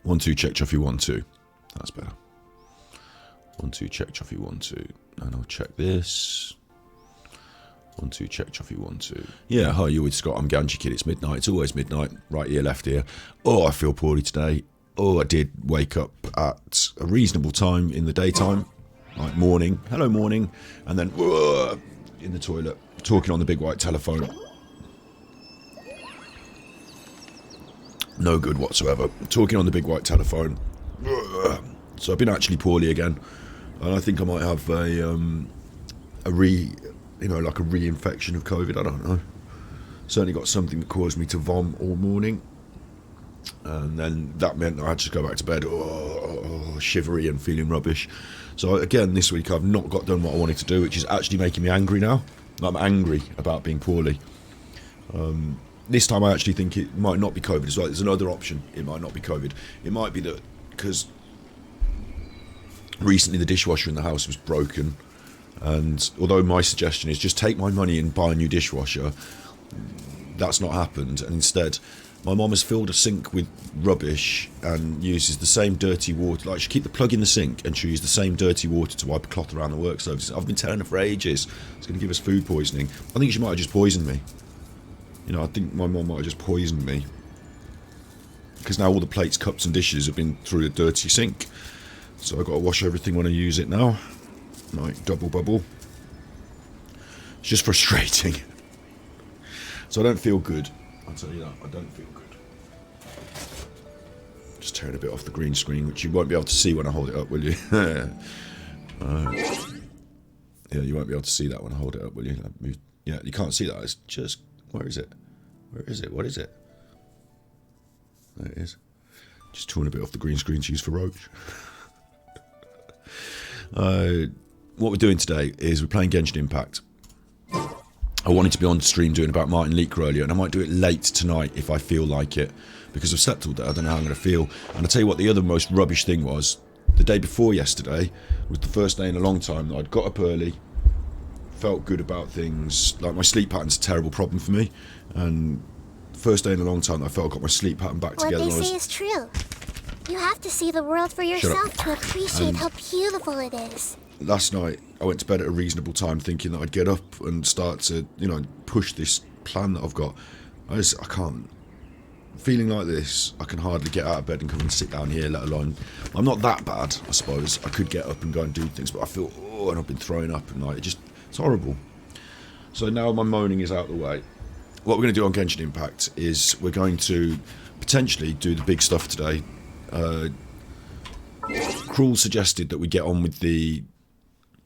1 2 check Chuffy 1 2. That's better. 1 2 check Chuffy 1 2. And I'll check this. 1 2 check Chuffy 1 2. Yeah, hi, you're with Scott. I'm Ganji Kid. It's midnight. It's always midnight. Right ear, left ear. Oh, I feel poorly today. Oh, I did wake up at a reasonable time in the daytime, like morning. Hello, morning. And then in the toilet, talking on the big white telephone. No good whatsoever. Talking on the big white telephone. So I've been actually poorly again, and I think I might have a reinfection of COVID. I don't know. Certainly got something that caused me to vom all morning, and then that meant I had to go back to bed, shivery and feeling rubbish. So again, this week I've not got done what I wanted to do, which is actually making me angry now. I'm angry about being poorly. This time I actually think it might not be COVID as well. There's another option. It might not be COVID. It might be that because recently the dishwasher in the house was broken, and although my suggestion is just take my money and buy a new dishwasher, that's not happened, and instead my mum has filled a sink with rubbish and uses the same dirty water. Like, she'll keep the plug in the sink and she'll use the same dirty water to wipe a cloth around the work surfaces. I've been telling her for ages it's going to give us food poisoning. I think she might have just poisoned me. I think my mum might have just poisoned me, because now all the plates, cups and dishes have been through a dirty sink, so I've got to wash everything when I use it now, like double bubble. It's just frustrating. So I don't feel good, I'll tell you that. I don't feel good. Just tearing a bit off the green screen, which you won't be able to see when I hold it up, will you? Yeah, you won't be able to see that when I hold it up, will you? Yeah, you can't see that. It's just... Where is it? Where is it? What is it? There it is. Just torn a bit off the green screen to use for Roach. What we're doing today is we're playing Genshin Impact. I wanted to be on stream doing about Martin Leaker earlier, and I might do it late tonight if I feel like it, because I've slept all day. I don't know how I'm going to feel. And I'll tell you what, the other most rubbish thing was, the day before yesterday was the first day in a long time that I'd got up early, felt good about things. Like, my sleep pattern's a terrible problem for me, and first day in a long time that I felt I got my sleep pattern back together. What they say is true. You have to see the world for yourself to appreciate how beautiful it is. Last night I went to bed at a reasonable time, thinking that I'd get up and start to, push this plan that I've got. I can't. Feeling like this, I can hardly get out of bed and come and sit down here, let alone... I'm not that bad, I suppose. I could get up and go and do things, but I feel, and I've been throwing up, and it's horrible. So now my moaning is out of the way. What we're going to do on Genshin Impact is we're going to potentially do the big stuff today. Cruel suggested that we get on with the...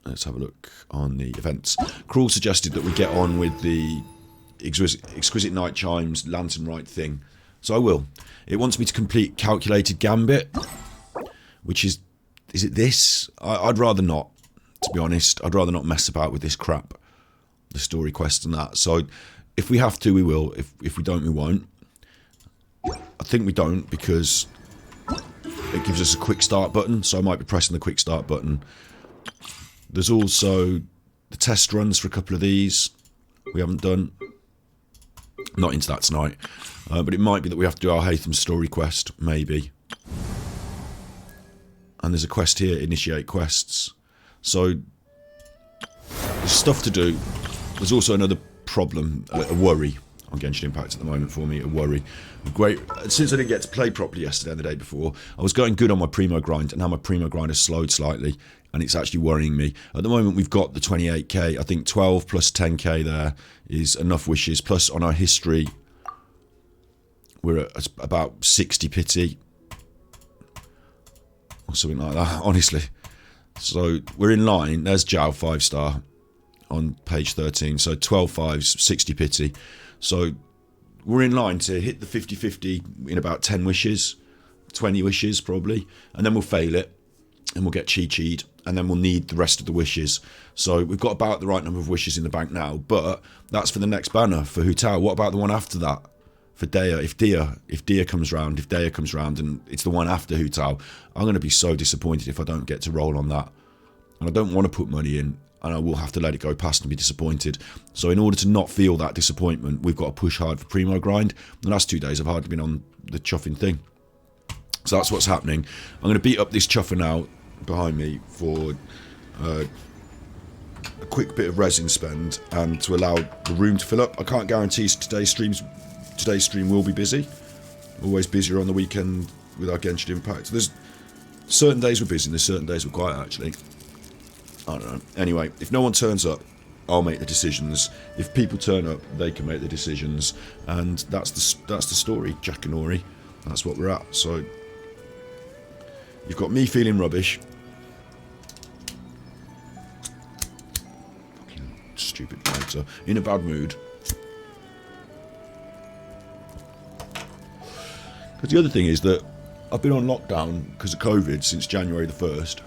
Let's have a look on the events. Cruel suggested that we get on with the Exquisite Night Chimes Lantern Rite thing. So I will. It wants me to complete Calculated Gambit, which is it this? I'd rather not, to be honest. I'd rather not mess about with this crap, the story quest and that. So if we have to, we will. If we don't, we won't. I think we don't, because it gives us a quick start button, so I might be pressing the quick start button. There's also the test runs for a couple of these we haven't done. Not into that tonight, but it might be that we have to do our Hatham story quest, maybe. And there's a quest here, initiate quests. So there's stuff to do. There's also another problem, a worry on Genshin Impact at the moment for me, a worry. Great, since I didn't get to play properly yesterday and the day before, I was going good on my Primo grind, and now my Primo grind has slowed slightly, and it's actually worrying me. At the moment we've got the 28k, I think 12 plus 10k there is enough wishes, plus on our history we're at about 60 pity, or something like that, honestly. So we're in line. There's Zhao 5-star on page 13, so 12 5s, 60 pity. So we're in line to hit the 50-50 in about 10 wishes, 20 wishes probably, and then we'll fail it, and we'll get Chi-Chi'd, and then we'll need the rest of the wishes. So we've got about the right number of wishes in the bank now, but that's for the next banner, for Hu Tao. What about the one after that? For Dea, if Dea comes round, and it's the one after Hu Tao, I'm going to be so disappointed if I don't get to roll on that. And I don't want to put money in, and I will have to let it go past and be disappointed. So in order to not feel that disappointment, we've got to push hard for Primo grind. The last 2 days I've hardly been on the chuffing thing. So that's what's happening. I'm going to beat up this chuffer now behind me for a quick bit of resin spend and to allow the room to fill up. I can't guarantee today's stream will be busy. Always busier on the weekend with our Genshin Impact. There's certain days we're busy and there's certain days we're quiet, actually. I don't know. Anyway, if no one turns up, I'll make the decisions. If people turn up, they can make the decisions, and that's the story, Jack and Ori. That's what we're at. So you've got me feeling rubbish. Fucking stupid motor. In a bad mood. Because the other thing is that I've been on lockdown because of COVID since January the 1st.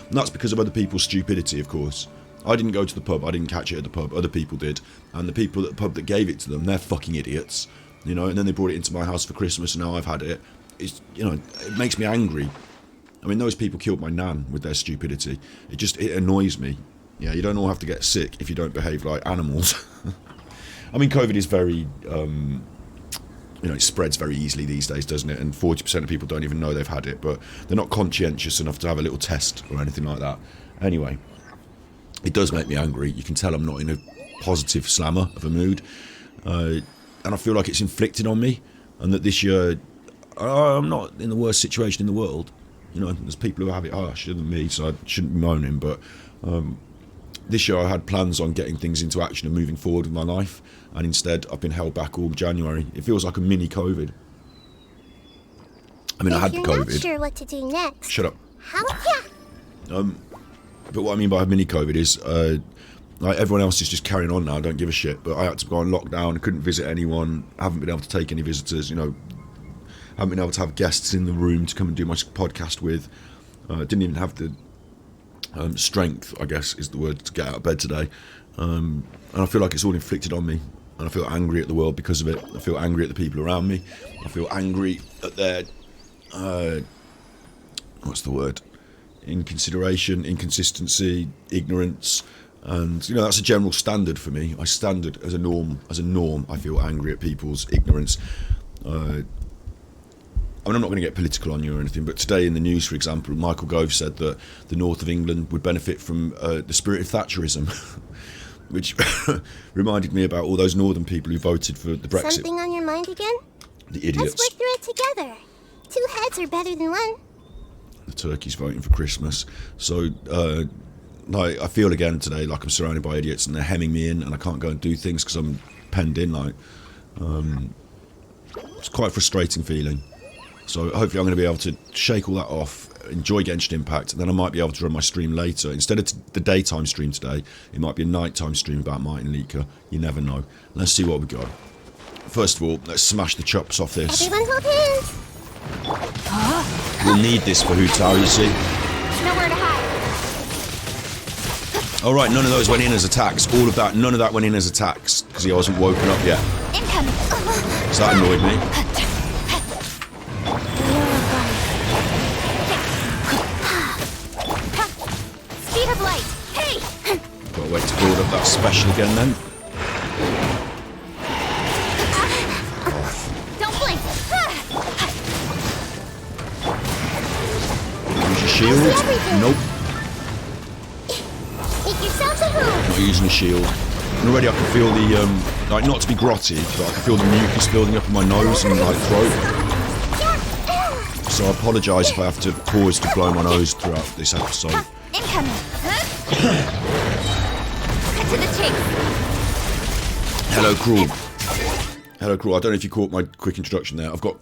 And that's because of other people's stupidity, of course. I didn't go to the pub, I didn't catch it at the pub, other people did. And the people at the pub that gave it to them, they're fucking idiots. You know, and then they brought it into my house for Christmas and now I've had it. It's, you know, it makes me angry. I mean, those people killed my nan with their stupidity. It annoys me. Yeah, you don't all have to get sick if you don't behave like animals. I mean, COVID is very, you know, it spreads very easily these days, doesn't it? And 40% of people don't even know they've had it, but they're not conscientious enough to have a little test or anything like that. Anyway, it does make me angry. You can tell I'm not in a positive slammer of a mood. And I feel like it's inflicted on me, and that this year I'm not in the worst situation in the world. You know, there's people who have it harsher than me, so I shouldn't be moaning, but this year I had plans on getting things into action and moving forward with my life, and instead I've been held back all January. It feels like a mini COVID. I mean, I had the COVID. If you're not sure what to do next, Shut up. how But what I mean by mini COVID is, like, everyone else is just carrying on now. I don't give a shit. But I had to go on lockdown. I couldn't visit anyone. I haven't been able to take any visitors. You know, haven't been able to have guests in the room to come and do my podcast with. Didn't even have the strength, I guess, is the word, to get out of bed today. And I feel like it's all inflicted on me. And I feel angry at the world because of it. I feel angry at the people around me. I feel angry at their, what's the word? Inconsideration, inconsistency, ignorance. And, you know, that's a general standard for me. I standard as a norm. I feel angry at people's ignorance. I mean, I'm not going to get political on you or anything, but today in the news, for example, Michael Gove said that the north of England would benefit from the spirit of Thatcherism, which reminded me about all those northern people who voted for the Brexit. Something on your mind again? The idiots. Let's work through it together. 2 heads are better than one. The turkey's voting for Christmas. So, like, I feel again today like I'm surrounded by idiots and they're hemming me in and I can't go and do things because I'm penned in. Like, it's quite a frustrating feeling. So hopefully I'm going to be able to shake all that off, enjoy Genshin Impact, and then I might be able to run my stream later. Instead of the daytime stream today, it might be a nighttime stream about Might and Leaker. You never know. Let's see what we got. First of all, let's smash the chops off this. Everyone hold hands. We'll need this for Hu Tao, you see. Nowhere to hide. Alright, none of those went in as attacks. All of that, none of that went in as attacks, because he wasn't woken up yet. Incoming. So that annoyed me. Speed of light. Hey! Got to wait to build up that special again then. Don't blink. Use your shield. Nope, Make yourselves at home. not using a shield. And already I can feel the, like, not to be grotty, but I can feel the mucus building up in my nose and my throat. So I apologise if I have to pause to blow my nose throughout this episode. Incoming. Cut to the chase. Hello, Cruel. Hello, Cruel. I don't know if you caught my quick introduction there. I've got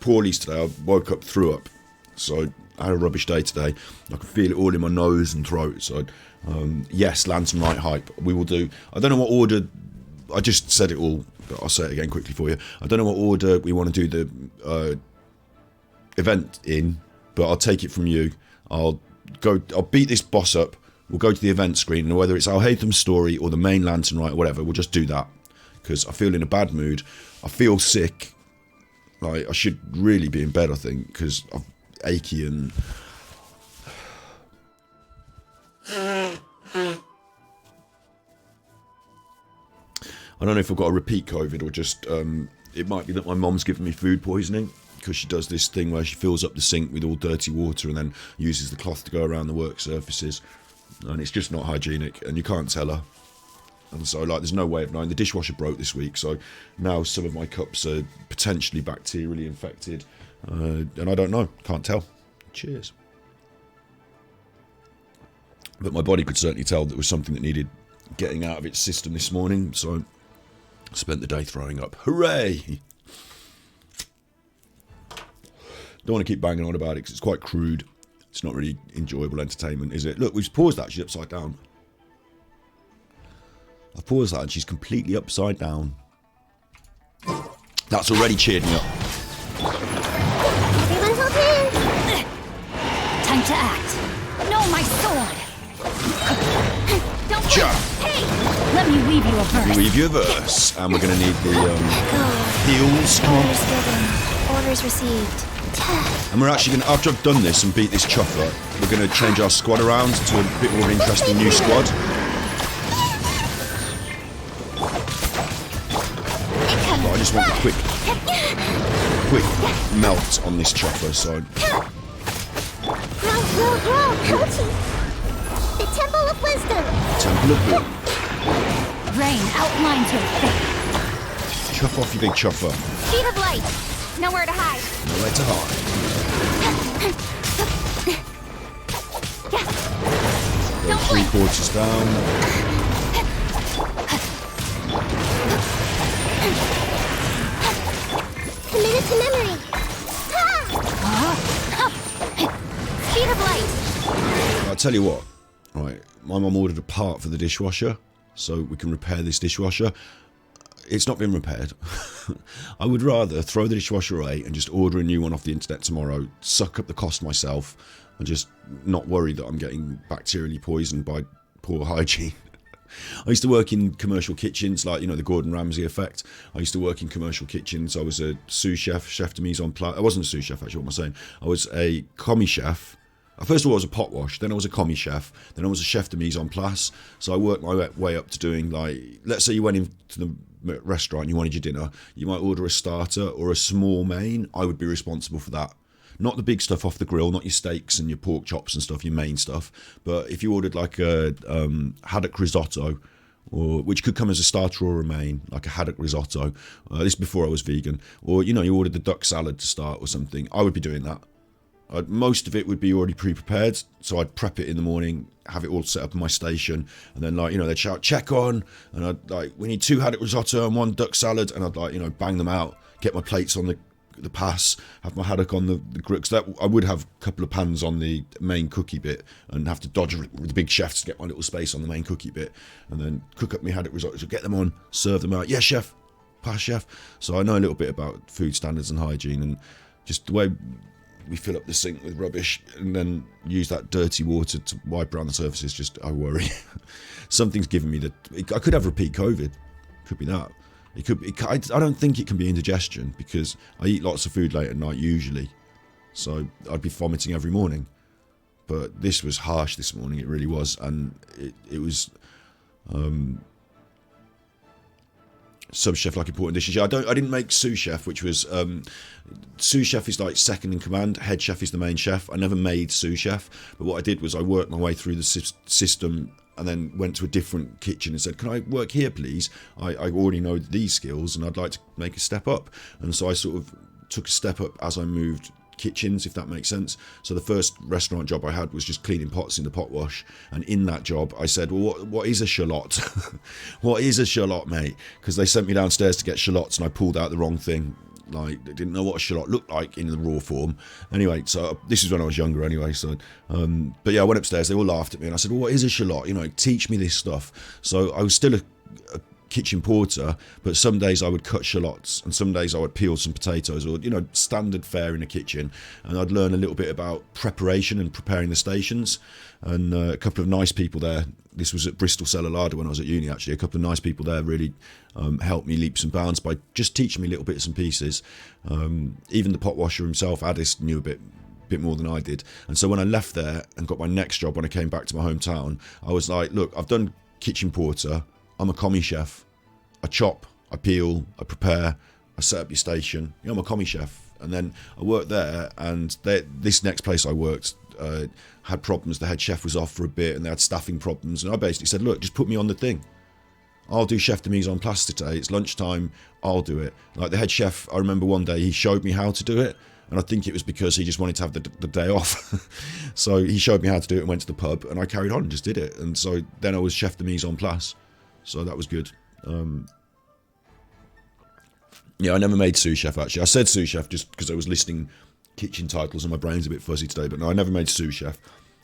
poorlies today. I woke up, threw up. So I had a rubbish day today. I can feel it all in my nose and throat. So, yes, Lantern Right hype. We will do. I don't know what order. I just said it all, but I'll say it again quickly for you. I don't know what order we want to do the event in, but I'll take it from you. I'll beat this boss up. We'll go to the event screen, and whether it's Alhaitham's story or the main Lantern Right or whatever, we'll just do that. Because I feel in a bad mood. I feel sick. Like, I should really be in bed, I think, because I'm achy and... I don't know if I've got a repeat COVID or just... it might be that my mom's giving me food poisoning. because she does this thing where she fills up the sink with all dirty water and then uses the cloth to go around the work surfaces, and it's just not hygienic, and you can't tell her. And so, like, there's no way of knowing. The dishwasher broke this week, so now some of my cups are potentially bacterially infected, and I don't know, can't tell. Cheers. But my body could certainly tell there was something that needed getting out of its system this morning, so I spent the day throwing up. Hooray! Don't want to keep banging on about it because it's quite crude. It's not really enjoyable entertainment, is it? Look, we've paused that. She's upside down. I've paused that and she's completely upside down. That's already cheered me up. Everyone's okay. Time to act. No, my sword. Don't Jump. Hey, let me weave you a verse. Weave you a verse, and we're going to need the heals. Come on. Orders given. Orders received. And we're actually going to, after I've done this and beat this chopper, we're going to change our squad around to a bit more interesting new squad. But I just want a quick melt on this chopper, so... Grow, Kochi! The Temple of Wisdom! Temple of Wisdom. Rain outlines your fate. Chuff off, you big chopper. Speed of light! Nowhere to hide! Nowhere to hide. Go 3/4 down. Committed to memory! Speed of light! I'll tell you what. Right, my mum ordered a part for the dishwasher, so we can repair this dishwasher. It's not been repaired. I would rather throw the dishwasher away and just order a new one off the internet tomorrow, suck up the cost myself, and just not worry that I'm getting bacterially poisoned by poor hygiene. I used to work in commercial kitchens, like, you know, the Gordon Ramsay effect. I used to work in commercial kitchens. I was a sous chef, chef de mise en place. I wasn't a sous chef, actually, what am I saying? I was a commis chef. First of all, I was a pot wash, then I was a commis chef, then I was a chef de mise en place. So I worked my way up to doing, like, let's say you went into the restaurant, you wanted your dinner, you might order a starter or a small main. I would be responsible for that. Not the big stuff off the grill, not your steaks and your pork chops and stuff, your main stuff. But if you ordered like a haddock risotto, or which could come as a starter or a main, like a haddock risotto, this before I was vegan, or, you know, you ordered the duck salad to start or something, I would be doing that. Most of it would be already pre-prepared, so I'd prep it in the morning, have it all set up in my station, and then, like, you know, they'd shout, check on, and I'd, like, we need 2 haddock risotto and 1 duck salad, and I'd, like, you know, bang them out, get my plates on the pass, have my haddock on the grill, because I would have a couple of pans on the main cookie bit, and have to dodge with the big chefs to get my little space on the main cookie bit, and then cook up my haddock risotto, so get them on, serve them out, yeah, chef, pass, chef. So I know a little bit about food standards and hygiene, and just the way we fill up the sink with rubbish and then use that dirty water to wipe around the surfaces, just, I worry. Something's giving me I could have repeat COVID. Could be that. I don't think it can be indigestion, because I eat lots of food late at night usually. So I'd be vomiting every morning. But this was harsh this morning, it really was. And it was... sub chef, like important dishes. I didn't make sous chef, which was sous chef is like second in command, head chef is the main chef. I never made sous chef, but what I did was I worked my way through the system and then went to a different kitchen and said, can I work here please? I already know these skills and I'd like to make a step up. And so I sort of took a step up as I moved kitchens, if that makes sense. So the first restaurant job I had was just cleaning pots in the pot wash, and in that job I said, well, what is a shallot? What is a shallot, mate? Because they sent me downstairs to get shallots and I pulled out the wrong thing. Like, they didn't know what a shallot looked like in the raw form. Anyway, so this is when I was younger anyway, so but yeah, I went upstairs, they all laughed at me and I said, well, what is a shallot? You know, teach me this stuff. So I was still a kitchen porter, but some days I would cut shallots and some days I would peel some potatoes, or, you know, standard fare in a kitchen, and I'd learn a little bit about preparation and preparing the stations. And a couple of nice people there, this was at Bristol Cellar Larder when I was at uni actually, a couple of nice people there really helped me leaps and bounds by just teaching me little bits and pieces. Even the pot washer himself, Addis, knew a bit more than I did. And so when I left there and got my next job when I came back to my hometown, I was like, look, I've done kitchen porter, I'm a commis chef. I chop, I peel, I prepare, I set up your station. You know, I'm a commis chef. And then I worked there, and this next place I worked had problems. The head chef was off for a bit, and they had staffing problems. And I basically said, look, just put me on the thing. I'll do chef de mise en place today. It's lunchtime. I'll do it. Like the head chef, I remember one day he showed me how to do it. And I think it was because he just wanted to have the day off. So he showed me how to do it and went to the pub, and I carried on and just did it. And so then I was chef de mise en place. So that was good. Yeah, I never made sous chef, actually. I said sous chef just because I was listing kitchen titles and my brain's a bit fuzzy today. But no, I never made sous chef.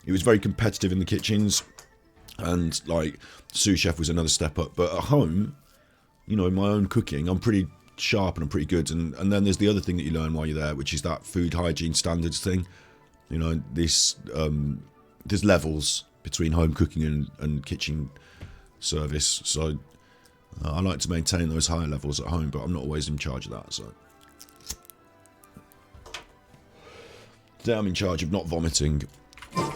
It was very competitive in the kitchens. And, like, sous chef was another step up. But at home, you know, in my own cooking, I'm pretty sharp and I'm pretty good. And then there's the other thing that you learn while you're there, which is that food hygiene standards thing. You know, there's levels between home cooking and kitchen service. So I like to maintain those higher levels at home, but I'm not always in charge of that. So today I'm in charge of not vomiting. Roll!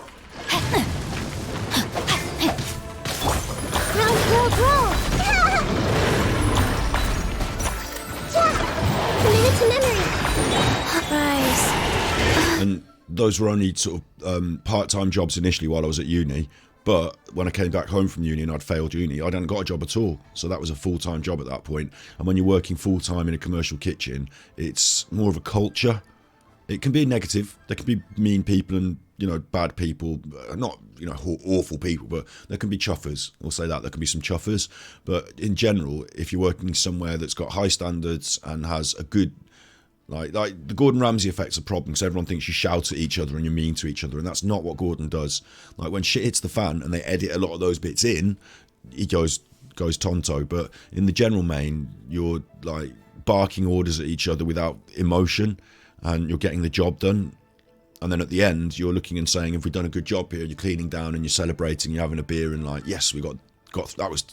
Committed to memory. Popeyes. And those were only sort of part-time jobs initially while I was at uni. But when I came back home from uni and I'd failed uni, I hadn't got a job at all. So that was a full-time job at that point. And when you're working full-time in a commercial kitchen, it's more of a culture. It can be negative. There can be mean people and, you know, bad people. Not, you know, awful people, but there can be chuffers. We'll say that. There can be some chuffers. But in general, if you're working somewhere that's got high standards and has a good... Like the Gordon Ramsay effect's a problem because everyone thinks you shout at each other and you're mean to each other, and that's not what Gordon does. Like when shit hits the fan and they edit a lot of those bits in, he goes tonto. But in the general main, you're like barking orders at each other without emotion, and you're getting the job done. And then at the end, you're looking and saying, "Have we done a good job here?" You're cleaning down and you're celebrating. You're having a beer and like, "Yes, we got that was."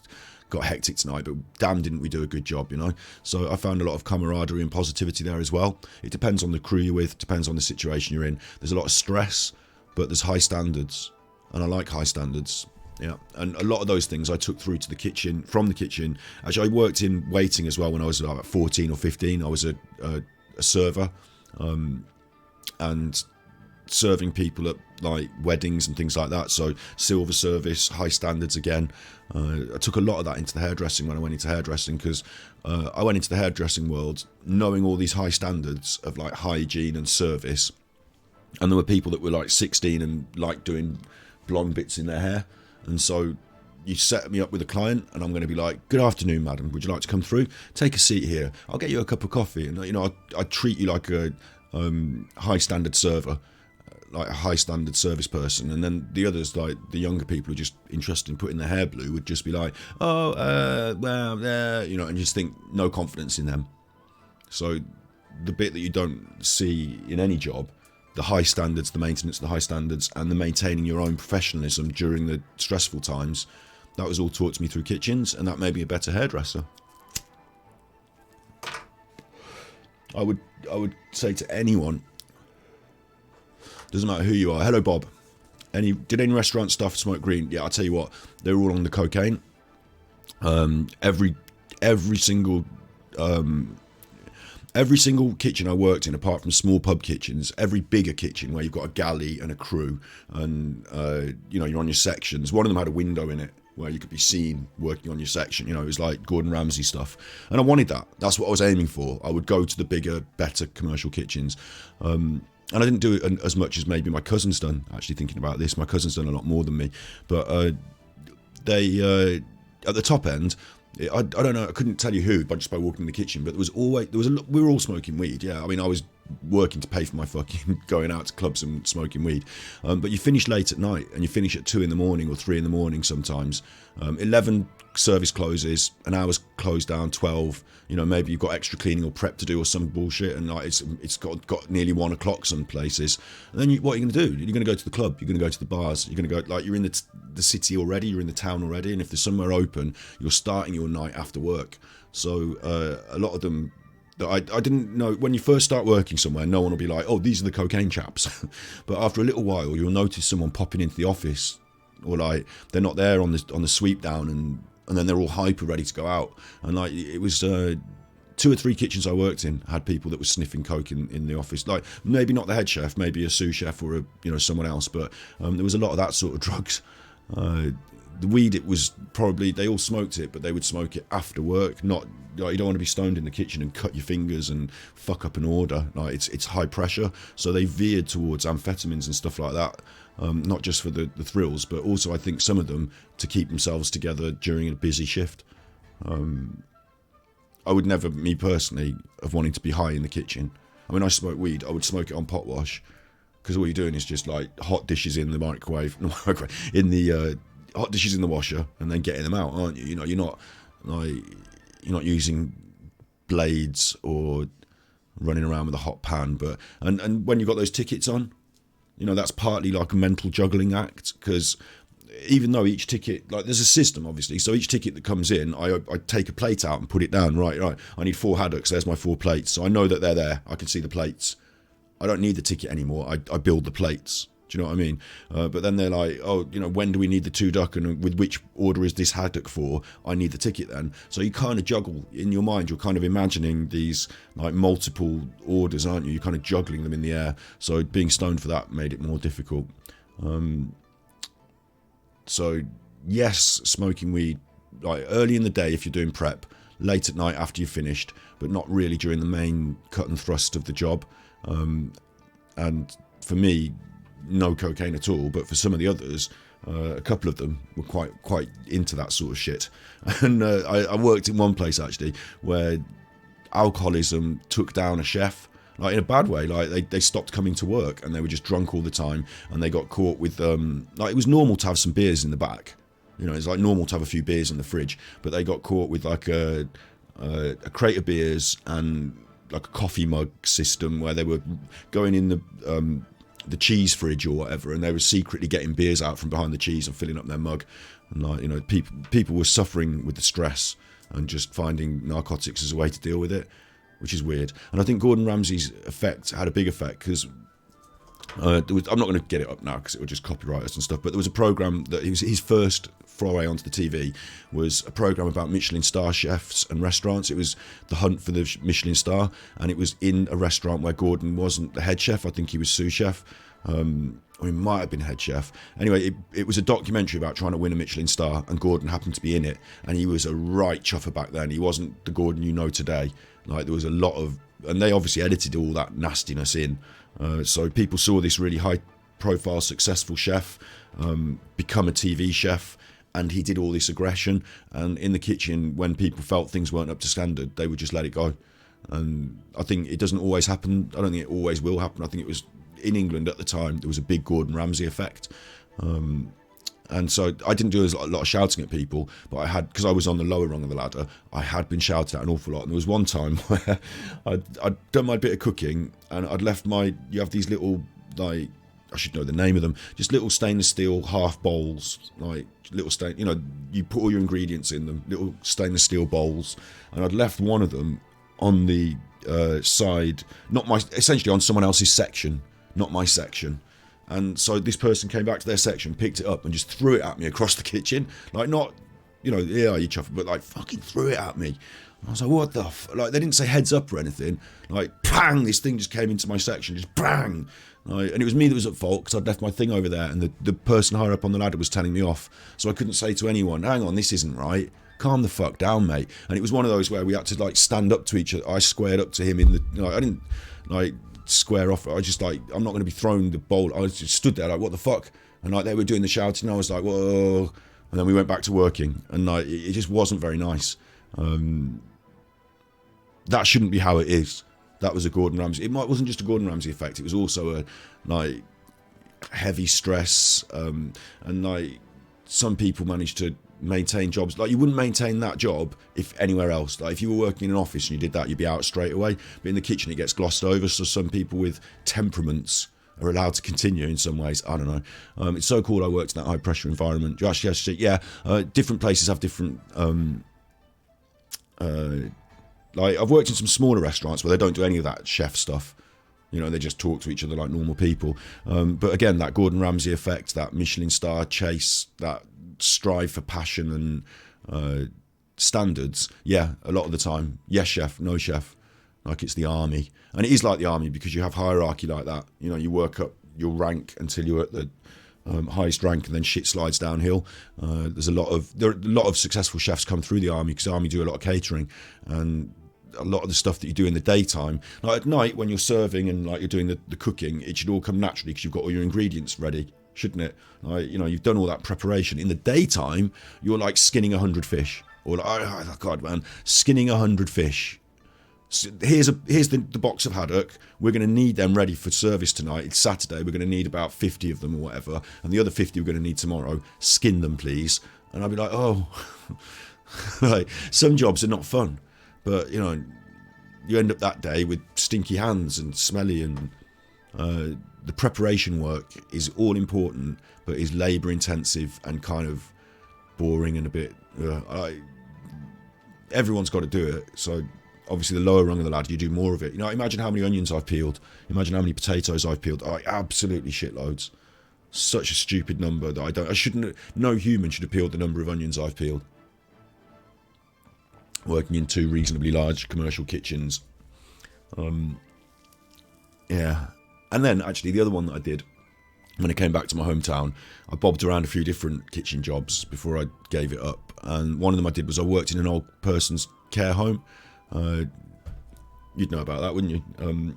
Got hectic tonight, but damn didn't we do a good job, you know. So I found a lot of camaraderie and positivity there as well. It depends on the crew you're with, depends on the situation you're in. There's a lot of stress, but there's high standards, and I like high standards. Yeah, and a lot of those things I took through to the kitchen, from the kitchen. Actually, I worked in waiting as well when I was about 14 or 15. I was a server, and serving people at like weddings and things like that. So silver service, high standards again. I took a lot of that into the hairdressing when I went into hairdressing, because I went into the hairdressing world knowing all these high standards of like hygiene and service, and there were people that were like 16 and like doing blonde bits in their hair. And so you set me up with a client and I'm going to be like, "Good afternoon, madam, would you like to come through? Take a seat here, I'll get you a cup of coffee." And you know, I treat you like a high standard server, like a high standard service person. And then the others, like the younger people who are just interested in putting their hair blue, would just be like, "Oh, well, you know," and you just think no confidence in them. So the bit that you don't see in any job, the high standards, the maintenance of the high standards, and the maintaining your own professionalism during the stressful times, that was all taught to me through kitchens, and that made me a better hairdresser. I would say to anyone, doesn't matter who you are. Hello, Bob. Did any restaurant staff smoke green? Yeah, I'll tell you what, they were all on the cocaine. Every single kitchen I worked in, apart from small pub kitchens, every bigger kitchen where you've got a galley and a crew, and you know, you're on your sections. One of them had a window in it where you could be seen working on your section. You know, it was like Gordon Ramsay stuff, and I wanted that. That's what I was aiming for. I would go to the bigger, better commercial kitchens. And I didn't do it as much as maybe my cousin's done. Actually, thinking about this, my cousin's done a lot more than me. But they at the top end, I don't know. I couldn't tell you who, but just by walking in the kitchen. But we were all smoking weed. Yeah, I mean, I was working to pay for my fucking going out to clubs and smoking weed. But you finish late at night, and you finish at 2 a.m. or 3 a.m. sometimes. 11 service closes, an hour's closed down, 12. You know, maybe you've got extra cleaning or prep to do or some bullshit, and like it's got nearly 1 o'clock some places. And then what are you going to do? You're going to go to the club. You're going to go to the bars. You're going to go, like, you're in the city already. You're in the town already. And if there's somewhere open, you're starting your night after work. So a lot of them, I didn't know, when you first start working somewhere, no one will be like, "Oh, these are the cocaine chaps." But after a little while, you'll notice someone popping into the office, or like they're not there on the sweep down, and then they're all hyper ready to go out. And like it was 2 or 3 kitchens I worked in had people that were sniffing coke in the office. Like maybe not the head chef, maybe a sous chef or someone else, but there was a lot of that sort of drugs. The weed, it was probably, they all smoked it, but they would smoke it after work. Not like, you don't want to be stoned in the kitchen and cut your fingers and fuck up an order. Like it's high pressure, so they veered towards amphetamines and stuff like that. Not just for the thrills, but also I think some of them to keep themselves together during a busy shift. I would never, me personally, have wanted to be high in the kitchen. I mean, I smoke weed. I would smoke it on pot wash, because all you're doing is just like hot dishes in the microwave, in the hot dishes in the washer, and then getting them out, aren't you? You're not using blades or running around with a hot pan. But and when you've got those tickets on, that's partly like a mental juggling act, because even though each ticket, like there's a system obviously, so each ticket that comes in, I take a plate out and put it down. Right, I need 4 haddocks, there's my 4 plates, so I know that they're there, I can see the plates. I don't need the ticket anymore, I build the plates. Do you know what I mean? But then they're like, oh, when do we need the 2 duck, and with which order is this haddock for? I need the ticket then. So you kind of juggle in your mind. You're kind of imagining these like multiple orders, aren't you? You're kind of juggling them in the air. So being stoned for that made it more difficult. So yes, smoking weed like early in the day if you're doing prep, late at night after you've finished, but not really during the main cut and thrust of the job. And for me, no cocaine at all, but for some of the others, a couple of them were quite into that sort of shit. And I worked in one place actually where alcoholism took down a chef, like in a bad way. Like they stopped coming to work and they were just drunk all the time, and they got caught with like it was normal to have some beers in the back. It's like normal to have a few beers in the fridge, but they got caught with like a crate of beers and like a coffee mug system where they were going in the cheese fridge or whatever, and they were secretly getting beers out from behind the cheese and filling up their mug. And like people were suffering with the stress and just finding narcotics as a way to deal with it, which is weird. And I think Gordon Ramsay's effect had a big effect, because I'm not going to get it up now because it would just copyright us and stuff, but there was a program that his first foray onto the TV was a program about Michelin star chefs and restaurants. It was the hunt for the Michelin star, and it was in a restaurant where Gordon wasn't the head chef. I think he was sous chef. Or he might have been head chef. Anyway, it was a documentary about trying to win a Michelin star, and Gordon happened to be in it, and he was a right chuffer back then. He wasn't the Gordon you know today. Like there was a lot of, and they obviously edited all that nastiness in. So people saw this really high-profile, successful chef become a TV chef, and he did all this aggression. And in the kitchen, when people felt things weren't up to standard, they would just let it go. And I think it doesn't always happen. I don't think it always will happen. I think it was in England at the time, there was a big Gordon Ramsay effect. And so I didn't do a lot of shouting at people, but I had, because I was on the lower rung of the ladder, I had been shouted at an awful lot. And there was one time where I'd done my bit of cooking, and I'd left you have these little, like, I should know the name of them, just little stainless steel half bowls, like little you put all your ingredients in them, little stainless steel bowls, and I'd left one of them on the side, essentially on someone else's section, not my section. And so this person came back to their section, picked it up, and just threw it at me across the kitchen. Like, not, yeah, you chuffing, but like fucking threw it at me. And I was like, what the like, they didn't say heads up or anything. Like, bang, this thing just came into my section, just bang. Like, and it was me that was at fault, because I'd left my thing over there, and the person higher up on the ladder was telling me off. So I couldn't say to anyone, hang on, this isn't right. Calm the fuck down, mate. And it was one of those where we had to like stand up to each other. I squared up to him I didn't like square off. I just like, I'm not going to be throwing the bowl. I just stood there like, what the fuck? And like they were doing the shouting, I was like, whoa. And then we went back to working, and like it just wasn't very nice. That shouldn't be how it is. That was a Gordon Ramsay. It wasn't just a Gordon Ramsay effect. It was also a like heavy stress, and like some people managed to maintain jobs. Like, you wouldn't maintain that job if anywhere else. Like, if you were working in an office and you did that, you'd be out straight away. But in the kitchen, it gets glossed over. So some people with temperaments are allowed to continue in some ways. I don't know. It's so cool I worked in that high pressure environment. Different places have different like, I've worked in some smaller restaurants where they don't do any of that chef stuff. They just talk to each other like normal people. But again, that Gordon Ramsay effect, that Michelin star chase, that strive for passion and standards, yeah, a lot of the time, yes chef, no chef, like it's the army. And it is like the army because you have hierarchy like that. You know, you work up your rank until you're at the highest rank, and then shit slides downhill. There are a lot of successful chefs come through the army because the army do a lot of catering, and a lot of the stuff that you do in the daytime, like at night when you're serving and like you're doing the cooking, it should all come naturally because you've got all your ingredients ready, shouldn't it? Like, you know, you've done all that preparation. In the daytime, you're like skinning 100 fish, or like, oh God, man, skinning 100 fish. So here's the box of haddock. We're going to need them ready for service tonight. It's Saturday. We're going to need about 50 of them or whatever, and the other 50 we're going to need tomorrow. Skin them, please. And I'll be like, oh, like some jobs are not fun, but you know, you end up that day with stinky hands and smelly, and the preparation work is all important, but is labour intensive and kind of boring and a bit. Everyone's got to do it, so. Obviously, the lower rung of the ladder, you do more of it. You know, imagine how many onions I've peeled. Imagine how many potatoes I've peeled. Absolutely shitloads. Such a stupid number that no human should have peeled the number of onions I've peeled. Working in 2 reasonably large commercial kitchens. Yeah. And then, actually, the other one that I did, when I came back to my hometown, I bobbed around a few different kitchen jobs before I gave it up. And one of them I did was I worked in an old person's care home. You'd know about that, wouldn't you?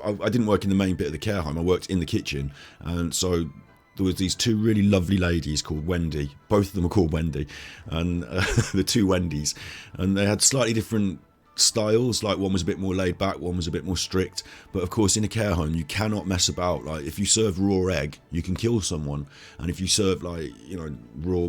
I didn't work in the main bit of the care home. I worked in the kitchen, and so there was these 2 really lovely ladies called Wendy. Both of them were called Wendy, and the 2 Wendys, and they had slightly different styles. Like one was a bit more laid back, one was a bit more strict. But of course, in a care home, you cannot mess about. Like if you serve raw egg, you can kill someone, and if you serve like raw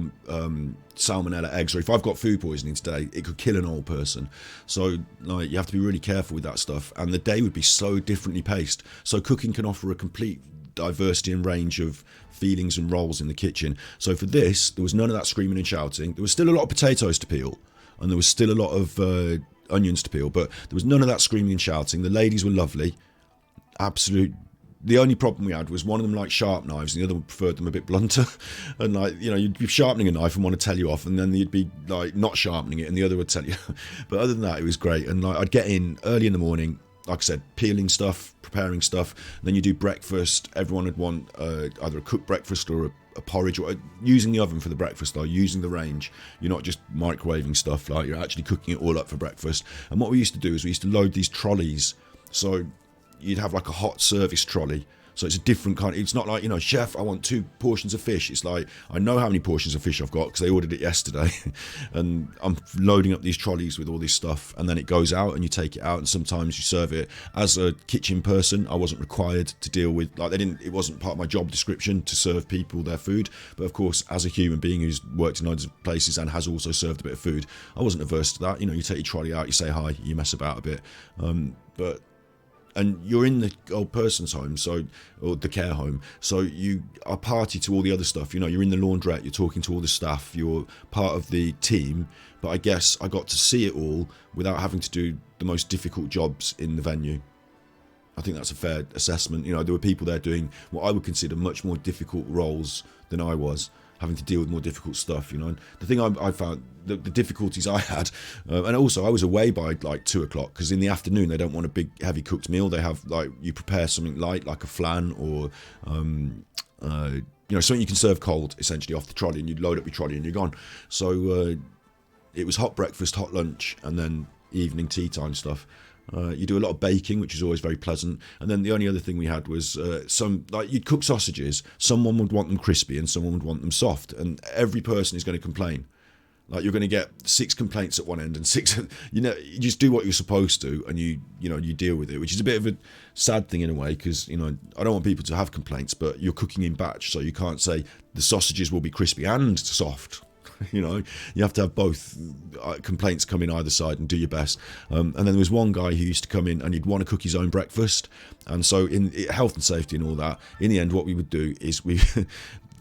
salmonella eggs, or if I've got food poisoning today, it could kill an old person. So like you have to be really careful with that stuff, and the day would be so differently paced. So cooking can offer a complete diversity and range of feelings and roles in the kitchen. So for this, there was none of that screaming and shouting. There was still a lot of potatoes to peel, and there was still a lot of onions to peel, but there was none of that screaming and shouting. The ladies were lovely. The only problem we had was one of them liked sharp knives and the other one preferred them a bit blunter. And like, you'd be sharpening a knife and want to tell you off, and then you'd be like not sharpening it and the other would tell you. But other than that, it was great. And like I'd get in early in the morning, like I said, peeling stuff, preparing stuff. Then you do breakfast. Everyone would want either a cooked breakfast or a porridge, or using the oven for the breakfast, though, using the range. You're not just microwaving stuff, like you're actually cooking it all up for breakfast. And what we used to do is we used to load these trolleys. So you'd have like a hot service trolley. So it's a different kind. It's not like, chef, I want 2 portions of fish. It's like, I know how many portions of fish I've got because they ordered it yesterday. And I'm loading up these trolleys with all this stuff. And then it goes out and you take it out. And sometimes you serve it. As a kitchen person, I wasn't required to deal with, it wasn't part of my job description to serve people their food. But of course, as a human being who's worked in loads of places and has also served a bit of food, I wasn't averse to that. You take your trolley out, you say hi, you mess about a bit. And you're in the old person's home, or the care home, so you are party to all the other stuff. You're in the laundrette, you're talking to all the staff, you're part of the team. But I guess I got to see it all without having to do the most difficult jobs in the venue. I think that's a fair assessment. There were people there doing what I would consider much more difficult roles than I was, having to deal with more difficult stuff. And the thing I found, the difficulties I had, and also I was away by like 2 o'clock, because in the afternoon they don't want a big heavy cooked meal. They have you prepare something light like a flan or something you can serve cold essentially off the trolley, and you load up your trolley and you're gone. So it was hot breakfast, hot lunch, and then evening tea time stuff. You do a lot of baking, which is always very pleasant. And then the only other thing we had was you'd cook sausages. Someone would want them crispy and someone would want them soft. And every person is going to complain. Like you're going to get 6 complaints at one end and 6. You just do what you're supposed to, and you deal with it, which is a bit of a sad thing in a way, because I don't want people to have complaints, but you're cooking in batch, so you can't say the sausages will be crispy and soft. You have to have both complaints come in either side and do your best. And then there was one guy who used to come in and he'd want to cook his own breakfast. And so in health and safety and all that, in the end, what we would do is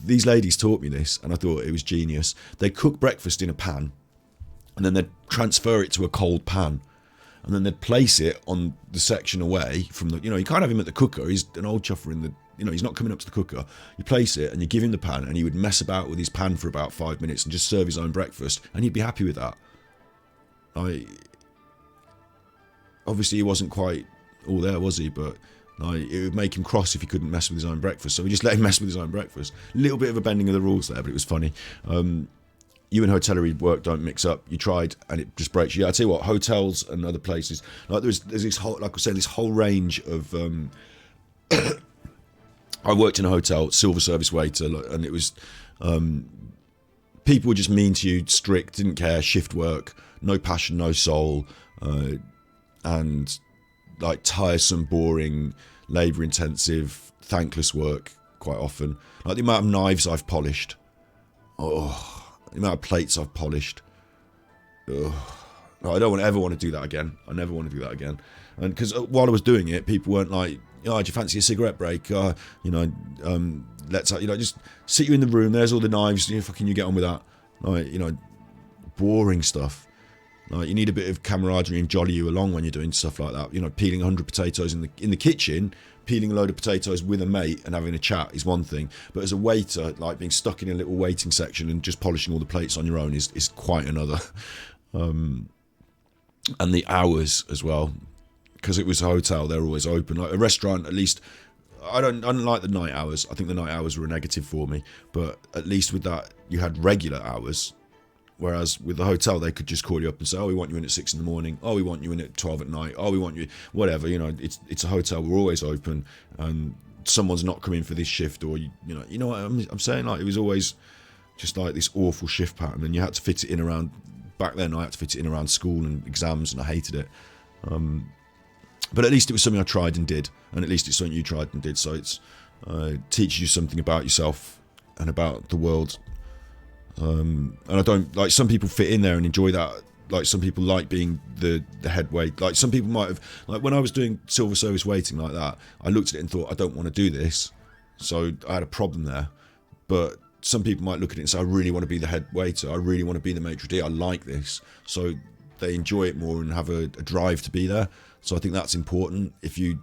these ladies taught me this, and I thought it was genius. They'd cook breakfast in a pan, and then they'd transfer it to a cold pan. And then they'd place it on the section away from the, you can't have him at the cooker. He's an old chuffer in the, he's not coming up to the cooker. You place it and you give him the pan, and he would mess about with his pan for about 5 minutes and just serve his own breakfast, and he'd be happy with that. Obviously he wasn't quite all there, was he? But it would make him cross if he couldn't mess with his own breakfast. So we just let him mess with his own breakfast. A little bit of a bending of the rules there, but it was funny. You and hotellery work don't mix up. You tried and it just breaks you. I tell you what, hotels and other places, like there's this whole, like I said, this whole range of. I worked in a hotel, silver service waiter, and it was people were just mean to you, strict, didn't care, shift work, no passion, no soul, and like tiresome, boring, labour intensive, thankless work quite often. Like the amount of knives I've polished, the amount of plates I've polished. I don't ever want to do that again. I never want to do that again. And because while I was doing it, people weren't like, "Oh, do you fancy a cigarette break? Let's, just sit you in the room. There's all the knives. You get on with that." Like, boring stuff. Like, you need a bit of camaraderie and jolly you along when you're doing stuff like that. Peeling 100 potatoes in the kitchen, peeling a load of potatoes with a mate and having a chat is one thing. But as a waiter, like being stuck in a little waiting section and just polishing all the plates on your own is quite another. And the hours as well. Because it was a hotel, they're always open. Like a restaurant, at least, I don't like the night hours. I think the night hours were a negative for me. But at least with that, you had regular hours. Whereas with the hotel, they could just call you up and say, "Oh, we want you in at 6 a.m. Oh, we want you in at 12 at night. Oh, we want you," whatever. It's a hotel. We're always open, and someone's not coming for this shift, or you know what I'm saying. Like, it was always just like this awful shift pattern, and you had to fit it in around. Back then, I had to fit it in around school and exams, and I hated it. But at least it was something I tried and did, and at least it's something you tried and did. So it's teaches you something about yourself and about the world. And I don't like, some people fit in there and enjoy that. Like, some people like being the head wait. Like, some people might have, like when I was doing silver service waiting like that, I looked at it and thought, I don't want to do this. So I had a problem there. But some people might look at it and say, I really want to be the head waiter. I really want to be the maitre d'. I like this. So they enjoy it more and have a drive to be there. So I think that's important. If you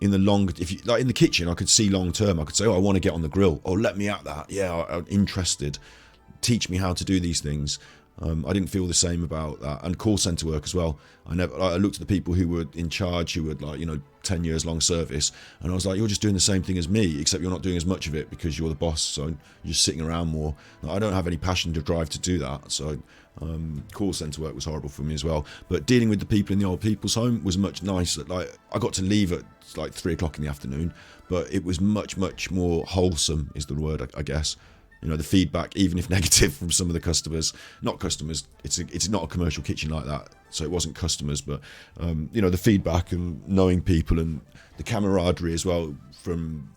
in the kitchen, I could see long term. I could say, "Oh, I want to get on the grill. Oh, let me at that. Yeah, I'm interested. Teach me how to do these things." I didn't feel the same about that. And call centre work as well. I looked at the people who were in charge, who were 10 years long service, and I was like, "You're just doing the same thing as me, except you're not doing as much of it because you're the boss. So you're just sitting around more." I don't have any passion to drive to do that. So call centre work was horrible for me as well. But dealing with the people in the old people's home was much nicer. Like, I got to leave at like 3 o'clock in the afternoon, but it was much, much more wholesome is the word, I guess. The feedback, even if negative, from some of the customers, not customers, it's not a commercial kitchen like that, so it wasn't customers, but the feedback and knowing people and the camaraderie as well from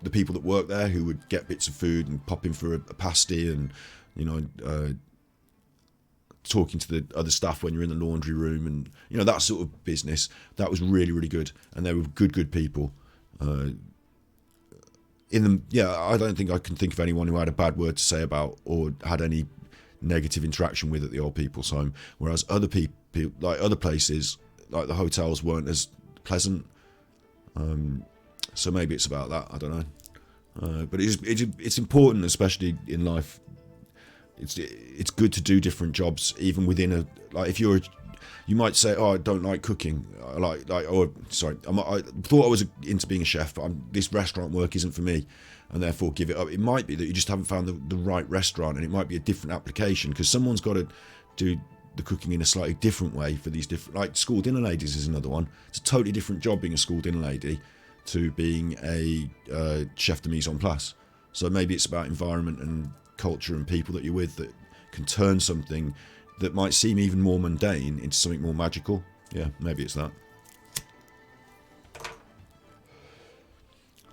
the people that work there, who would get bits of food and pop in for a pasty, and talking to the other staff when you're in the laundry room, and that sort of business, that was really, really good. And they were good people. I don't think I can think of anyone who had a bad word to say about or had any negative interaction with at the old people's home. Whereas other people, like other places, like the hotels, weren't as pleasant. So maybe it's about that. I don't know. But it's important, especially in life. It's good to do different jobs, even within if you might say, "Oh, I don't like cooking. I thought I was into being a chef, but this restaurant work isn't for me, and therefore give it up." It might be that you just haven't found the right restaurant, and it might be a different application, because someone's got to do the cooking in a slightly different way for these different, like school dinner ladies is another one. It's a totally different job being a school dinner lady to being a chef de mise en place. So maybe it's about environment and culture and people that you're with that can turn something that might seem even more mundane into something more magical. Yeah, maybe it's that.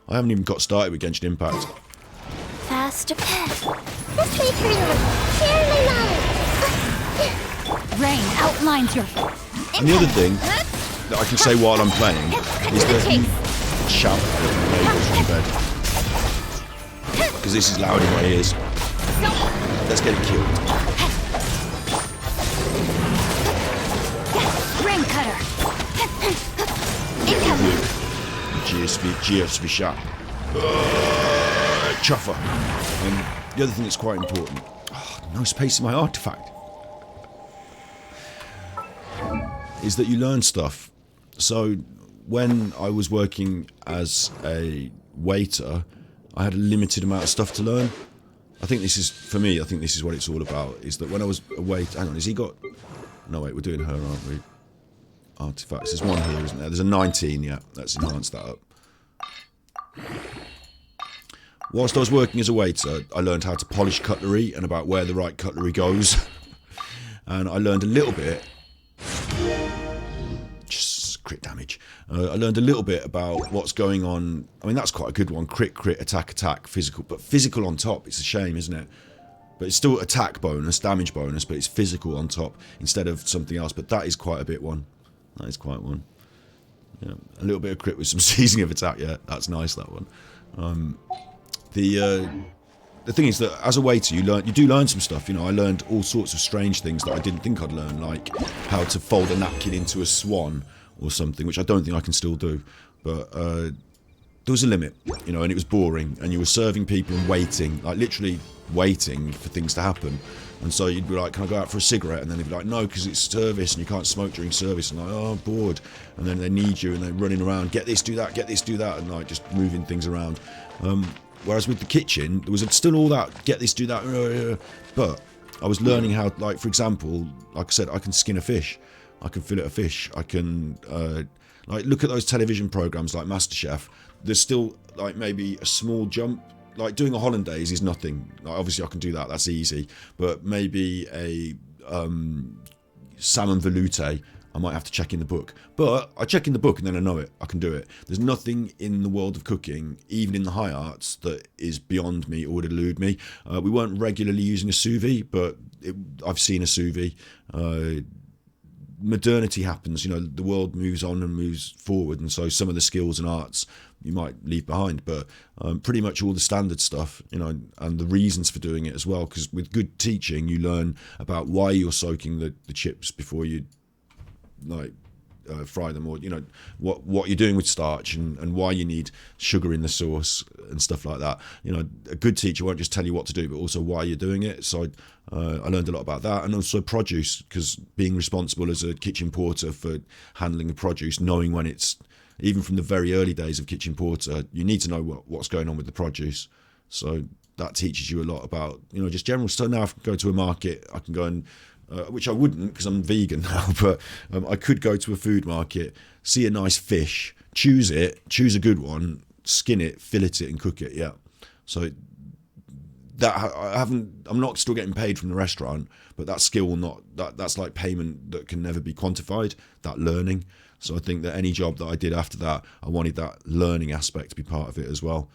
I haven't even got started with Genshin Impact. Faster path. This way, Primo. Share my knowledge. Rain outlines your... And the other thing that I can say while I'm playing is that shout at the bed, because this is loud in my ears. Let's get it killed. Rain cutter. GSV shot. Chuffer. And the other thing that's quite important. No space in my artifact. is that you learn stuff. So when I was working as a waiter, I had a limited amount of stuff to learn. I think this is, for me, I think this is what it's all about, is that when I was a waiter... Hang on, has he got... No, wait, we're doing her, aren't we? Artifacts. There's one here, isn't there? There's a 19, yeah. Let's enhance that up. Whilst I was working as a waiter, I learned how to polish cutlery and about where the right cutlery goes. And I learned a little bit... Just crit damage. I learned a little bit about what's going on. I mean, that's quite a good one. Crit, crit, attack, attack, physical. But physical on top, it's a shame, isn't it? But it's still attack bonus, damage bonus, but it's physical on top instead of something else. But that is quite a bit one. That is quite one. Yeah, a little bit of crit with some seasoning of attack. Yeah, that's nice, that one. The thing is that as a waiter, you do learn some stuff. You know, I learned all sorts of strange things that I didn't think I'd learn, like how to fold a napkin into a swan or something, which I don't think I can still do. But there was a limit, you know, and it was boring. And you were serving people and waiting, like literally waiting for things to happen. And so you'd be like, can I go out for a cigarette? And then they'd be like, no, because it's service and you can't smoke during service. And like, oh, I'm bored. And then they need you and they're running around, get this, do that, get this, do that, and like just moving things around. Whereas with the kitchen, there was still all that, get this, do that, but I was learning how, like, for example, like I said, I can skin a fish. I can fillet a fish. I can, like, look at those television programs like MasterChef. There's still, like, maybe a small jump. Like, doing a hollandaise is nothing. Like, obviously, I can do that. That's easy. But maybe a salmon velouté, I might have to check in the book. But I check in the book and then I know it. I can do it. There's nothing in the world of cooking, even in the high arts, that is beyond me or would elude me. We weren't regularly using a sous vide, but I've seen a sous vide. Modernity happens, you know, the world moves on and moves forward, and so some of the skills and arts you might leave behind, but pretty much all the standard stuff, you know, and the reasons for doing it as well, because with good teaching you learn about why you're soaking the chips before you like fry them, or you know what you're doing with starch and why you need sugar in the sauce and stuff like that. You know, a good teacher won't just tell you what to do, but also why you're doing it. So I learned a lot about that, and also produce, because being responsible as a kitchen porter for handling the produce, knowing when it's, even from the very early days of kitchen porter, you need to know what's going on with the produce. So that teaches you a lot about, you know, just general stuff. Now I can go to a market, I can go and which I wouldn't because I'm vegan now, but I could go to a food market, see a nice fish, choose a good one, skin it, fillet it and cook it, yeah. So that I'm not still getting paid from the restaurant, but that skill will not, that's like payment that can never be quantified, that learning. So I think that any job that I did after that, I wanted that learning aspect to be part of it as well.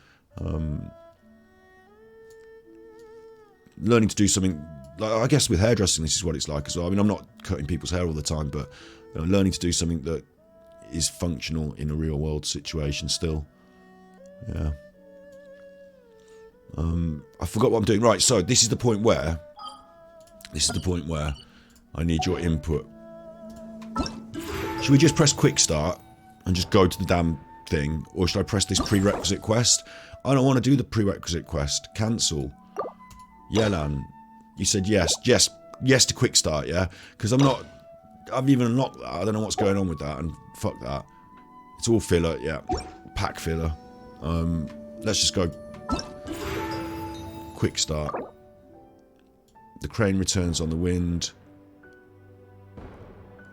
Learning to do something, like, I guess with hairdressing this is what it's like as well. I mean, I'm not cutting people's hair all the time, but you know, learning to do something that is functional in a real world situation still. Yeah. I forgot what I'm doing. Right, so this is the point where I need your input. Should we just press quick start and just go to the damn thing, or should I press this prerequisite quest? I don't want to do the prerequisite quest. Cancel. Yelan, you said yes to quick start, yeah? Because I've even unlocked that. I don't know what's going on with that, and fuck that. It's all filler, yeah. Pack filler. Let's just go quick start. The crane returns on the wind.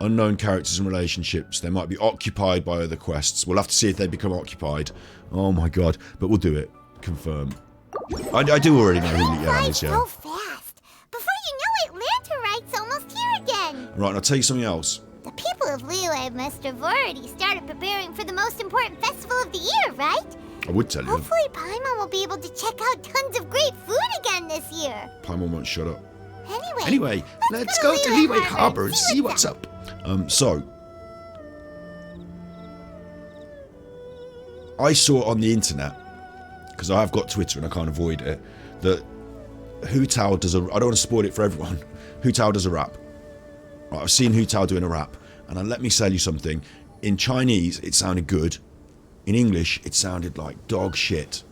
Unknown characters and relationships. They might be occupied by other quests. We'll have to see if they become occupied. Oh my god. But we'll do it. Confirm. I do already know who Yelan is, yeah. So fast. Before you know it, Lanterite's almost here again. Right, and I'll tell you something else. The people of Liyue must have already started preparing for the most important festival of the year, right? I would tell you. Hopefully Paimon will be able to check out tons of great food again this year. Paimon won't shut up. Anyway, let's go to Liyue Harbor and see what's up. So I saw on the internet, because I have got Twitter and I can't avoid it, that Hu Tao does I don't want to spoil it for everyone. Hu Tao does a rap. Right, I've seen Hu Tao doing a rap, and let me tell you something. In Chinese, it sounded good. In English, it sounded like dog shit.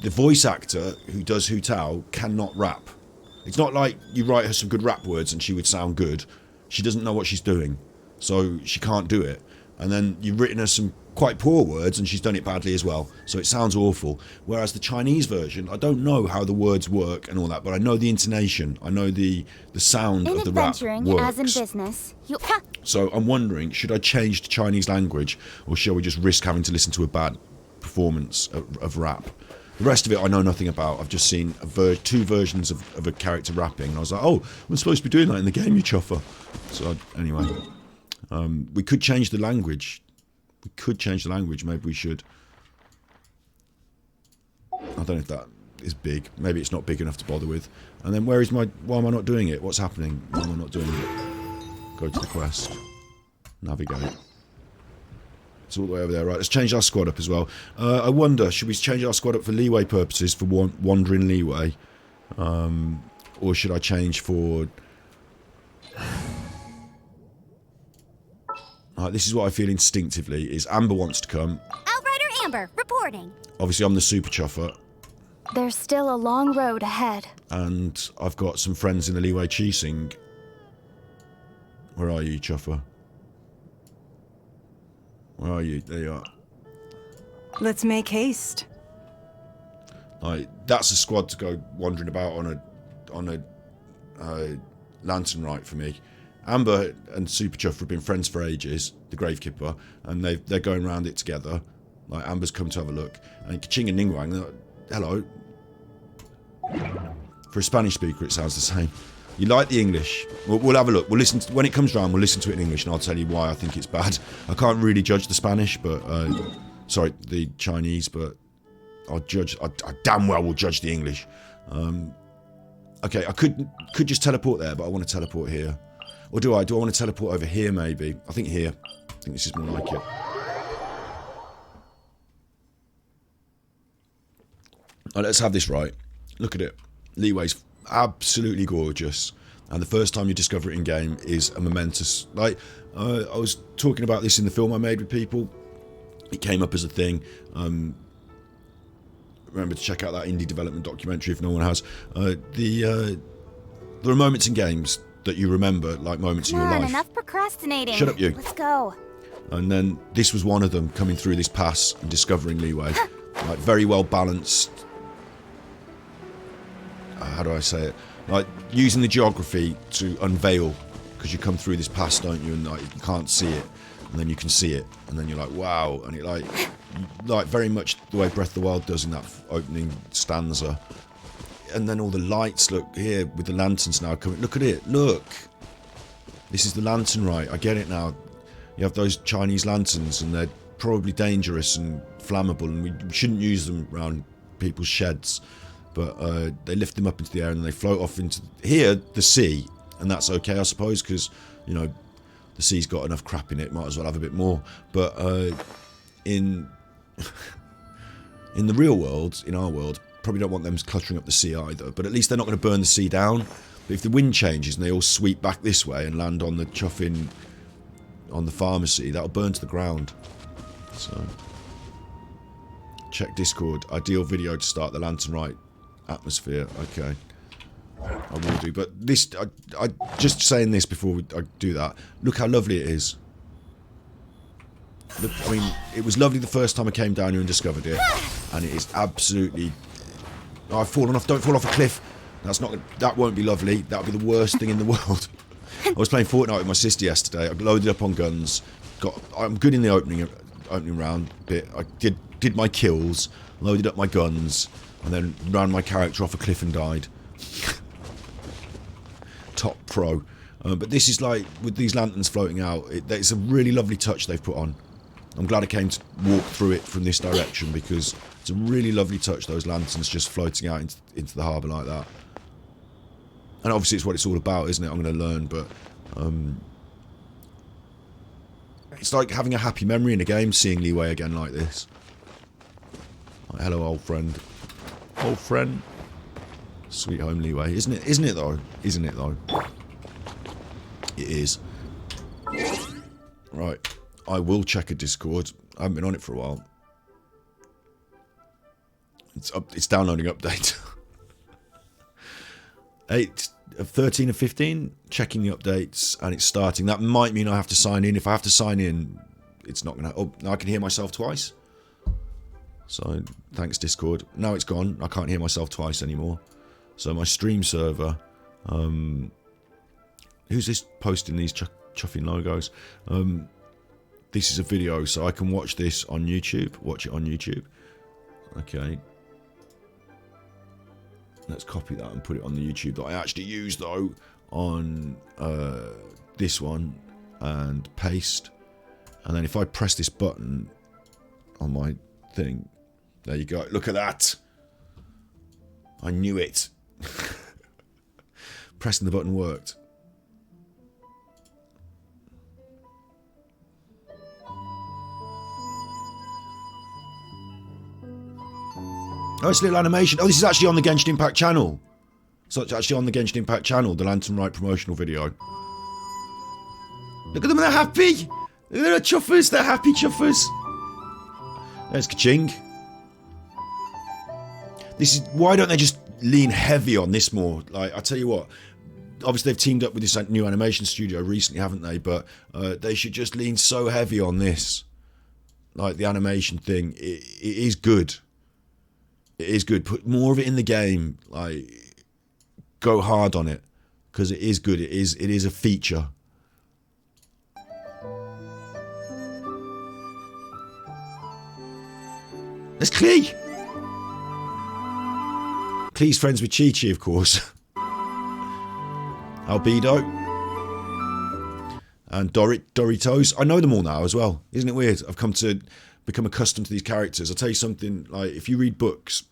The voice actor who does Hu Tao cannot rap. It's not like you write her some good rap words and she would sound good. She doesn't know what she's doing. so she can't do it. And then you've written her some quite poor words, and she's done it badly as well. So it sounds awful. Whereas the Chinese version, I don't know how the words work and all that, but I know the intonation. I know the sound of the rap works. As in business, So I'm wondering, should I change to Chinese language, or shall we just risk having to listen to a bad performance of rap? The rest of it I know nothing about. I've just seen two versions of a character rapping, and I was like, oh, I'm supposed to be doing that in the game, you chuffer. So anyway, we could change the language. Maybe we should. I don't know if that is big. Maybe it's not big enough to bother with. And then why am I not doing it? What's happening? Why am I not doing it? Go to the quest. Navigate. It's all the way over there. Right, let's change our squad up as well. I wonder, should we change our squad up for leeway purposes, for wandering leeway? Or should I change for... Right, this is what I feel instinctively, is Amber wants to come. Outrider Amber, reporting. Obviously, I'm the super chuffer. There's still a long road ahead. And I've got some friends in the leeway cheesing. Where are you, chuffer? Where are you? There you are. Let's make haste. Like, that's a squad to go wandering about on a lantern rite for me. Amber and Super Chuffer have been friends for ages, the Gravekeeper, and they're going around it together. Like, Amber's come to have a look, and Kaching and Ningwang, they're like, hello. For a Spanish speaker, it sounds the same. You like the English? We'll have a look. We'll listen to, when it comes round. We'll listen to it in English, and I'll tell you why I think it's bad. I can't really judge the Spanish, but sorry, the Chinese, but I'll judge. I damn well will judge the English. Okay, I could just teleport there, but I want to teleport here. Or do I? Do I want to teleport over here? Maybe. I think here. I think this is more like it. Right, let's have this right. Look at it. Leeway's absolutely gorgeous, and the first time you discover it in game is a momentous. Like I was talking about this in the film I made with people. It came up as a thing. Remember to check out that indie development documentary if no one has. There are moments in games that you remember, like moments in your life. Enough procrastinating. Shut up, you. Let's go. And then this was one of them, coming through this pass and discovering Leeway. Like, very well balanced. How do I say it? Like, using the geography to unveil, because you come through this pass, don't you, and like, you can't see it, and then you can see it, and then you're like, wow, and it like very much the way Breath of the Wild does in that opening stanza. And then all the lights, look here with the lanterns now coming. Look at it, look. This is the lantern rite. I get it now. You have those Chinese lanterns, and they're probably dangerous and flammable, and we shouldn't use them around people's sheds. But they lift them up into the air and they float off into here, the sea, and that's okay, I suppose, because you know the sea's got enough crap in it. Might as well have a bit more. But in the real world, in our world, probably don't want them cluttering up the sea either. But at least they're not going to burn the sea down. But if the wind changes and they all sweep back this way and land on the chuffing on the pharmacy, that'll burn to the ground. So check Discord. Ideal video to start the lantern rite atmosphere. Okay, I will do. But this, I just saying this before I do that. Look how lovely it is. Look, I mean, it was lovely the first time I came down here and discovered it, and it is absolutely. Oh, I've fallen off. Don't fall off a cliff. That's not. That won't be lovely. That'll be the worst thing in the world. I was playing Fortnite with my sister yesterday. I loaded up on guns. I'm good in the opening round bit. I did my kills, loaded up my guns, and then ran my character off a cliff and died. Top pro. But this is like, with these lanterns floating out, it's a really lovely touch they've put on. I'm glad I came to walk through it from this direction, because it's a really lovely touch, those lanterns just floating out into the harbour like that. And obviously it's what it's all about, isn't it? I'm going to learn, but it's like having a happy memory in a game, seeing Leeway again like this. Like, hello, old friend. Old friend. Sweet home Leeway. Isn't it? Isn't it, though? Isn't it, though? It is. Right. I will check a Discord. I haven't been on it for a while. It's downloading update. 13 or 15, checking the updates, and it's starting. That might mean I have to sign in. If I have to sign in, it's not going to... Oh, now I can hear myself twice. So, thanks, Discord. Now it's gone. I can't hear myself twice anymore. So, my stream server... who's this posting these chuffing logos? This is a video, so I can watch this on YouTube. Watch it on YouTube. Okay. Let's copy that and put it on the YouTube that I actually use, though, on this one, and paste. And then if I press this button on my thing, there you go. Look at that. I knew it. Pressing the button worked. Oh, it's a little animation. Oh, this is actually on the Genshin Impact channel. So it's actually on the Genshin Impact channel, the Lantern Rite promotional video. Look at them, they're happy. They're chuffers, they're happy chuffers. There's Kaching. This is, why don't they just lean heavy on this more? Like, I tell you what, obviously they've teamed up with this new animation studio recently, haven't they? But they should just lean so heavy on this. Like, the animation thing, it is good. It is good. Put more of it in the game. Like, go hard on it, because it is good. It is a feature. There's Klee. Klee's friends with Chi-Chi, of course. Albedo. And Doritos. I know them all now as well. Isn't it weird? I've come to become accustomed to these characters. I'll tell you something, like, if you read books,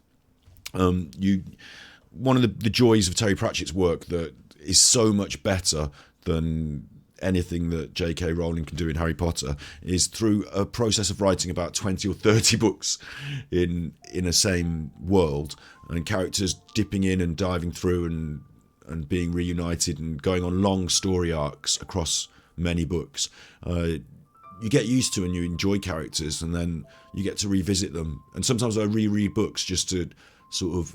one of the joys of Terry Pratchett's work that is so much better than anything that J.K. Rowling can do in Harry Potter is through a process of writing about 20 or 30 books in a same world, and characters dipping in and diving through and being reunited and going on long story arcs across many books. You get used to and you enjoy characters, and then you get to revisit them. And sometimes I reread books just to sort of...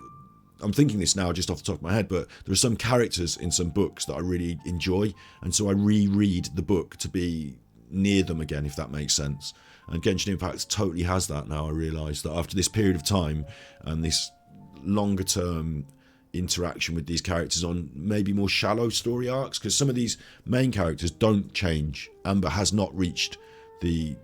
I'm thinking this now just off the top of my head, but there are some characters in some books that I really enjoy, and so I reread the book to be near them again, if that makes sense. And Genshin Impact totally has that now. I realise that after this period of time and this longer term interaction with these characters on maybe more shallow story arcs, because some of these main characters don't change. Amber has not reached the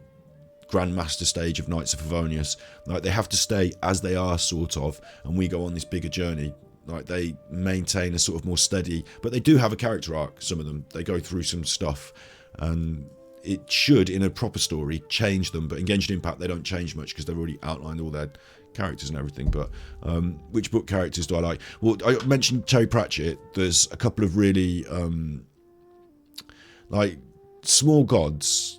Grandmaster stage of Knights of Favonius. Like, they have to stay as they are, sort of, and we go on this bigger journey. Like, they maintain a sort of more steady, but they do have a character arc, some of them. They go through some stuff, and it should, in a proper story, change them. But in Genshin Impact, they don't change much because they've already outlined all their characters and everything. But which book characters do I like? Well, I mentioned Terry Pratchett. There's a couple of really like Small Gods.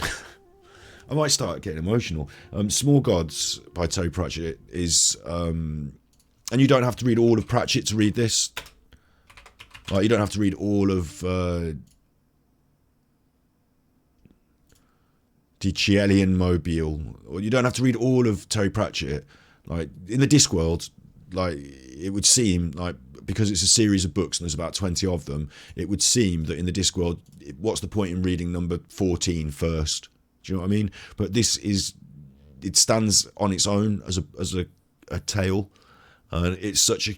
I might start getting emotional. Small Gods by Terry Pratchett is and you don't have to read all of Pratchett to read this. Like, you don't have to read all of Die Chielian Mobile, or you don't have to read all of Terry Pratchett. Like, in the Discworld, like, it would seem like, because it's a series of books and there's about 20 of them, it would seem that in the Discworld, what's the point in reading number 14 first? Do you know what I mean? But this is, it stands on its own as a tale, and it's such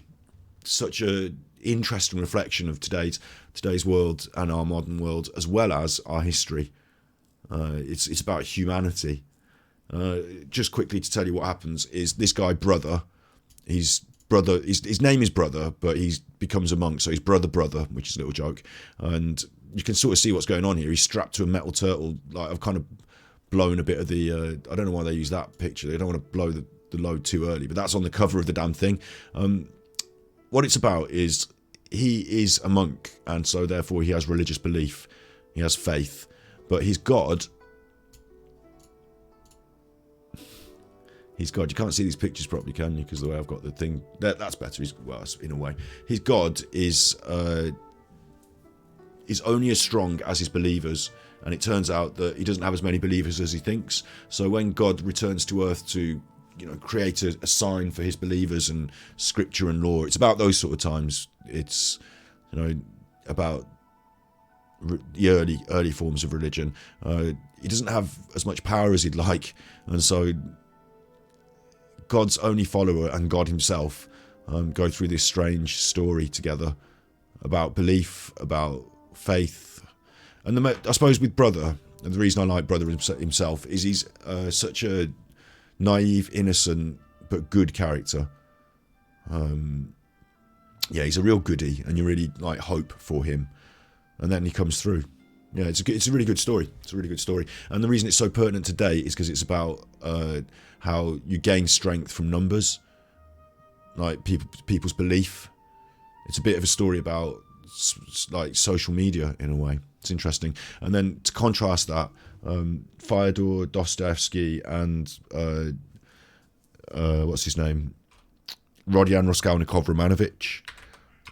a interesting reflection of today's world and our modern world, as well as our history. It's about humanity. Just quickly to tell you what happens is this guy, Brother, his name is Brother, but he becomes a monk, so he's Brother, which is a little joke. And you can sort of see what's going on here. He's strapped to a metal turtle. Like, I've kind of blown a bit of the... I don't know why they use that picture. They don't want to blow the load too early, but that's on the cover of the damn thing. What it's about is he is a monk, and so therefore he has religious belief. He has faith. But his God... His God, you can't see these pictures properly, can you? Because the way I've got the thing... That's better, well, in a way. His God is only as strong as his believers, and it turns out that he doesn't have as many believers as he thinks. So when God returns to Earth to create a sign for his believers and scripture and law. It's about those sort of times. It's about the early forms of religion. He doesn't have as much power as he'd like, and so God's only follower and God himself go through this strange story together about belief, about faith, and I suppose with Brother, and the reason I like Brother himself is he's such a naive, innocent but good character. He's a real goodie, and you really like hope for him, and then he comes through. Yeah, it's a really good story. It's a really good story, and the reason it's so pertinent today is because it's about how you gain strength from numbers, like people's belief. It's a bit of a story about like social media in a way. It's interesting, and then to contrast that, Fyodor Dostoevsky and what's his name, Rodion Raskolnikov-Romanovich.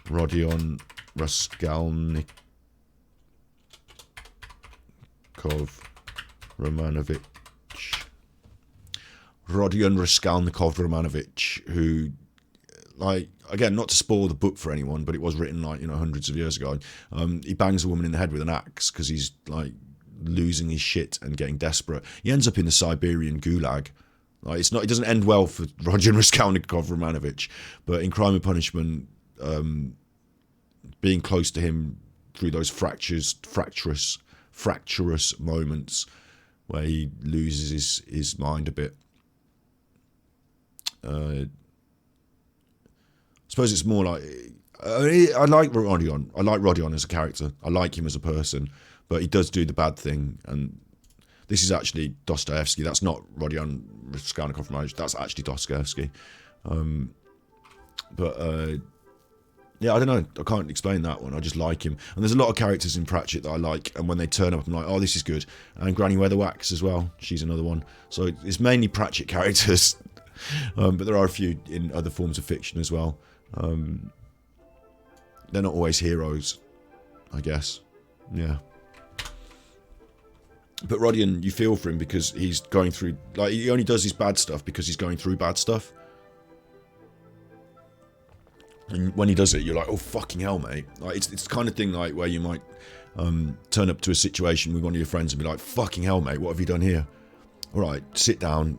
Rodion Raskolnikov-Romanovich. Rodion Raskolnikov-Romanovich, who, like, again, not to spoil the book for anyone, but it was written like hundreds of years ago. He bangs a woman in the head with an axe because he's like losing his shit and getting desperate. He ends up in the Siberian gulag. Like, it doesn't end well for Rodion Raskolnikov-Romanovich, but in Crime and Punishment, being close to him through those fractious moments where he loses his mind a bit. I suppose it's more like I like Rodion. I like Rodion as a character. I like him as a person, but he does do the bad thing. And this is actually Dostoevsky. That's not Rodion Raskolnikov-Romanovich. That's actually Dostoevsky. Yeah, I don't know. I can't explain that one. I just like him. And there's a lot of characters in Pratchett that I like, and when they turn up, I'm like, oh, this is good. And Granny Weatherwax as well. She's another one. So it's mainly Pratchett characters, but there are a few in other forms of fiction as well. They're not always heroes, I guess. Yeah. But Rodion, you feel for him because he's going through, like, he only does his bad stuff because he's going through bad stuff. And when he does it, you're like, oh, fucking hell, mate. Like, it's the kind of thing like where you might turn up to a situation with one of your friends and be like, fucking hell, mate, what have you done here? All right, sit down,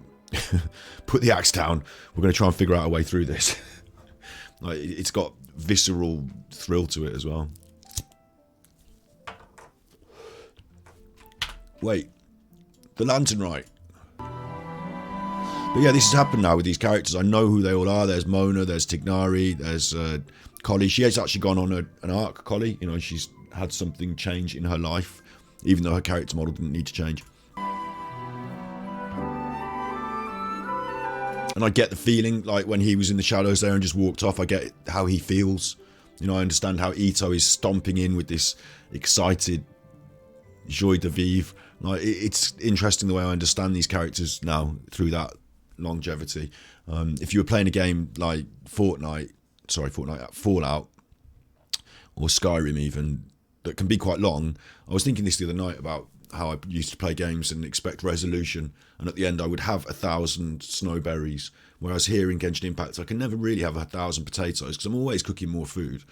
put the axe down. We're going to try and figure out a way through this. Like, it's got visceral thrill to it as well. Wait, the Lantern Rite. But yeah, this has happened now with these characters. I know who they all are. There's Mona, there's Tignari, there's Collie. She has actually gone on an arc, Collie. You know, she's had something change in her life, even though her character model didn't need to change. And I get the feeling, like, when he was in the shadows there and just walked off, I get how he feels. You know, I understand how Ito is stomping in with this excited joie de vivre. Like, it's interesting the way I understand these characters now through that longevity. If you were playing a game like Fallout or Skyrim even, that can be quite long. I was thinking this the other night about how I used to play games and expect resolution, and at the end I would have 1,000 snowberries, whereas here in Genshin Impact I can never really have 1,000 potatoes because I'm always cooking more food.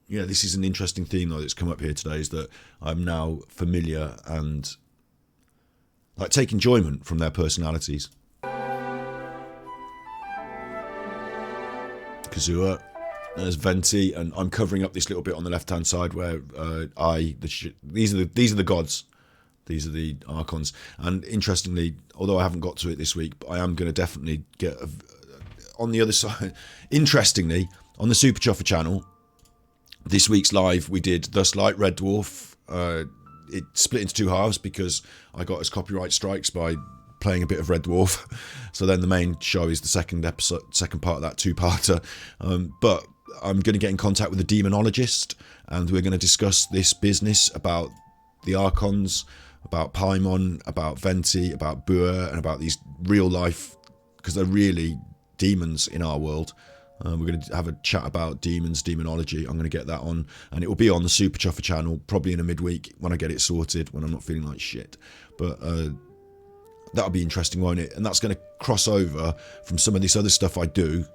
Yeah, this is an interesting theme though that's come up here today, is that I'm now familiar and like take enjoyment from their personalities. Kazua, there's Venti, and I'm covering up this little bit on the left-hand side where these are the gods, these are the Archons. And interestingly, although I haven't got to it this week, but I am going to definitely get on the other side. Interestingly, on the Super Chuffer channel, this week's live we did Thus Light, Red Dwarf. It split into two halves because I got us copyright strikes by playing a bit of Red Dwarf. So then the main show is the second part of that two-parter. But I'm going to get in contact with a demonologist, and we're going to discuss this business about the Archons, about Paimon, about Venti, about Bua, and about these real life, because they're really demons in our world. We're going to have a chat about demons, demonology. I'm going to get that on, and it will be on the Super Chuffer channel, probably in a midweek when I get it sorted, when I'm not feeling like shit. But That'll be interesting, won't it? And that's going to cross over from some of this other stuff I do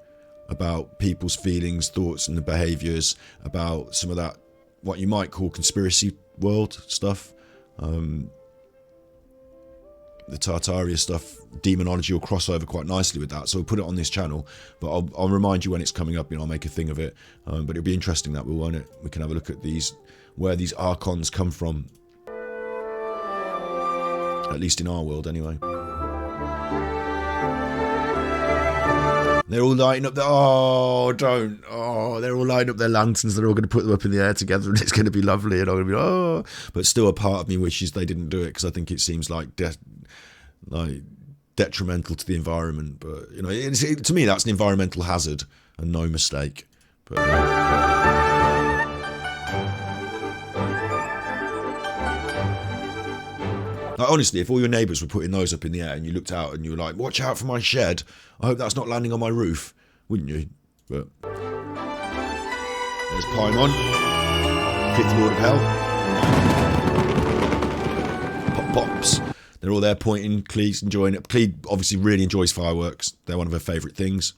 about people's feelings, thoughts, and the behaviours, about some of that, what you might call conspiracy world stuff. The Tartaria stuff, demonology will cross over quite nicely with that. So we'll put it on this channel, but I'll remind you when it's coming up. I'll make a thing of it. But it'll be interesting that won't it? We can have a look at these, where these archons come from. At least in our world, anyway. They're all lighting up their... Oh, don't. Oh, they're all lighting up their lanterns. They're all going to put them up in the air together and it's going to be lovely. And I'm going to be, oh. But still a part of me wishes they didn't do it because I think it seems like detrimental to the environment. But, to me, that's an environmental hazard and no mistake. But... Like, honestly, if all your neighbours were putting those up in the air and you looked out and you were like, watch out for my shed, I hope that's not landing on my roof, wouldn't you? But there's Paimon, 5th Lord of Hell. Pops. They're all there pointing, Clee's enjoying it. Clee obviously really enjoys fireworks. They're one of her favourite things.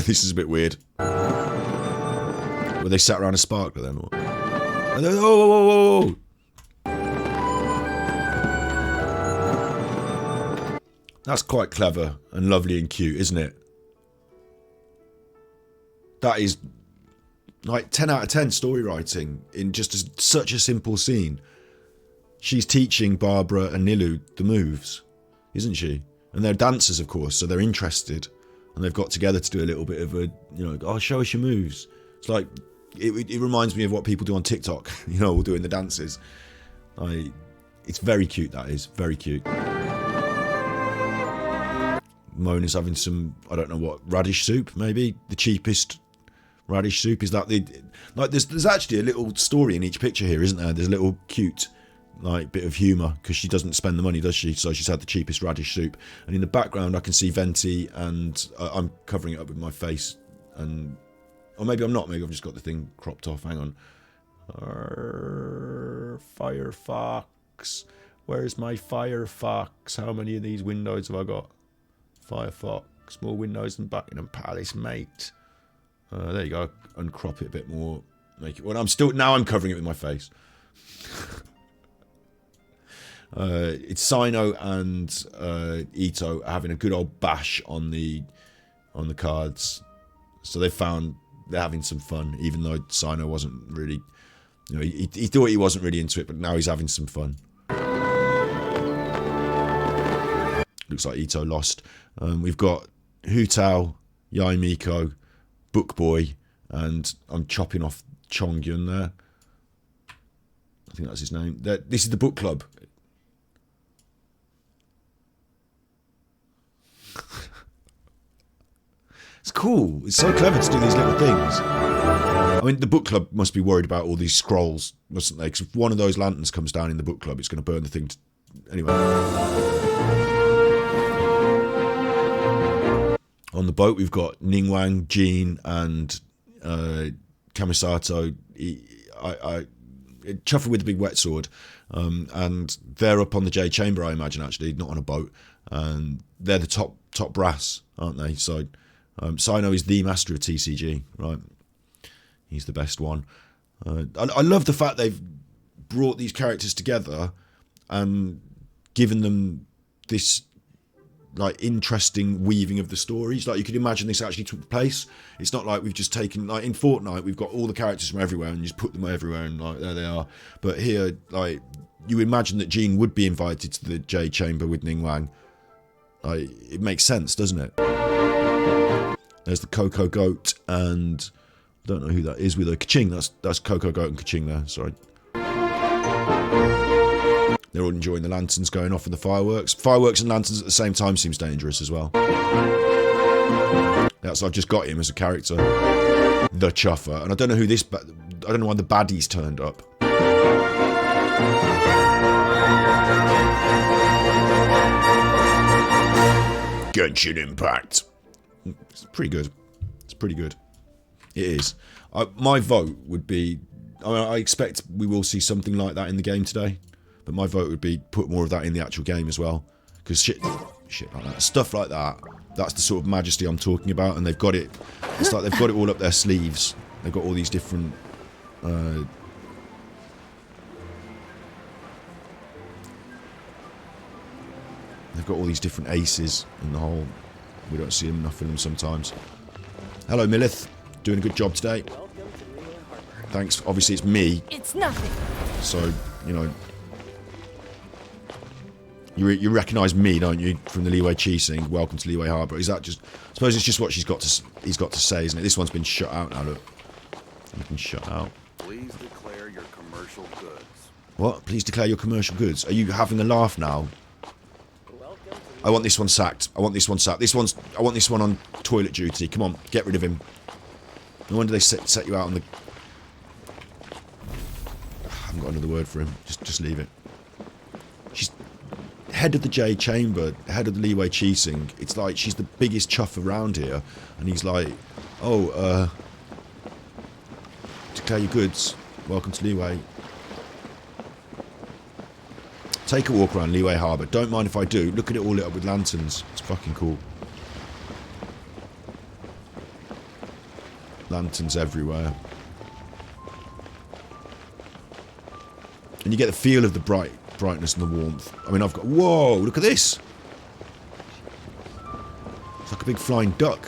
This is a bit weird. Were they sat around a sparkler then? Or? Oh! That's quite clever and lovely and cute, isn't it? That is like 10 out of 10 story writing in just such a simple scene. She's teaching Barbara and Nilu the moves, isn't she? And they're dancers, of course, so they're interested. And they've got together to do a little bit of a, oh, show us your moves. It's like, it reminds me of what people do on TikTok, all doing the dances. It's very cute, that is, very cute. Mona's having some, I don't know what, radish soup, maybe? The cheapest radish soup. Is that the... Like, there's actually a little story in each picture here, isn't there? There's a little cute, bit of humour, because she doesn't spend the money, does she? So she's had the cheapest radish soup. And in the background, I can see Venti, and I'm covering it up with my face. And... Or maybe I'm not. Maybe I've just got the thing cropped off. Hang on. Firefox. Where's my Firefox? How many of these windows have I got? Firefox, more windows than Buckingham Palace, mate. There you go. Uncrop it a bit more. Make it. Well, I'm covering it with my face. It's Sino and Ito are having a good old bash on the cards. So they're having some fun, even though Sino wasn't really, he thought he wasn't really into it, but now he's having some fun. Looks like Ito lost. We've got Hu Tao, Yai Miko, Book Boy, and I'm chopping off Chong Yun there. I think that's his name. This is the book club. It's cool. It's so clever to do these little things. I mean, the book club must be worried about all these scrolls, mustn't they? Because if one of those lanterns comes down in the book club, it's going to burn the thing. Anyway. On the boat, we've got Ningwang, Jean, and Kamisato. Chuffer with the big wet sword. And they're up on the J Chamber, I imagine, actually, not on a boat. And they're the top brass, aren't they? So Sino is the master of TCG, right? He's the best one. I love the fact they've brought these characters together and given them this interesting weaving of the stories. Like, you could imagine this actually took place. It's not like we've just taken, in Fortnite, we've got all the characters from everywhere and you just put them everywhere and there they are. But here, you imagine that Jean would be invited to the J Chamber with Ningwang. It makes sense, doesn't it? There's the Coco Goat, and I don't know who that is with her. Kaching, that's Coco Goat and Kaching there, sorry. They're all enjoying the lanterns going off and the fireworks. Fireworks and lanterns at the same time seems dangerous as well. Yeah, so I've just got him as a character. The Chuffer. And I don't know who I don't know why the baddies turned up. Genshin Impact. It's pretty good. It's pretty good. It is. My vote would be... I expect we will see something like that in the game today. But my vote would be put more of that in the actual game as well. Because shit like that, stuff like that, that's the sort of majesty I'm talking about, and they've got it. It's like they've got it all up their sleeves. They've got all these different. They've got all these different aces in the hole. We don't see enough of them sometimes. Hello, Millith. Doing a good job today. Thanks. Obviously, it's me. It's nothing. So, you know. You recognise me, don't you, from the Leeway Cheesing? Welcome to Leeway Harbour. Is that just? I suppose it's just what he's got to say, isn't it? This one's been shut out now. Look, it's been shut out. Please declare your commercial goods. What? Please declare your commercial goods. Are you having a laugh now? I want this one sacked. I want this one sacked. I want this one on toilet duty. Come on, get rid of him. No wonder they set you out on the. I haven't got another word for him. Just leave it. She's head of the J Chamber, head of the Leeway Cheesing. It's like she's the biggest chuff around here, and he's like, "Oh, declare your goods. Welcome to Leeway. Take a walk around Leeway Harbour. Don't mind if I do. Look at it all lit up with lanterns. It's fucking cool. Lanterns everywhere. And you get the feel of the brightness and the warmth. I mean, I've got... Whoa, look at this. It's like a big flying duck.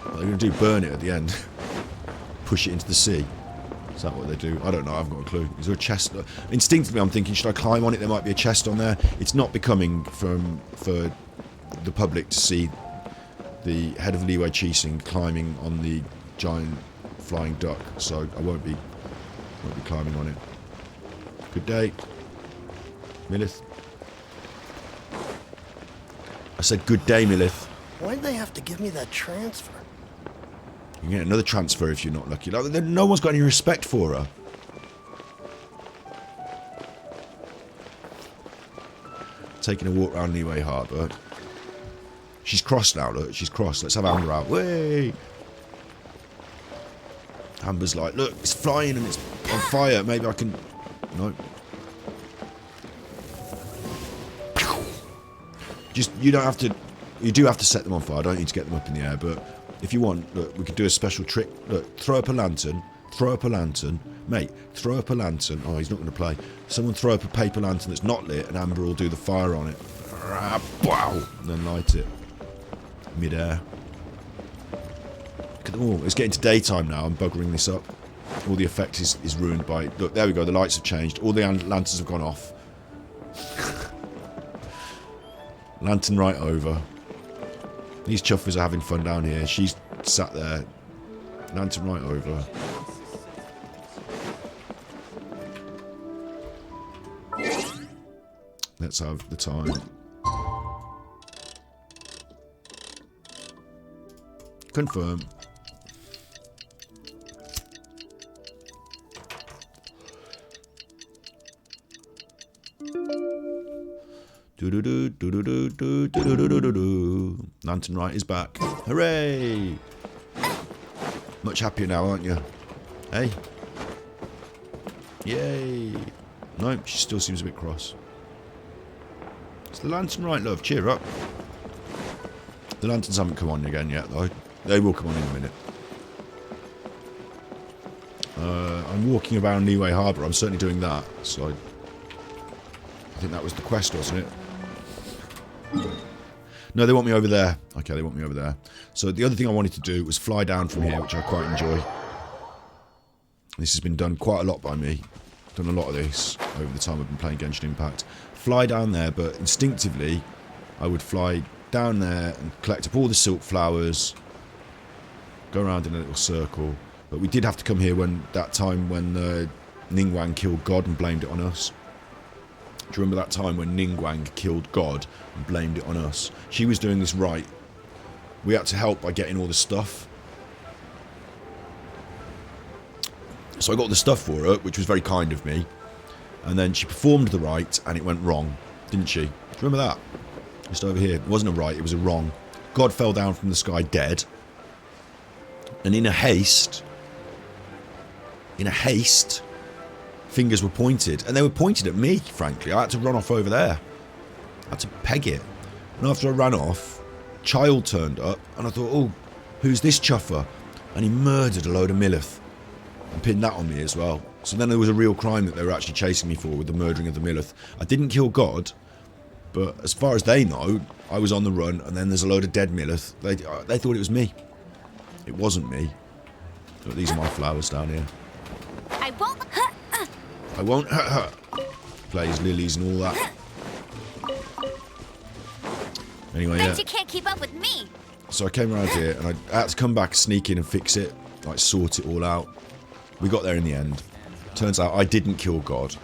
What are they going to do? Burn it at the end? Push it into the sea? Is that what they do? I don't know. I haven't got a clue. Is there a chest? Instinctively, I'm thinking, should I climb on it? There might be a chest on there. It's not becoming for the public to see the head of Leeway Cheesing climbing on the giant flying duck, so I won't be climbing on it. Good day, Millith. I said good day, Millith. Why'd they have to give me that transfer? You can get another transfer if you're not lucky. Like, no one's got any respect for her. Taking a walk around Leeway Harbour. She's crossed now, look. She's crossed. Let's have Amber out. Way. Amber's like, look, it's flying and it's on fire. Maybe I can... No. Just, you don't have to... You do have to set them on fire. I don't need to get them up in the air, but... If you want, look, we could do a special trick. Look, throw up a lantern. Throw up a lantern. Mate, throw up a lantern. Oh, he's not going to play. Someone throw up a paper lantern that's not lit, and Amber will do the fire on it. Wow! And then light it. Mid-air. Look at them all. It's getting to daytime now. I'm buggering this up. All the effect is ruined by... Look, there we go. The lights have changed. All the lanterns have gone off. Lantern right over. These chuffers are having fun down here. She's sat there. Lantern right over. Let's have the time. Confirm. Lantern right is back. Hooray! Much happier now, aren't you? Hey? Yay! No, she still seems a bit cross. It's the lantern right, love. Cheer up. The lanterns haven't come on again yet, though. They will come on in a minute. I'm walking around Leeway Harbour. I'm certainly doing that. So I think that was the quest, wasn't it? No, they want me over there. Okay, they want me over there. So the other thing I wanted to do was fly down from here, which I quite enjoy. This has been done quite a lot by me. Done a lot of this over the time I've been playing Genshin Impact. Fly down there, but instinctively I would fly down there and collect up all the silk flowers, go around in a little circle. But we did have to come here when that time when Ningguang killed God and blamed it on us. Do you remember that time when Ningguang killed God and blamed it on us? She was doing this right. We had to help by getting all the stuff. So I got the stuff for her, which was very kind of me. And then she performed the right, and it went wrong, didn't she? Do you remember that? Just over here. It wasn't a right, it was a wrong. God fell down from the sky dead. And in a haste, in a haste, fingers were pointed, and they were pointed at me, frankly. I had to run off over there. I had to peg it. And after I ran off, Child turned up, and I thought, oh, who's this chuffer? And he murdered a load of Millith and pinned that on me as well. So then there was a real crime that they were actually chasing me for with the murdering of the Millith. I didn't kill God, but as far as they know, I was on the run, and then there's a load of dead Millith. They thought it was me. It wasn't me. But these are my flowers down here. I won't. I won't plays lilies and all that. Anyway, Bet yeah. you can't keep up with me. So I came around here, and I had to come back, sneak in and fix it, like sort it all out. We got there in the end. Turns out I didn't kill God.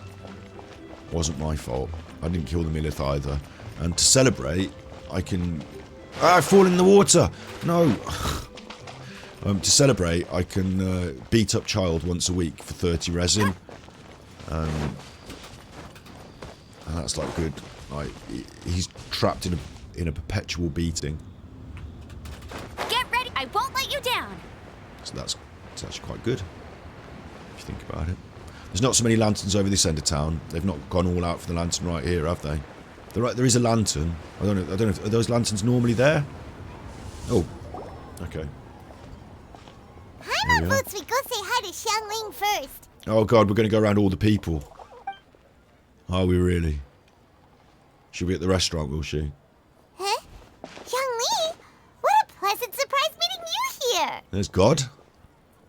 Wasn't my fault. I didn't kill the Millith either. And to celebrate, I can... I've fallen in the water! No! To celebrate, I can beat up Child once a week for 30 resin. And that's like good. Like, he's trapped in a perpetual beating. Get ready. I won't let you down. So that's actually quite good, if you think about it. There's not so many lanterns over this end of town. They've not gone all out for the lantern right here, have they? There is a lantern. I don't know if, are those lanterns normally there? Oh, okay. How about we go say hi to Xiangling first? Oh god, we're going to go around all the people. Are we really? She'll be at the restaurant, will she? Huh? Xiangling? What a pleasant surprise meeting you here! There's God.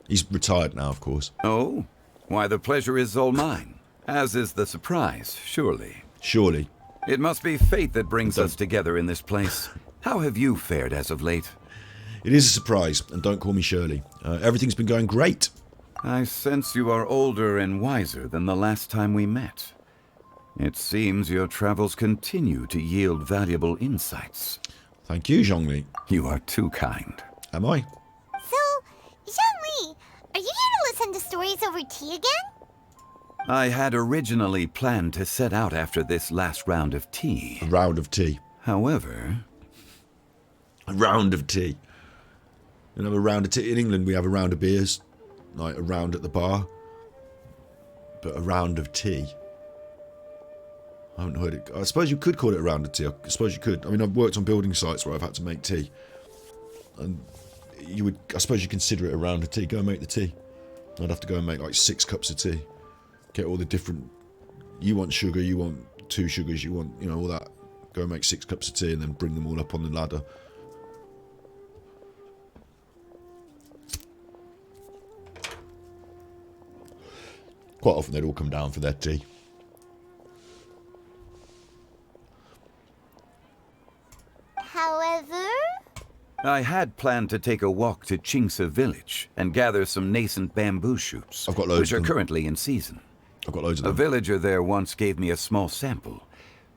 He's retired now, of course. Oh? Why, the pleasure is all mine. As is the surprise, surely. Surely. It must be fate that brings us together in this place. How have you fared as of late? It is a surprise, and don't call me Shirley. Everything's been going great. I sense you are older and wiser than the last time we met. It seems your travels continue to yield valuable insights. Thank you, Zhongli. You are too kind. Am I? So, Xiangling, are you here to listen to stories over tea again? I had originally planned to set out after this last round of tea. A round of tea. However... A round of tea. You know, a round of tea. In England, we have a round of beers. Like a round at the bar. But a round of tea. I haven't heard it. I suppose you could call it a round of tea. I suppose you could. I mean, I've worked on building sites where I've had to make tea. And you would, I suppose you consider it a round of tea. Go and make the tea. I'd have to go and make like 6 cups of tea. Get all the different... You want sugar, you want 2 sugars, you want, you know, all that. Go and make 6 cups of tea and then bring them all up on the ladder. Quite often they'd all come down for their tea. However... I had planned to take a walk to Chingsa village and gather some nascent bamboo shoots, I've got loads which of are them. currently in season. I've got loads of A them. villager there once gave me a small sample,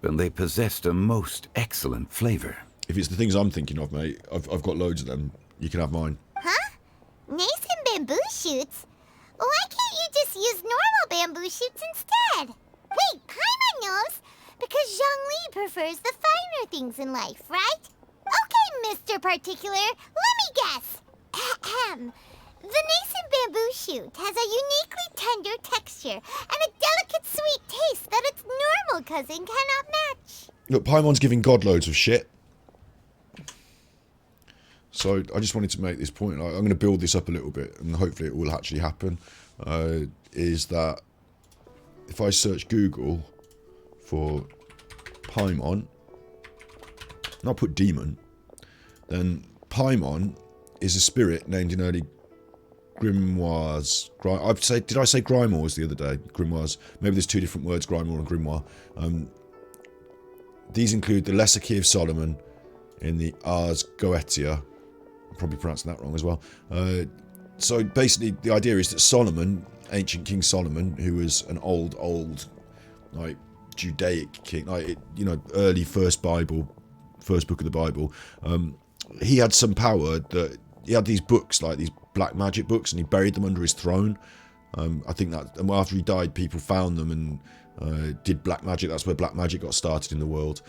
and they possessed a most excellent flavor. If it's the things I'm thinking of, mate, I've got loads of them. You can have mine. Huh? Nascent bamboo shoots? Why can't you just use normal bamboo shoots instead? Wait, Paimon knows! Because Zhongli prefers the finer things in life, right? Okay, Mr. Particular, let me guess. Ahem. The nascent bamboo shoot has a uniquely tender texture and a delicate sweet taste that its normal cousin cannot match. Look, Paimon's giving God loads of shit. So I just wanted to make this point. I'm going to build this up a little bit, and hopefully it will actually happen. Is that if I search Google for Paimon, and I'll put demon, then Paimon is a spirit named in early grimoires. Did I say grimoires the other day? Grimoires. Maybe there's 2 different words, grimoire and grimoire. These include the Lesser Key of Solomon in the Ars Goetia. I'm probably pronouncing that wrong as well. So basically, the idea is that Solomon, ancient King Solomon, who was an old, like Judaic king, like early first book of the Bible. He had some power that he had these books, like these black magic books, and he buried them under his throne. I think that, and after he died, people found them and did black magic. That's where black magic got started in the world.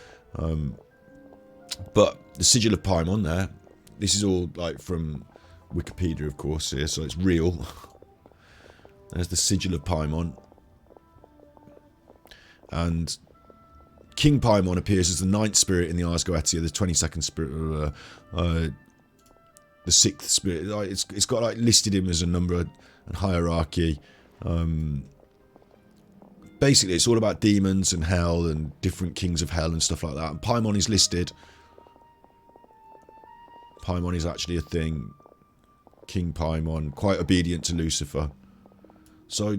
But the sigil of Paimon there, this is all like from Wikipedia, of course, here, so it's real. There's the sigil of Paimon. And King Paimon appears as the 9th spirit in the Ars Goetia, the 22nd spirit, the 6th spirit. Like, it's got like listed him as a number and hierarchy. Basically, it's all about demons and hell and different kings of hell and stuff like that. And Paimon is listed. Paimon is actually a thing. King Paimon, quite obedient to Lucifer. So,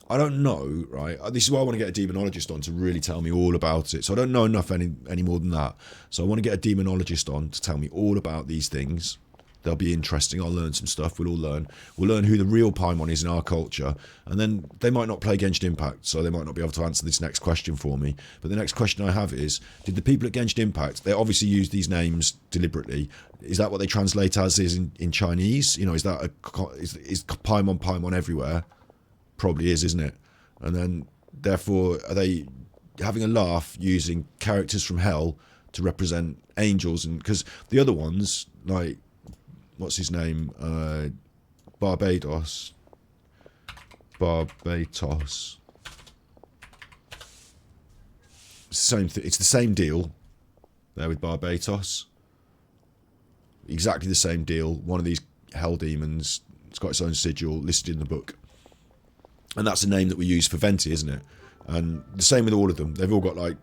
I don't know, right? This is why I want to get a demonologist on to really tell me all about it. So I don't know enough any more than that. So I want to get a demonologist on to tell me all about these things. They'll be interesting. I'll learn some stuff. We'll all learn. We'll learn who the real Paimon is in our culture. And then they might not play Genshin Impact, so they might not be able to answer this next question for me. But the next question I have is, did the people at Genshin Impact, they obviously use these names deliberately. Is that what they translate as is in Chinese? You know, is Paimon Paimon everywhere? Probably is, isn't it? And then, therefore, are they having a laugh using characters from hell to represent angels? And because the other ones, like, what's his name? Barbatos. Same thing. It's the same deal there with Barbatos. Exactly the same deal. One of these hell demons. It's got its own sigil listed in the book. And that's the name that we use for Venti, isn't it? And the same with all of them. They've all got, like,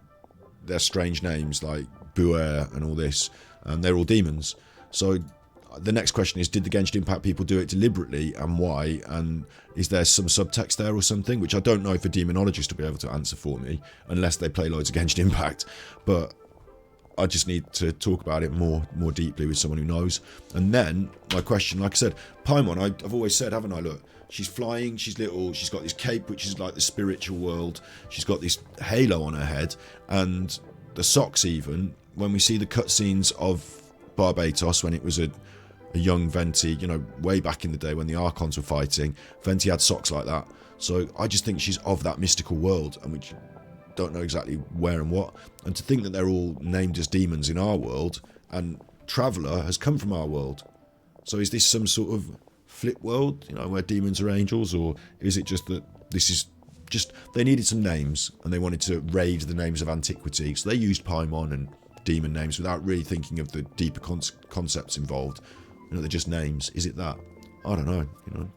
their strange names, like Buer and all this. And they're all demons. So the next question is, did the Genshin Impact people do it deliberately, and why? And is there some subtext there or something? Which I don't know if a demonologist will be able to answer for me, unless they play loads of Genshin Impact. But I just need to talk about it more deeply with someone who knows. And then, my question, like I said, Paimon, I've always said, haven't I, look, she's flying, she's little, she's got this cape, which is like the spiritual world, she's got this halo on her head, and the socks even, when we see the cutscenes of Barbatos, when it was a young Venti, you know, way back in the day when the Archons were fighting, Venti had socks like that. So I just think she's of that mystical world, and we don't know exactly where and what. And to think that they're all named as demons in our world, and Traveller has come from our world. So is this some sort of flip world, you know, where demons are angels, or is it just that this is just, they needed some names, and they wanted to raid the names of antiquity, so they used Paimon and demon names without really thinking of the deeper concepts involved. You know, they're just names. Is it that? I don't know, you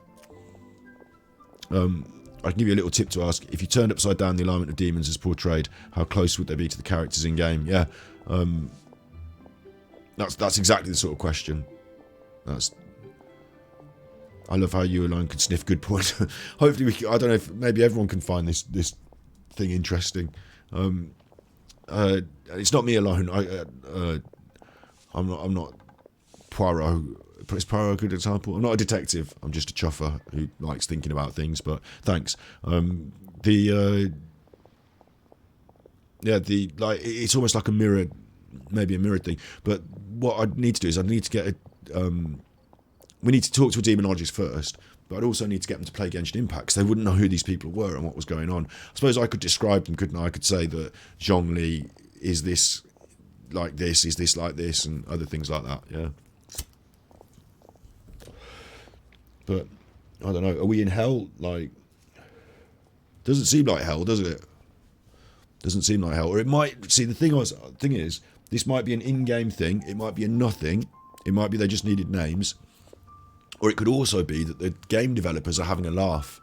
know. I can give you a little tip to ask. If you turned upside down the alignment of demons as portrayed, how close would they be to the characters in game? Yeah. That's exactly the sort of question. I love how you alone can sniff good points. Hopefully I don't know if maybe everyone can find this thing interesting. It's not me alone. I'm not Poirot. Is Poirot a good example? I'm not a detective. I'm just a chuffer who likes thinking about things. But thanks. It's almost like a mirror, maybe a mirrored thing. But what I need to do is I need to get we need to talk to a demonologist first. But I'd also need to get them to play Genshin Impact, because they wouldn't know who these people were and what was going on. I suppose I could describe them, couldn't I? I could say that Zhongli is this like this, is this like this, and other things like that, yeah. But, I don't know, are we in hell? Like, doesn't seem like hell, does it? Doesn't seem like hell. Or it might, see, the thing is, this might be an in-game thing, it might be a nothing, it might be they just needed names. Or it could also be that the game developers are having a laugh.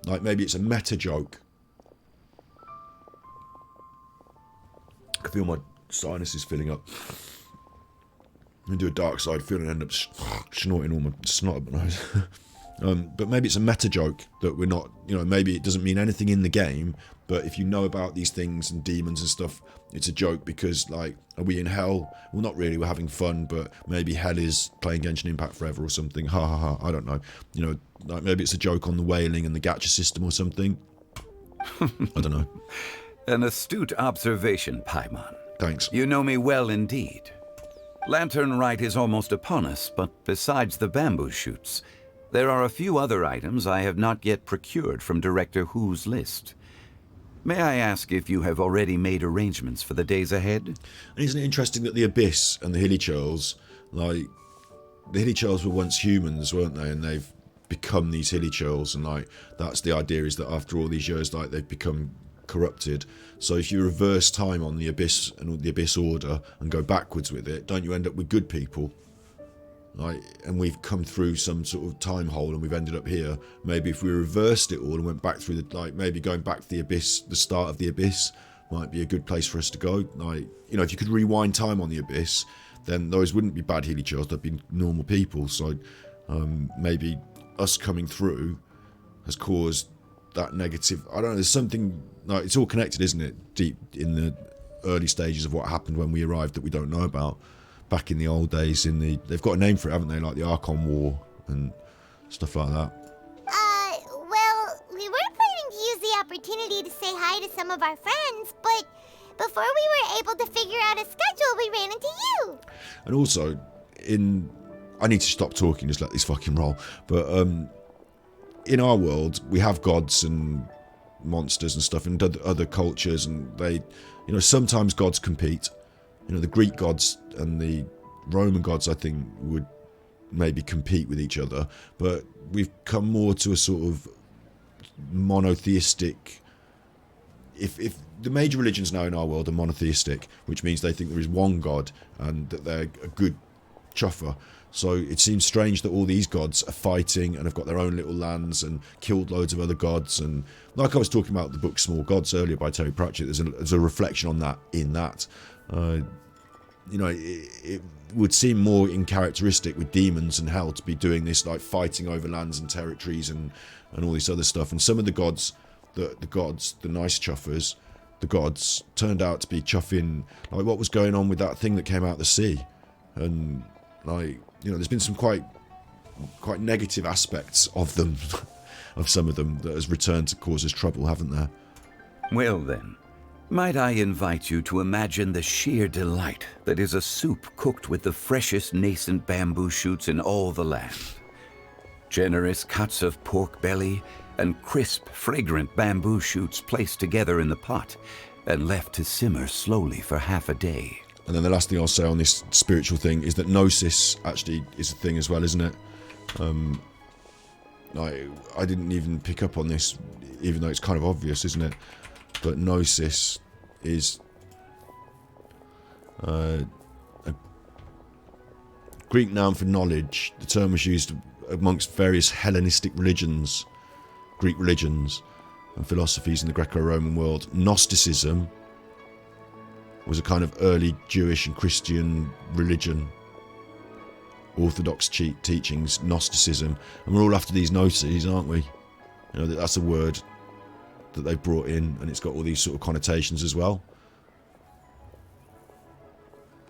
Like, maybe it's a meta joke. I can feel my sinuses filling up. I'm going to do a dark side feel and end up snorting all my snot up my nose. But maybe it's a meta joke that we're not, you know, maybe it doesn't mean anything in the game, but if you know about these things and demons and stuff, it's a joke because, like, are we in hell? Well, not really, we're having fun, but maybe hell is playing Genshin Impact forever or something. Ha ha ha, I don't know. You know, like maybe it's a joke on the whaling and the gacha system or something. I don't know. An astute observation, Paimon. Thanks. You know me well indeed. Lantern Rite is almost upon us, but besides the bamboo shoots, there are a few other items I have not yet procured from Director Hu's list. May I ask if you have already made arrangements for the days ahead? And isn't it interesting that the Abyss and the Hilly Churls, like, the Hilly Churls were once humans, weren't they? And they've become these hilly churls, and like that's the idea, is that after all these years, like they've become corrupted. So if you reverse time on the Abyss and the Abyss Order and go backwards with it, don't you end up with good people? Like, and we've come through some sort of time hole and we've ended up here. Maybe if we reversed it all and went back through the, like, maybe going back to the Abyss, the start of the Abyss might be a good place for us to go. Like, you know, if you could rewind time on the Abyss, then those wouldn't be bad Healy Churls, they'd be normal people. So maybe us coming through has caused that negative, I don't know, there's something, like, it's all connected, isn't it, deep in the early stages of what happened when we arrived that we don't know about. Back in the old days, they've got a name for it, haven't they? Like the Archon War and stuff like that. Well, we were planning to use the opportunity to say hi to some of our friends, but before we were able to figure out a schedule, we ran into you. And also, I need to stop talking, just let this fucking roll. But in our world, we have gods and monsters and stuff, and other cultures, and they, you know, sometimes gods compete. You know, the Greek gods and the Roman gods, I think, would maybe compete with each other, but we've come more to a sort of monotheistic. If the major religions now in our world are monotheistic, which means they think there is one god and that they're a good chuffer. So it seems strange that all these gods are fighting and have got their own little lands and killed loads of other gods. And like I was talking about the book Small Gods earlier by Terry Pratchett, there's a reflection on that in that. You know, it would seem more uncharacteristic with demons and hell to be doing this, like fighting over lands and territories and all this other stuff. And some of the gods, the nice chuffers, the gods turned out to be chuffing, like what was going on with that thing that came out of the sea. And like, you know, there's been some quite negative aspects of them, of some of them, that has returned to cause us trouble, haven't there? Well then, might I invite you to imagine the sheer delight that is a soup cooked with the freshest nascent bamboo shoots in all the land. Generous cuts of pork belly and crisp, fragrant bamboo shoots placed together in the pot and left to simmer slowly for half a day. And then the last thing I'll say on this spiritual thing is that gnosis actually is a thing as well, isn't it? I didn't even pick up on this, even though it's kind of obvious, isn't it? But gnosis is a Greek noun for knowledge. The term was used amongst various Hellenistic religions, Greek religions, and philosophies in the Greco-Roman world. Gnosticism was a kind of early Jewish and Christian religion, orthodox teachings, Gnosticism, and we're all after these gnosis, aren't we? You know, that's a word that they brought in, and it's got all these sort of connotations as well.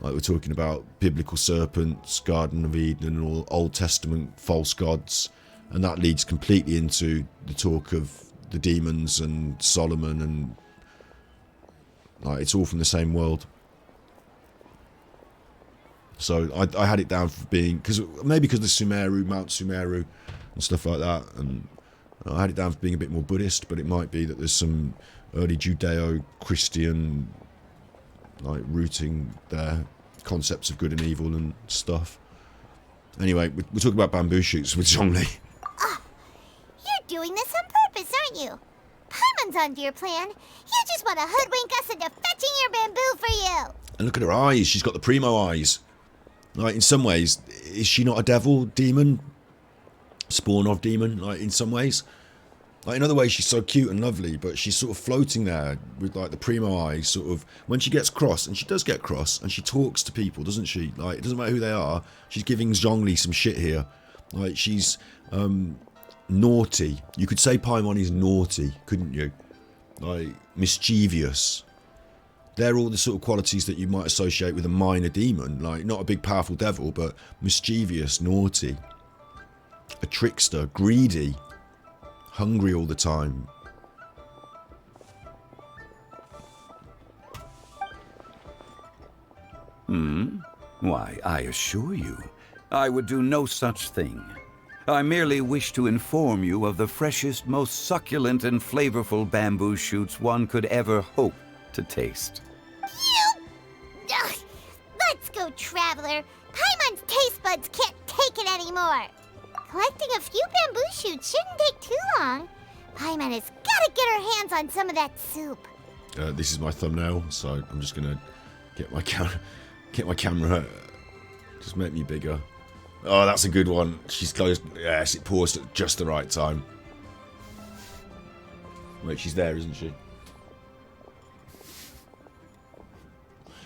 Like we're talking about biblical serpents, Garden of Eden, and all Old Testament false gods, and that leads completely into the talk of the demons and Solomon, and like it's all from the same world. So I had it down for being, because the Sumeru, Mount Sumeru, and stuff like that, and I had it down for being a bit more Buddhist, but it might be that there's some early Judeo-Christian like rooting there, concepts of good and evil and stuff. Anyway, we're talking about bamboo shoots with Zhongli. You're doing this on purpose, aren't you? Paimon's onto your plan. You just want to hoodwink us into fetching your bamboo for you. And look at her eyes. She's got the Primo eyes. Like, in some ways, is she not a devil, demon? Spawn of demon, like, in some ways? Like, in other ways, she's so cute and lovely, but she's sort of floating there with, like, the Primo eyes, sort of, when she gets cross, and she does get cross, and she talks to people, doesn't she? Like, it doesn't matter who they are, she's giving Zhongli some shit here. Like, she's, naughty. You could say Paimon is naughty, couldn't you? Like, mischievous. They're all the sort of qualities that you might associate with a minor demon, like, not a big powerful devil, but mischievous, naughty. A trickster, greedy, hungry all the time. Why, I assure you, I would do no such thing. I merely wish to inform you of the freshest, most succulent and flavorful bamboo shoots one could ever hope to taste. You! Ugh. Let's go, Traveler. Paimon's taste buds can't take it anymore. Collecting a few bamboo shoots shouldn't take too long. Paimon has gotta get her hands on some of that soup. This is my thumbnail, so I'm just gonna get my camera. Just make me bigger. Oh, that's a good one. She's closed. Yes, it paused at just the right time. Wait, she's there, isn't she?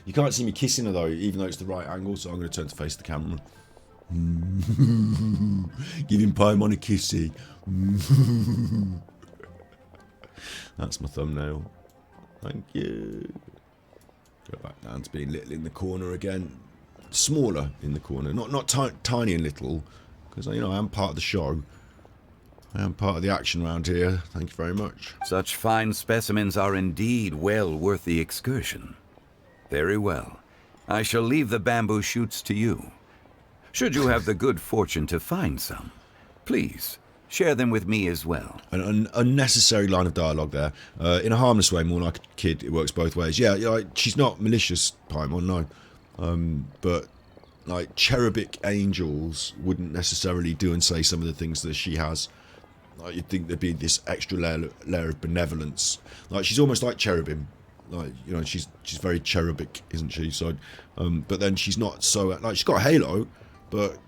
You can't see me kissing her though, even though it's the right angle, so I'm going to turn to face the camera. Giving Paimon a kissy. That's my thumbnail. Thank you. Go back down to being little in the corner again. Smaller in the corner, not tiny and little, because you know I am part of the show. I am part of the action around here. Thank you very much. Such fine specimens are indeed well worth the excursion. Very well. I shall leave the bamboo shoots to you. Should you have the good fortune to find some, please share them with me as well. An unnecessary line of dialogue there. In a harmless way, more like a kid. It works both ways. Yeah, like, she's not malicious, Paimon, no. But like cherubic angels wouldn't necessarily do and say some of the things that she has. Like, you'd think there'd be this extra layer of benevolence. Like, she's almost like cherubim. Like, you know, she's very cherubic, isn't she? So, but then she's not so like, she's got a halo, but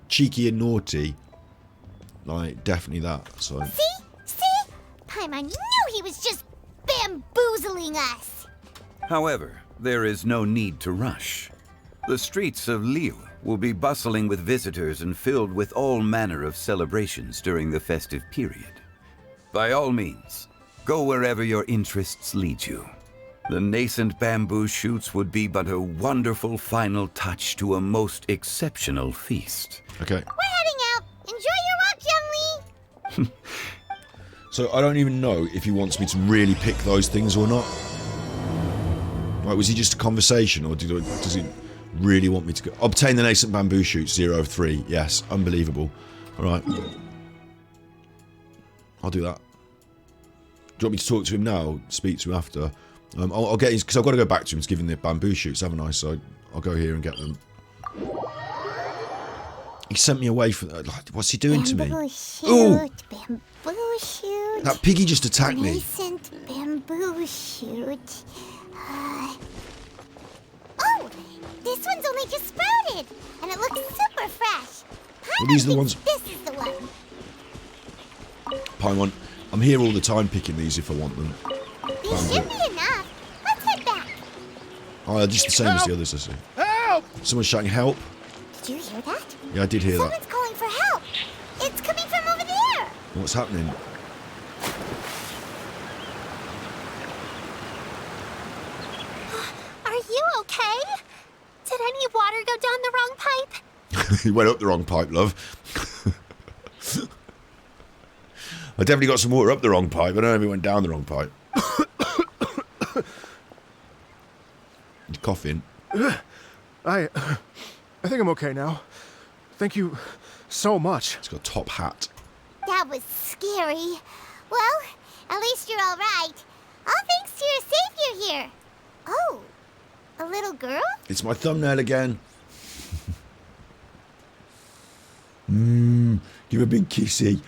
cheeky and naughty. Like, definitely that. So. See? Paimon knew he was just bamboozling us. However, there is no need to rush. The streets of Lille will be bustling with visitors and filled with all manner of celebrations during the festive period. By all means, go wherever your interests lead you. The nascent bamboo shoots would be but a wonderful final touch to a most exceptional feast. Okay. We're heading out. Enjoy your walk, young Lee. So I don't even know if he wants me to really pick those things or not. Like, was he just a conversation, or does he really want me to go? Obtain the nascent bamboo shoot 03. Yes, unbelievable. All right, I'll do that. Do you want me to talk to him now? Speak to him after. I'll get his, because I've got to go back to him to give him the bamboo shoots, haven't I? So I'll go here and get them. He sent me away for that. Like, what's he doing to me? Bamboo shoot, Ooh! bamboo shoot. That piggy just attacked me. Nascent bamboo shoot. Oh, this one's only just sprouted, and it looks super fresh. Well, these are the ones. This is the one. Paimon, I'm here all the time picking these if I want them. These should be enough. Let's head back. Oh, they're just the same as the others, I see. Help! Someone's shouting help. Did you hear that? Yeah, I did hear that. Someone's calling for help. It's coming from over there. What's happening? Are you okay? Did any water go down the wrong pipe? He went up the wrong pipe, love. I definitely got some water up the wrong pipe. I don't know if it went down the wrong pipe. You're coughing. I think I'm okay now. Thank you so much. It's got a top hat. That was scary. Well, at least you're all right. All thanks to your savior here. Oh, a little girl? It's my thumbnail again. Give a big kissy.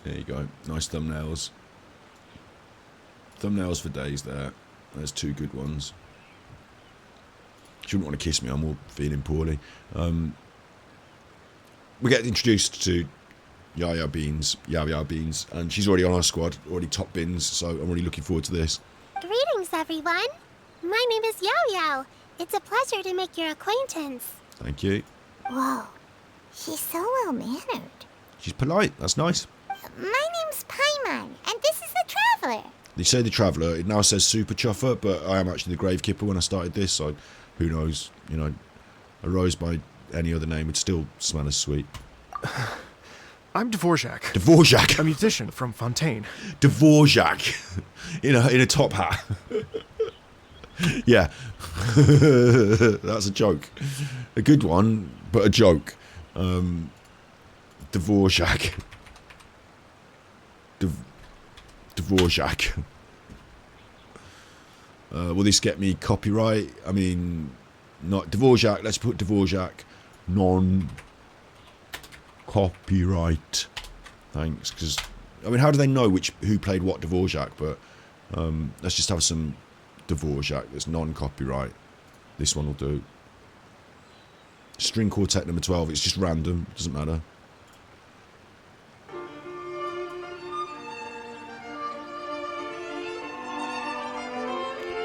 There you go. Nice thumbnails. Thumbnails for days there. There's two good ones. She wouldn't want to kiss me. I'm all feeling poorly. We get introduced to Yaya Beans, and she's already on our squad, already top bins, so I'm really looking forward to this. Greetings, everyone. My name is Yao Yao. It's a pleasure to make your acquaintance. Thank you. Whoa, she's so well-mannered. She's polite. That's nice. My name's Paimon, and this is the Traveler. They say the Traveller. It now says Super Chuffer, but I am actually the Gravekipper when I started this, so who knows? You know, a rose by any other name would still smell as sweet. I'm Dvorak. Dvorak. A musician from Fontaine. Dvorak. in a top hat. Yeah. That's a joke. A good one, but a joke. Dvorak. Dvorak. Will this get me copyright? I mean, not Dvorak. Let's put Dvorak non-copyright. Thanks, because I mean, how do they know who played what Dvorak? But let's just have some Dvorak that's non-copyright. This one will do. String quartet number 12. It's just random. Doesn't matter.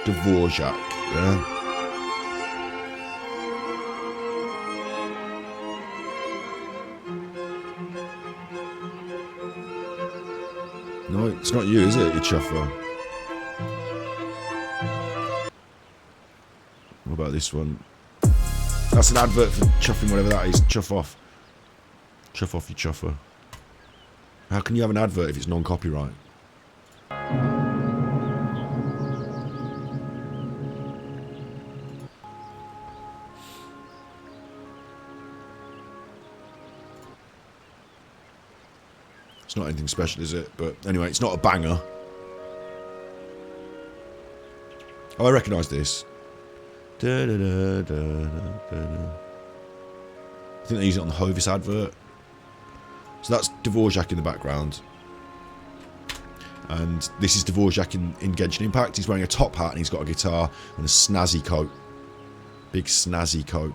Dvorak. Yeah. No, it's not you, is it, you chuffer? What about this one? That's an advert for chuffing, whatever that is. Chuff off. Chuff off, you chuffer. How can you have an advert if it's non-copyright? It's not anything special, is it? But anyway, it's not a banger. Oh, I recognise this. I think they use it on the Hovis advert. So that's Dvorak in the background. And this is Dvorak in Genshin Impact. He's wearing a top hat and he's got a guitar and a snazzy coat. Big snazzy coat.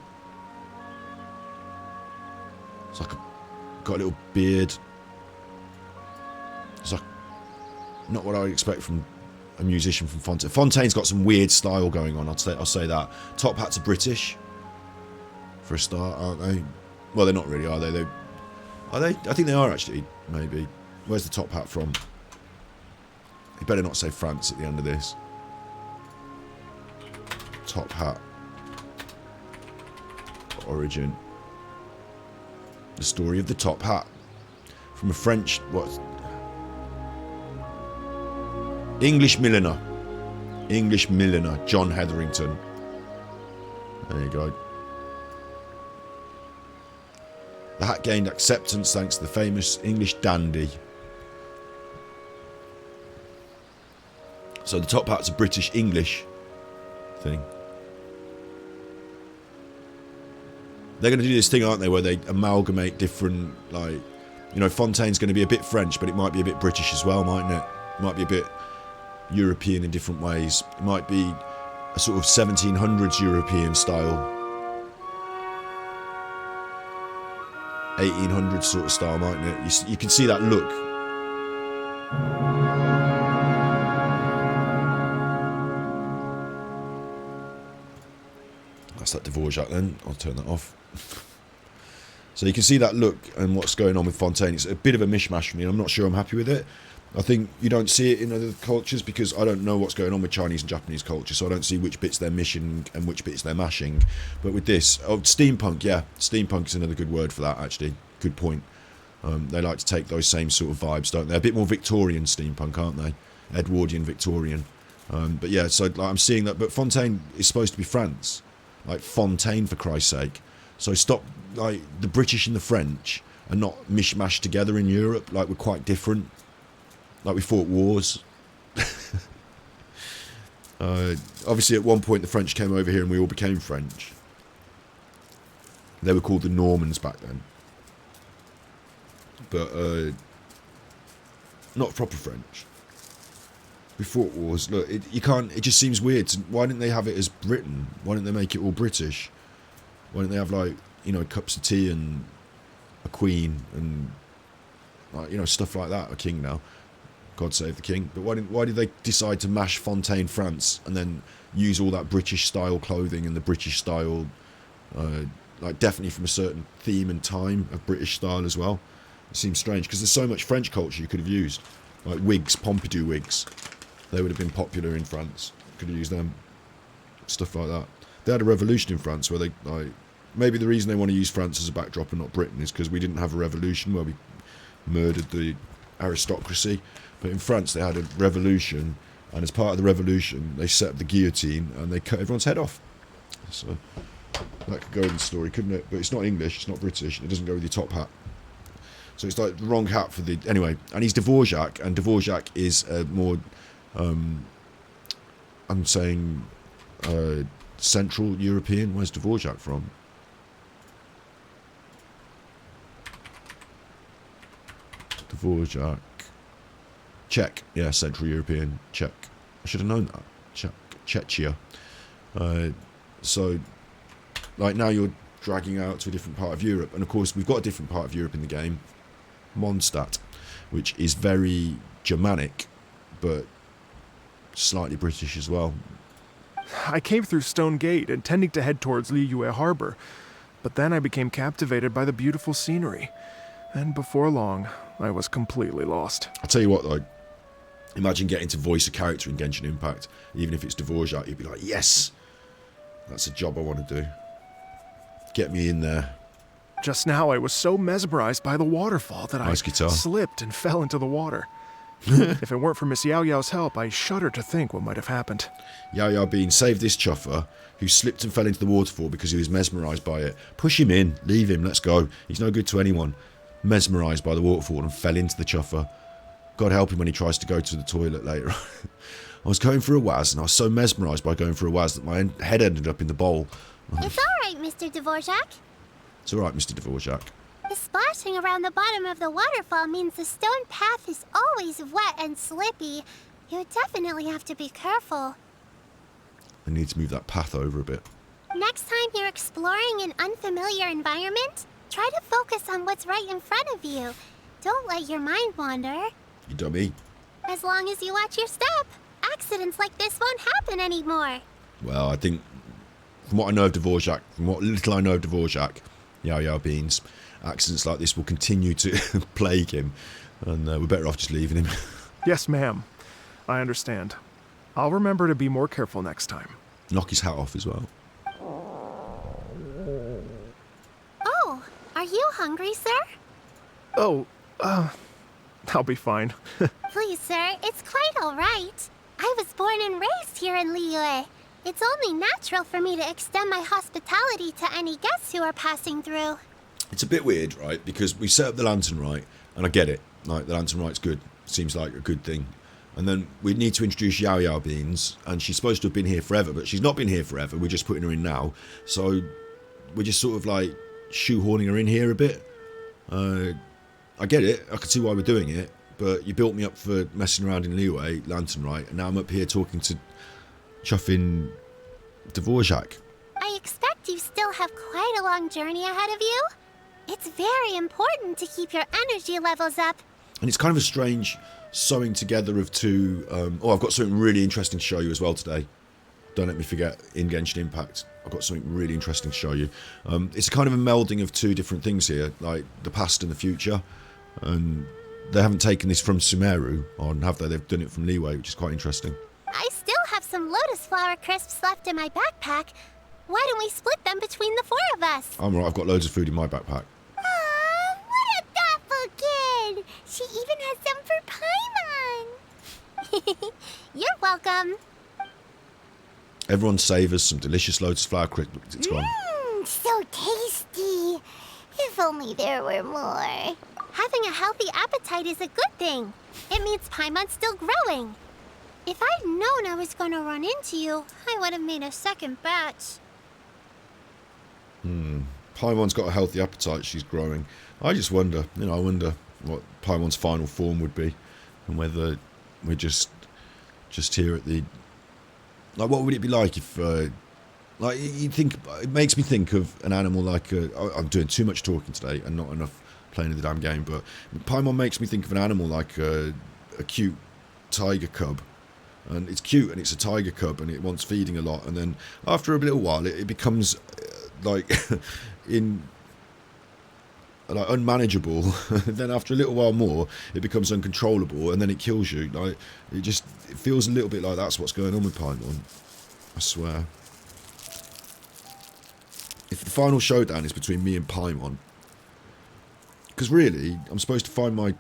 It's like got a little beard. It's like not what I would expect from a musician from Fontaine. Fontaine's got some weird style going on. I'll say that. Top hats are British, for a start, aren't they? Well, they're not really, are they? Are they? I think they are actually. Maybe. Where's the top hat from? You better not say France at the end of this. Top hat. Origin. The story of the top hat. From a French, what? English milliner. English milliner. John Hetherington. There you go. The hat gained acceptance thanks to the famous English dandy. So the top hat's a British English thing. They're going to do this thing, aren't they, where they amalgamate different, like, you know, Fontaine's going to be a bit French, but it might be a bit British as well, mightn't it? It might be a bit European in different ways. It might be a sort of 1700s European style, 1800s sort of style, mightn't it? You can see that look. That's that Dvorak then. I'll turn that off. So you can see that look and what's going on with Fontaine. It's a bit of a mishmash for me. I'm not sure I'm happy with it. I think you don't see it in other cultures because I don't know what's going on with Chinese and Japanese culture, so I don't see which bits they're mishing and which bits they're mashing. But with this, steampunk, yeah, steampunk is another good word for that, actually. Good point. They like to take those same sort of vibes, don't they? A bit more Victorian steampunk, aren't they? Edwardian, Victorian. But yeah, so like, I'm seeing that. But Fontaine is supposed to be France. Like Fontaine, for Christ's sake. So stop, like, the British and the French are not mishmashed together in Europe. Like, we're quite different. Like, we fought wars. Obviously, at one point, the French came over here and we all became French. They were called the Normans back then. But, not proper French. We fought wars. Look, you can't... It just seems weird. Why didn't they have it as Britain? Why didn't they make it all British? Why didn't they have, like, you know, cups of tea and a queen and, like, you know, stuff like that? A king now. God save the king. But why did they decide to mash Fontaine, France, and then use all that British style clothing and the British style, like definitely from a certain theme and time of British style as well? It seems strange because there's so much French culture you could have used, like wigs, Pompidou wigs. They would have been popular in France. Could have used them, stuff like that. They had a revolution in France where they, like, maybe the reason they want to use France as a backdrop and not Britain is because we didn't have a revolution where we murdered the aristocracy. But in France they had a revolution, and as part of the revolution they set up the guillotine and they cut everyone's head off. So that could go in the story, couldn't it? But it's not English, it's not British, it doesn't go with your top hat. So it's like the wrong hat for the... Anyway, and he's Dvorak, and Dvorak is more... I'm saying Central European. Where's Dvorak from? Dvorak. Czech. Yeah, Central European. Czech. I should have known that. Czechia. So, like, now you're dragging out to a different part of Europe. And, of course, we've got a different part of Europe in the game. Mondstadt, which is very Germanic, but slightly British as well. I came through Stone Gate, intending to head towards Liyue Harbor, but then I became captivated by the beautiful scenery. And before long, I was completely lost. I'll tell you what, though. Imagine getting to voice a character in Genshin Impact. Even if it's Dvorak, you'd be like, yes! That's a job I want to do. Get me in there. Just now, I was so mesmerized by the waterfall that Nice I guitar. slipped and fell into the water. If it weren't for Miss Yao Yao's help, I shudder to think what might have happened. Yao Yao Bean saved this chuffer who slipped and fell into the waterfall because he was mesmerised by it. Push him in. Leave him. Let's go. He's no good to anyone. Mesmerised by the waterfall and fell into the chuffer. God help him when he tries to go to the toilet later. I was going for a waz, and I was so mesmerised by going for a waz that my head ended up in the bowl. It's alright, Mr. Dvorak. It's alright, Mr. Dvorak. The splashing around the bottom of the waterfall means the stone path is always wet and slippy. You definitely have to be careful. I need to move that path over a bit. Next time you're exploring an unfamiliar environment, try to focus on what's right in front of you. Don't let your mind wander. You dummy. As long as you watch your step, accidents like this won't happen anymore. Well, I think, from what I know of Dvorak, from what little I know of Dvorak, Yao Yao Beans, accidents like this will continue to plague him, and we're better off just leaving him. Yes, ma'am. I understand. I'll remember to be more careful next time. Knock his hat off as well. Oh, are you hungry, sir? Oh, I'll be fine. Please, sir, it's quite all right. I was born and raised here in Liyue. It's only natural for me to extend my hospitality to any guests who are passing through. It's a bit weird, right? Because we set up the lantern rite, and I get it. Like, the lantern rite's good. Seems like a good thing. And then we need to introduce Yao Yao Beans, and she's supposed to have been here forever, but she's not been here forever. We're just putting her in now. So we're just sort of like shoehorning her in here a bit. I get it. I can see why we're doing it. But you built me up for messing around in Liyue, lantern rite, and now I'm up here talking to chuffing Dvorak. I expect you still have quite a long journey ahead of you. It's very important to keep your energy levels up. And it's kind of a strange sewing together of two... I've got something really interesting to show you as well today. Don't let me forget, in Genshin Impact, I've got something really interesting to show you. It's a kind of a melding of two different things here, like the past and the future. And they haven't taken this from Sumeru on, have they? They've done it from Liyue, which is quite interesting. I still have some lotus flower crisps left in my backpack. Why don't we split them between the four of us? I'm alright, I've got loads of food in my backpack. Aw, what a thoughtful kid! She even has some for Paimon! You're welcome. Everyone savours some delicious lotus flower crisps. It's gone. Mmm, so tasty. If only there were more. Having a healthy appetite is a good thing. It means Paimon's still growing. If I'd known I was going to run into you, I would have made a second batch. Paimon's got a healthy appetite, she's growing. I just wonder, I wonder what Paimon's final form would be. And whether we're just here at the... Like, what would it be like if... like, you think... It makes me think of an animal like a... I'm doing too much talking today and not enough playing the damn game, but Paimon makes me think of an animal like a cute tiger cub. And it's cute and it's a tiger cub and it wants feeding a lot, and then after a little while it becomes like unmanageable. Then after a little while more it becomes uncontrollable and then it kills you. Like, it feels a little bit like that's what's going on with Paimon, I swear. If the final showdown is between me and Paimon, because really I'm supposed to find my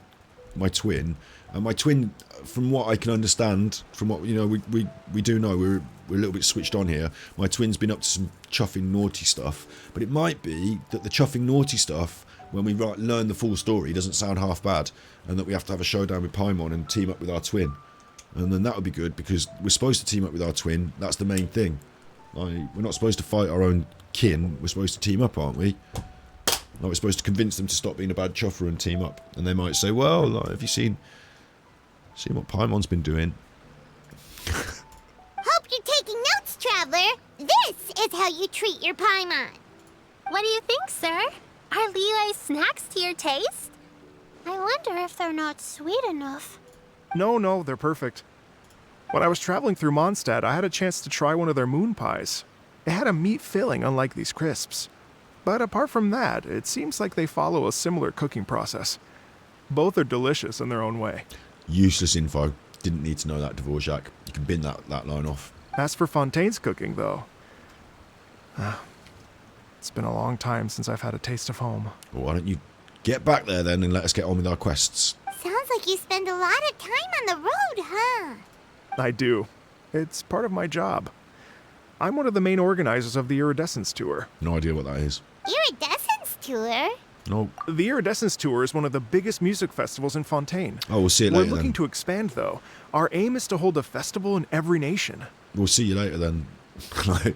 twin, and my twin, from what I can understand, from what we do know, we're a little bit switched on here. My twin's been up to some chuffing naughty stuff, but it might be that the chuffing naughty stuff, when we learn the full story, doesn't sound half bad, and that we have to have a showdown with Paimon and team up with our twin, and then that would be good because we're supposed to team up with our twin. That's the main thing. Like, we're not supposed to fight our own kin. We're supposed to team up, aren't we? Like, we're supposed to convince them to stop being a bad chuffer and team up. And they might say, well, like, have you seen what Paimon's been doing? Hope you're taking notes, Traveler. This is how you treat your Paimon. What do you think, sir? Are Liyue's snacks to your taste? I wonder if they're not sweet enough. No, they're perfect. When I was traveling through Mondstadt, I had a chance to try one of their moon pies. It had a meat filling, unlike these crisps. But apart from that, it seems like they follow a similar cooking process. Both are delicious in their own way. Useless info. Didn't need to know that, Dvorak. You can bin that line off. As for Fontaine's cooking, though, it's been a long time since I've had a taste of home. Well, why don't you get back there then and let us get on with our quests? Sounds like you spend a lot of time on the road, huh? I do. It's part of my job. I'm one of the main organizers of the Iridescence Tour. No idea what that is. Iridescence Tour? No. The Iridescence Tour is one of the biggest music festivals in Fontaine. Oh, we'll see you We're later looking then. to expand, though. Our aim is to hold a festival in every nation. We'll see you later then. Like,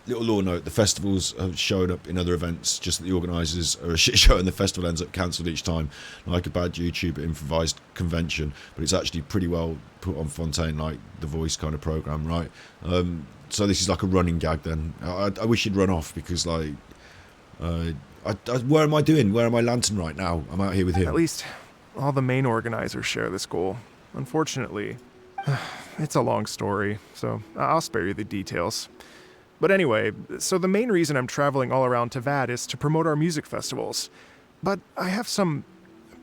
little law note, the festivals have shown up in other events, just that the organisers are a shit show and the festival ends up cancelled each time, like a bad YouTube improvised convention, but it's actually pretty well put on Fontaine, like The Voice kind of programme, right? So this is like a running gag then. I wish you'd run off because, like, where am I doing? Where am I Lantern right now? I'm out here with him. At least, all the main organizers share this goal. Unfortunately, it's a long story, so I'll spare you the details. But anyway, so the main reason I'm traveling all around Tavad is to promote our music festivals. But I have some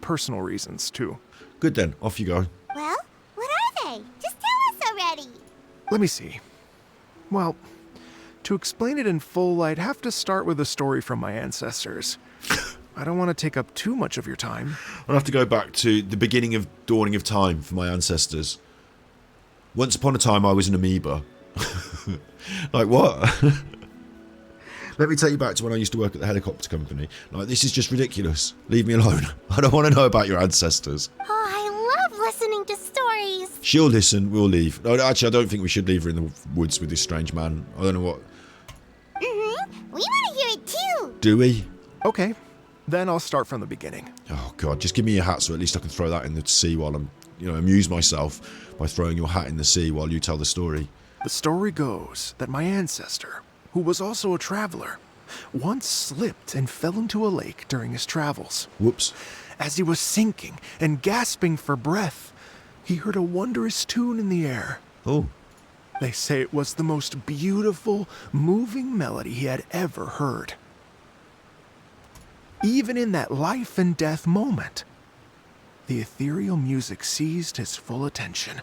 personal reasons, too. Good then, off you go. Well, what are they? Just tell us already. Let me see. Well, to explain it in full, I'd have to start with a story from my ancestors. I don't want to take up too much of your time. I'll have to go back to the beginning of dawning of time for my ancestors. Once upon a time, I was an amoeba. Like what? Let me take you back to when I used to work at the helicopter company. Like, this is just ridiculous. Leave me alone. I don't want to know about your ancestors. Oh, I love listening to stories. She'll listen, we'll leave. No, actually, I don't think we should leave her in the woods with this strange man. I don't know what... We want to hear it too. Do we? Okay, then I'll start from the beginning. Oh, God, just give me your hat so at least I can throw that in the sea while I'm, amuse myself by throwing your hat in the sea while you tell the story. The story goes that my ancestor, who was also a traveler, once slipped and fell into a lake during his travels. Whoops. As he was sinking and gasping for breath, he heard a wondrous tune in the air. Oh. They say it was the most beautiful, moving melody he had ever heard. Even in that life and death moment, the ethereal music seized his full attention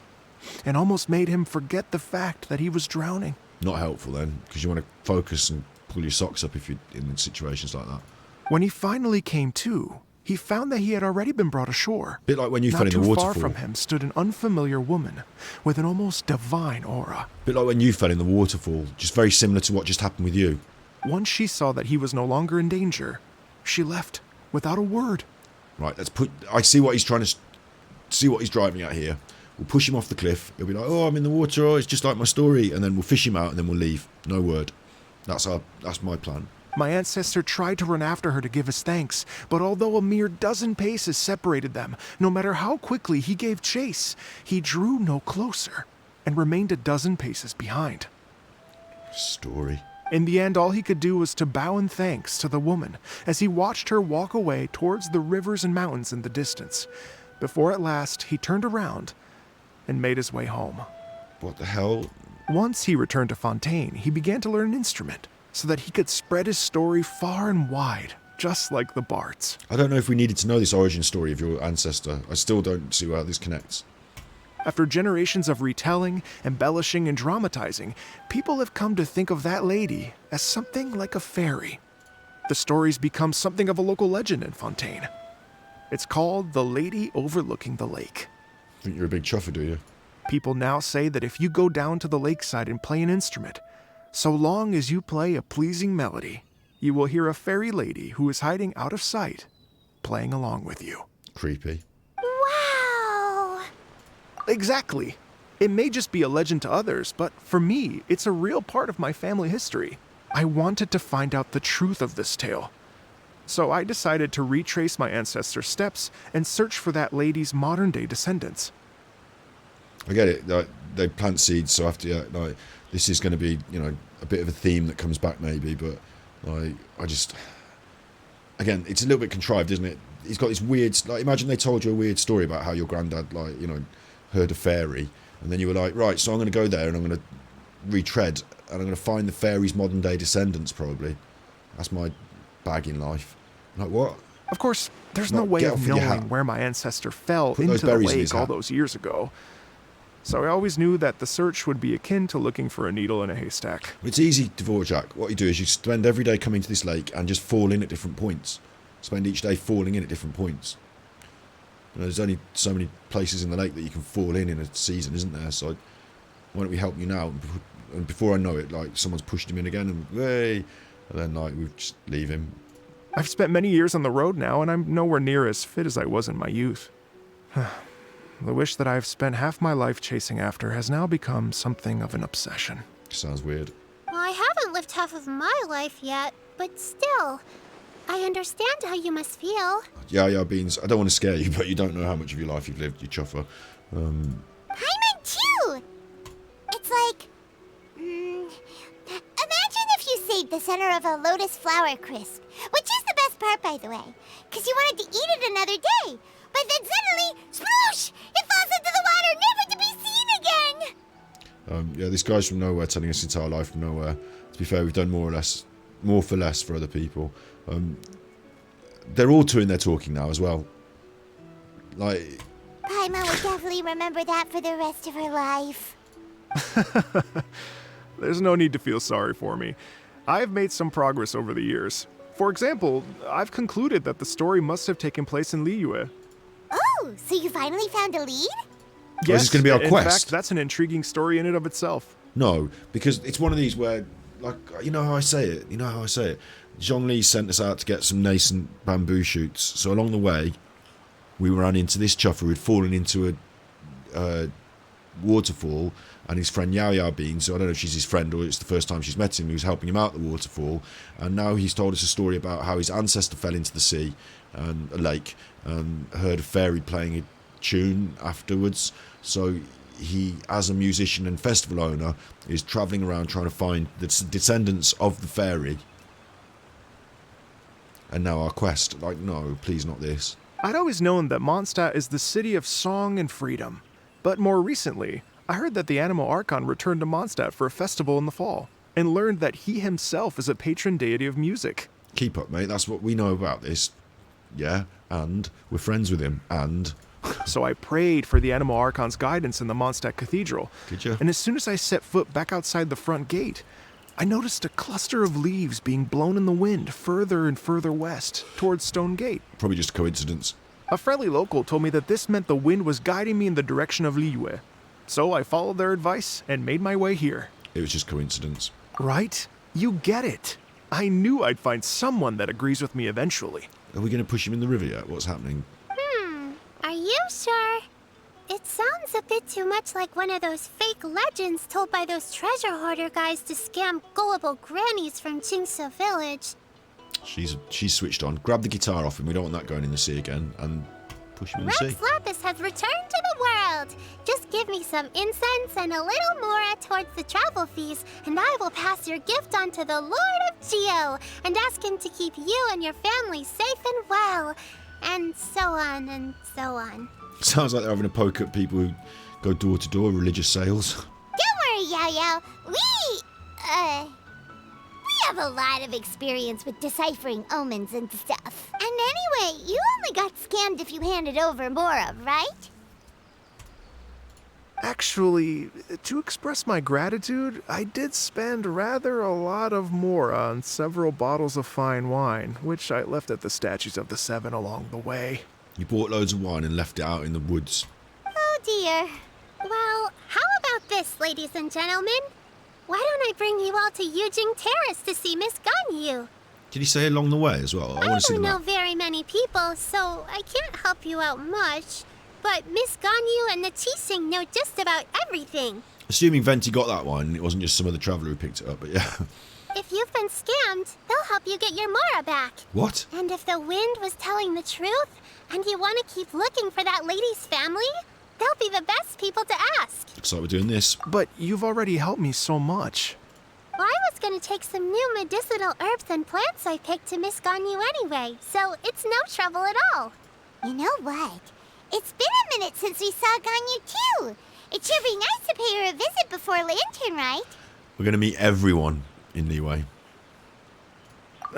and almost made him forget the fact that he was drowning. Not helpful then, because you want to focus and pull your socks up if you're in situations like that. When he finally came to, he found that he had already been brought ashore. Bit like when you fell in the Not too waterfall. far from him stood an unfamiliar woman with an almost divine aura. Bit like when you fell in the waterfall, just very similar to what just happened with you. Once she saw that he was no longer in danger, she left without a word. Right, I see what he's trying to... See what he's driving at here. We'll push him off the cliff. He'll be like, oh, I'm in the water, oh, it's just like my story. And then we'll fish him out and then we'll leave. No word. That's my plan. My ancestor tried to run after her to give his thanks, but although a mere dozen paces separated them, no matter how quickly he gave chase, he drew no closer and remained a dozen paces behind. Story. In the end, all he could do was to bow in thanks to the woman as he watched her walk away towards the rivers and mountains in the distance, before at last he turned around and made his way home. What the hell? Once he returned to Fontaine, he began to learn an instrument so that he could spread his story far and wide, just like the bards. I don't know if we needed to know this origin story of your ancestor. I still don't see how this connects. After generations of retelling, embellishing, and dramatizing, people have come to think of that lady as something like a fairy. The story's become something of a local legend in Fontaine. It's called the Lady Overlooking the Lake. Think you're a big chuffer, do you? People now say that if you go down to the lakeside and play an instrument, so long as you play a pleasing melody, you will hear a fairy lady who is hiding out of sight, playing along with you. Creepy. Wow. Exactly. It may just be a legend to others, but for me, it's a real part of my family history. I wanted to find out the truth of this tale. So I decided to retrace my ancestors' steps and search for that lady's modern-day descendants. I get it. Like, they plant seeds, so after like this is going to be, you know, a bit of a theme that comes back maybe, but like I just, again, it's a little bit contrived, isn't it? He's got this weird, like, imagine they told you a weird story about how your granddad, like, you know, heard a fairy, and then you were like, right, so I'm going to go there and I'm going to retread and I'm going to find the fairy's modern day descendants. Probably that's my bag in life. Like, what? Of course, there's no way of knowing where my ancestor fell into the lake all those years ago. So I always knew that the search would be akin to looking for a needle in a haystack. It's easy, Dvorak. What you do is you spend every day coming to this lake and just fall in at different points. Spend each day falling in at different points. You know, there's only so many places in the lake that you can fall in a season, isn't there? So why don't we help you now? And before I know it, like, someone's pushed him in again, and hey, and then like we just leave him. I've spent many years on the road now, and I'm nowhere near as fit as I was in my youth. The wish that I've spent half my life chasing after has now become something of an obsession. Sounds weird. Well, I haven't lived half of my life yet, but still, I understand how you must feel. Yeah, Beans, I don't want to scare you, but you don't know how much of your life you've lived, you chuffer. Paimon too! It's like... imagine if you saved the center of a lotus flower crisp, which is the best part, by the way, because you wanted to eat it another day. But then suddenly, sploosh! It falls into the water, never to be seen again! Yeah, this guy's from nowhere telling us entire life from nowhere. To be fair, we've done more for less for other people. They're all doing their talking now as well. Like... Paimon will definitely remember that for the rest of her life. There's no need to feel sorry for me. I've made some progress over the years. For example, I've concluded that the story must have taken place in Liyue. Oh, so you finally found a lead? Yes, is this going to be our in quest? fact, that's an intriguing story in and of itself. No, because it's one of these where, like, you know how I say it? Zhongli sent us out to get some nascent bamboo shoots. So along the way, we ran into this chuffer who'd fallen into a waterfall, and his friend Yao Bean, so I don't know if she's his friend or it's the first time she's met him, who's helping him out the waterfall, and now he's told us a story about how his ancestor fell into the sea, and a lake, and heard a fairy playing a tune afterwards, so he, as a musician and festival owner, is travelling around trying to find the descendants of the fairy. And now our quest, like, no, please not this. I'd always known that Mondstadt is the city of song and freedom, but more recently, I heard that the Animal Archon returned to Mondstadt for a festival in the fall, and learned that he himself is a patron deity of music. Keep up, mate, that's what we know about this. Yeah, and we're friends with him, and... So I prayed for the Animal Archon's guidance in the Mondstadt Cathedral. Did you? And as soon as I set foot back outside the front gate, I noticed a cluster of leaves being blown in the wind further and further west, towards Stone Gate. Probably just a coincidence. A friendly local told me that this meant the wind was guiding me in the direction of Liyue. So I followed their advice and made my way here. It was just coincidence. Right? You get it. I knew I'd find someone that agrees with me eventually. Are we going to push him in the river yet? What's happening? Are you sure? It sounds a bit too much like one of those fake legends told by those treasure hoarder guys to scam gullible grannies from Jingsa Village. She's switched on. Grab the guitar off him. We don't want that going in the sea again. And push him in the sea. Rex Lapis has returned to the world. Just give me some incense and a little more towards the travel fees, and I will pass your gift on to the Lord of Geo and ask him to keep you and your family safe and well. And so on and so on. Sounds like they're having a poke at people who go door to door, religious sales. Don't worry, Yao Yao. We have a lot of experience with deciphering omens and stuff. And anyway, you only got scammed if you handed over Mora, right? Actually, to express my gratitude, I did spend rather a lot of Mora on several bottles of fine wine, which I left at the Statues of the Seven along the way. You bought loads of wine and left it out in the woods. Oh dear. Well, how about this, ladies and gentlemen? Why don't I bring you all to Yujing Terrace to see Miss Ganyu? Did he say along the way as well? I want to see don't the know map. very many people, so I can't help you out much. But Miss Ganyu and the Chising know just about everything. Assuming Venti got that one, it wasn't just some other traveller who picked it up, but yeah. If you've been scammed, they'll help you get your Mora back. What? And if the wind was telling the truth, and you want to keep looking for that lady's family, they'll be the best people to ask. Looks like we're doing this. But you've already helped me so much. Well, I was going to take some new medicinal herbs and plants I picked to Miss Ganyu anyway, so it's no trouble at all. You know what? It's been a minute since we saw Ganyu too. It should be nice to pay her a visit before Lantern, right? We're going to meet everyone in Liyue.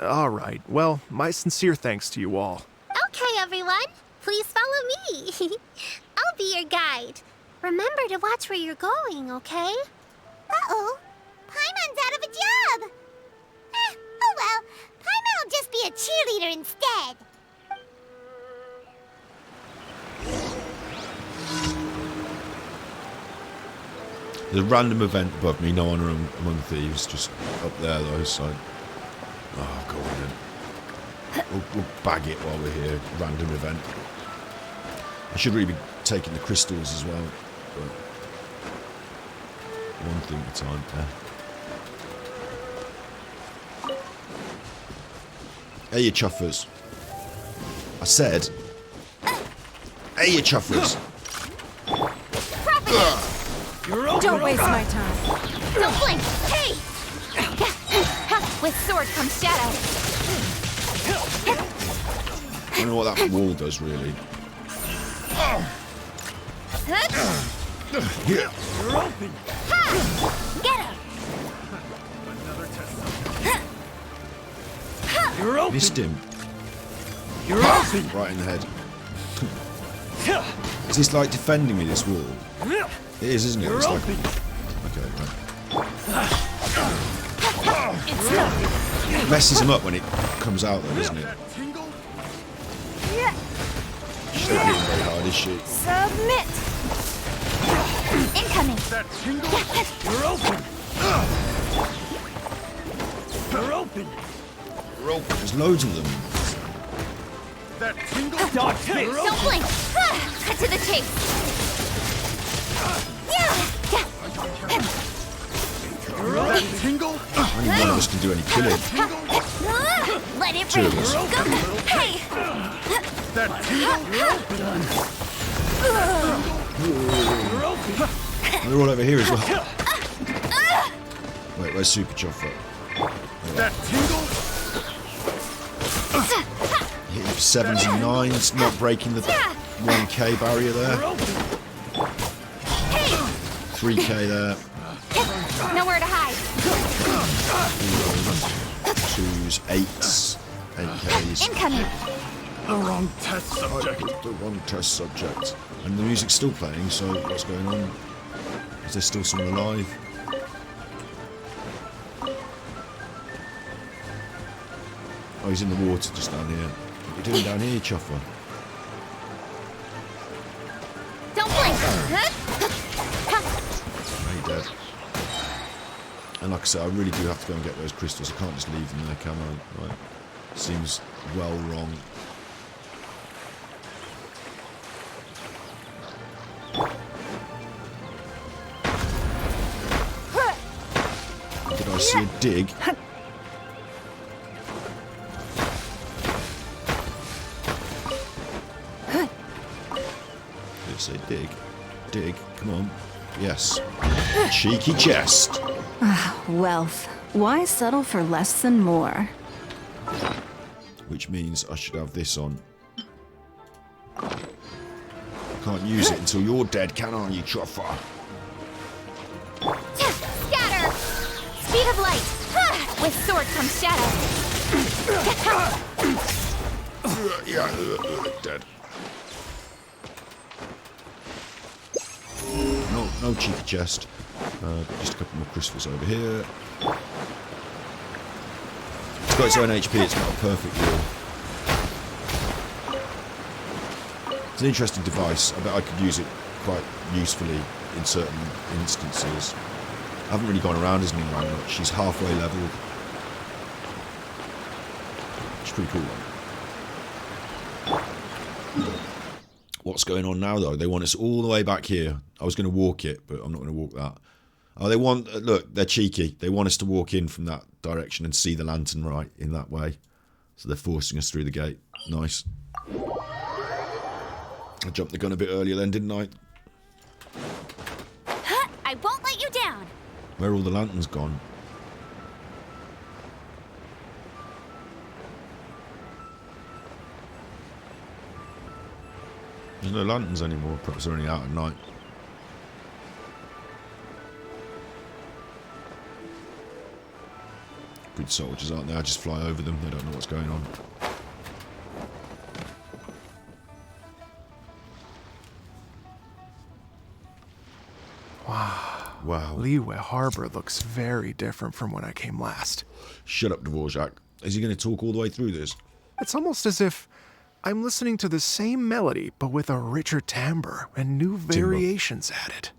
All right. Well, my sincere thanks to you all. Okay, everyone. Please follow me. I'll be your guide. Remember to watch where you're going, okay? Uh-oh. Paimon's out of a job. Oh well. Paimon will just be a cheerleader instead. There's a random event above me, no honor among thieves, just up there though, so... Oh, go on then. We'll bag it while we're here, random event. I should really be taking the crystals as well, but... One thing at a time, yeah. Hey, you chuffers. I said... Hey, you chuffers. Don't waste my time. Don't blink! Hey! With sword comes shadow. I don't know what that wall does, really. Yeah. You're open. Get him! You're open. Missed him. You're open. Right in the head. Is this like defending me, this wall? It is, isn't it? You're It's like... open. Okay, right. It's no. It messes him up when it comes out though, doesn't it? Tingle. She's not hitting very hard, is she? Submit! Incoming! That tingle. You're open. You're open. Rope. There's loads of them. That tingle. Dodge this. Don't blink! Cut to the chase! That tingle. Only one of us can do any killing. Let it Two rain! of us. Go! Hey! That tingle. You're open. And they're all over here as well. Wait, where's Super Chopper? That tingle. Hitting up 7s and 9s, not breaking the 1k barrier there. You're open. 3k there. Nowhere to hide! 2s, 8s, 8ks. Incoming! The wrong test subject. The wrong test subject. And the music's still playing, so what's going on? Is there still someone alive? Oh, he's in the water just down here. What are you doing down here, Chuffer? Don't blink! Hey, dead. And like I said, I really do have to go and get those crystals. I can't just leave them there, can I? Right. Seems well wrong. Did I see a dig? Did it say dig? Dig, come on. Yes. Cheeky chest. Wealth. Why settle for less than more? Which means I should have this on. Can't use it until you're dead, can I, you truffer? Scatter! Speed of light! With sword comes shadow. Yeah, dead. No cheeky chest. Just a couple more crystals over here. It's got its own HP, it's not a perfect wall. It's an interesting device. I bet I could use it quite usefully in certain instances. I haven't really gone around as around much. She's halfway leveled. It's pretty cool though. What's going on now, though? They want us all the way back here. I was going to walk it, but I'm not going to walk that. Oh, they want... Look, they're cheeky. They want us to walk in from that direction and see the lantern right in that way. So they're forcing us through the gate. Nice. I jumped the gun a bit earlier then, didn't I? I won't let you down. Where are all the lanterns gone? There's no lanterns anymore. Perhaps they're only out at night. Good soldiers, aren't they? I just fly over them. They don't know what's going on. Wow. Liyue Harbor looks very different from when I came last. Shut up, Dvorak. Is he going to talk all the way through this? It's almost as if I'm listening to the same melody, but with a richer timbre and new variations added.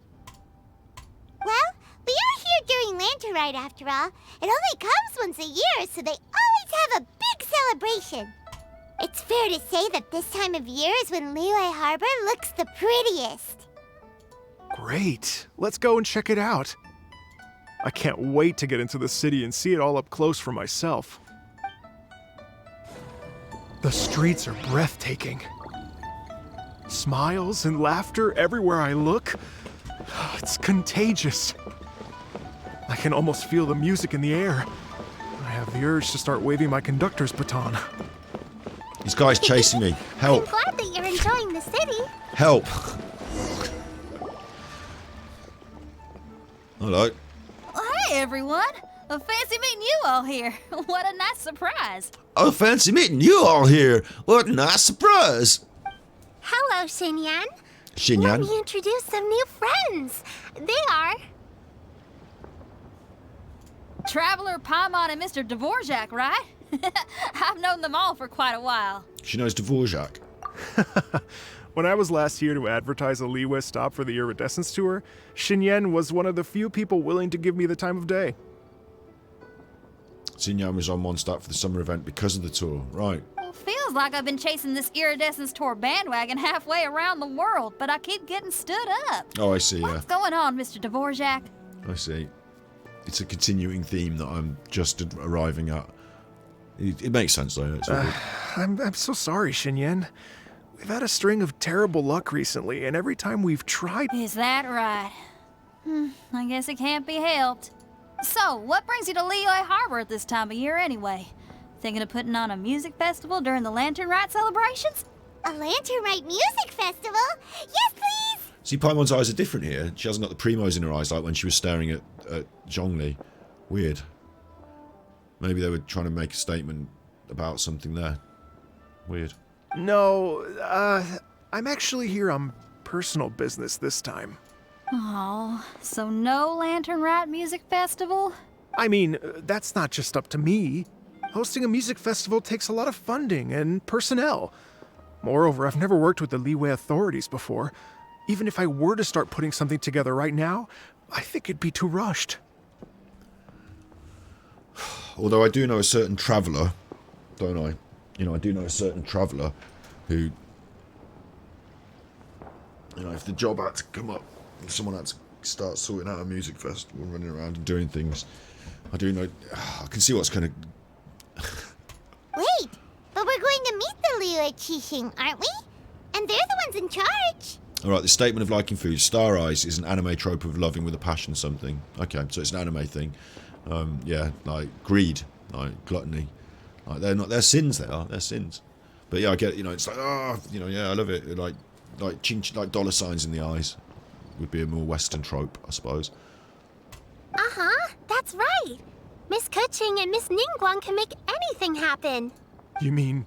Well, we are here during Lantern Rite after all. It only comes once a year, so they always have a big celebration. It's fair to say that this time of year is when Liyue Harbor looks the prettiest. Great. Let's go and check it out. I can't wait to get into the city and see it all up close for myself. The streets are breathtaking. Smiles and laughter everywhere I look. It's contagious. I can almost feel the music in the air. I have the urge to start waving my conductor's baton. This guy's chasing me. Help. I'm glad that you're enjoying the city. Help. Hello. Hey, everyone. Fancy meeting you all here. What a nice surprise. Oh, fancy meeting you all here. What a nice surprise. Hello, Xinyan. Let Xinyan. me introduce some new friends. They are... Traveler, Paimon, and Mr. Dvorak, right? I've known them all for quite a while. She knows Dvorak. When I was last here to advertise a Liyue stop for the Iridescence tour, Xinyan was one of the few people willing to give me the time of day. Xinyan was on one stop for the summer event because of the tour. Right. Well, feels like I've been chasing this Iridescence tour bandwagon halfway around the world, but I keep getting stood up. Oh, I see, yeah. What's going on, Mr. Dvorak? I see. It's a continuing theme that I'm just arriving at. It makes sense, though. It's all good. I'm so sorry, Xinyan. We've had a string of terrible luck recently, and every time we've tried... Is that right? I guess it can't be helped. So, what brings you to Liyue Harbor at this time of year anyway? Thinking of putting on a music festival during the Lantern Rite celebrations? A Lantern Rite music festival? Yes, please! See, Paimon's eyes are different here. She hasn't got the primos in her eyes like when she was staring at Zhongli. Weird. Maybe they were trying to make a statement about something there. Weird. No, I'm actually here on personal business this time. Oh, so no Lantern Rite music festival? I mean, that's not just up to me. Hosting a music festival takes a lot of funding and personnel. Moreover, I've never worked with the Liyue authorities before. Even if I were to start putting something together right now, I think it'd be too rushed. Although I do know a certain traveller, don't I? You know, I do know a certain traveller who, you know, if the job had to come up and someone had to start sorting out a music festival and running around and doing things, I do know, I can see what's kind of... Wait, but we're going to meet the Liyue Qixing, aren't we? And they're the ones in charge. Alright, the statement of liking food. Star Eyes is an anime trope of loving with a passion something. Okay, so it's an anime thing. Yeah, like greed, like gluttony. Like they're sins, they're sins. But yeah, I get it, you know, it's like, you know, yeah, I love it. Like dollar signs in the eyes would be a more Western trope, I suppose. Uh-huh, that's right. Miss Kuching and Miss Ningguang can make anything happen. You mean...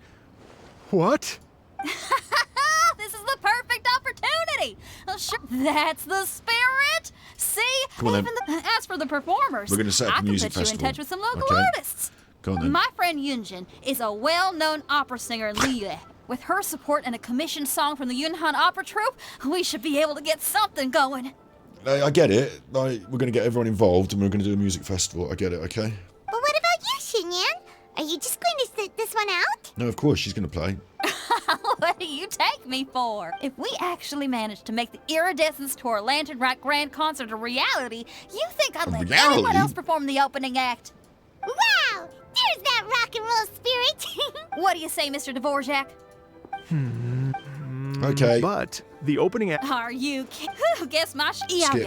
what? This is the perfect opportunity! Oh, sure. That's the spirit! See? Come on, Even as for the performers, We're gonna set up I a can music put you in festival. touch with some local Okay. artists. Go on then. My friend Yunjin is a well-known opera singer in Liyue. With her support and a commissioned song from the Yunhan Opera Troupe, we should be able to get something going. I get it. Like, we're going to get everyone involved and we're going to do a music festival. I get it, okay? But what about you, Xinyan? Are you just going to sit this one out? No, of course, she's going to play. What do you take me for? If we actually managed to make the Iridescence Tour Lantern Rock Grand Concert a reality, you think I'd let reality? anyone else perform the opening act? Wow! There's that rock and roll spirit! What do you say, Mr. Dvorak? Okay. But the opening act. Are you guess my Skip.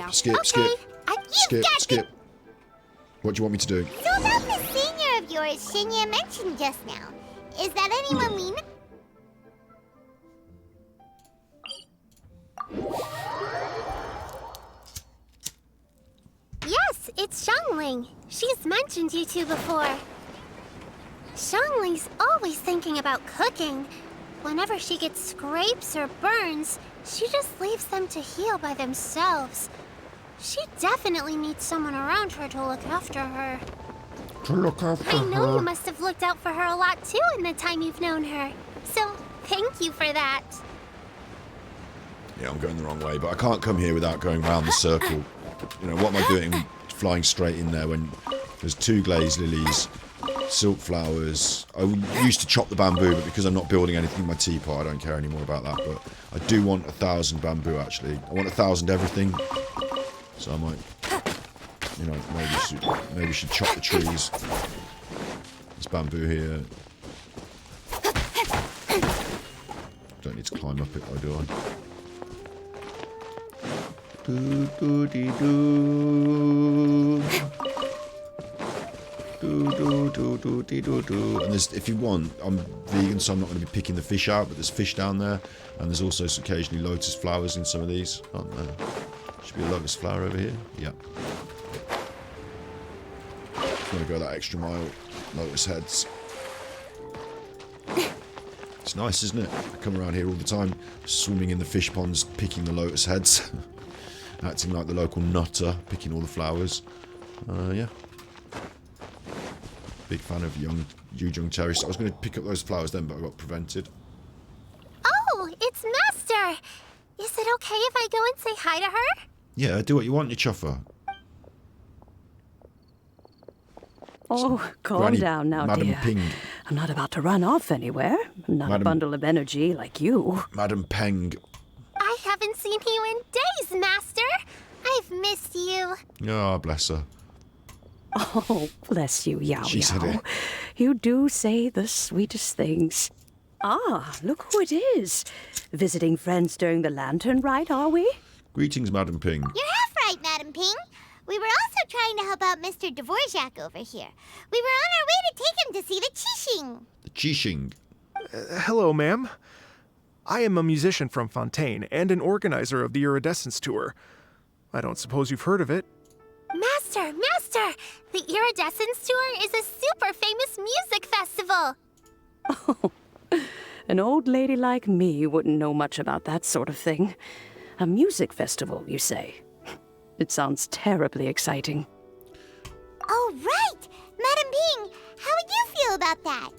What do you want me to do? So about the senior of yours Shinya mentioned just now, is that anyone we know? Yes, it's Xiangling. She's mentioned you two before. Xiangling's always thinking about cooking. Whenever she gets scrapes or burns, she just leaves them to heal by themselves. She definitely needs someone around her to look after her. I know you must have looked out for her a lot too in the time you've known her. So, thank you for that. Yeah, I'm going the wrong way, but I can't come here without going round the circle. You know, what am I doing flying straight in there when there's 2 glazed lilies, silk flowers. I used to chop the bamboo, but because I'm not building anything in my teapot, I don't care anymore about that. But I do want 1,000 bamboo, actually. I want 1,000 everything. So I might, you know, maybe should chop the trees. There's bamboo here. Don't need to climb up it, though, do I? And there's, if you want, I'm vegan, so I'm not going to be picking the fish out, but there's fish down there, and there's also occasionally lotus flowers in some of these, aren't there? Should be a lotus flower over here. Yeah. I'm going to go that extra mile. Lotus heads. It's nice, isn't it? I come around here all the time, swimming in the fish ponds, picking the lotus heads. Acting like the local nutter, picking all the flowers. Yeah. Big fan of Yujung cherries. I was going to pick up those flowers then, but I got prevented. Oh, it's Master! Is it okay if I go and say hi to her? Yeah, do what you want, you chuffer. Oh, calm Granny, down now, Madam dear. Ping. I'm not about to run off anywhere. I'm not a bundle of energy like you. Madam Peng. I haven't seen you in days, Master! I've missed you. Ah, oh, bless her. Oh, bless you, Yao She said Yao. it. You do say the sweetest things. Ah, look who it is. Visiting friends during the lantern rite, are we? Greetings, Madam Ping. You're half right, Madam Ping. We were also trying to help out Mr. Dvorak over here. We were on our way to take him to see the Qixing. The Qixing. Hello, ma'am. I am a musician from Fontaine and an organizer of the Iridescence Tour. I don't suppose you've heard of it. Master! The Iridescence Tour is a super famous music festival! Oh, an old lady like me wouldn't know much about that sort of thing. A music festival, you say? It sounds terribly exciting. Oh, right! Madam Ping, how would you feel about that?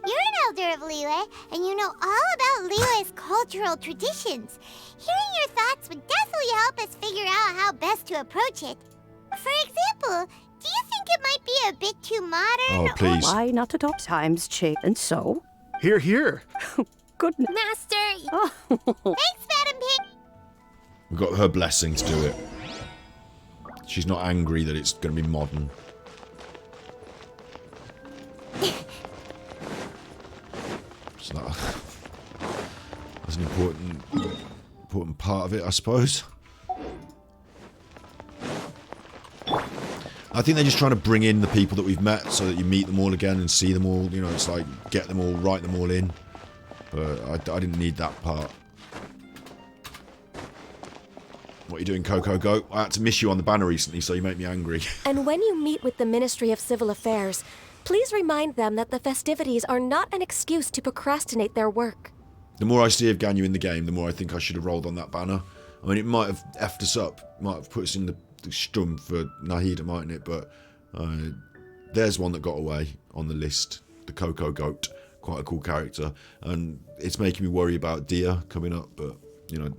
You're an elder of Liyue, and you know all about Liyue's cultural traditions. Hearing your thoughts would definitely help us figure out how best to approach it. For example, do you think it might be a bit too modern? Oh, please. Why not to talk times change and so? Hear, hear. Goodness. Master! Oh. Thanks, Madam Ping! We've got her blessing to do it. She's not angry that it's going to be modern. So that's an important part of it, I suppose. I think they're just trying to bring in the people that we've met so that you meet them all again and see them all. You know, it's like get them all, write them all in. But I didn't need that part. What are you doing, Coco Goat? I had to miss you on the banner recently, so you make me angry. And when you meet with the Ministry of Civil Affairs, please remind them that the festivities are not an excuse to procrastinate their work. The more I see of Ganyu in the game, the more I think I should have rolled on that banner. I mean, it might have effed us up. Might have put us in the stum for Nahida, mightn't it? But there's one that got away on the list. The Coco Goat. Quite a cool character. And it's making me worry about Dia coming up. But, you know,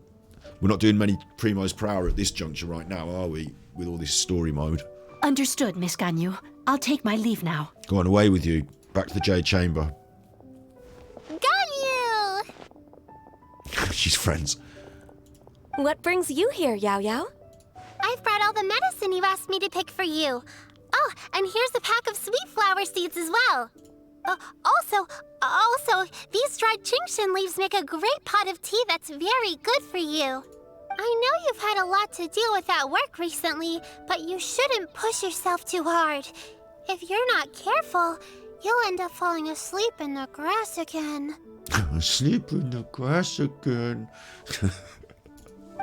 we're not doing many primos per hour at this juncture right now, are we? With all this story mode. Understood, Miss Ganyu. I'll take my leave now. Go on, away with you. Back to the Jade Chamber. Ganyu! She's friends. What brings you here, Yao Yao? I've brought all the medicine you asked me to pick for you. Oh, and here's a pack of sweet flower seeds as well. Also, these dried chingshin leaves make a great pot of tea that's very good for you. I know you've had a lot to deal with at work recently, but you shouldn't push yourself too hard. If you're not careful, you'll end up falling asleep in the grass again. Asleep in the grass again.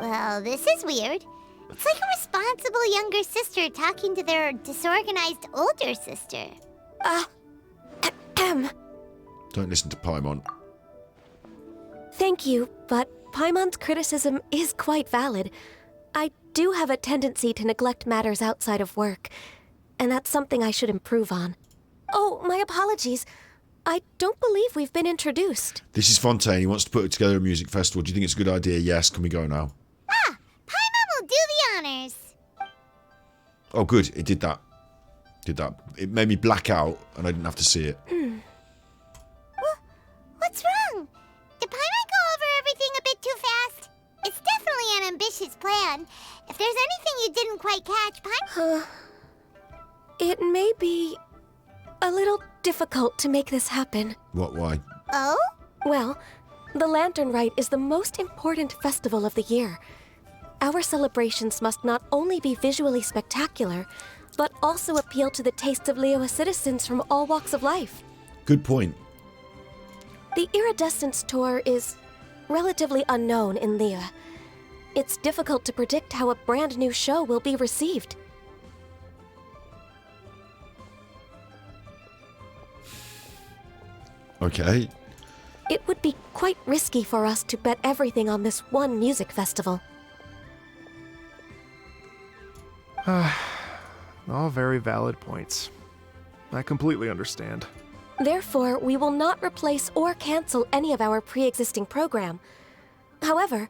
Well, this is weird. It's like a responsible younger sister talking to their disorganized older sister. Don't listen to Paimon. Thank you, but Paimon's criticism is quite valid. I do have a tendency to neglect matters outside of work, and that's something I should improve on. Oh, my apologies. I don't believe we've been introduced. This is Fontaine. He wants to put together a music festival. Do you think it's a good idea? Yes. Can we go now? Paimon will do the honors. Oh, good. It did that. It made me black out, and I didn't have to see it. What's wrong? Did Paimon go over everything a bit too fast? It's definitely an ambitious plan. If there's anything you didn't quite catch, Paimon... It may be a little difficult to make this happen. What? Why? Oh? Well, the Lantern Rite is the most important festival of the year. Our celebrations must not only be visually spectacular, but also appeal to the tastes of Liyue citizens from all walks of life. Good point. The Iridescence Tour is relatively unknown in Liyue. It's difficult to predict how a brand new show will be received. Okay. It would be quite risky for us to bet everything on this one music festival. All very valid points. I completely understand. Therefore, we will not replace or cancel any of our pre-existing program. However,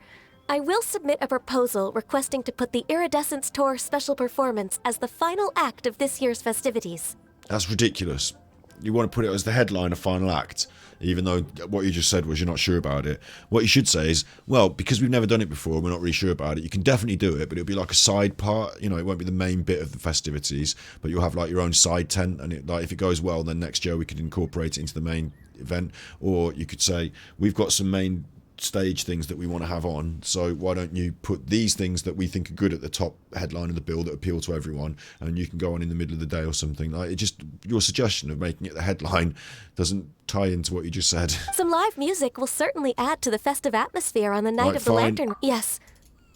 I will submit a proposal requesting to put the Iridescence Tour special performance as the final act of this year's festivities. That's ridiculous. You want to put it as the headline of final act, even though what you just said was you're not sure about it. What you should say is, well, because we've never done it before, we're not really sure about it. You can definitely do it, but it'll be like a side part. You know, it won't be the main bit of the festivities, but you'll have like your own side tent, and if it goes well, then next year we could incorporate it into the main event. Or you could say, we've got some main stage things that we want to have on, so why don't you put these things that we think are good at the top headline of the bill that appeal to everyone, and you can go on in the middle of the day or something. Like, it just, your suggestion of making it the headline doesn't tie into what you just said. Some live music will certainly add to the festive atmosphere on the night Right, of the fine. Lantern. Yes.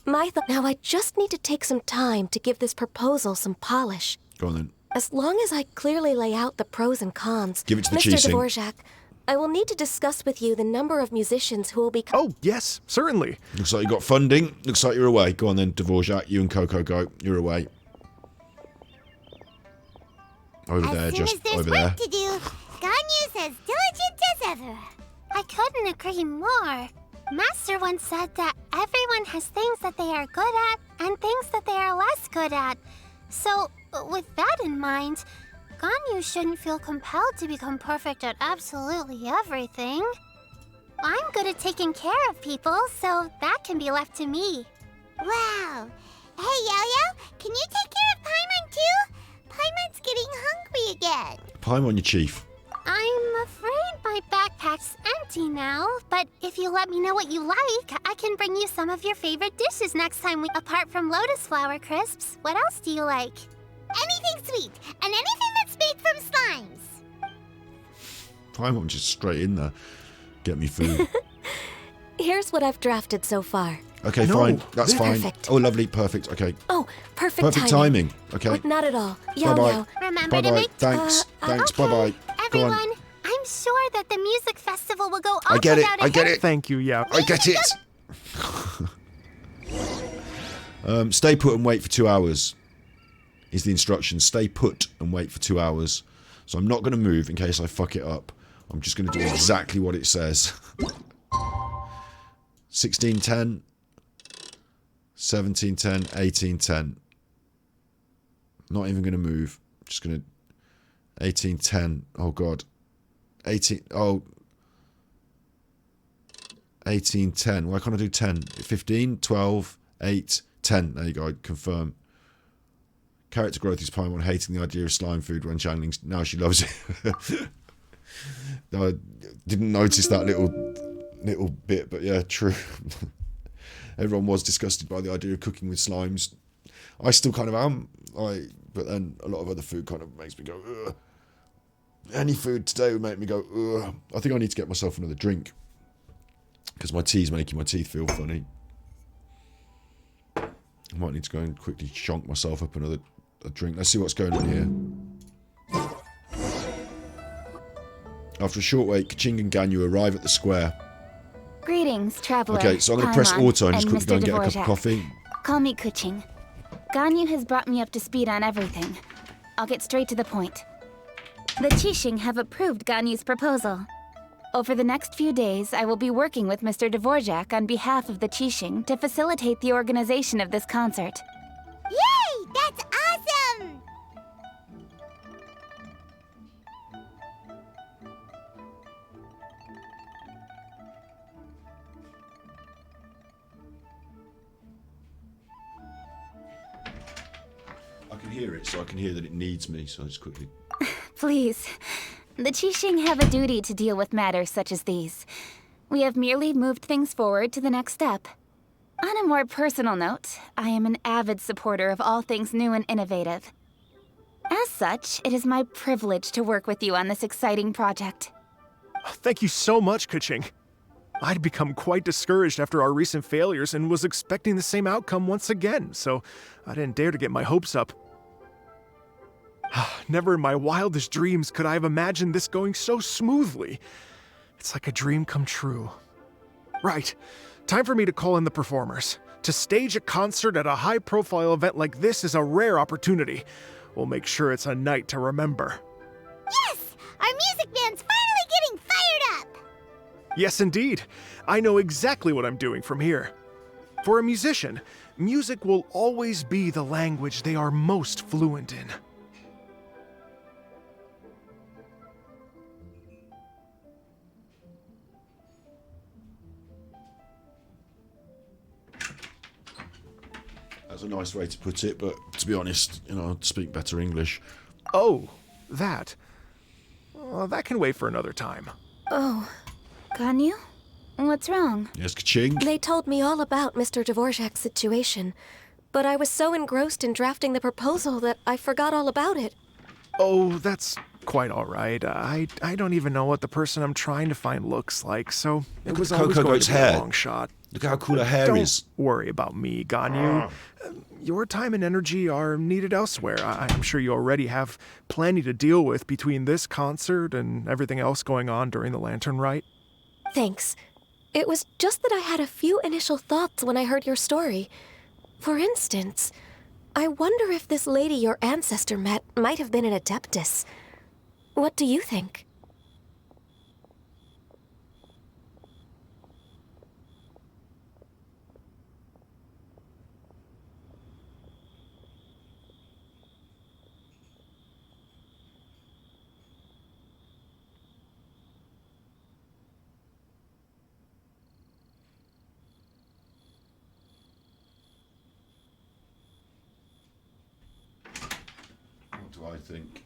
Now I just need to take some time to give this proposal some polish. Go on then. As long as I clearly lay out the pros and cons, Give it to the Mr. cheesing. Dvorak, I will need to discuss with you the number of musicians who will be... Oh, yes, certainly. Looks like you got funding. Looks like you're away. Go on then, Dvorak. You and Coco go. You're away. Over there, As soon just as there's over work there. to do, Ganyu's as diligent as ever. I couldn't agree more. Master once said that everyone has things that they are good at and things that they are less good at. So, with that in mind, Ganyu shouldn't feel compelled to become perfect at absolutely everything. I'm good at taking care of people, so that can be left to me. Wow. Hey, Yo-Yo, can you take care of Paimon too? Paimon's getting hungry again. Paimon, your chief. I'm afraid my backpack's empty now, but if you let me know what you like, I can bring you some of your favorite dishes next time apart from lotus flower crisps. What else do you like? Anything sweet, and anything that's made from slimes. Paimon just straight in there. Get me food. Here's what I've drafted so far. Okay, No, fine. That's fine. Perfect. Oh, lovely. Perfect. Okay. Oh, perfect Perfect timing. Okay. Not at all. Yao Bye-bye. Yao. Remember to Bye-bye. make... Thanks. Thanks. Okay. Bye-bye. Go on. Everyone, I'm sure that the music festival will go off I get it. without a I get hitch. it. Thank you, Yao. I get it. Stay put and wait for 2 hours. Is the instruction. Stay put and wait for 2 hours. So I'm not going to move in case I fuck it up. I'm just going to do exactly what it says. 16:10, 17:10, 18:10. Not even going to move. Just going to 18:10. Oh god. 18. Oh. 18, 10. Why can't I do 10? 15, 12, 8, 10. There you go, confirm. Character growth is Paimon hating the idea of slime food when channeling. Now she loves it. I didn't notice that little bit, but yeah, true. Everyone was disgusted by the idea of cooking with slimes. I still kind of am. But then a lot of other food kind of makes me go, ugh. Any food today would make me go, ugh. I think I need to get myself another drink. Because my tea's making my teeth feel funny. I might need to go and quickly chonk myself up a drink. Let's see what's going on here. After a short wait, Kaching and Ganyu arrive at the square. Greetings, traveler. Okay, so I'm going to press auto and just quickly go and get a cup of coffee. Call me Kuching. Ganyu has brought me up to speed on everything. I'll get straight to the point. The Qixing have approved Ganyu's proposal. Over the next few days, I will be working with Mr. Dvorak on behalf of the Qixing to facilitate the organization of this concert. Yay! That's awesome! I can hear it, so I can hear that it needs me, so I just quickly... Please. The Qixing have a duty to deal with matters such as these. We have merely moved things forward to the next step. On a more personal note, I am an avid supporter of all things new and innovative. As such, it is my privilege to work with you on this exciting project. Thank you so much, Kaching. I'd become quite discouraged after our recent failures and was expecting the same outcome once again, so I didn't dare to get my hopes up. Never in my wildest dreams could I have imagined this going so smoothly. It's like a dream come true. Right, time for me to call in the performers. To stage a concert at a high-profile event like this is a rare opportunity. We'll make sure it's a night to remember. Yes! Our music band's finally getting fired up! Yes, indeed. I know exactly what I'm doing from here. For a musician, music will always be the language they are most fluent in. That's a nice way to put it, but to be honest, I'd speak better English. Oh, that. Well, that can wait for another time. Oh, Ganyu? What's wrong? Yes, Kaching? They told me all about Mr. Dvorak's situation, but I was so engrossed in drafting the proposal that I forgot all about it. Oh, that's quite all right. I don't even know what the person I'm trying to find looks like, so it was always going to be a long shot. Look how cool her hair is. Don't worry about me, Ganyu. Your time and energy are needed elsewhere. I'm sure you already have plenty to deal with between this concert and everything else going on during the Lantern Rite. Thanks. It was just that I had a few initial thoughts when I heard your story. For instance, I wonder if this lady your ancestor met might have been an Adeptus. What do you think? What do I think?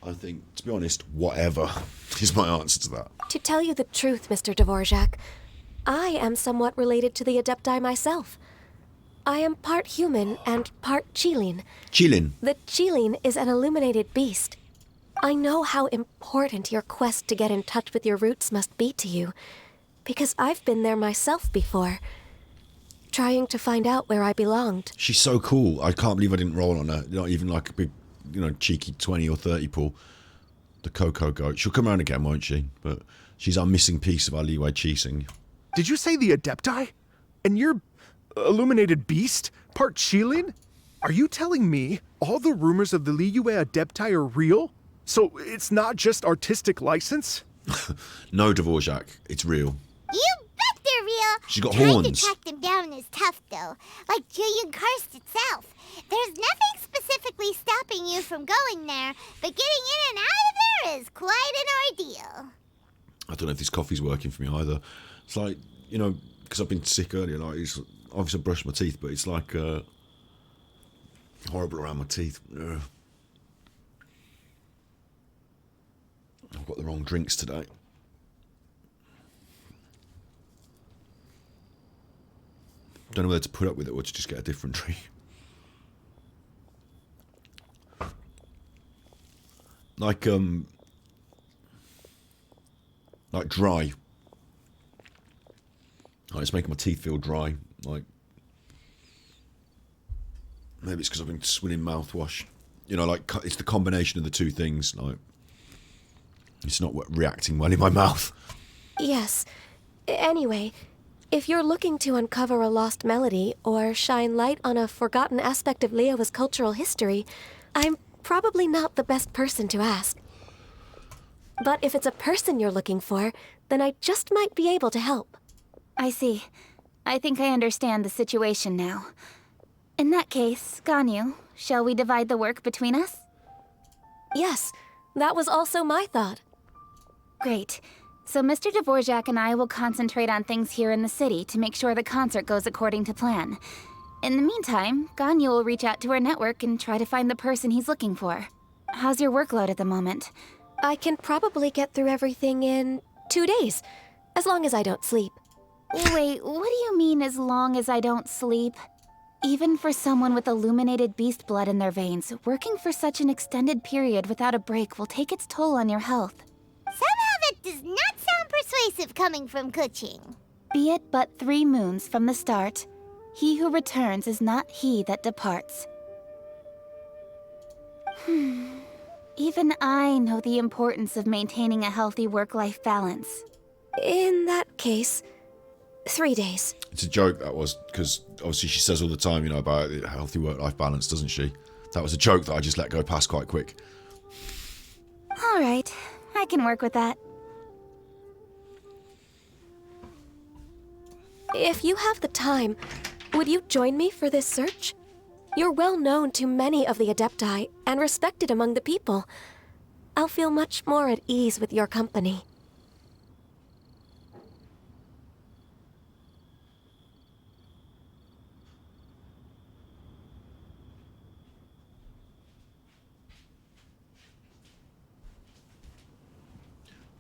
I think, to be honest, whatever is my answer to that. To tell you the truth, Mr. Dvorak, I am somewhat related to the Adepti myself. I am part human and part Qilin. Qilin. The Qilin is an illuminated beast. I know how important your quest to get in touch with your roots must be to you, because I've been there myself before, trying to find out where I belonged. She's so cool. I can't believe I didn't roll on her. Not even like a big, cheeky 20 or 30 pull. The Coco goat. She'll come around again, won't she? But she's our missing piece of our Liyue Qixing. Did you say the Adepti? And you're illuminated beast? Part Qilin? Are you telling me all the rumors of the Liyue Adepti are real? So it's not just artistic license? No, Dvorak. It's real. You bet they're real! She's got Trying horns. to track them down is tough, though. Like Julian Karst itself. There's nothing specifically stopping you from going there, but getting in and out of there is quite an ordeal. I don't know if this coffee's working for me either. It's like, you know, because I've been sick earlier, like, it's, obviously I brushed my teeth, but it's like horrible around my teeth. Ugh. I've got the wrong drinks today. Don't know whether to put up with it or to just get a different drink. Like dry. Like it's making my teeth feel dry. Like maybe it's because I've been swilling mouthwash. You know, like it's the combination of the two things. Like it's not reacting well in my mouth. Yes. Anyway, if you're looking to uncover a lost melody or shine light on a forgotten aspect of Liyue's cultural history, I'm probably not the best person to ask. But if it's a person you're looking for, then I just might be able to help. I see. I think I understand the situation now. In that case, Ganyu, shall we divide the work between us? Yes, that was also my thought. Great. So Mr. Dvorak and I will concentrate on things here in the city to make sure the concert goes according to plan. In the meantime, Ganyu will reach out to her network and try to find the person he's looking for. How's your workload at the moment? I can probably get through everything in 2 days, as long as I don't sleep. Wait, what do you mean as long as I don't sleep? Even for someone with illuminated beast blood in their veins, working for such an extended period without a break will take its toll on your health. Somehow that does not sound persuasive coming from Kuching. Be it but 3 moons from the start, he who returns is not he that departs. Even I know the importance of maintaining a healthy work-life balance. In that case, 3 days. It's a joke, that was, because obviously she says all the time, you know, about a healthy work-life balance, doesn't she? That was a joke that I just let go past quite quick. All right, I can work with that. If you have the time, would you join me for this search? You're well known to many of the Adepti and respected among the people. I'll feel much more at ease with your company.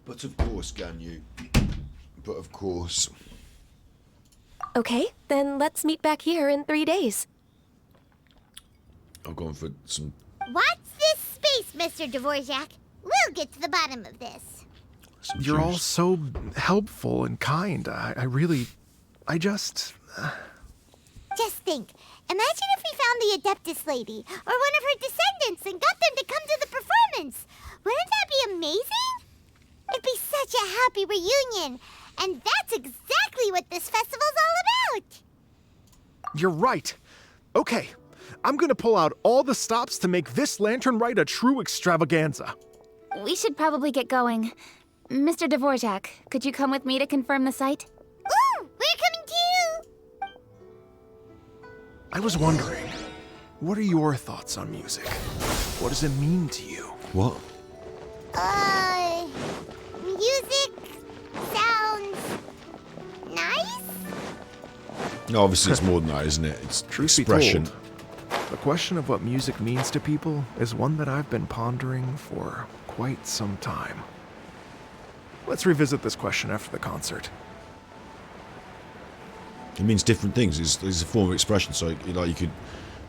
But of course, Ganyu. But of course. Okay, then let's meet back here in 3 days. I'll go on for some... Watch this space, Mr. Dvorak. We'll get to the bottom of this. You're all so helpful and kind. I just... Just think. Imagine if we found the Adeptus lady, or one of her descendants, and got them to come to the performance. Wouldn't that be amazing? It'd be such a happy reunion. And that's exactly what this festival's all about. You're right. Okay, I'm gonna pull out all the stops to make this lantern rite a true extravaganza. We should probably get going. Mr. Dvorak, could you come with me to confirm the site? Ooh, we're coming too! I was wondering, what are your thoughts on music? What does it mean to you? What? Music sounds nice? No, obviously it's more than that, isn't it? It's Truth be expression. told, the question of what music means to people is one that I've been pondering for quite some time. Let's revisit this question after the concert. It means different things. It's a form of expression, so you could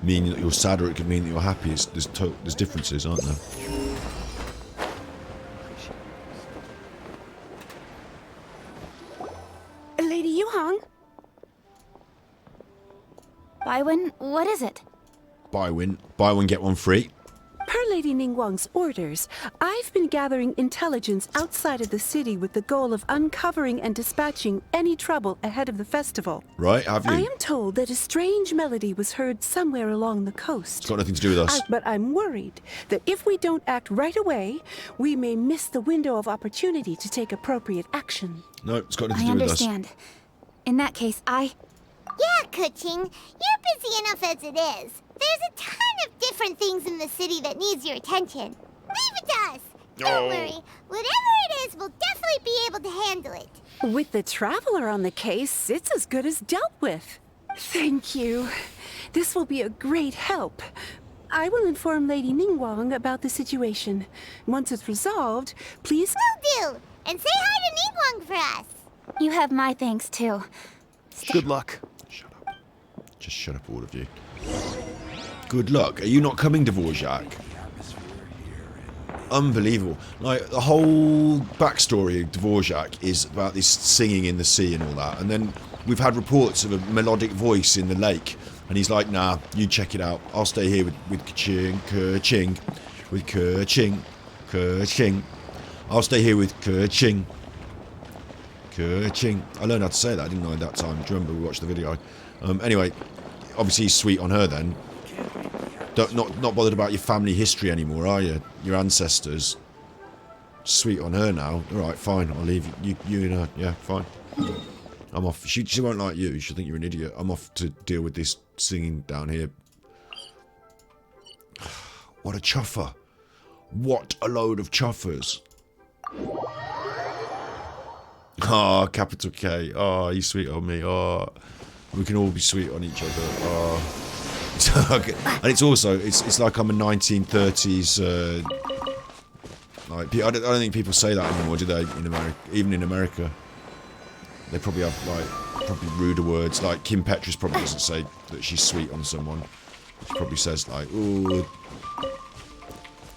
mean that you're sad or it could mean that you're happy. There's differences, aren't there? Lady Yuhang? Baiwen, what is it? Buy one, get one free. Per Lady Ningguang's orders, I've been gathering intelligence outside of the city with the goal of uncovering and dispatching any trouble ahead of the festival. Right, have you? I am told that a strange melody was heard somewhere along the coast. It's got nothing to do with us. But I'm worried that if we don't act right away, we may miss the window of opportunity to take appropriate action. No, it's got nothing I to do with us. understand. In that case, Yeah, Kuching, you're busy enough as it is. There's a ton of different things in the city that needs your attention. Leave it to us. Don't worry. Whatever it is, we'll definitely be able to handle it. With the Traveler on the case, it's as good as dealt with. Thank you. This will be a great help. I will inform Lady Ningguang about the situation. Once it's resolved, please... Will do! And say hi to Ningguang for us! You have my thanks, too. Good luck. Shut up. Just shut up, all of you. Good luck. Are you not coming, Dvorak? Unbelievable. Like, the whole backstory of Dvorak is about this singing in the sea and all that. And then we've had reports of a melodic voice in the lake. And he's like, nah, you check it out. I'll stay here with Kerching. With Kerching. I'll stay here with Kerching. I learned how to say that, didn't I, that time? Do you remember we watched the video? Anyway, obviously he's sweet on her then. Not bothered about your family history anymore, are you? Your ancestors. Sweet on her now. Alright, fine, I'll leave you and her. Yeah, fine. I'm off. She won't like you. She'll think you're an idiot. I'm off to deal with this singing down here. What a chuffer. What a load of chuffers. Oh, capital K. Oh, he's sweet on me. Oh, we can all be sweet on each other. Oh. And it's also, it's like I'm a 1930s, like, I don't think people say that anymore, do they, in America? Even in America. They probably have, like, probably ruder words. Like, Kim Petras probably doesn't say that she's sweet on someone. She probably says, like, ooh,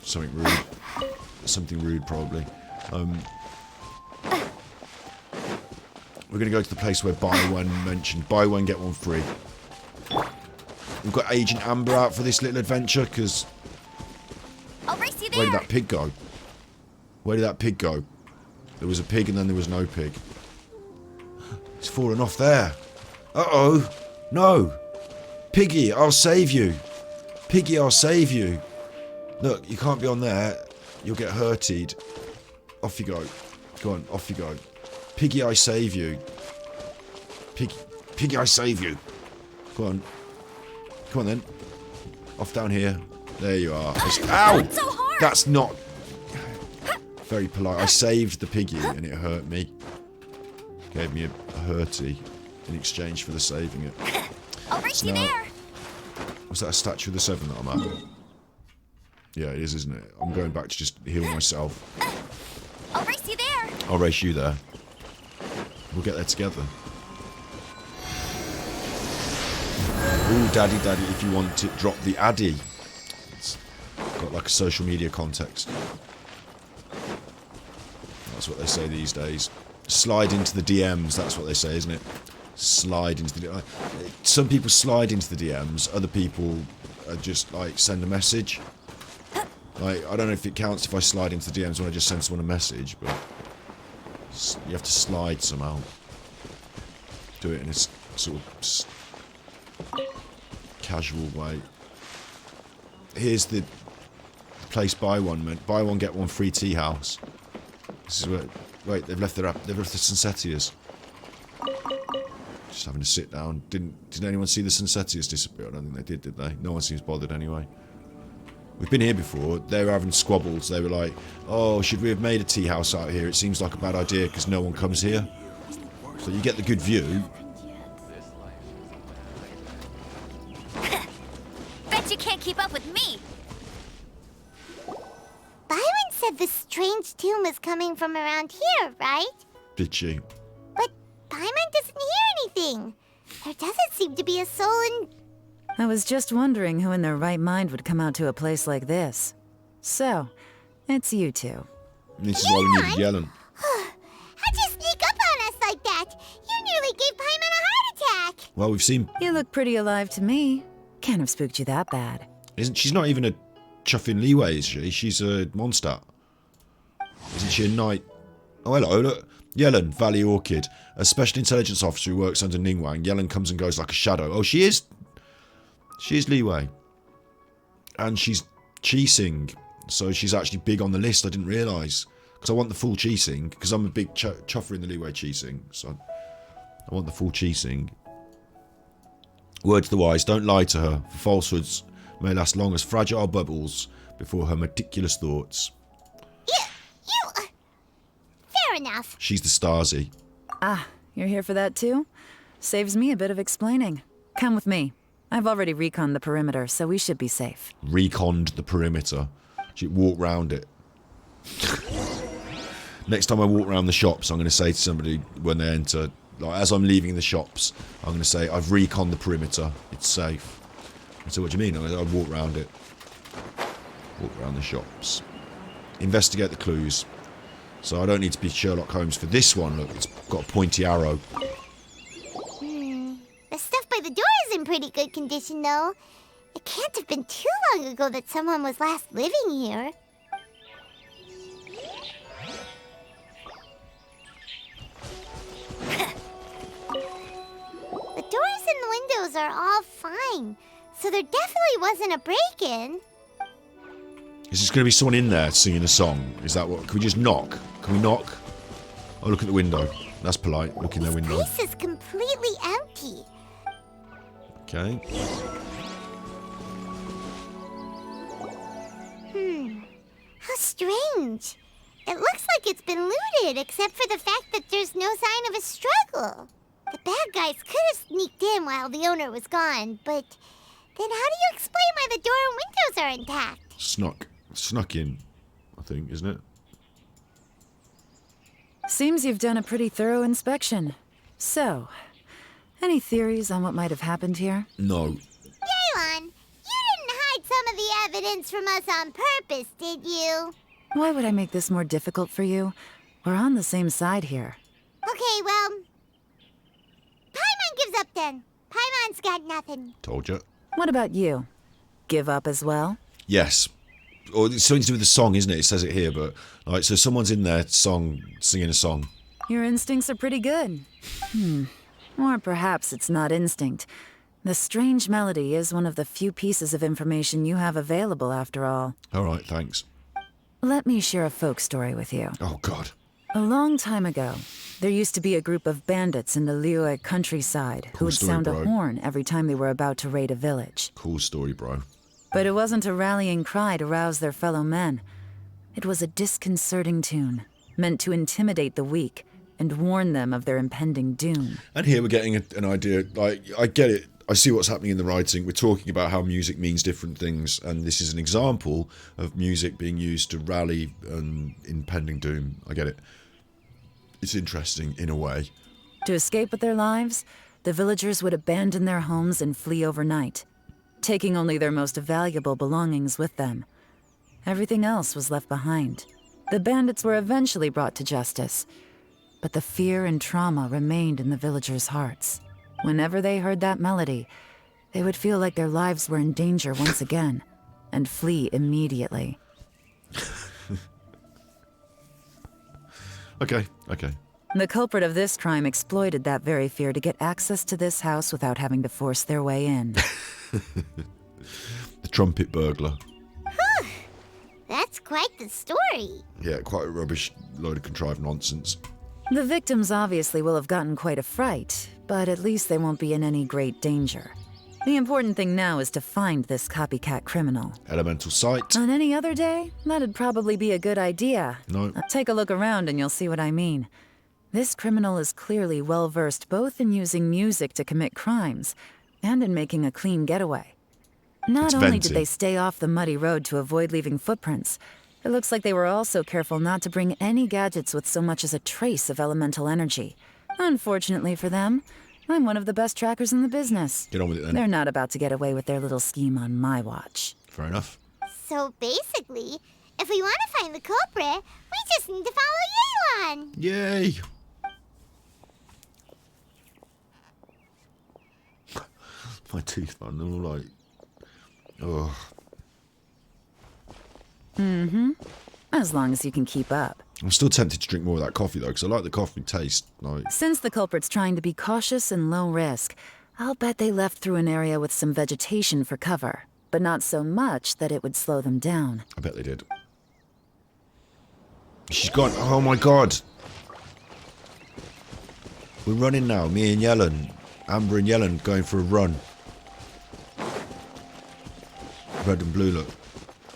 something rude. Something rude, probably. We're going to go to the place where buy one mentioned. Buy one, get one free. We've got Agent Amber out for this little adventure, because... Where did that pig go? Where did that pig go? There was a pig and then there was no pig. It's fallen off there. Uh-oh. No. Piggy, I'll save you. Piggy, I'll save you. Look, you can't be on there. You'll get hurted. Off you go. Go on, off you go. Piggy, I save you. Piggy, I save you. Go on. Come on then. Off down here. There you are. Ow! So hard. That's not very polite. I saved the piggy and it hurt me. Gave me a hurty in exchange for the saving it. I'll race you there. Was that a statue of the Seven that I'm at? Yeah, it is, isn't it? I'm going back to just heal myself. I'll race you there. I'll race you there. We'll get there together. Ooh, daddy, if you want it, drop the addy. It's got like a social media context. That's what they say these days. Slide into the DMs, that's what they say, isn't it? Slide into the DMs. Some people slide into the DMs, other people just like send a message. Like, I don't know if it counts if I slide into the DMs when I just send someone a message, but you have to slide somehow. Do it in a sort of casual way. Here's the place buy one get one free tea house. This is where, wait, they've left the Sunsetias. Just having to sit down. Did anyone see the Sunsetias disappear? I don't think they did they? No one seems bothered anyway. We've been here before. They were having squabbles. They were like, oh, should we have made a tea house out here? It seems like a bad idea because no one comes here. So you get the good view. Bet you can't keep up with me. Byron said the strange tomb is coming from around here, right? Did she? But Byron doesn't hear anything. There doesn't seem to be a soul in... I was just wondering who in their right mind would come out to a place like this. So, it's you two. This is why we needed Yellen. How'd you sneak up on us like that? You nearly gave Paimon a heart attack. Well, we've seen... You look pretty alive to me. Can't have spooked you that bad. She's not even a chuffing leeway, is she? She's a Mondstadt. Isn't she a knight? Oh, hello, look. Yellen, Valley Orchid. A special intelligence officer who works under Ningguang. Yellen comes and goes like a shadow. Oh, she is... She's leeway. And she's Qixing. So she's actually big on the list, I didn't realise. Because I want the full Qixing. Because I'm a big chuffer in the leeway Qixing. So I want the full Qixing. Word to the wise, don't lie to her. For falsehoods may last long as fragile bubbles before her meticulous thoughts. Fair enough. She's the Stasi. Ah, you're here for that too? Saves me a bit of explaining. Come with me. I've already reconned the perimeter, so we should be safe. Reconned the perimeter. She walked round it. Next time I walk around the shops, I'm going to say to somebody when they enter, like as I'm leaving the shops, I'm going to say, I've reconned the perimeter. It's safe. I say, what do you mean? I walk around it. Walk around the shops. Investigate the clues. So I don't need to be Sherlock Holmes for this one. Look, it's got a pointy arrow. The stuff by the door is in pretty good condition, though. It can't have been too long ago that someone was last living here. The doors and the windows are all fine, so there definitely wasn't a break-in. Is this going to be someone in there singing a song? Is that what? Can we just knock? Can we knock? Oh, look at the window. That's polite. Look in their window. This place is completely empty. Okay. How strange. It looks like it's been looted, except for the fact that there's no sign of a struggle. The bad guys could have sneaked in while the owner was gone, but then how do you explain why the door and windows are intact? Snuck in, I think, isn't it? Seems you've done a pretty thorough inspection. So, any theories on what might have happened here? No. Yelan, you didn't hide some of the evidence from us on purpose, did you? Why would I make this more difficult for you? We're on the same side here. Okay, well, Paimon gives up then. Paimon's got nothing. Told you. What about you? Give up as well? Yes. Or it's something to do with the song, isn't it? It says it here, but like, so someone's in there singing a song. Your instincts are pretty good. Or perhaps it's not instinct. The strange melody is one of the few pieces of information you have available, after all. All right, thanks. Let me share a folk story with you. Oh, God. A long time ago, there used to be a group of bandits in the Liyue countryside who would sound a horn every time they were about to raid a village. Cool story, bro. But it wasn't a rallying cry to rouse their fellow men. It was a disconcerting tune, meant to intimidate the weak and warn them of their impending doom. And here we're getting an idea, like, I get it. I see what's happening in the writing. We're talking about how music means different things, and this is an example of music being used to rally an impending doom. I get it. It's interesting, in a way. To escape with their lives, the villagers would abandon their homes and flee overnight, taking only their most valuable belongings with them. Everything else was left behind. The bandits were eventually brought to justice, but the fear and trauma remained in the villagers' hearts. Whenever they heard that melody, they would feel like their lives were in danger once again, and flee immediately. Okay. The culprit of this crime exploited that very fear to get access to this house without having to force their way in. The trumpet burglar. That's quite the story. Yeah, quite a rubbish load of contrived nonsense. The victims obviously will have gotten quite a fright, but at least they won't be in any great danger. The important thing now is to find this copycat criminal. Elemental sight. On any other day, that'd probably be a good idea. No. Take a look around and you'll see what I mean. This criminal is clearly well-versed both in using music to commit crimes and in making a clean getaway. Not only did they stay off the muddy road to avoid leaving footprints, it looks like they were also careful not to bring any gadgets with so much as a trace of elemental energy. Unfortunately for them, I'm one of the best trackers in the business. Get on with it then. They're not about to get away with their little scheme on my watch. Fair enough. So basically, if we want to find the culprit, we just need to follow Yelan. Yay! My teeth, man, they're all like... Ugh. As long as you can keep up. I'm still tempted to drink more of that coffee, though, because I like the coffee taste. Like, Since the culprit's trying to be cautious and low risk, I'll bet they left through an area with some vegetation for cover, but not so much that it would slow them down. I bet they did. She's gone. Oh, my God. We're running now, me and Yellen. Amber and Yellen going for a run. Red and blue, look.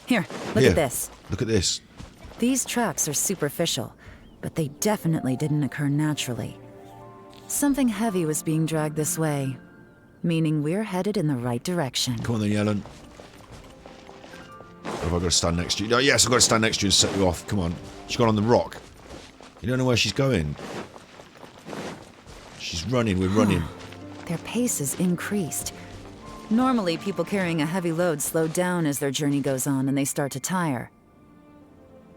Here, look at this. Look at this. These tracks are superficial, but they definitely didn't occur naturally. Something heavy was being dragged this way, meaning we're headed in the right direction. Come on then, Yellen. Or have I got to stand next to you? No, yes, I've got to stand next to you and set you off. Come on. She's gone on the rock. You don't know where she's going. She's running, we're running. Their pace has increased. Normally, people carrying a heavy load slow down as their journey goes on and they start to tire.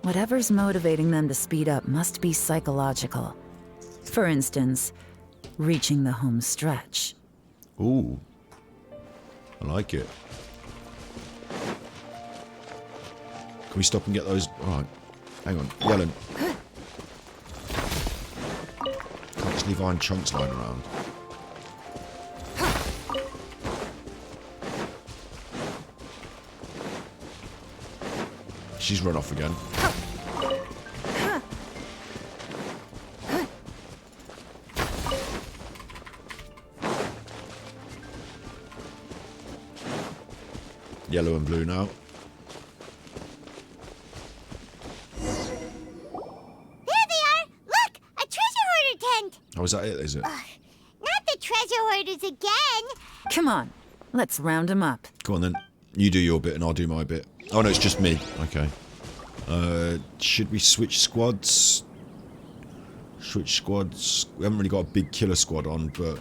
Whatever's motivating them to speed up must be psychological. For instance, reaching the home stretch. Ooh. I like it. Can we stop and get those? Alright. Hang on. Yellen. Can't just leave iron chunks lying around. She's run off again. Yellow and blue now. There they are! Look! A treasure hoarder tent! Oh, is that it, is it? Not the treasure hoarders again! Come on, let's round them up. Go on then. You do your bit and I'll do my bit. Oh no, it's just me. Okay. Should we switch squads? Switch squads. We haven't really got a big killer squad on, but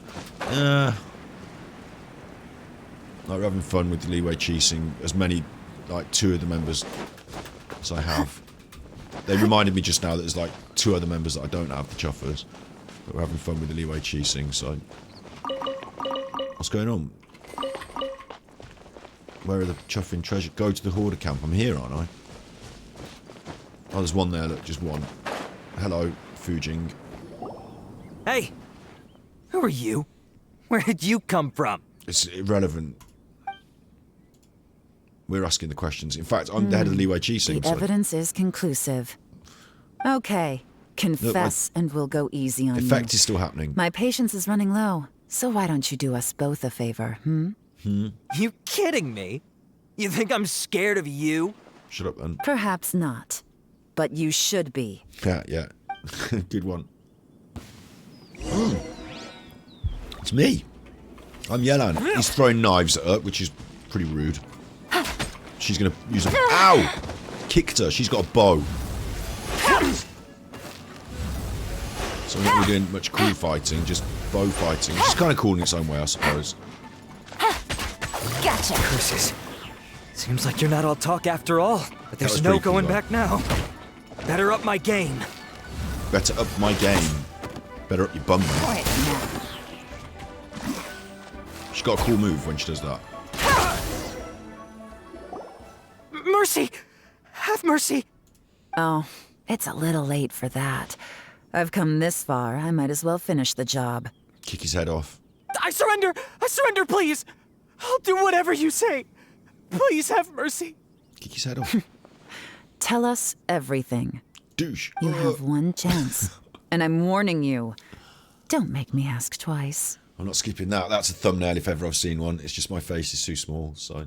like we're having fun with the leeway cheesing. As many, like 2 of the members as I have. They reminded me just now that there's like 2 other members that I don't have, the chuffers. But we're having fun with the leeway cheesing, so. What's going on? Where are the chuffing treasure? Go to the hoarder camp. I'm here, aren't I? Oh, there's one there. Look, just one. Hello, Fujing. Hey! Who are you? Where did you come from? It's irrelevant. We're asking the questions. In fact, I'm the head of the leeway cheesing. The evidence is conclusive. Okay, confess and we'll go easy on you. Effect is still happening. My patience is running low, so why don't you do us both a favor, You kidding me? You think I'm scared of you? Shut up, then. Perhaps not, but you should be. Yeah. Good one. It's me. I'm Yelan. He's throwing knives at her, which is pretty rude. She's gonna use a... Ow! Kicked her. She's got a bow. So we're not really doing much cool fighting, just bow fighting. Which is kind of cool in its own way, I suppose. Gotcha. Curses. Seems like you're not all talk after all, but That was there's no pretty cool, going though. back now. Better up my game. Better up my game. Better up your bum. She's got a cool move when she does that. Mercy! Have mercy! Oh, it's a little late for that. I've come this far, I might as well finish the job. Kick his head off. I surrender! I surrender, please! I'll do whatever you say. Please have mercy. Kick his head off. Tell us everything. Douche. You have one chance. And I'm warning you. Don't make me ask twice. I'm not skipping that. That's a thumbnail if ever I've seen one. It's just my face is too small, so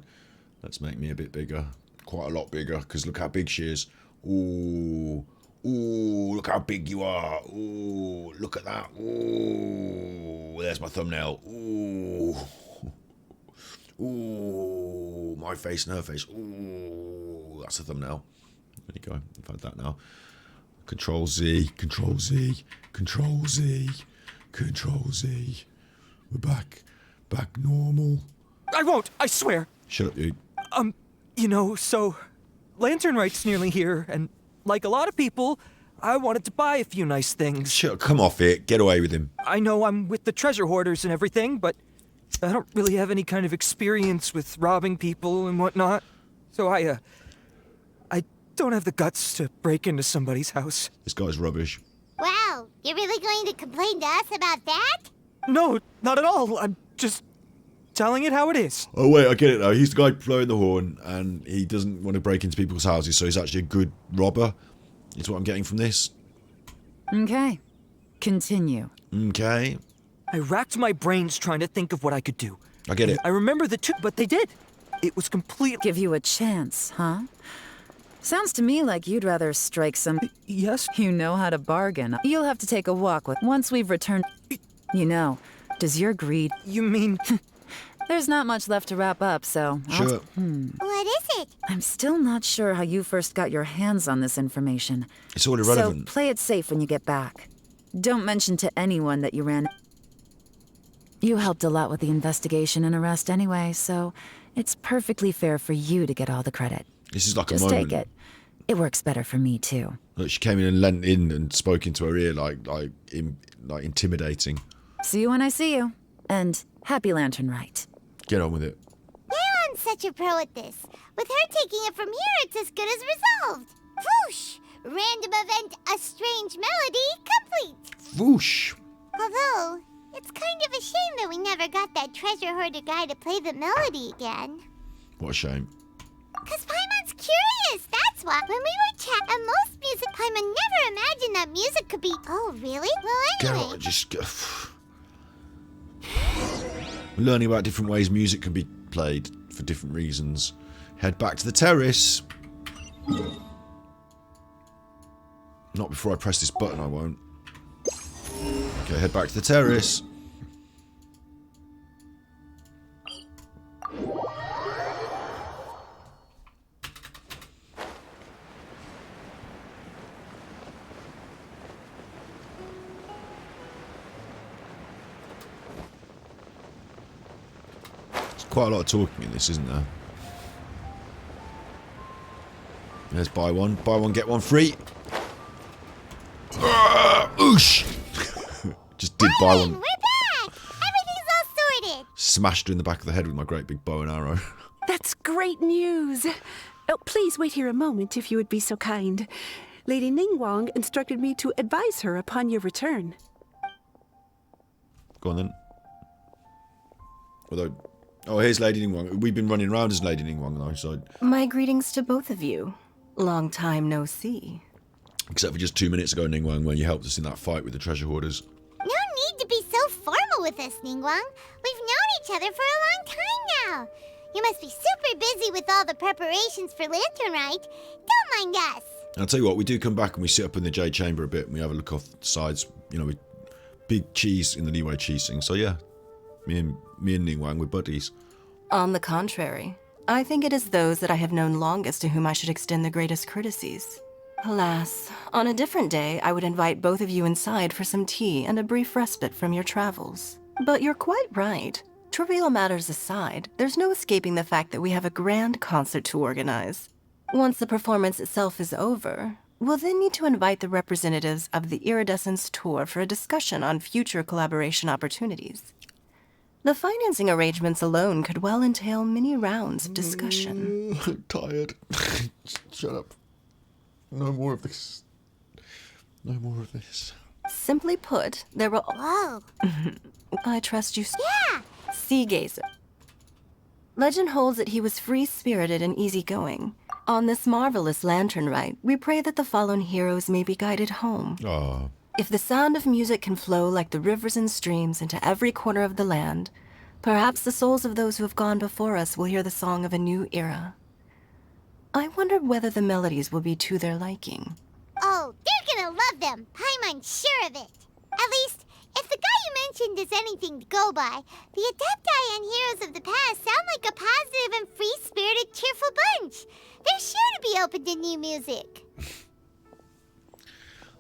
let's make me a bit bigger. Quite a lot bigger, because look how big she is. Ooh. Ooh, look how big you are. Ooh, look at that. Ooh, there's my thumbnail. Ooh. Ooh, my face and her face. Ooh, that's a thumbnail. There you go. I've had that now. Control Z, Control Z, Control Z, Control Z. We're back normal. I won't, I swear. Shut up, you. You know, so Lantern Right's nearly here, and like a lot of people, I wanted to buy a few nice things. Shut, come off it. Get away with him. I know I'm with the treasure hoarders and everything, but I don't really have any kind of experience with robbing people and whatnot. So I don't have the guts to break into somebody's house. This guy's rubbish. Wow, you're really going to complain to us about that? No, not at all. I'm just telling it how it is. Oh, wait, I get it now. He's the guy blowing the horn, and he doesn't want to break into people's houses, so he's actually a good robber. Is what I'm getting from this. Okay. Continue. Okay. I racked my brains trying to think of what I could do. I get it. I remember the two, but they did. It was complete. Give you a chance, huh? Sounds to me like you'd rather strike some... Yes? You know how to bargain. You'll have to take a walk with... Once we've returned... You know, does your greed... You mean... There's not much left to wrap up, so... Sure. What is it? I'm still not sure how you first got your hands on this information. It's all irrelevant. So play it safe when you get back. Don't mention to anyone that you ran... You helped a lot with the investigation and arrest anyway, so it's perfectly fair for you to get all the credit. This is like Just a moment. take it. It works better for me, too. Look, she came in and leant in and spoke into her ear like intimidating. See you when I see you. And happy Lantern Rite. Get on with it. Leon's such a pro at this. With her taking it from here, it's as good as resolved. Whoosh! Random event, a strange melody, complete. Whoosh! Although, it's kind of a shame that we never got that treasure hoarder guy to play the melody again. What a shame. Because Paimon's curious, that's why. When we were chatting most music, Paimon never imagined that music could be... Oh, really? Well, anyway... God, just go... We're learning about different ways music can be played for different reasons. Head back to the terrace. Not before I press this button, I won't. Okay, head back to the terrace. Quite a lot of talking in this, isn't there? Let's buy one, get one free. Oosh! Just did buy one. We're back! Everything's all sorted! Smashed her in the back of the head with my great big bow and arrow. That's great news. Oh, please wait here a moment if you would be so kind. Lady Ningguang instructed me to advise her upon your return. Go on then. Although... Oh, here's Lady Ningguang. We've been running around as Lady Ningguang though, so... My greetings to both of you. Long time no see. Except for just 2 minutes ago, Ningguang, when you helped us in that fight with the treasure hoarders. No need to be so formal with us, Ningguang. We've known each other for a long time now. You must be super busy with all the preparations for Lantern Rite. Don't mind us. I'll tell you what, we do come back and we sit up in the Jade Chamber a bit and we have a look off the sides, you know, with big cheese in the leeway cheesing. So yeah, me and Ningguang, we're buddies. On the contrary, I think it is those that I have known longest to whom I should extend the greatest courtesies. Alas, on a different day, I would invite both of you inside for some tea and a brief respite from your travels. But you're quite right. Trivial matters aside, there's no escaping the fact that we have a grand concert to organize. Once the performance itself is over, we'll then need to invite the representatives of the Iridescence Tour for a discussion on future collaboration opportunities. The financing arrangements alone could well entail many rounds of discussion. I'm tired. Shut up. No more of this. No more of this. Simply put, there will... Whoa. I trust you... Yeah. Sea Gazer. Legend holds that he was free-spirited and easygoing. On this marvelous lantern rite, we pray that the fallen heroes may be guided home. Ah. If the sound of music can flow like the rivers and streams into every corner of the land, perhaps the souls of those who have gone before us will hear the song of a new era. I wonder whether the melodies will be to their liking. Oh, they're gonna love them. Paimon's sure of it. At least, if the guy you mentioned is anything to go by, the Adepti and Heroes of the Past sound like a positive and free-spirited, cheerful bunch. They're sure to be open to new music.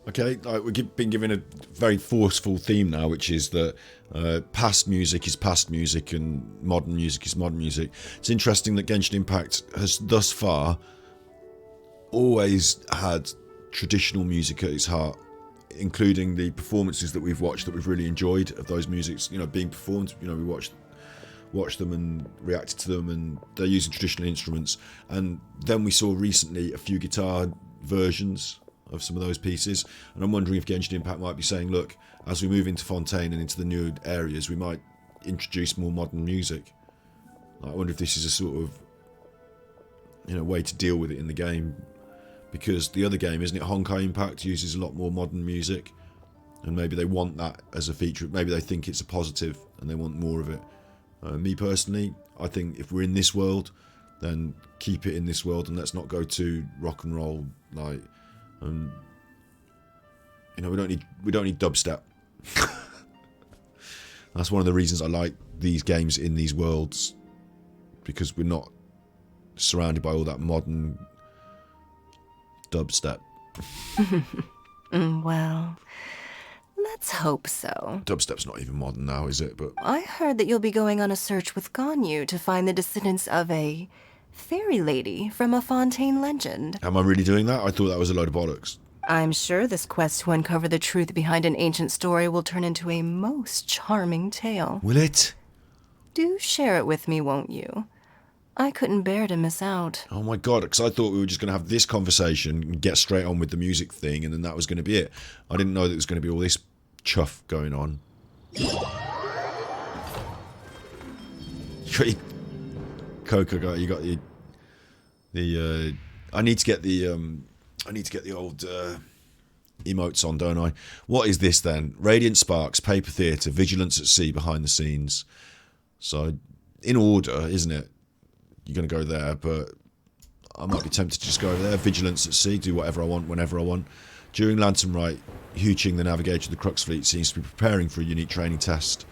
Okay, we've been given a very forceful theme now, which is that past music is past music and modern music is modern music. It's interesting that Genshin Impact has thus far always had traditional music at its heart, including the performances that we've watched that we've really enjoyed of those musics, you know, being performed. You know, we watched them and reacted to them, and they're using traditional instruments. And then we saw recently a few guitar versions of some of those pieces, and I'm wondering if Genshin Impact might be saying, look, as we move into Fontaine and into the new areas, we might introduce more modern music. I wonder if this is a sort of, you know, way to deal with it in the game, because the other game, isn't it, Honkai Impact, uses a lot more modern music, and maybe they want that as a feature. Maybe they think it's a positive and they want more of it. Me personally, I think if we're in this world, then keep it in this world and let's not go to rock and roll. Like, you know, we don't need dubstep. That's one of the reasons I like these games in these worlds, because we're not surrounded by all that modern dubstep. Well, let's hope so. Dubstep's not even modern now, is it? But I heard that you'll be going on a search with Ganyu to find the descendants of a fairy lady from a Fontaine legend. am I really doing that? I thought that was a load of bollocks. I'm sure this quest to uncover the truth behind an ancient story will turn into a most charming tale. Will it? Do share it with me, won't you? I couldn't bear to miss out. Oh my god, because I thought we were just going to have this conversation and get straight on with the music thing, and then that was going to be it. I didn't know that there was going to be all this chuff going on. Coco, you got the I need to get the old emotes on, don't I? What is this then? Radiant Sparks, Paper Theatre, Vigilance at Sea, Behind the Scenes. So, in order, isn't it? You're going to go there, but I might be tempted to just go over there. Vigilance at Sea, do whatever I want, whenever I want. During Lantern Rite, Hu Qing, the navigator of the Crux Fleet, seems to be preparing for a unique training test.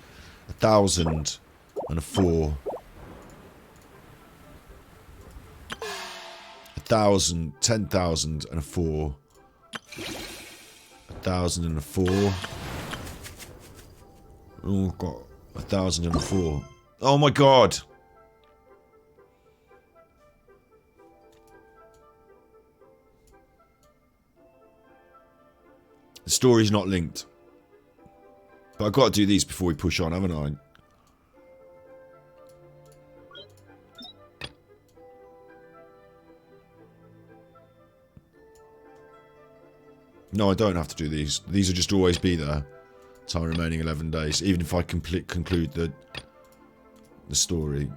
1,004. 1,000, 10,000 and a 4. 1,004. Oh god, 1,004. Oh my god. The story's not linked. But I've got to do these before we push on, haven't I? No, I don't have to do these. These will just always be there. Time remaining 11 days. Even if I conclude the story.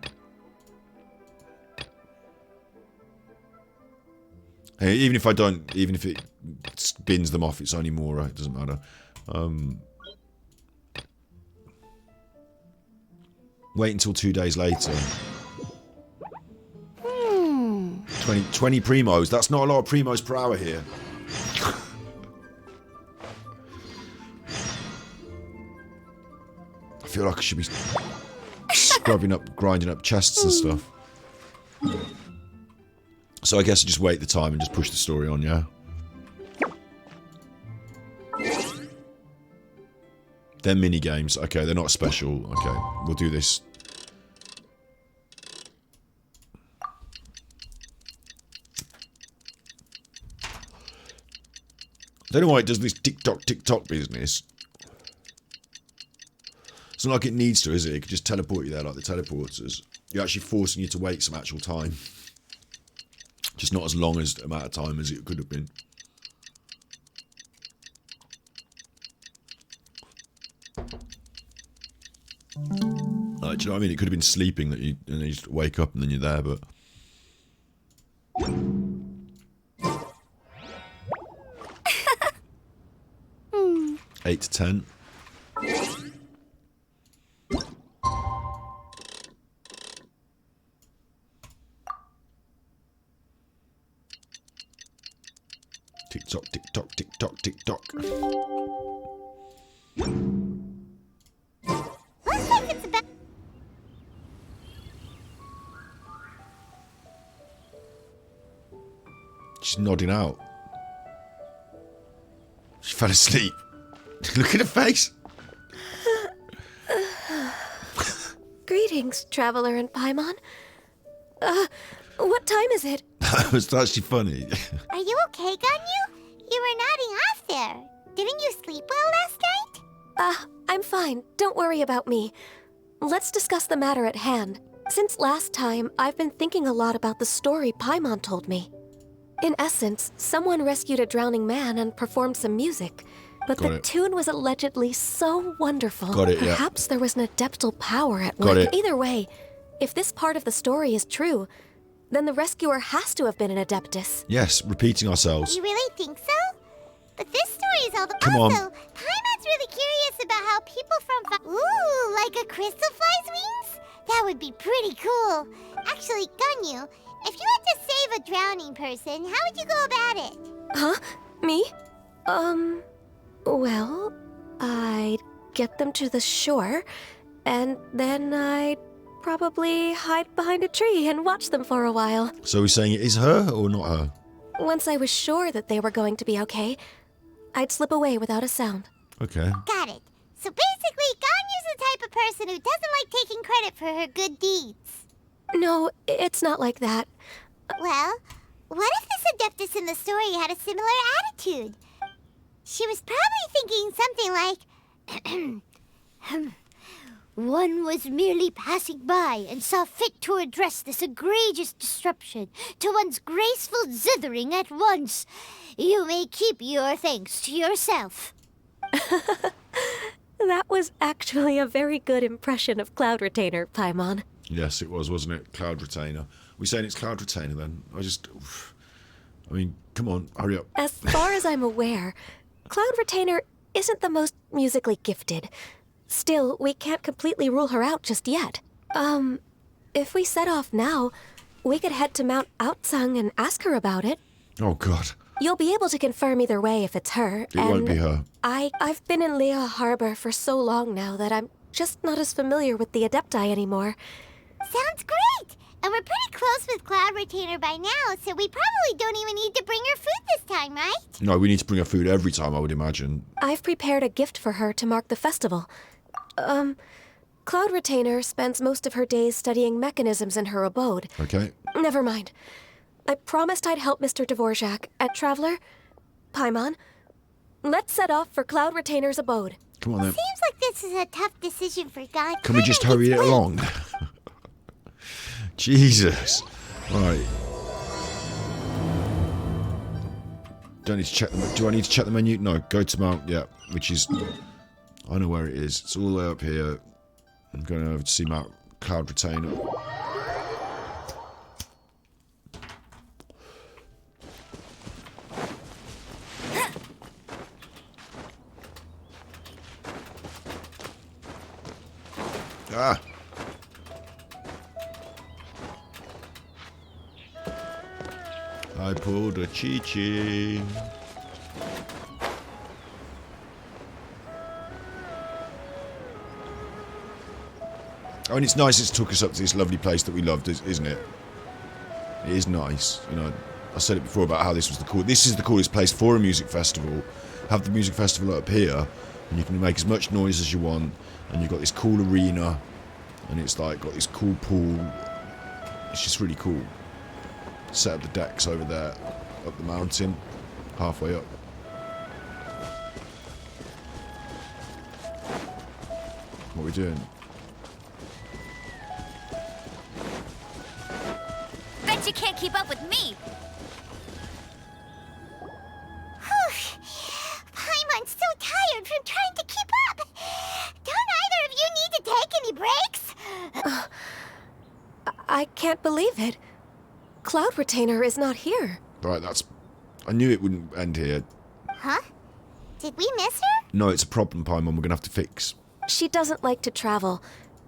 Hey, even if I don't, even if it spins them off, it's only more, it doesn't matter. Wait until 2 days later. 20 primos. That's not a lot of primos per hour here. I feel like I should be grinding up chests and stuff. So I guess I just wait the time and just push the story on, yeah? They're mini games. Okay, they're not special. Okay, we'll do this. I don't know why it does this tick-tock business. It's not like it needs to, is it? It could just teleport you there like the teleporters. You're actually forcing you to wait some actual time. Just not as long as amount of time as it could have been. Like, do you know what I mean? It could have been sleeping and you just wake up and then you're there, but... 8 to 10. Tick tock, tick tock, tick tock, tick tock. Looks like it's about. She's nodding out. She fell asleep. Look at her face. Greetings, traveler in Paimon. What time is it? That was actually funny. Are you okay, Ganyu? You were nodding off there. Didn't you sleep well last night? I'm fine. Don't worry about me. Let's discuss the matter at hand. Since last time, I've been thinking a lot about the story Paimon told me. In essence, someone rescued a drowning man and performed some music. But the tune was allegedly so wonderful. Perhaps there was an adeptal power at work. Either way, if this part of the story is true, then the rescuer has to have been an adeptus. Yes, repeating ourselves. You really think so? But this story is all the... Come on. Also, Paimon's really curious about how people from... Ooh, like a crystal fly's wings? That would be pretty cool. Actually, Ganyu, if you had to save a drowning person, how would you go about it? Huh? Me? Well, I'd get them to the shore, and then I'd probably hide behind a tree and watch them for a while. So we're saying it is her or not her? Once I was sure that they were going to be okay, I'd slip away without a sound. Okay. Got it. So basically, Ganyu's the type of person who doesn't like taking credit for her good deeds. No, it's not like that. Well, what if this Adeptus in the story had a similar attitude? She was probably thinking something like, one was merely passing by and saw fit to address this egregious disruption to one's graceful zithering at once. You may keep your thanks to yourself. That was actually a very good impression of Cloud Retainer, Paimon. Yes, it was, wasn't it? Cloud Retainer. We're saying it's Cloud Retainer then? I mean, come on, hurry up. As far as I'm aware, Cloud Retainer isn't the most musically gifted. Still, we can't completely rule her out just yet. If we set off now, we could head to Mount Outsung and ask her about it. Oh, God. You'll be able to confirm either way if it's her. It won't be her. I've been in Liyue Harbor for so long now that I'm just not as familiar with the Adepti anymore. Sounds great! And we're pretty close with Cloud Retainer by now, so we probably don't even need to bring her food this time, right? No, we need to bring her food every time, I would imagine. I've prepared a gift for her to mark the festival. Cloud Retainer spends most of her days studying mechanisms in her abode. Okay. Never mind. I promised I'd help Mr. Dvorak. Traveler, Paimon, let's set off for Cloud Retainer's abode. Come on then. Seems like this is a tough decision for God. Can we just hurry it along? Jesus. Right. Don't need to check the... Do I need to check the menu? No, go to Mount... Yeah, which is... I know where it is. It's all the way up here. I'm going over to see Mount Cloud Retainer. Ah! I pulled a Chi-Chi. Oh, and it's nice it's took us up to this lovely place that we loved, isn't it? It is nice. You know, I said it before about how this was this is the coolest place for a music festival. Have the music festival up here, and you can make as much noise as you want, and you've got this cool arena, and it's like got this cool pool. It's just really cool. Set up the decks over there, up the mountain, halfway up. What are we doing? Bet you can't keep up with me. Paimon's so tired from trying to keep up. Don't either of you need to take any breaks? I can't believe it. Cloud Retainer is not here. Right, I knew it wouldn't end here. Huh? Did we miss her? No, it's a problem, Paimon, we're going to have to fix. She doesn't like to travel.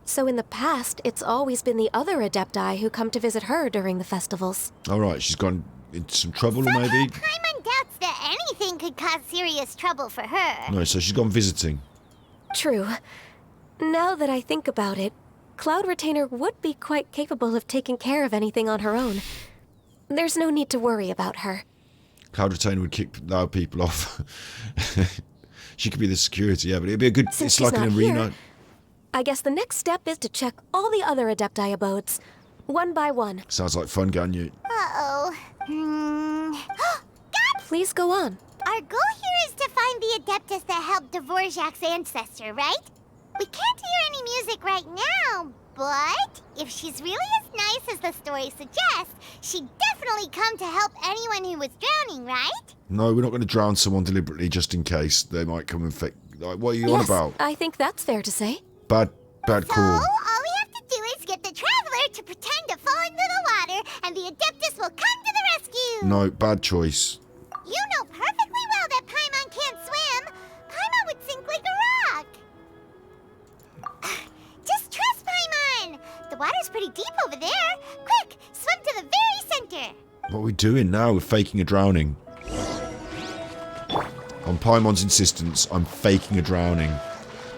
So in the past, it's always been the other Adepti who come to visit her during the festivals. All right, she's gone into some trouble, maybe? Paimon doubts that anything could cause serious trouble for her. No, so she's gone visiting. True. Now that I think about it, Cloud Retainer would be quite capable of taking care of anything on her own. There's no need to worry about her. Cloud Retainer would kick loud people off. She could be the security, yeah, but it'd be a good... Since it's like she's an not arena. here, I guess the next step is to check all the other Adepti abodes, one by one. Sounds like fun, Ganyu. Uh-oh. God! Please go on. Our goal here is to find the Adeptus that helped Dvorak's ancestor, right? We can't hear any music right now, but if she's really as nice as the story suggests, she'd definitely come to help anyone who was drowning, right? No, we're not going to drown someone deliberately just in case they might come and fix... Like, what are you on about? I think that's fair to say. Bad So, call. all we have to do is get the Traveler to pretend to fall into the water, and the Adeptus will come to the rescue! No, bad choice. You know perfectly well that Paimon can't swim! Paimon would sink like a rock! Just trust Paimon! The water's pretty deep over there. Quick, What are we doing now? We're faking a drowning. On Paimon's insistence, I'm faking a drowning.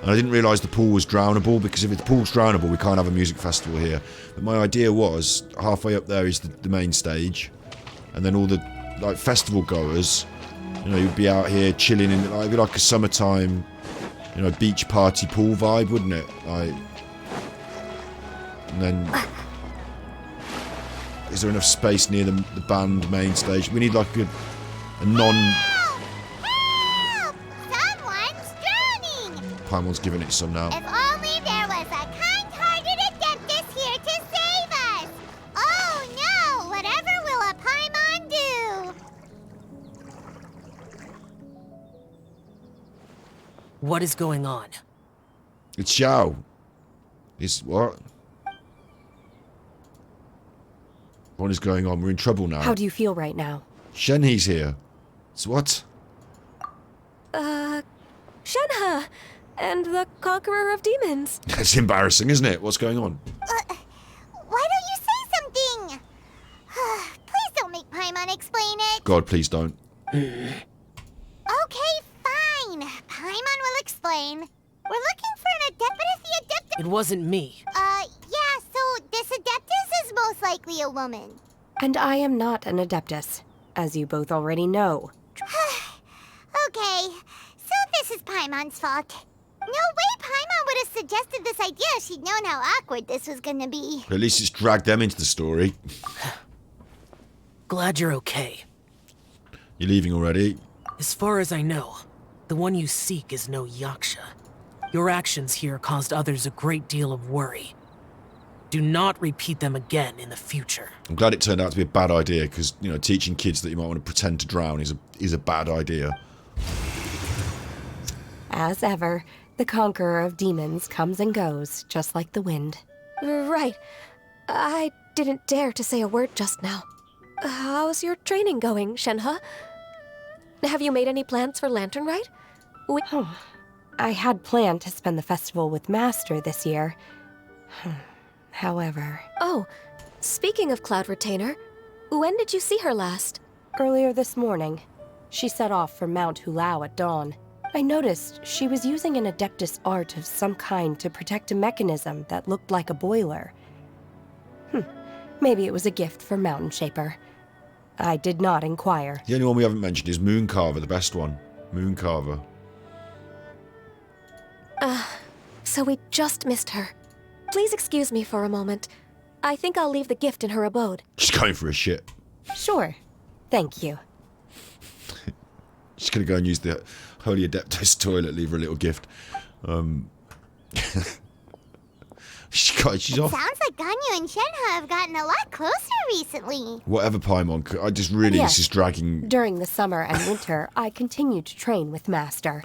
And I didn't realise the pool was drownable, because if the pool's drownable, we can't have a music festival here. But my idea was, halfway up there is the main stage. And then all the, like, festival goers, you know, you'd be out here chilling in, like, it'd be like a summertime, you know, beach party pool vibe, wouldn't it? Like, and then... Is there enough space near the band main stage? We need, like, a non... Help! Someone's drowning! Paimon's giving it some now. If only there was a kind-hearted Adeptus here to save us! Oh no! Whatever will a Paimon do? What is going on? It's Xiao. It's what? What is going on? We're in trouble now. How do you feel right now? Shenhe's here. It's what? Shenhe! And the Conqueror of Demons. That's embarrassing, isn't it? What's going on? Why don't you say something? Please don't make Paimon explain it. God, please don't. Okay, fine. Paimon will explain. We're looking for an Adeptus the Adeptus. It wasn't me. Yeah, so this Adeptus is most likely a woman. And I am not an Adeptus, as you both already know. Okay, so this is Paimon's fault. No way Paimon would have suggested this idea if she'd known how awkward this was gonna be. At least it's dragged them into the story. Glad you're okay. You're leaving already? As far as I know, the one you seek is no Yaksha. Your actions here caused others a great deal of worry. Do not repeat them again in the future. I'm glad it turned out to be a bad idea, because, you know, teaching kids that you might want to pretend to drown is a bad idea. As ever, the Conqueror of Demons comes and goes, just like the wind. Right. I didn't dare to say a word just now. How's your training going, Shenhe? Have you made any plans for Lantern Rite? I had planned to spend the festival with Master this year. However... Oh, speaking of Cloud Retainer, when did you see her last? Earlier this morning. She set off for Mount Hulao at dawn. I noticed she was using an Adeptus art of some kind to protect a mechanism that looked like a boiler. Maybe it was a gift for Mountain Shaper. I did not inquire. The only one we haven't mentioned is Mooncarver, the best one. Mooncarver. So we just missed her. Please excuse me for a moment. I think I'll leave the gift in her abode. She's going for a shit. Sure. Thank you. She's going to go and use the Holy Adeptus toilet, leave her a little gift. She's off. Sounds like Ganyu and Shenhe have gotten a lot closer recently. Whatever, Paimon. I just really, Yes. this is dragging... During the summer and winter, I continued to train with Master.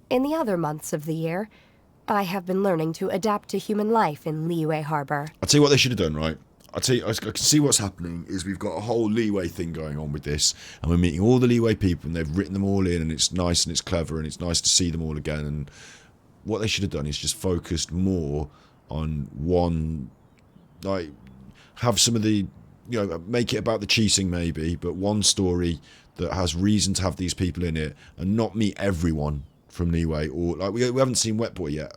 In the other months of the year, I have been learning to adapt to human life in Liyue Harbor. I'll tell you what they should have done, right? I can see what's happening is we've got a whole Liyue thing going on with this, and we're meeting all the Liyue people, and they've written them all in, and it's nice and it's clever, and it's nice to see them all again. And what they should have done is just focused more on one, like, have some of the, you know, make it about the cheating maybe, but one story that has reason to have these people in it, and not meet everyone from Liyue, or like we haven't seen Wet Boy yet.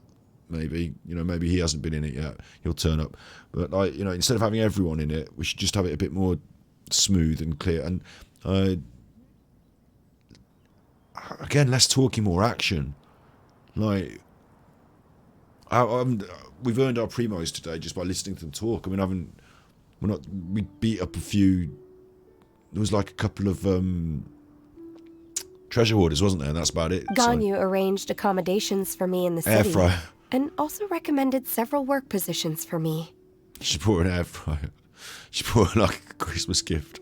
Maybe, you know, maybe he hasn't been in it yet. He'll turn up. But, like, you know, instead of having everyone in it, we should just have it a bit more smooth and clear. And, again, less talking, more action. Like, we've earned our primos today just by listening to them talk. I mean, we beat up a few, there was like a couple of treasure hoarders, wasn't there? And that's about it. Ganyu arranged accommodations for me in the Air city. fryer. And also recommended several work positions for me. She bought an air fryer. She bought like a Christmas gift.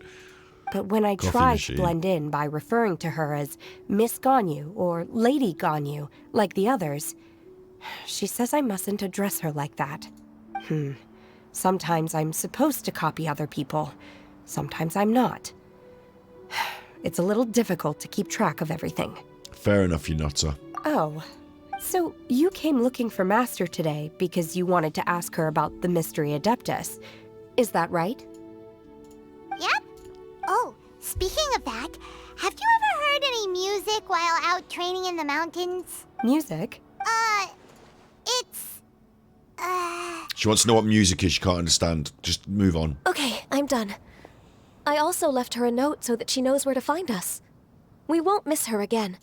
But when I Coffee try machine. to blend in by referring to her as Miss Ganyu or Lady Ganyu, like the others, she says I mustn't address her like that. Sometimes I'm supposed to copy other people. Sometimes I'm not. It's a little difficult to keep track of everything. Fair enough, you nutter. Oh. So, you came looking for Master today because you wanted to ask her about the Mystery Adeptus. Is that right? Yep. Speaking of that, have you ever heard any music while out training in the mountains? Music? It's... She wants to know what music is. She can't understand. Just move on. Okay, I'm done. I also left her a note so that she knows where to find us. We won't miss her again.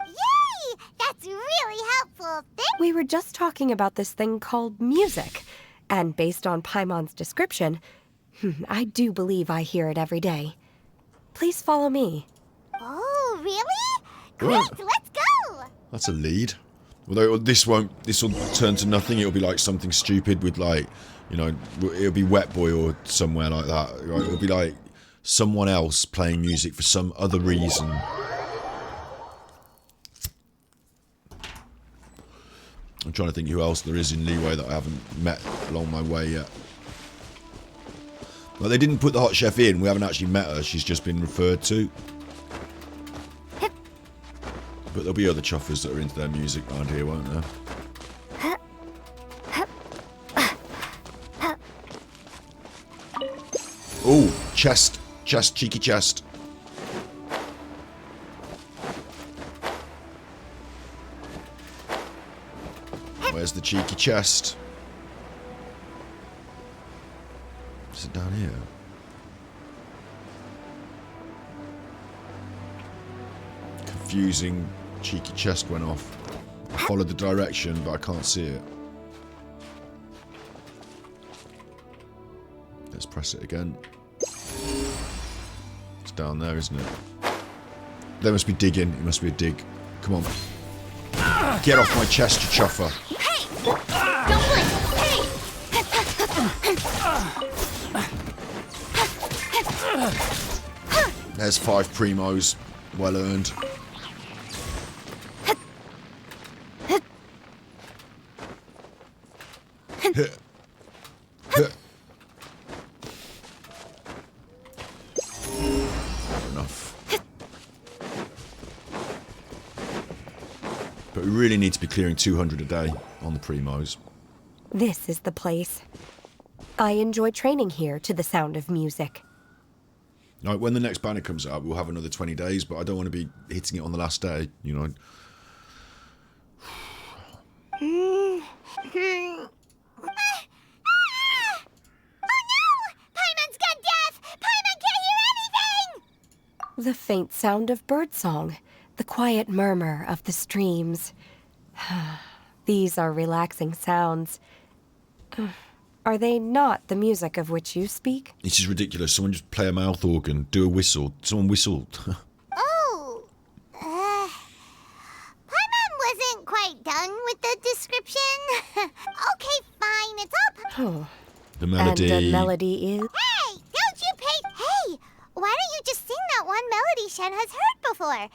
Yay! That's really helpful. We were just talking about this thing called music. And based on Paimon's description, I do believe I hear it every day. Please follow me. Oh, really? Great, let's go! That's a lead. Although this will turn to nothing. It'll be like something stupid with like, you know, it'll be Wet Boy or somewhere like that. Right? It'll be like someone else playing music for some other reason. I'm trying to think who else there is in Leeway that I haven't met along my way yet. Well, they didn't put the hot chef in. We haven't actually met her. She's just been referred to. But there'll be other chuffers that are into their music around here, won't there? Oh, chest, cheeky chest. Where's the cheeky chest? Is it down here? Confusing. Cheeky chest went off. I followed the direction, but I can't see it. Let's press it again. It's down there, isn't it? There must be digging. It must be a dig. Come on. Get off my chest, you chuffer. Hey! Don't blink! Hey! There's 5 primos. Well earned. Enough. But we really need to be clearing 200 a day on the primos. This is the place. I enjoy training here to the sound of music. Like when the next banner comes out, we'll have another 20 days, but I don't want to be hitting it on the last day, you know. Oh no! Paimon's got death! Paimon can't hear anything! The faint sound of birdsong, the quiet murmur of the streams. These are relaxing sounds. Are they not the music of which you speak? This is ridiculous. Someone just play a mouth organ, do a whistle. Someone whistled. Oh. Paimon wasn't quite done with the description. Okay, fine. It's up. Oh. The melody. And the melody is... Hey! Don't you pay... Hey! Why don't you just sing that one melody Shen has heard before?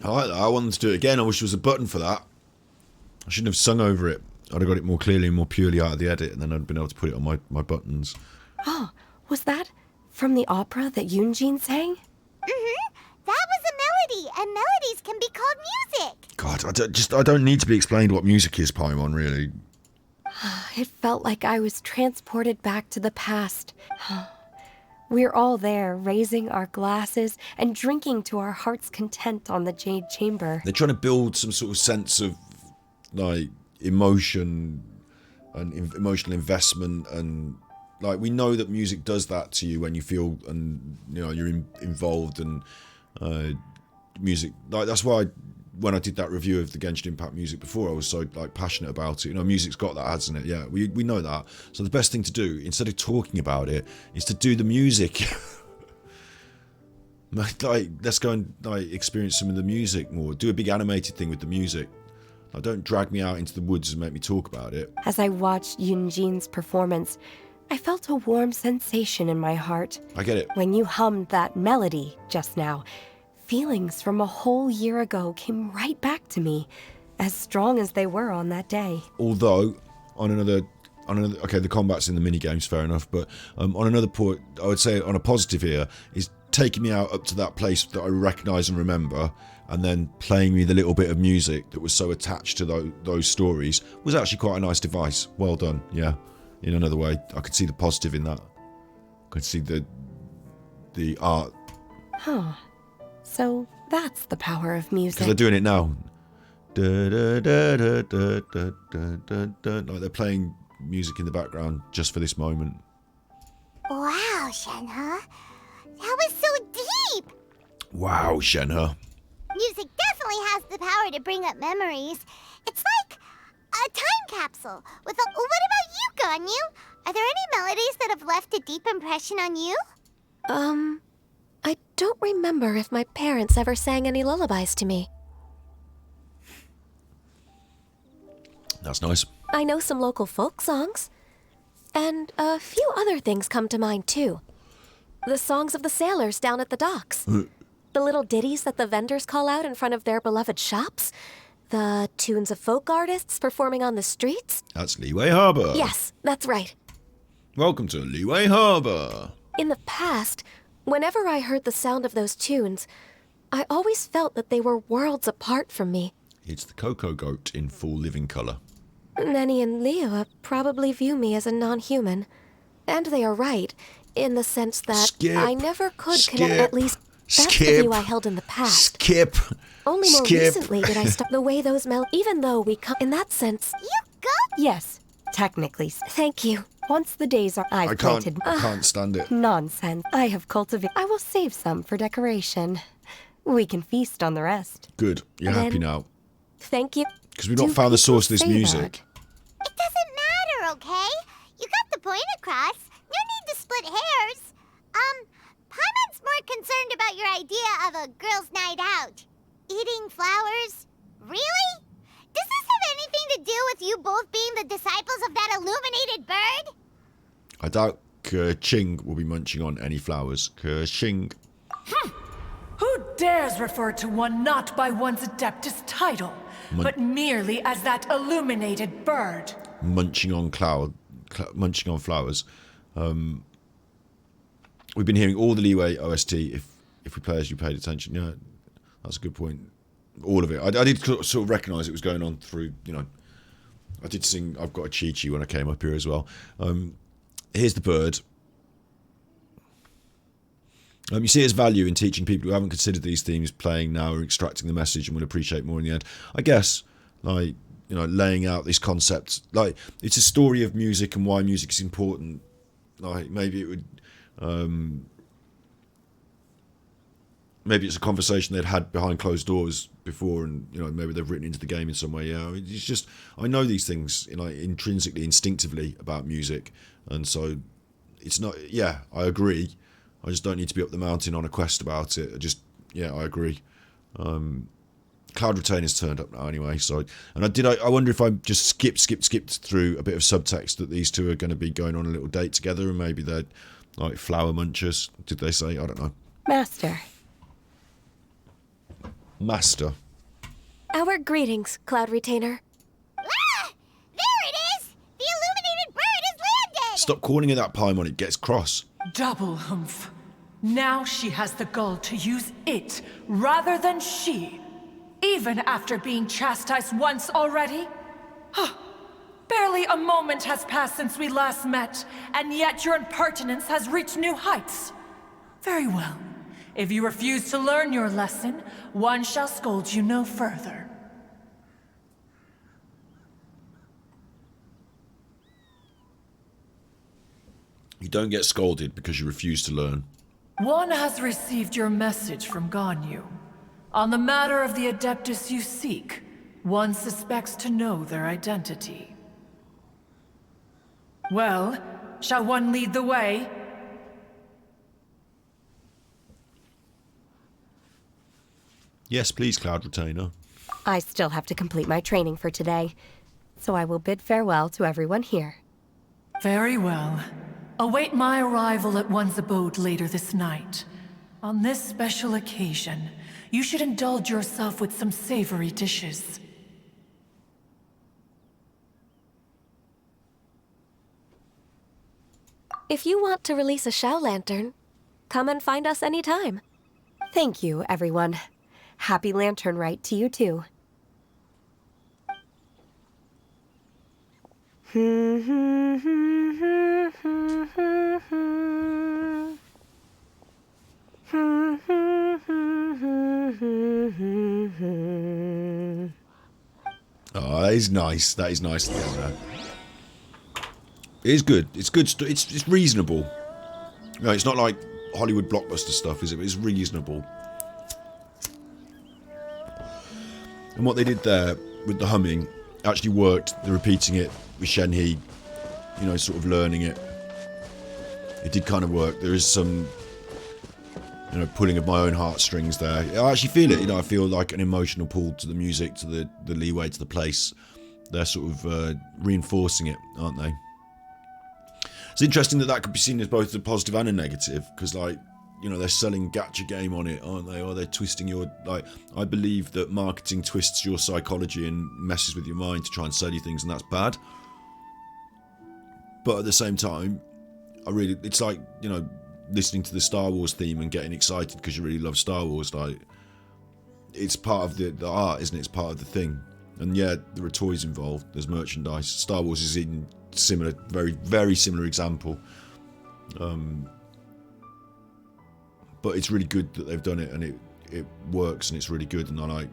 I like that. I wanted to do it again. I wish there was a button for that. I shouldn't have sung over it. I'd have got it more clearly and more purely out of the edit, and then I'd been able to put it on my buttons. Oh, was that from the opera that Yoonjin sang? Mm-hmm. That was a melody, and melodies can be called music. God, I don't need to be explained what music is, Paimon, really. It felt like I was transported back to the past. We're all there, raising our glasses and drinking to our heart's content on the Jade Chamber. They're trying to build some sort of sense of, like, emotion and emotional investment, and, like, we know that music does that to you when you feel, and, you know, you're involved, and music, like, that's why when I did that review of the Genshin Impact music before, I was so, like, passionate about it. You know, music's got that, hasn't it? Yeah, we know that. So the best thing to do, instead of talking about it, is to do the music. Like, let's go and, like, experience some of the music more. Do a big animated thing with the music. Like, don't drag me out into the woods and make me talk about it. As I watched Yoonjin's performance, I felt a warm sensation in my heart. I get it. When you hummed that melody just now, feelings from a whole year ago came right back to me, as strong as they were on that day. Although, on another, okay, the combat's in the mini games, fair enough, but on another point, I would say on a positive here is taking me out up to that place that I recognise and remember, and then playing me the little bit of music that was so attached to those stories was actually quite a nice device. Well done, yeah. In another way, I could see the positive in that. I could see the art. Huh. So that's the power of music. Because they're doing it now. Da, da, da, da, da, da, da, da. Like they're playing music in the background just for this moment. Wow, Shenhe. That was so deep! Wow, Shenhe. Music definitely has the power to bring up memories. It's like a time capsule. What about you, Ganyu? Are there any melodies that have left a deep impression on you? I don't remember if my parents ever sang any lullabies to me. That's nice. I know some local folk songs. And a few other things come to mind, too. The songs of the sailors down at the docks. The little ditties that the vendors call out in front of their beloved shops. The tunes of folk artists performing on the streets. That's Leeway Harbour. Yes, that's right. Welcome to Leeway Harbour. In the past, whenever I heard the sound of those tunes, I always felt that they were worlds apart from me. It's the Cocoa Goat in full living colour. Nenny and Leah probably view me as a non-human. And they are right, in the sense that I never could connect. At least that's the view I held in the past. Only more recently did I stop the way those even though we come in that sense. You go? Yes, technically. Thank you. Once the days are I can't stand it. Nonsense. I have cultivated. I will save some for decoration. We can feast on the rest. Good. You're happy now. Thank you. Because we've not found the source of this music. It doesn't matter, okay? You got the point across. No need to split hairs. Paimon's more concerned about your idea of a girl's night out. Eating flowers? Really? Does this have anything to do with you both being the disciples of that illuminated bird? I doubt Kerching will be munching on any flowers. Kerching. Who dares refer to one not by one's Adeptus title, but merely as that illuminated bird? Munching on munching on flowers. We've been hearing all the Leeway OST. If we play as you paid attention, yeah, that's a good point. All of it. I did sort of recognise it was going on through. I did sing "I've Got a Chi-Chi" when I came up here as well. Here's the bird. You see its value in teaching people who haven't considered these themes playing now or extracting the message and will appreciate more in the end. I guess, laying out these concepts. It's a story of music and why music is important. Maybe it would... maybe it's a conversation they'd had behind closed doors before, and maybe they've written into the game in some way. Yeah, it's just I know these things, intrinsically, instinctively about music, and so it's not. Yeah, I agree. I just don't need to be up the mountain on a quest about it. I agree. Cloud Retainer's turned up now anyway. So, and I wonder if I just skipped through a bit of subtext that these two are going to be going on a little date together, and maybe they're like flower munchers. Did they say? I don't know. Master. Our greetings, Cloud Retainer. Ah! There it is! The illuminated bird has landed! Stop calling it that, Paimon. It gets cross. Double humph. Now she has the gall to use it rather than she. Even after being chastised once already? Barely a moment has passed since we last met, and yet your impertinence has reached new heights. Very well. If you refuse to learn your lesson, one shall scold you no further. You don't get scolded because you refuse to learn. One has received your message from Ganyu. On the matter of the Adeptus you seek, one suspects to know their identity. Well, shall one lead the way? Yes, please, Cloud Retainer. I still have to complete my training for today, so I will bid farewell to everyone here. Very well. Await my arrival at one's abode later this night. On this special occasion, you should indulge yourself with some savory dishes. If you want to release a Shao Lantern, come and find us anytime. Thank you, everyone. Happy Lantern Rite to you too. Oh, that is nice. That is nice. It is good. It's good. It's reasonable. No, it's not like Hollywood blockbuster stuff, is it? But it's reasonable. And what they did there with the humming actually worked. They're repeating it with Shenhe, you know, sort of learning it. It did kind of work. There is some, you know, pulling of my own heartstrings there. I actually feel it. You know, I feel like an emotional pull to the music, to the leeway, to the place. They're sort of reinforcing it, aren't they? It's interesting that could be seen as both a positive and a negative, because, like, you know, they're selling gacha game on it, aren't they? Or they're twisting your, like, I believe that marketing twists your psychology and messes with your mind to try and sell you things, and that's bad. But at the same time, it's like, you know, listening to the Star Wars theme and getting excited because you really love Star Wars. Like, it's part of the art, isn't it? It's part of the thing. And yeah, there are toys involved. There's merchandise. Star Wars is in similar, very, very similar example. But it's really good that they've done it, and it works, and it's really good. And I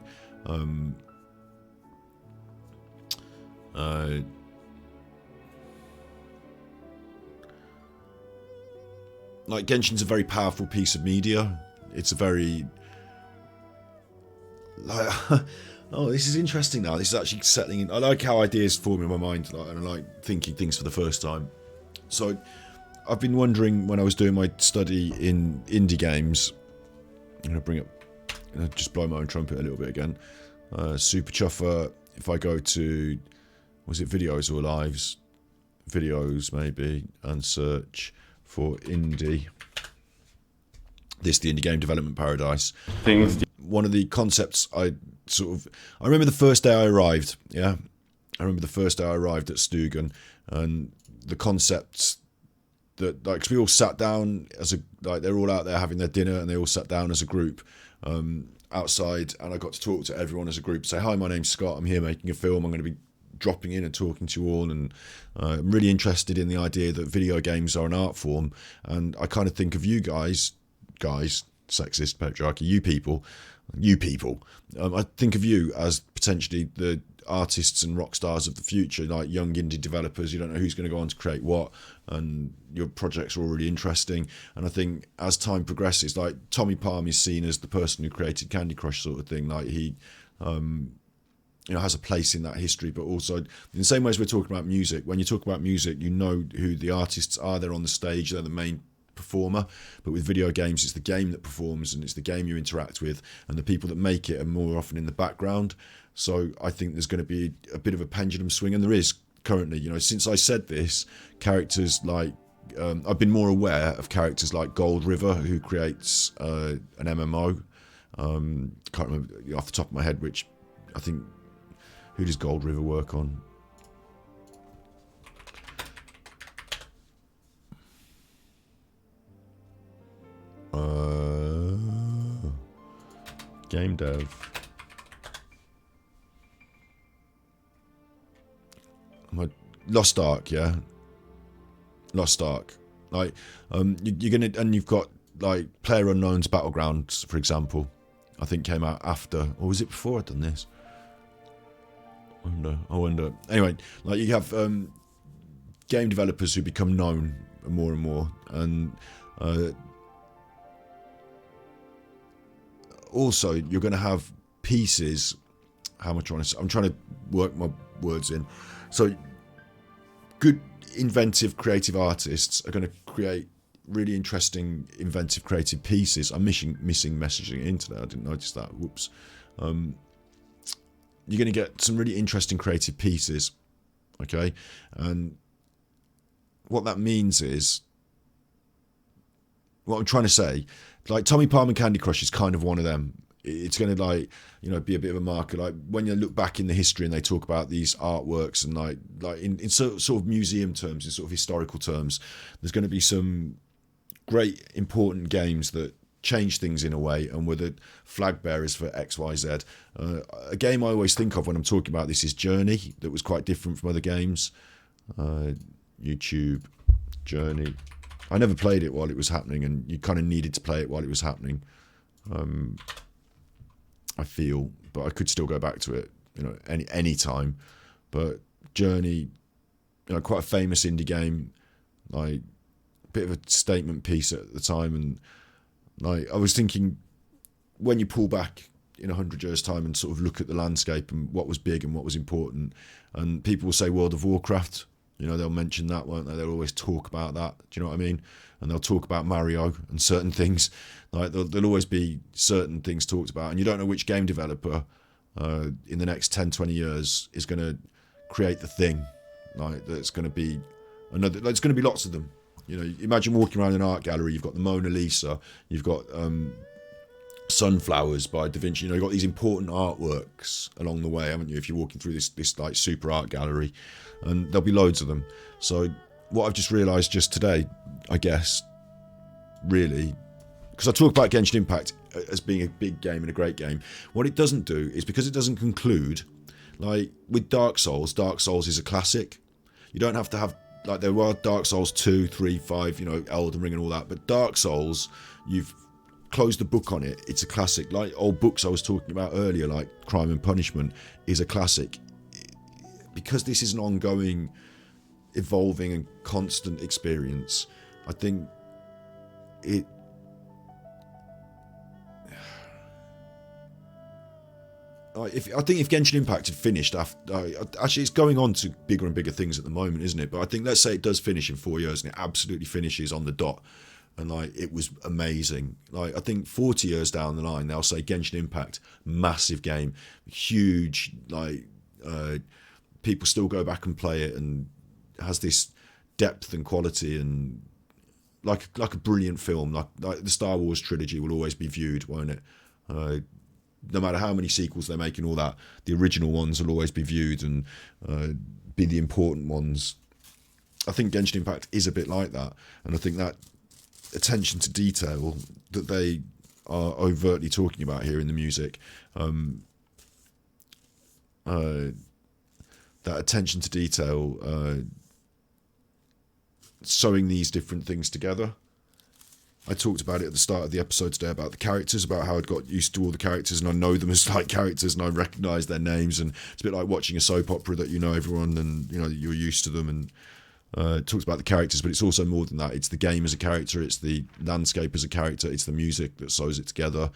like Genshin's a very powerful piece of media. It's a very, like, oh, this is interesting now. This is actually settling in. I like how ideas form in my mind, like, and I like thinking things for the first time. So I've been wondering, when I was doing my study in indie games, I'm going to bring up, just blow my own trumpet a little bit again. Super Chuffer, if I go to, was it videos or lives? Videos, maybe, and search for indie. The indie game development paradise. One of the concepts I remember the first day I arrived, yeah? I remember the first day I arrived at Stugan, and the concepts that, like, 'cause we all sat down they're all out there having their dinner, and they all sat down as a group outside, and I got to talk to everyone as a group, say, hi, my name's Scott, I'm here making a film, I'm going to be dropping in and talking to you all, and I'm really interested in the idea that video games are an art form, and I kind of think of you guys, sexist, patriarchy, you people, I think of you as potentially the artists and rock stars of the future, like young indie developers. You don't know who's going to go on to create what, and your projects are all really interesting. And I think as time progresses, like Tommy Palm is seen as the person who created Candy Crush, sort of thing. Like he, you know, has a place in that history. But also, in the same way as we're talking about music, when you talk about music, you know who the artists are. They're on the stage. They're the main performer. But with video games, it's the game that performs, and it's the game you interact with, and the people that make it are more often in the background. So I think there's going to be a bit of a pendulum swing, and there is currently. You know, since I said this, characters like I've been more aware of characters like Gold River, who creates an MMO. Can't remember off the top of my head which. I think, who does Gold River work on? Game dev. Lost Ark, yeah. Lost Ark. Like, you're gonna, and you've got like PlayerUnknown's Battlegrounds, for example. I think came out after, or was it before I'd done this? I wonder. Anyway, like you have game developers who become known more and more, and also you're going to have pieces. How am I trying to? I'm trying to work my words in. So, good, inventive, creative artists are going to create really interesting, inventive, creative pieces. I'm missing messaging into that. I didn't notice that. Whoops. You're going to get some really interesting creative pieces, okay? And what that means is, what I'm trying to say, like Tommy Palm and Candy Crush is kind of one of them. It's going to, like, you know, be a bit of a marker. Like when you look back in the history and they talk about these artworks, and like in sort of museum terms, in sort of historical terms, there's going to be some great important games that changed things in a way and were the flag bearers for XYZ. A game I always think of when I'm talking about this is Journey, that was quite different from other games. YouTube, Journey. I never played it while it was happening, and you kind of needed to play it while it was happening. I feel, but I could still go back to it, any time. But Journey, quite a famous indie game, like a bit of a statement piece at the time, and like I was thinking, when you pull back in 100 years' time and sort of look at the landscape and what was big and what was important, and people will say World of Warcraft, they'll mention that, won't they? They'll always talk about that. Do you know what I mean? And they'll talk about Mario and certain things. Like there'll always be certain things talked about, and you don't know which game developer in the next 10, 20 years is going to create the thing. Like that's going to be another. There's going to be lots of them. Imagine walking around an art gallery. You've got the Mona Lisa. You've got Sunflowers by Da Vinci. You've got these important artworks along the way, haven't you? If you're walking through this like super art gallery, and there'll be loads of them. So what I've just realised just today, I guess, really, because I talk about Genshin Impact as being a big game and a great game. What it doesn't do is, because it doesn't conclude, like with Dark Souls is a classic. You don't have to have, like, there were Dark Souls 2, 3, 5, Elden Ring and all that, but Dark Souls, you've closed the book on it. It's a classic. Like old books I was talking about earlier, like Crime and Punishment, is a classic. Because this is an ongoing, evolving and constant experience, I think if Genshin Impact had finished after, actually it's going on to bigger and bigger things at the moment, isn't it? But I think, let's say it does finish in 4 years and it absolutely finishes on the dot, and like it was amazing. Like I think 40 years down the line they'll say Genshin Impact, massive game, huge, like people still go back and play it, and has this depth and quality, and like a brilliant film, like the Star Wars trilogy will always be viewed, won't it? No matter how many sequels they make and all that, the original ones will always be viewed and be the important ones. I think Genshin Impact is a bit like that, and I think that attention to detail that they are overtly talking about here in the music, that attention to detail, sewing these different things together. I talked about it at the start of the episode today about the characters, about how I'd got used to all the characters and I know them as like characters and I recognise their names, and it's a bit like watching a soap opera that you know everyone and you're used to them, and it talks about the characters, but it's also more than that. It's the game as a character, it's the landscape as a character, it's the music that sews it together.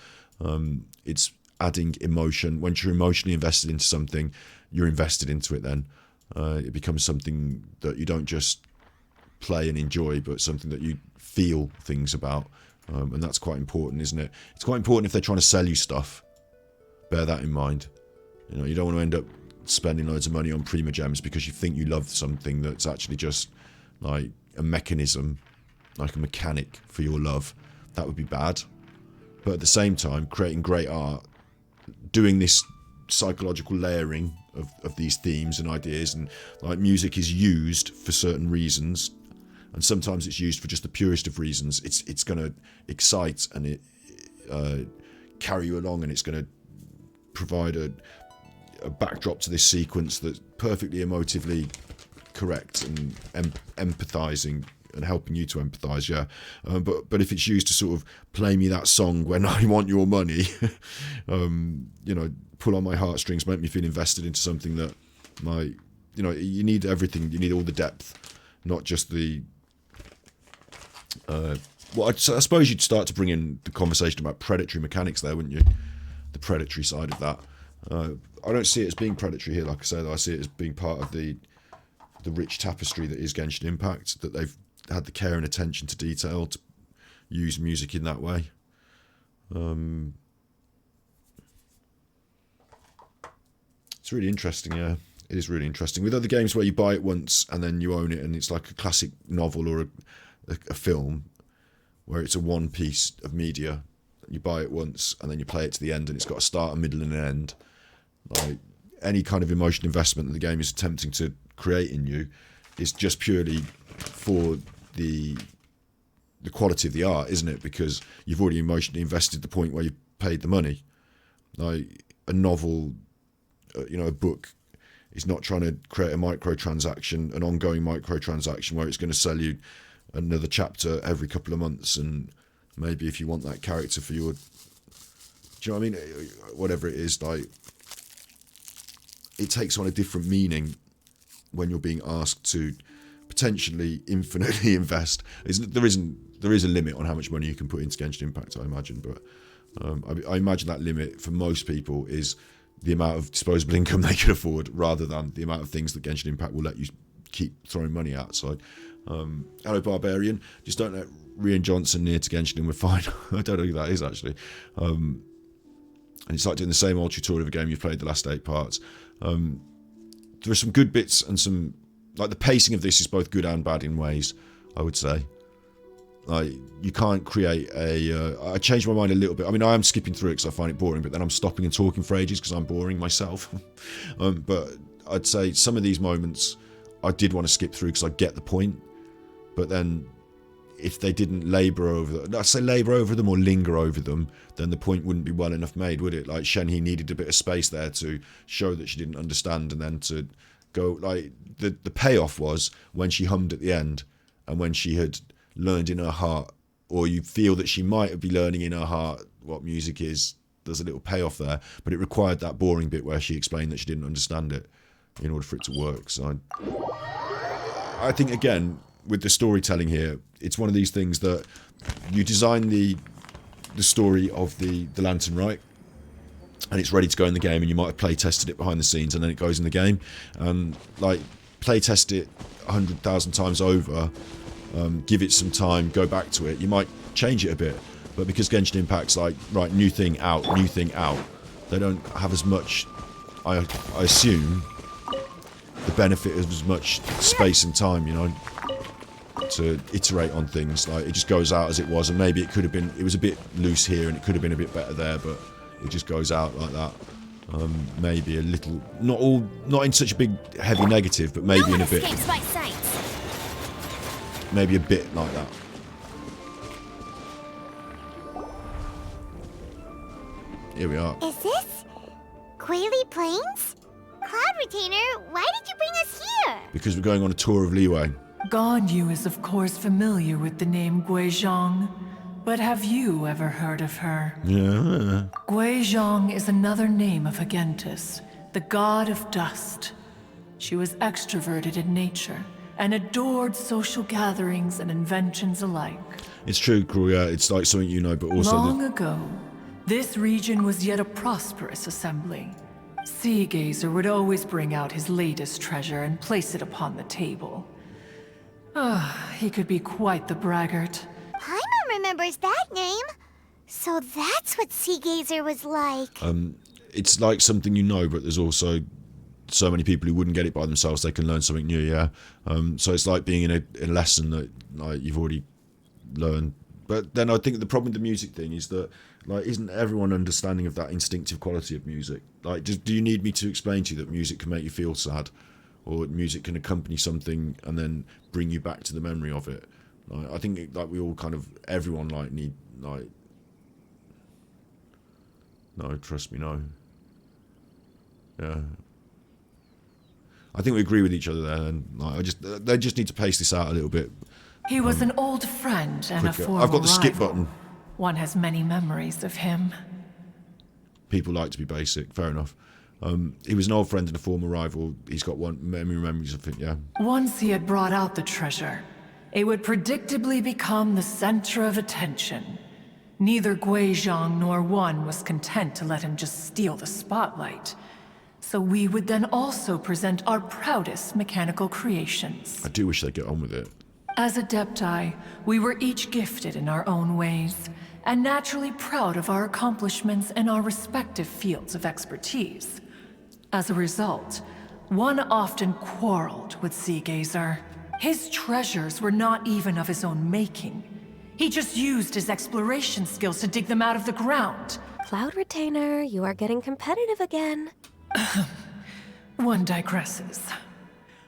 It's adding emotion. Once you're emotionally invested into something, you're invested into it then. It becomes something that you don't just play and enjoy, but something that you feel things about, and that's quite important, isn't it? It's quite important if they're trying to sell you stuff. Bear that in mind. You don't want to end up spending loads of money on Primo gems because you think you love something that's actually just like a mechanism, like a mechanic for your love. That would be bad. But at the same time, creating great art, doing this psychological layering of these themes and ideas, and like music is used for certain reasons, and sometimes it's used for just the purest of reasons. It's going to excite and it carry you along, and it's going to provide a backdrop to this sequence that's perfectly emotively correct and empathizing and helping you to empathize, yeah. But if it's used to sort of play me that song when I want your money, pull on my heartstrings, make me feel invested into something that you need everything. You need all the depth, not just the. I suppose you'd start to bring in the conversation about predatory mechanics there, wouldn't you? The predatory side of that. I don't see it as being predatory here, like I say, though. I see it as being part of the rich tapestry that is Genshin Impact, that they've had the care and attention to detail to use music in that way. It's really interesting, yeah. It is really interesting. With other games where you buy it once and then you own it, and it's like a classic novel or a film, where it's a one piece of media, you buy it once and then you play it to the end, and it's got a start, a middle and an end. Like any kind of emotional investment that the game is attempting to create in you is just purely for the the quality of the art, isn't it? Because you've already emotionally invested the point where you paid the money. Like a novel, a book is not trying to create a microtransaction, an ongoing microtransaction where it's going to sell you another chapter every couple of months, and maybe if you want that character for your, do you know what I mean? Whatever it is, like it takes on a different meaning when you're being asked to potentially infinitely invest. There is a limit on how much money you can put into Genshin Impact, I imagine, but I imagine that limit for most people is the amount of disposable income they can afford, rather than the amount of things that Genshin Impact will let you keep throwing money at. So, hello Barbarian, just don't let Rian Johnson near to Genshin and we're fine. I don't know who that is actually. And it's like doing the same old tutorial of a game you've played the last 8 parts. There are some good bits and some, like the pacing of this is both good and bad in ways, I would say. Like, you can't create I changed my mind a little bit. I mean, I am skipping through it because I find it boring, but then I'm stopping and talking for ages because I'm boring myself. But I'd say some of these moments I did want to skip through because I get the point. But then if they didn't labour over them or linger over them, then the point wouldn't be well enough made, would it? Like, Shenhe needed a bit of space there to show that she didn't understand, and then to go, like, the payoff was when she hummed at the end, and when she had learned in her heart, or you feel that she might be learning in her heart what music is. There's a little payoff there, but it required that boring bit where she explained that she didn't understand it in order for it to work. So I think, again, with the storytelling here, it's one of these things that you design the story of the Lantern Rite, and it's ready to go in the game, and you might have play tested it behind the scenes, and then it goes in the game, and like play test it 100,000 times over, give it some time, go back to it. You might change it a bit, but because Genshin Impact's like, right, new thing out, they don't have as much, I assume, the benefit of as much space and time, to iterate on things. Like, it just goes out as it was, and maybe it was a bit loose here and it could have been a bit better there, but it just goes out like that. Maybe a little, not in such a big heavy negative, but maybe in a bit, maybe a bit like that. Here we are. Is this Quaily Plains? Cloud Retainer, why did you bring us here? Because we're going on a tour of Liyue. Ganyu is of course familiar with the name Guizhong, but have you ever heard of her? Yeah. Guizhong is another name of Agentis, the god of dust. She was extroverted in nature and adored social gatherings and inventions alike. It's true, Kruya. It's like something you know, but also Long ago, this region was yet a prosperous assembly. Seagazer would always bring out his latest treasure and place it upon the table. He could be quite the braggart. Paimon remembers that name. So that's what Seagazer was like. It's like something you know, but there's also so many people who wouldn't get it by themselves. They can learn something new, yeah. So it's like being in a lesson that like you've already learned. But then I think the problem with the music thing is that, like, isn't everyone understanding of that instinctive quality of music? Like, do you need me to explain to you that music can make you feel sad, or music can accompany something and then bring you back to the memory of it? Like, I think like we all kind of, everyone like need like, no, trust me, no. Yeah. I think we agree with each other there, and like, they just need to pace this out a little bit. He was an old friend and a former I've got the skip rival. button. One has many memories of him. People like to be basic, fair enough. He was an old friend and a former rival. He's got memories of it, yeah. Once he had brought out the treasure, it would predictably become the center of attention. Neither Guizhong nor one was content to let him just steal the spotlight. So we would then also present our proudest mechanical creations. I do wish they'd get on with it. As Adepti, we were each gifted in our own ways, and naturally proud of our accomplishments in our respective fields of expertise. As a result, one often quarreled with Seagazer. His treasures were not even of his own making. He just used his exploration skills to dig them out of the ground. Cloud Retainer, you are getting competitive again. One digresses.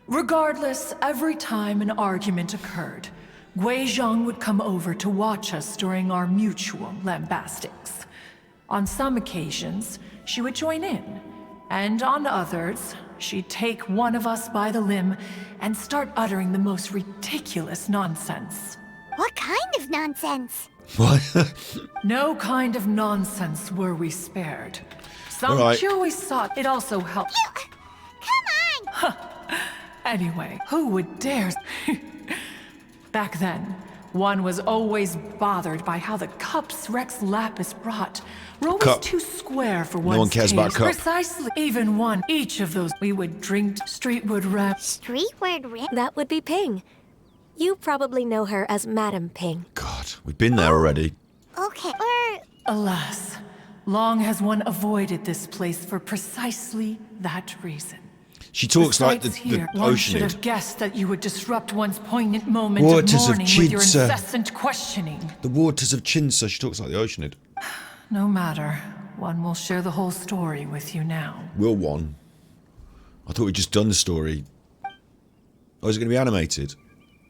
Regardless, every time an argument occurred, Guizhong would come over to watch us during our mutual lambastics. On some occasions, she would join in, and on others, she'd take one of us by the limb and start uttering the most ridiculous nonsense. What kind of nonsense? What? No kind of nonsense were we spared. Some All right. chewy thought it also helped. Come on! Anyway, who would dare? Back then, one was always bothered by how the cups Rex Lapis brought were always Cup. too square for No one's one cares about taste. cup. Precisely. Even one. Each of those we would drink streetwood rap. Streetwood rap? That would be Ping. You probably know her as Madam Ping. God, we've been there already. Okay, Alas, long has one avoided this place for precisely that reason. She talks like the Besides here, one should Oceanid. have guessed that you would disrupt one's poignant moment Waters of of mourning with your Chinsa. incessant questioning. The waters of Chinsa. She talks like the Oceanid. No matter. One will share the whole story with you now. Will one? I thought we'd just done the story. Oh, is it going to be animated?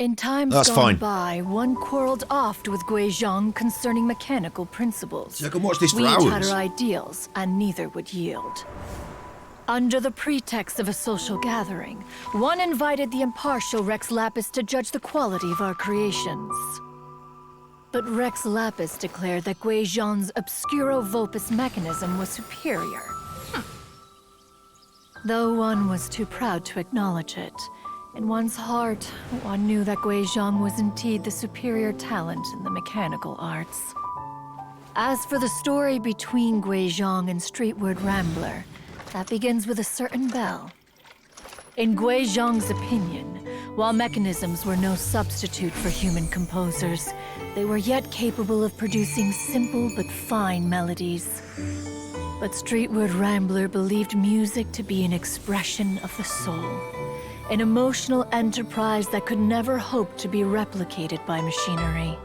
In times That's gone fine. by, one quarreled oft with Guizhong concerning mechanical principles. See, I can watch this for we each had hours. our ideals, and neither would yield. Under the pretext of a social gathering, one invited the impartial Rex Lapis to judge the quality of our creations. But Rex Lapis declared that Guizhong's Obscuro Vulpus mechanism was superior. Though one was too proud to acknowledge it, in one's heart, one knew that Guizhong was indeed the superior talent in the mechanical arts. As for the story between Guizhong and Streetwood Rambler, that begins with a certain bell. In Guizhong's opinion, while mechanisms were no substitute for human composers, they were yet capable of producing simple but fine melodies. But Streetwood Rambler believed music to be an expression of the soul, an emotional enterprise that could never hope to be replicated by machinery.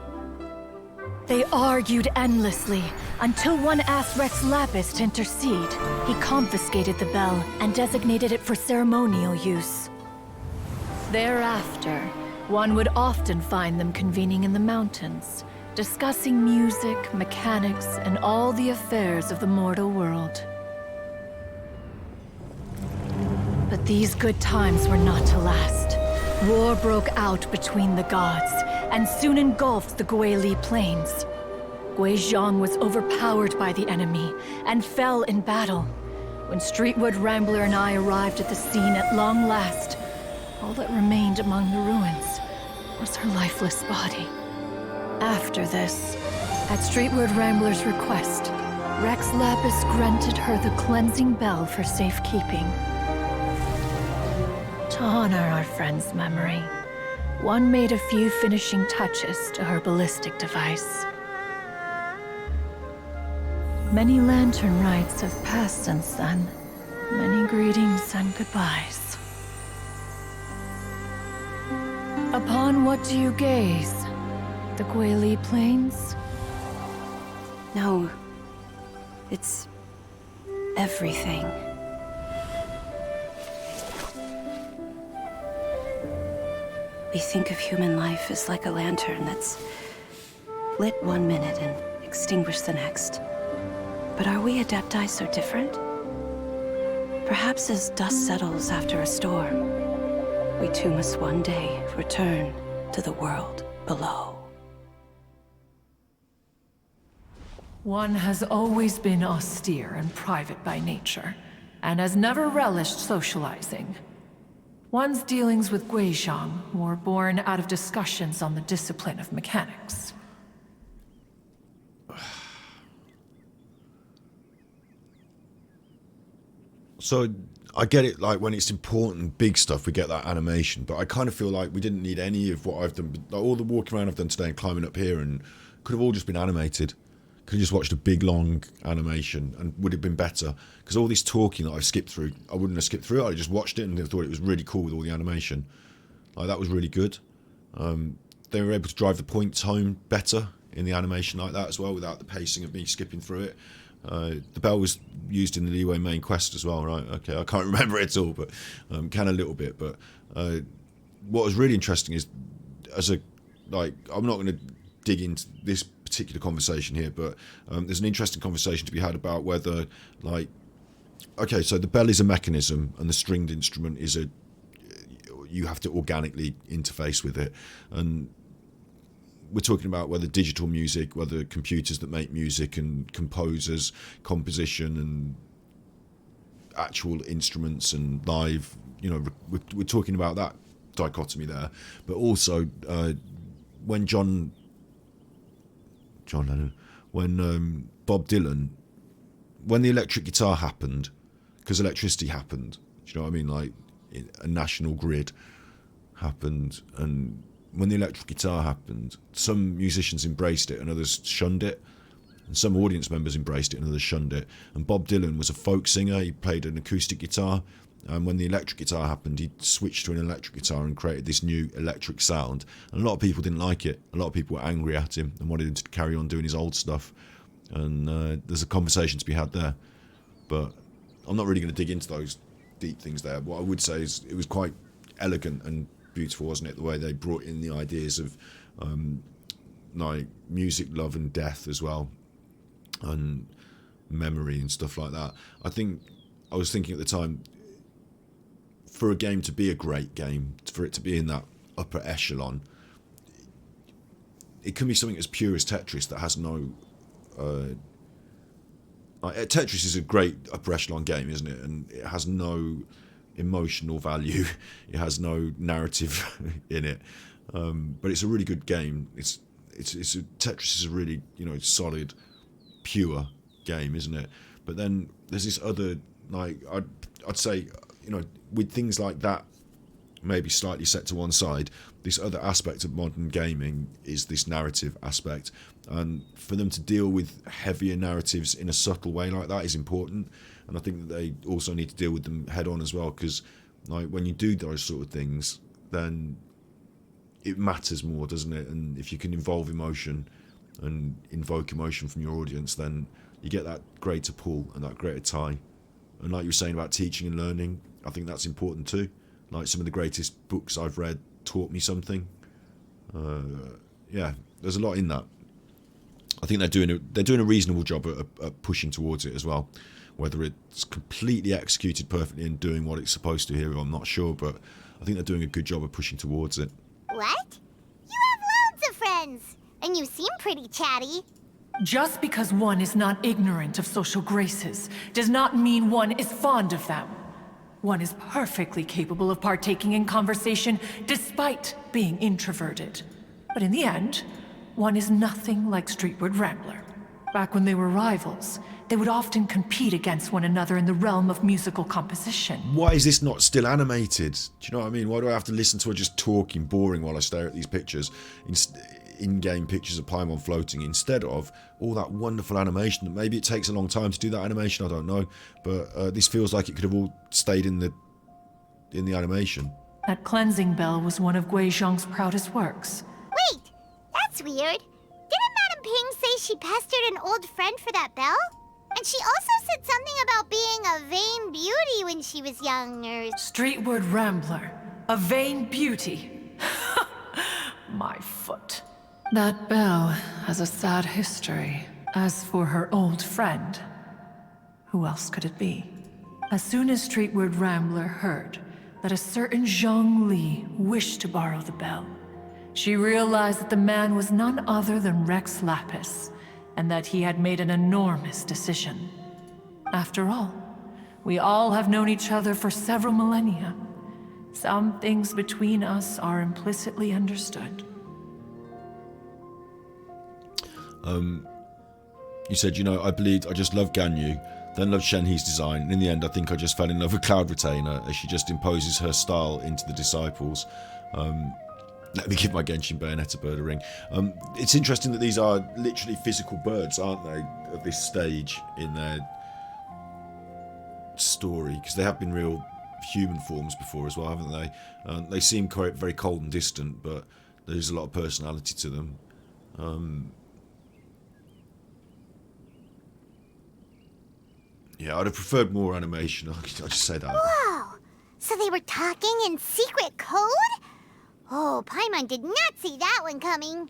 They argued endlessly, until one asked Rex Lapis to intercede. He confiscated the bell and designated it for ceremonial use. Thereafter, one would often find them convening in the mountains, discussing music, mechanics, and all the affairs of the mortal world. But these good times were not to last. War broke out between the gods, and soon engulfed the Guili Plains. Guizhong was overpowered by the enemy, and fell in battle. When Streetwood Rambler and I arrived at the scene at long last, all that remained among the ruins was her lifeless body. After this, at Streetwood Rambler's request, Rex Lapis granted her the cleansing bell for safekeeping. To honor our friend's memory, one made a few finishing touches to her ballistic device. Many lantern rites have passed since then. Many greetings and goodbyes. Upon what do you gaze? The Guili Plains? No. It's everything. We think of human life as like a lantern that's lit one minute and extinguished the next. But are we Adepti so different? Perhaps as dust settles after a storm, we too must one day return to the world below. One has always been austere and private by nature, and has never relished socializing. One's dealings with Guizhong were born out of discussions on the discipline of mechanics. So I get it, like when it's important, big stuff, we get that animation. But I kind of feel like we didn't need any of what I've done. Like all the walking around I've done today and climbing up here, and could have all just been animated. Could have just watched a big long animation and would have been better. Because all this talking that I've skipped through, I wouldn't have skipped through it. I just watched it and thought it was really cool with all the animation. Like that was really good. They were able to drive the points home better in the animation like that as well, without the pacing of me skipping through it. The bell was used in the Leeway main quest as well, right? Okay, I can't remember it all, but can a little bit. But what was really interesting is, as a like, I'm not going to dig into this particular conversation here, but there's an interesting conversation to be had about whether, like, okay, so the bell is a mechanism and the stringed instrument is you have to organically interface with it. And we're talking about whether digital music, whether computers that make music and composers, composition and actual instruments and live, you know, we're talking about that dichotomy there. But also when when Bob Dylan, when the electric guitar happened, because electricity happened, do you know what I mean? Like a national grid happened, and when the electric guitar happened, some musicians embraced it and others shunned it, and some audience members embraced it and others shunned it. And Bob Dylan was a folk singer, he played an acoustic guitar, and when the electric guitar happened, he switched to an electric guitar and created this new electric sound. And a lot of people didn't like it. A lot of people were angry at him and wanted him to carry on doing his old stuff. And there's a conversation to be had there. But I'm not really going to dig into those deep things there. What I would say is it was quite elegant and beautiful, wasn't it? The way they brought in the ideas of like music, love and death as well, and memory and stuff like that. I was thinking at the time, for a game to be a great game, for it to be in that upper echelon, it can be something as pure as Tetris that has no... Tetris is a great upper echelon game, isn't it? And it has no emotional value. It has no narrative in it. But it's a really good game. Tetris is a really, you know, solid, pure game, isn't it? But then there's this other, like, I'd say, you know, with things like that maybe slightly set to one side, this other aspect of modern gaming is this narrative aspect. And for them to deal with heavier narratives in a subtle way like that is important. And I think that they also need to deal with them head on as well, because like when you do those sort of things, then it matters more, doesn't it? And if you can involve emotion and invoke emotion from your audience, then you get that greater pull and that greater tie. And like you were saying about teaching and learning, I think that's important too. Like some of the greatest books I've read taught me something. Yeah, there's a lot in that. I think they're doing a reasonable job at pushing towards it as well. Whether it's completely executed perfectly and doing what it's supposed to here, I'm not sure, but I think they're doing a good job of pushing towards it. What? You have loads of friends, and you seem pretty chatty. Just because one is not ignorant of social graces does not mean one is fond of them. One is perfectly capable of partaking in conversation despite being introverted. But in the end, one is nothing like Streetward Rambler. Back when they were rivals, they would often compete against one another in the realm of musical composition. Why is this not still animated? Do you know what I mean? Why do I have to listen to her just talking boring while I stare at these pictures? In-game pictures of Paimon floating, instead of all that wonderful animation. Maybe it takes a long time to do that animation, I don't know, but this feels like it could have all stayed in the animation. That cleansing bell was one of Gui Zhang's proudest works. Wait, that's weird. Didn't Madame Ping say she pestered an old friend for that bell? And she also said something about being a vain beauty when she was young, or... Streetward Rambler, a vain beauty. My foot. That bell has a sad history. As for her old friend, who else could it be? As soon as Streetward Rambler heard that a certain Zhang Li wished to borrow the bell, she realized that the man was none other than Rex Lapis, and that he had made an enormous decision. After all, we all have known each other for several millennia. Some things between us are implicitly understood. You said, you know, I just loved Ganyu, then loved Shenhe's design, and in the end I think I just fell in love with Cloud Retainer as she just imposes her style into the disciples. Let me give my Genshin Bayonetta bird a ring. It's interesting that these are literally physical birds, aren't they, at this stage in their story, because they have been real human forms before as well, haven't they? They seem very cold and distant, but there's a lot of personality to them. Yeah, I'd have preferred more animation. I'll just say that. Whoa! So they were talking in secret code? Oh, Paimon did not see that one coming.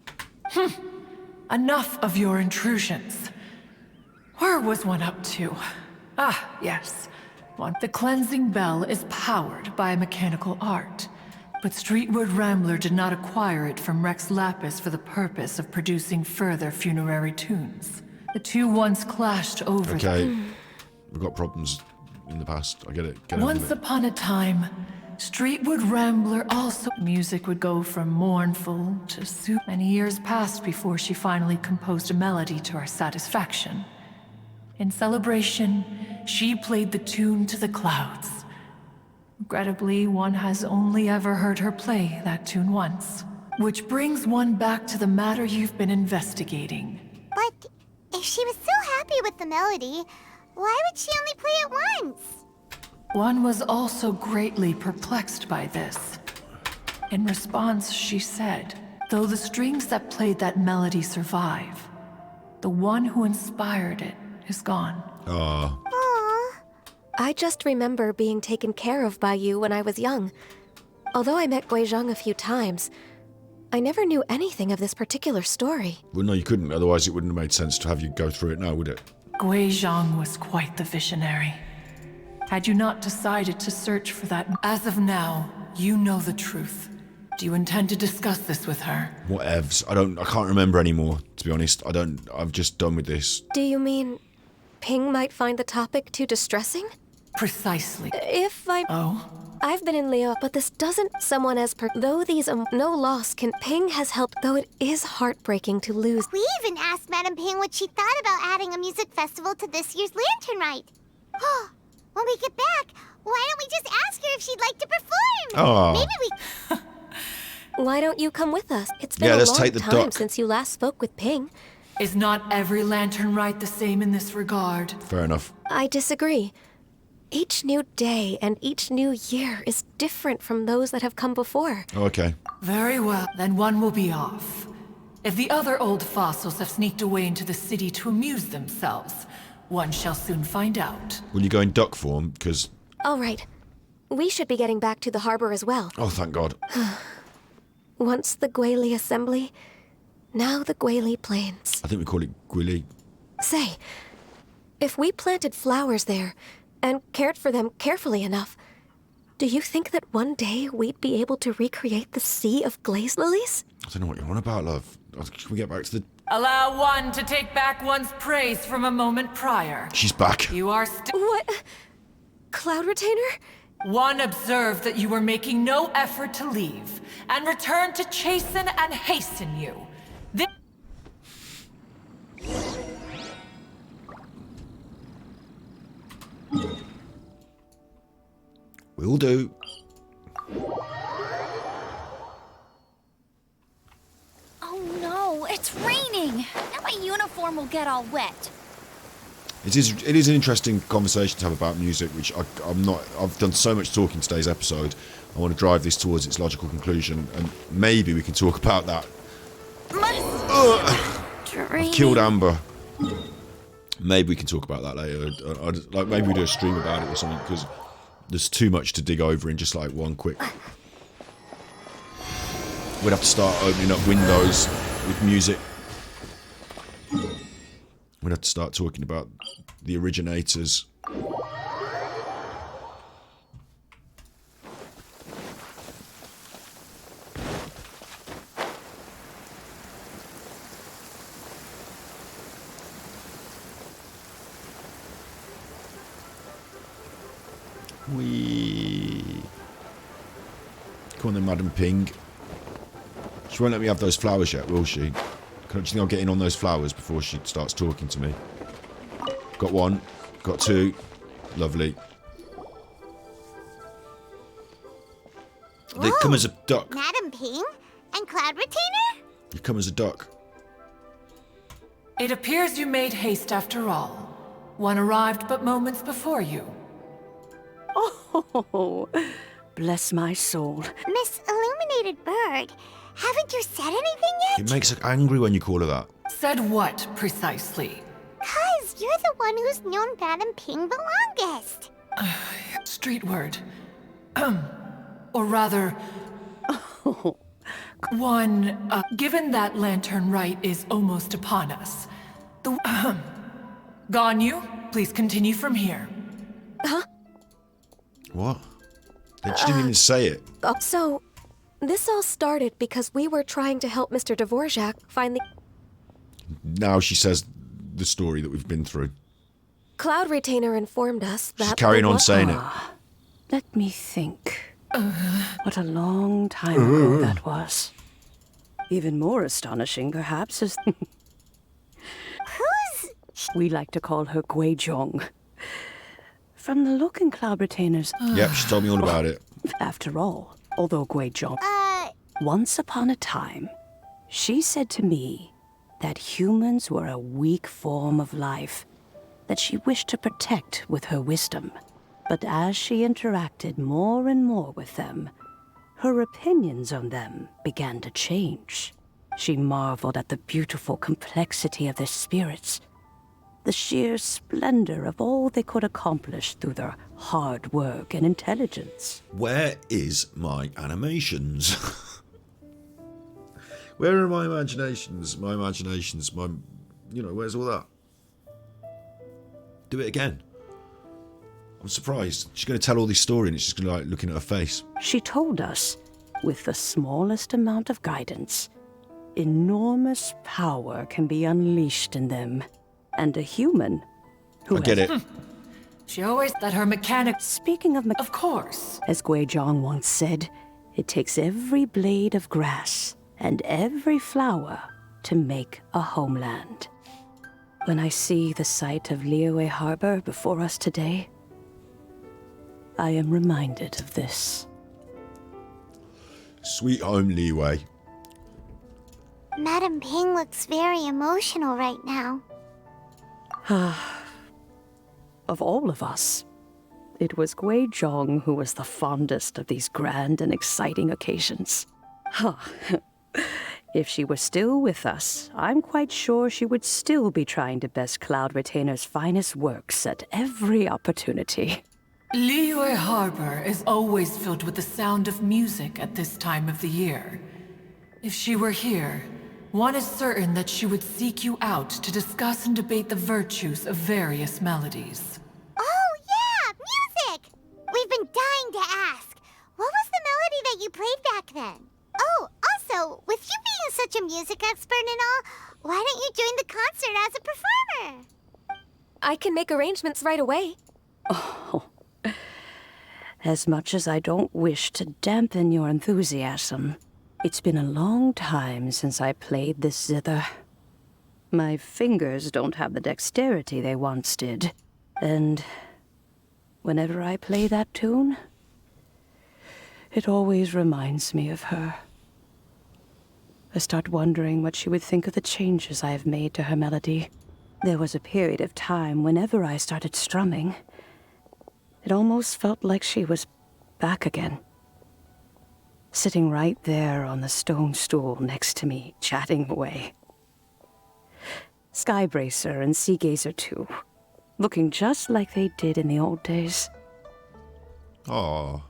Enough of your intrusions. Where was one up to? Ah, yes. The cleansing bell is powered by a mechanical art. But Streetwood Rambler did not acquire it from Rex Lapis for the purpose of producing further funerary tunes. The two once clashed over Okay. We've got problems in the past. I get it. Get Once over it. upon a time, Streetwood Rambler also... Music would go from mournful to soothing. Many years passed before she finally composed a melody to our satisfaction. In celebration, she played the tune to the clouds. Regrettably, one has only ever heard her play that tune once. Which brings one back to the matter you've been investigating. But if she was so happy with the melody, why would she only play it once? One was also greatly perplexed by this. In response, she said, though the strings that played that melody survive, the one who inspired it is gone. I just remember being taken care of by you when I was young. Although I met Guizhong a few times, I never knew anything of this particular story. Well, no, you couldn't. Otherwise, it wouldn't have made sense to have you go through it now, would it? Guizhong was quite the visionary. Had you not decided to search for that, as of now, you know the truth. Do you intend to discuss this with her? Whatevs. I can't remember anymore, to be honest. I'm just done with this. Do you mean Ping might find the topic too distressing? Precisely. I've been in Leo, but this doesn't someone as though these no loss can Ping has helped, though it is heartbreaking to lose. We even asked Madame Ping what she thought about adding a music festival to this year's Lantern Rite. When we get back, why don't we just ask her if she'd like to perform? Maybe we... Why don't you come with us? It's been a long time since you last spoke with Ping. Is not every Lantern Rite the same in this regard? Fair enough. I disagree. Each new day and each new year is different from those that have come before. Okay. Very well, then one will be off. If the other old fossils have sneaked away into the city to amuse themselves, one shall soon find out. Will you go in duck form? Because... All right. We should be getting back to the harbor as well. Oh, thank God. Once the Guili Assembly, now the Guili Plains. I think we call it Guili. Say, if we planted flowers there and cared for them carefully enough, do you think that one day we'd be able to recreate the sea of glaze lilies? I don't know what you're on about, love. Can we get back to the... Allow one to take back one's praise from a moment prior. She's back. You are still... What? Cloud Retainer? One observed that you were making no effort to leave, and returned to chasten and hasten you. Will do. Oh no, it's raining! Now my uniform will get all wet. It is an interesting conversation to have about music, which I've done so much talking today's episode. I want to drive this towards its logical conclusion, and maybe we can talk about that. I've killed Amber. Maybe we can talk about that later. Like maybe we do a stream about it or something, because there's too much to dig over in just like one quick. We'd have to start opening up windows with music. We'd have to start talking about the originators. Come on then, Madam Ping. She won't let me have those flowers yet, will she? Do you think I'll get in on those flowers before she starts talking to me? Got one. Got two. Lovely. They come as a duck. Madam Ping? And Cloud Retainer? You come as a duck. It appears you made haste after all. One arrived but moments before you. Oh, bless my soul. Miss Illuminated Bird, haven't you said anything yet? It makes her angry when you call her that. Said what, precisely? 'Cause you're the one who's known Madam Ping the longest. Street word. Or rather... Given that Lantern Rite is almost upon us, Ganyu, please continue from here. Huh? What? She didn't even say it. So, this all started because we were trying to help Mr. Dvorak find the... Now she says the story that we've been through. Cloud Retainer informed us that... She's carrying on saying it. Let me think. What a long time ago that was. Even more astonishing, perhaps, is... We like to call her Guizhong. From the look in Cloud Retainer's... Yep, she told me all about it. After all, although Guizhong... Once upon a time, she said to me that humans were a weak form of life that she wished to protect with her wisdom. But as she interacted more and more with them, her opinions on them began to change. She marveled at the beautiful complexity of their spirits, the sheer splendor of all they could accomplish through their hard work and intelligence. Where is my animations? Where are my imaginations? Where's all that? Do it again. I'm surprised. She's going to tell all this story and it's just going to like looking at her face. She told us, with the smallest amount of guidance, enormous power can be unleashed in them. And a human who I get it. She always let her mechanic... Speaking of Of course. As Guizhong once said, it takes every blade of grass and every flower to make a homeland. When I see the sight of Liyue Harbor before us today, I am reminded of this. Sweet home Liyue. Madam Ping looks very emotional right now. Of all of us, it was Guizhong who was the fondest of these grand and exciting occasions. If she were still with us, I'm quite sure she would still be trying to best Cloud Retainer's finest works at every opportunity. Liyue Harbor is always filled with the sound of music at this time of the year. If she were here, one is certain that she would seek you out to discuss and debate the virtues of various melodies. Oh, yeah! Music! We've been dying to ask. What was the melody that you played back then? Oh, also, with you being such a music expert and all, why don't you join the concert as a performer? I can make arrangements right away. Oh, as much as I don't wish to dampen your enthusiasm, it's been a long time since I played this zither. My fingers don't have the dexterity they once did, and whenever I play that tune, it always reminds me of her. I start wondering what she would think of the changes I have made to her melody. There was a period of time whenever I started strumming, it almost felt like she was back again. Sitting right there on the stone stool next to me, chatting away. Skybracer and Seagazer too, looking just like they did in the old days. Aww.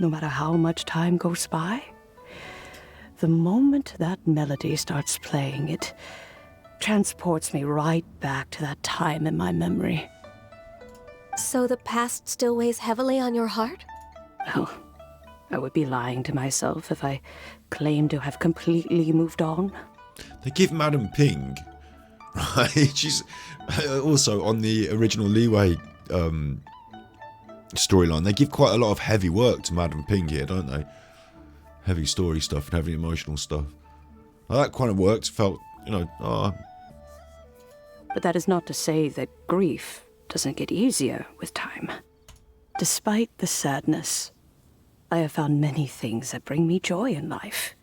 No matter how much time goes by, the moment that melody starts playing, it transports me right back to that time in my memory. So the past still weighs heavily on your heart? Well, I would be lying to myself if I claimed to have completely moved on. They give Madam Ping, right? She's also on the original Liyue storyline. They give quite a lot of heavy work to Madam Ping here, don't they? Heavy story stuff and heavy emotional stuff. Well, that kind of worked. Felt, But that is not to say that grief doesn't get easier with time. Despite the sadness, I have found many things that bring me joy in life.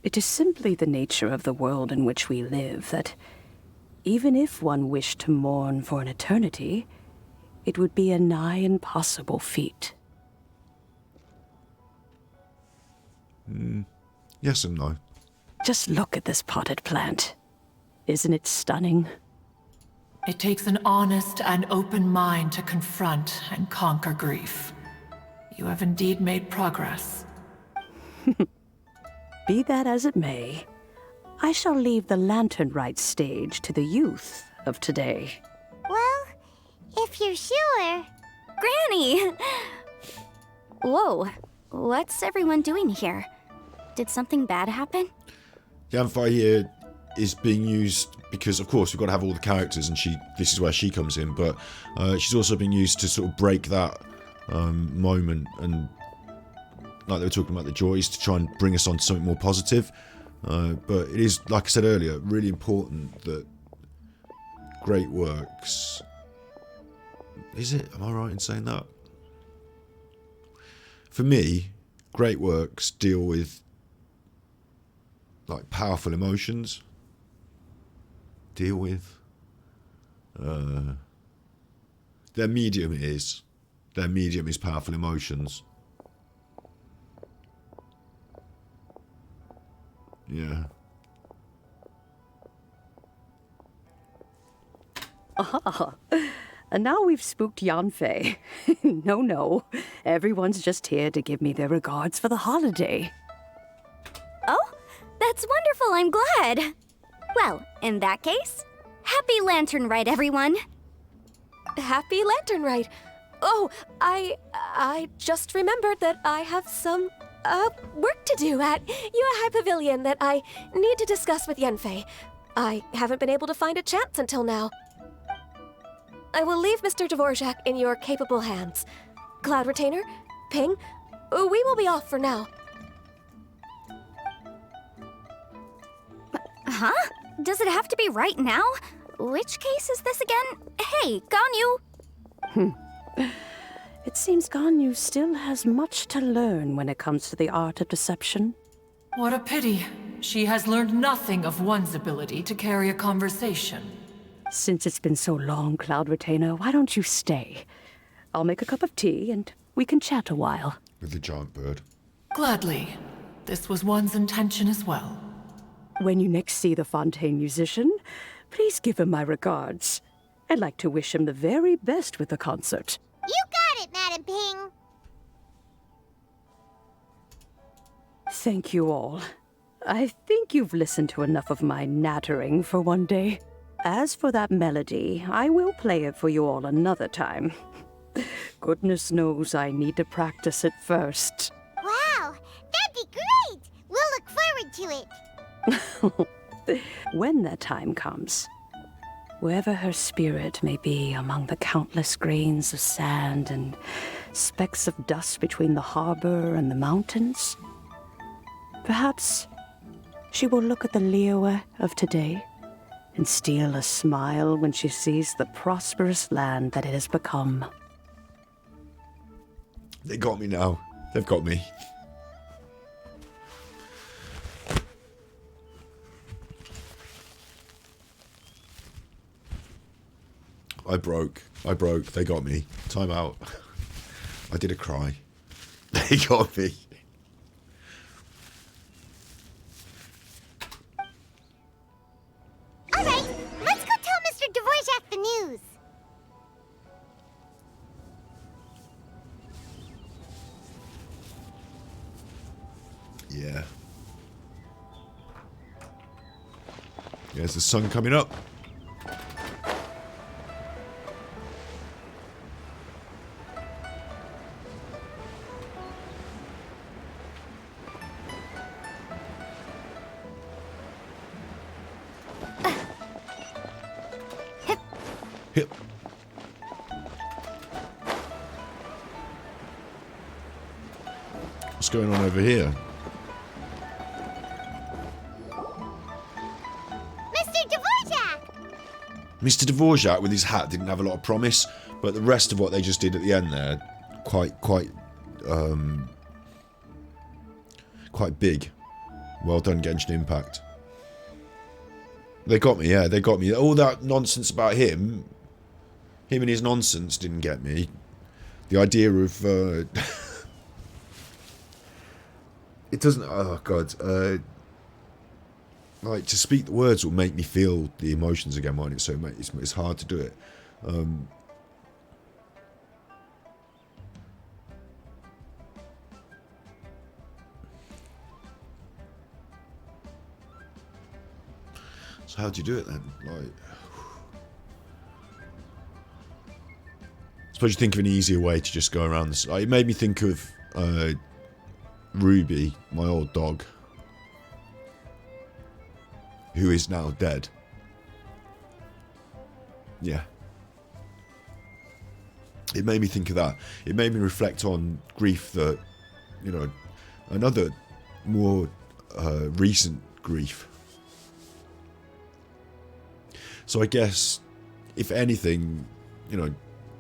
It is simply the nature of the world in which we live that, even if one wished to mourn for an eternity, it would be a nigh impossible feat. Yes and no. Just look at this potted plant. Isn't it stunning? It takes an honest and open mind to confront and conquer grief. You have indeed made progress. Be that as it may, I shall leave the Lantern Rites stage to the youth of today. Well, if you're sure. Granny! Whoa, what's everyone doing here? Did something bad happen? Yanfei here is being used because, of course, we've got to have all the characters, and this is where she comes in, but she's also being used to sort of break that moment, and like they were talking about the joys, to try and bring us on to something more positive. But it is, like I said earlier, really important that great works... Is it? Am I right in saying that? For me, great works deal with like powerful emotions. Deal with. Their medium is powerful emotions. Yeah. Ah, and now we've spooked Yanfei. No. Everyone's just here to give me their regards for the holiday. Oh, that's wonderful, I'm glad. Well, in that case, happy Lantern Rite, everyone. Happy Lantern Rite. Oh, I just remembered that I have some work to do at Yuehai Pavilion that I need to discuss with Yanfei. I haven't been able to find a chance until now. I will leave Mr. Dvorak in your capable hands. Cloud Retainer, Ping, we will be off for now. Huh? Does it have to be right now? Which case is this again? Hey, Ganyu! It seems Ganyu still has much to learn when it comes to the art of deception. What a pity. She has learned nothing of one's ability to carry a conversation. Since it's been so long, Cloud Retainer, why don't you stay? I'll make a cup of tea and we can chat a while. With the giant bird. Gladly. This was one's intention as well. When you next see the Fontaine musician, please give him my regards. I'd like to wish him the very best with the concert. You got it, Madam Ping. Thank you all. I think you've listened to enough of my nattering for one day. As for that melody, I will play it for you all another time. Goodness knows I need to practice it first. Wow, that'd be great. We'll look forward to it. When that time comes, wherever her spirit may be among the countless grains of sand and specks of dust between the harbor and the mountains, perhaps she will look at the Liyue of today and steal a smile when she sees the prosperous land that it has become. They got me now. They've got me. I broke. They got me. Time out. I did a cry. They got me. All right, let's go tell Mr. Dvorak the news. Yeah. There's the sun coming up. Hip. What's going on over here? Mr. Dvorak! Mr. Dvorak with his hat didn't have a lot of promise, but the rest of what they just did at the end there, quite big. Well done, Genshin Impact. They got me, yeah, they got me. All that nonsense about him and his nonsense didn't get me. The idea of, it doesn't, oh god, like, to speak the words will make me feel the emotions again, won't it? So it's hard to do it. So how do you do it then? Like, I suppose you think of an easier way to just go around this. Like, it made me think of Ruby, my old dog, who is now dead. Yeah. It made me think of that. It made me reflect on grief that, you know, another more recent grief. So I guess, if anything, you know,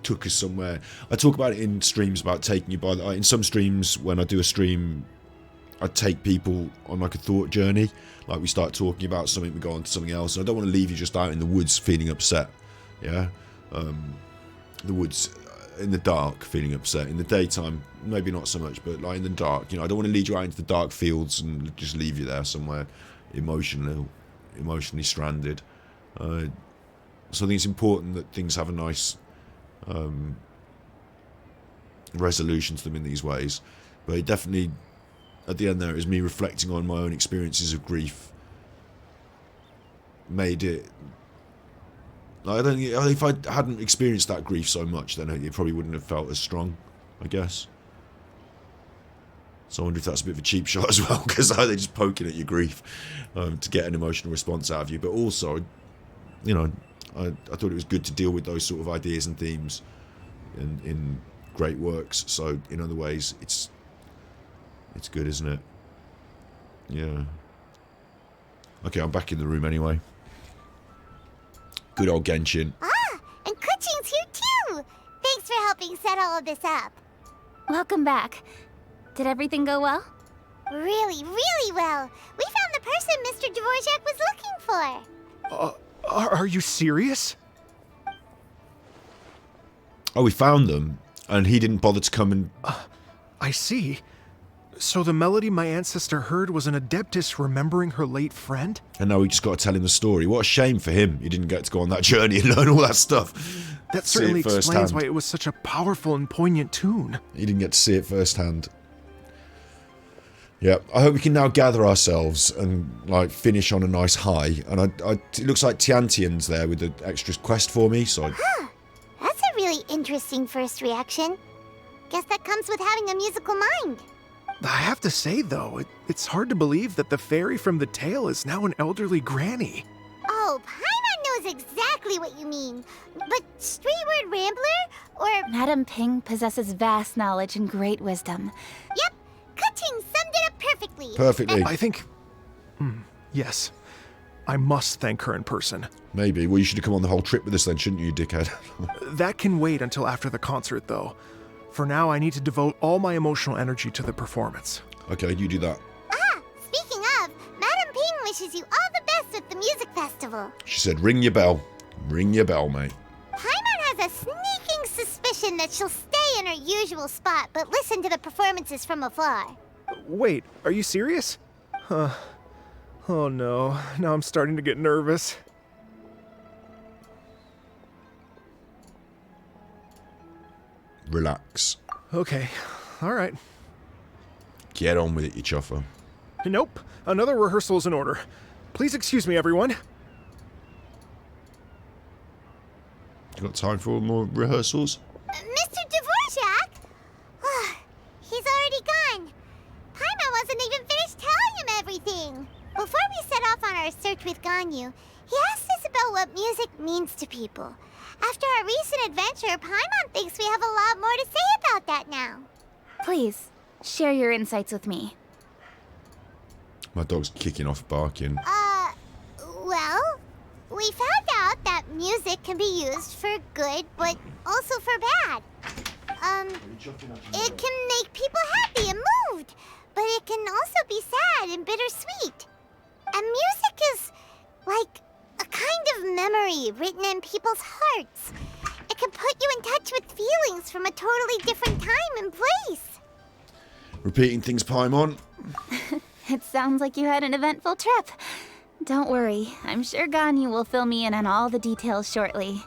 took us somewhere. I talk about it in streams about taking you by the... In some streams, when I do a stream, I take people on like a thought journey. Like we start talking about something, we go on to something else. And I don't want to leave you just out in the woods feeling upset. Yeah? The woods in the dark feeling upset. In the daytime, maybe not so much, but like in the dark. You know, I don't want to lead you out into the dark fields and just leave you there somewhere emotionally stranded. So I think it's important that things have a nice resolution to them in these ways. But it definitely, at the end there, is me reflecting on my own experiences of grief. Made it... Like, I don't think, if I hadn't experienced that grief so much, then it probably wouldn't have felt as strong, I guess. So I wonder if that's a bit of a cheap shot as well, because they're just poking at your grief to get an emotional response out of you. But also, you know, I thought it was good to deal with those sort of ideas and themes in great works. So in other ways, it's good, isn't it? Yeah. Okay, I'm back in the room anyway. Good old Genshin. Ah, and Kuching's here too! Thanks for helping set all of this up. Welcome back. Did everything go well? Really, really well. We found the person Mr. Dvorak was looking for. Are you serious? Oh, we found them, and he didn't bother to come and... I see. So the melody my ancestor heard was an adeptus remembering her late friend? And now we just got to tell him the story. What a shame for him. He didn't get to go on that journey and learn all that stuff. That certainly explains why it was such a powerful and poignant tune. He didn't get to see it firsthand. Yeah, I hope we can now gather ourselves and like finish on a nice high. And it looks like Tiantian's there with an extra quest for me, so... Huh. That's a really interesting first reaction. Guess that comes with having a musical mind. I have to say, though, it's hard to believe that the fairy from the tale is now an elderly granny. Oh, Paimon knows exactly what you mean. But Streetward Rambler, or... Madame Ping possesses vast knowledge and great wisdom. Yep, Kuching summed it up perfectly. Perfectly. I think... yes. I must thank her in person. Maybe. Well, you should have come on the whole trip with us then, shouldn't you, dickhead? That can wait until after the concert, though. For now, I need to devote all my emotional energy to the performance. Okay, you do that. Ah, speaking of, Madame Ping wishes you all the best at the music festival. She said, ring your bell. Ring your bell, mate. Paimon has a sneaking suspicion that she'll stay in her usual spot, but listen to the performances from afar. Wait, are you serious? Huh. Oh no, now I'm starting to get nervous. Relax. Okay, alright. Get on with it, you chuffer. Nope, another rehearsal is in order. Please excuse me, everyone. You got time for more rehearsals? Mr. Dvorak? He's already gone. Paimon wasn't even finished telling him everything. Before we set off on our search with Ganyu, he asked us about what music means to people. After our recent adventure, Paimon thinks we have a lot more to say about that now. Please, share your insights with me. My dog's kicking off barking. Well, we found out that music can be used for good, but also for bad. It can make people happy and moved, but it can also be sad and bittersweet. And music is like a kind of memory written in people's hearts. It can put you in touch with feelings from a totally different time and place. Repeating things, Paimon. It sounds like you had an eventful trip. Don't worry, I'm sure Ganyu will fill me in on all the details shortly.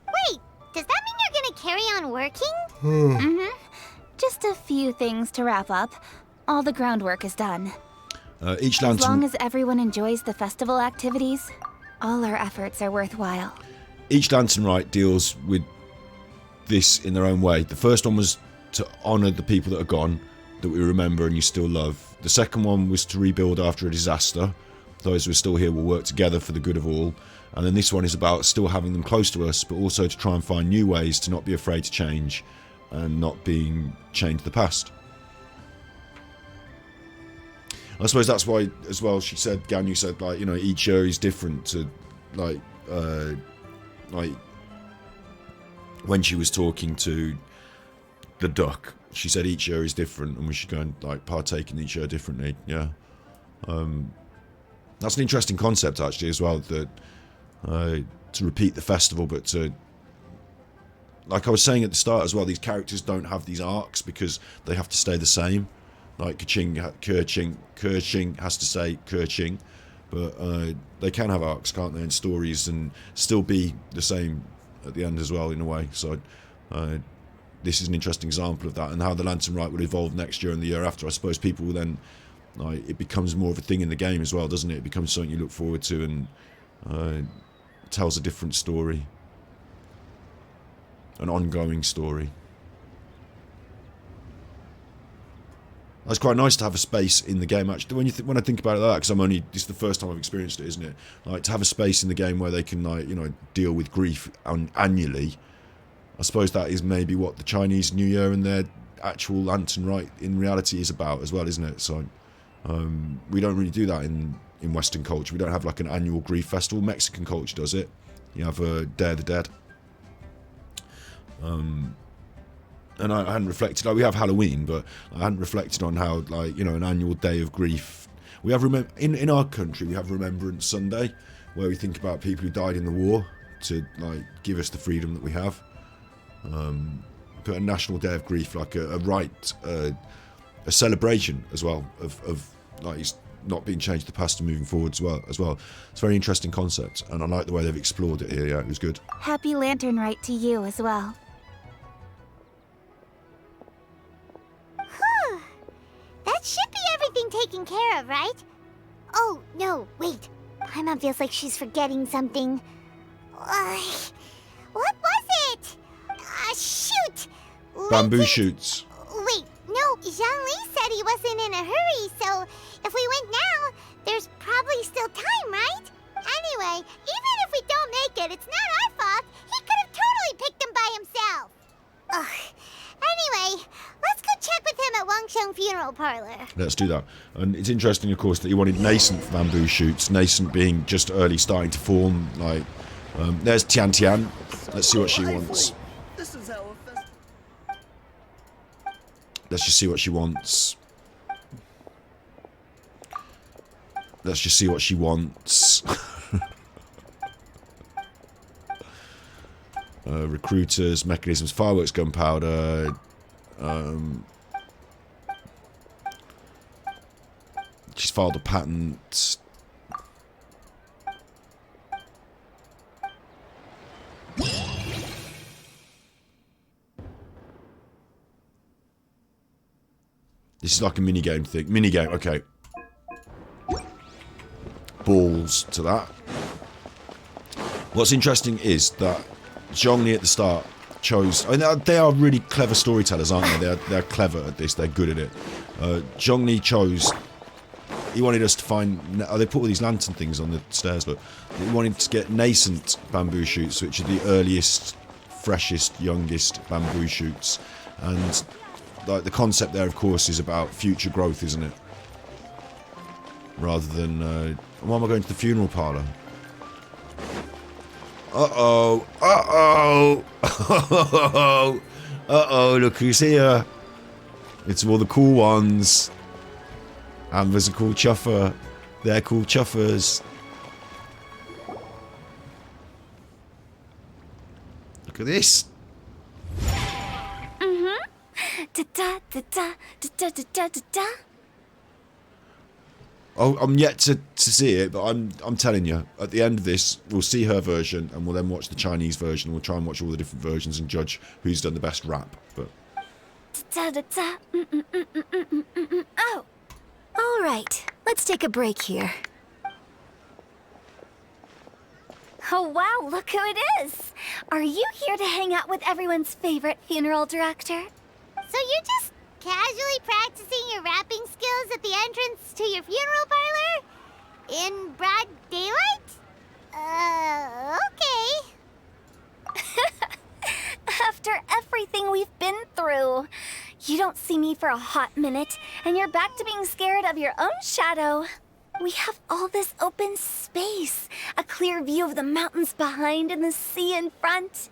Wait, does that mean you're gonna carry on working? Mm-hmm. Just a few things to wrap up. All the groundwork is done. Each lantern... As long as everyone enjoys the festival activities, All our efforts are worthwhile. Each Lantern Rite deals with this in their own way. The first one was to honour the people that are gone, that we remember and you still love. The second one was to rebuild after a disaster. Those who are still here will work together for the good of all. And then this one is about still having them close to us, but also to try and find new ways to not be afraid to change and not being chained to the past. I suppose that's why, as well, she said, Ganyu said, like, you know, each year is different to, like when she was talking to the duck, she said each year is different and we should go and, like, partake in each year differently. Yeah. That's an interesting concept, actually, as well, that to repeat the festival, but to, like I was saying at the start as well, these characters don't have these arcs because they have to stay the same. Like Keqing has to say Keqing, but they can have arcs, can't they, and stories, and still be the same at the end as well, in a way. So this is an interesting example of that, and how the Lantern Rite will evolve next year and the year after. I suppose people will then, like, it becomes more of a thing in the game as well, doesn't it? It becomes something you look forward to, and tells a different story, an ongoing story. It's quite nice to have a space in the game, actually. When I think about it like that, because this is the first time I've experienced it, isn't it? Like, to have a space in the game where they can, like, you know, deal with grief annually. I suppose that is maybe what the Chinese New Year and their actual Lantern Rite in reality is about as well, isn't it? So we don't really do that in Western culture. We don't have like an annual grief festival. Mexican culture does it. You have a Day of the Dead. And I hadn't reflected, like, we have Halloween, but I hadn't reflected on how, like, you know, an annual day of grief. We have, in our country, we have Remembrance Sunday, where we think about people who died in the war to, like, give us the freedom that we have. But a national day of grief, like a rite, a celebration as well of like not being changed to the past and moving forward as well. It's a very interesting concept, and I like the way they've explored it here. Yeah, it was good. Happy Lantern Rite to you as well. That should be everything taken care of, right? Oh, no, wait. Paimon feels like she's forgetting something. What was it? Shoot! Bamboo shoots. Wait, no, Zhongli said he wasn't in a hurry, so if we went now, there's probably still time, right? Anyway, even if we don't make it, it's not our fault. He could have totally picked them by himself. Ugh. Anyway, let's go check with him at Wangsheng Funeral Parlor. Let's do that. And it's interesting, of course, that he wanted nascent bamboo shoots. Nascent being just early, starting to form. Like, there's Tian Tian. Let's see what she wants. Let's just see what she wants. Let's just see what she wants. Recruiters, mechanisms, fireworks, gunpowder. She's filed a patent. This is like a minigame thing. Minigame, okay. Balls to that. What's interesting is that Zhongli at the start chose... I mean, they are really clever storytellers, aren't they? They're clever at this. They're good at it. Zhongli chose... He wanted us to find... they put all these lantern things on the stairs, look. He wanted to get nascent bamboo shoots, which are the earliest, freshest, youngest bamboo shoots. And... like, the concept there, of course, is about future growth, isn't it? Rather than... why am I going to the funeral parlour? Uh-oh! Uh-oh! Uh-oh! Uh-oh, look who's here! It's all the cool ones. Amber's a cool chuffer. They're cool chuffers. Look at this! Oh, I'm yet to see it, but I'm telling you, at the end of this, we'll see her version, and we'll then watch the Chinese version. We'll try and watch all the different versions and judge who's done the best rap. But Oh, all right. Let's take a break here. Oh wow, look who it is! Are you here to hang out with everyone's favorite funeral director? So you're just casually practicing your rapping skills at the entrance to your funeral parlor? In broad daylight? Okay. After everything we've been through, you don't see me for a hot minute, and you're back to being scared of your own shadow. We have all this open space, a clear view of the mountains behind and the sea in front.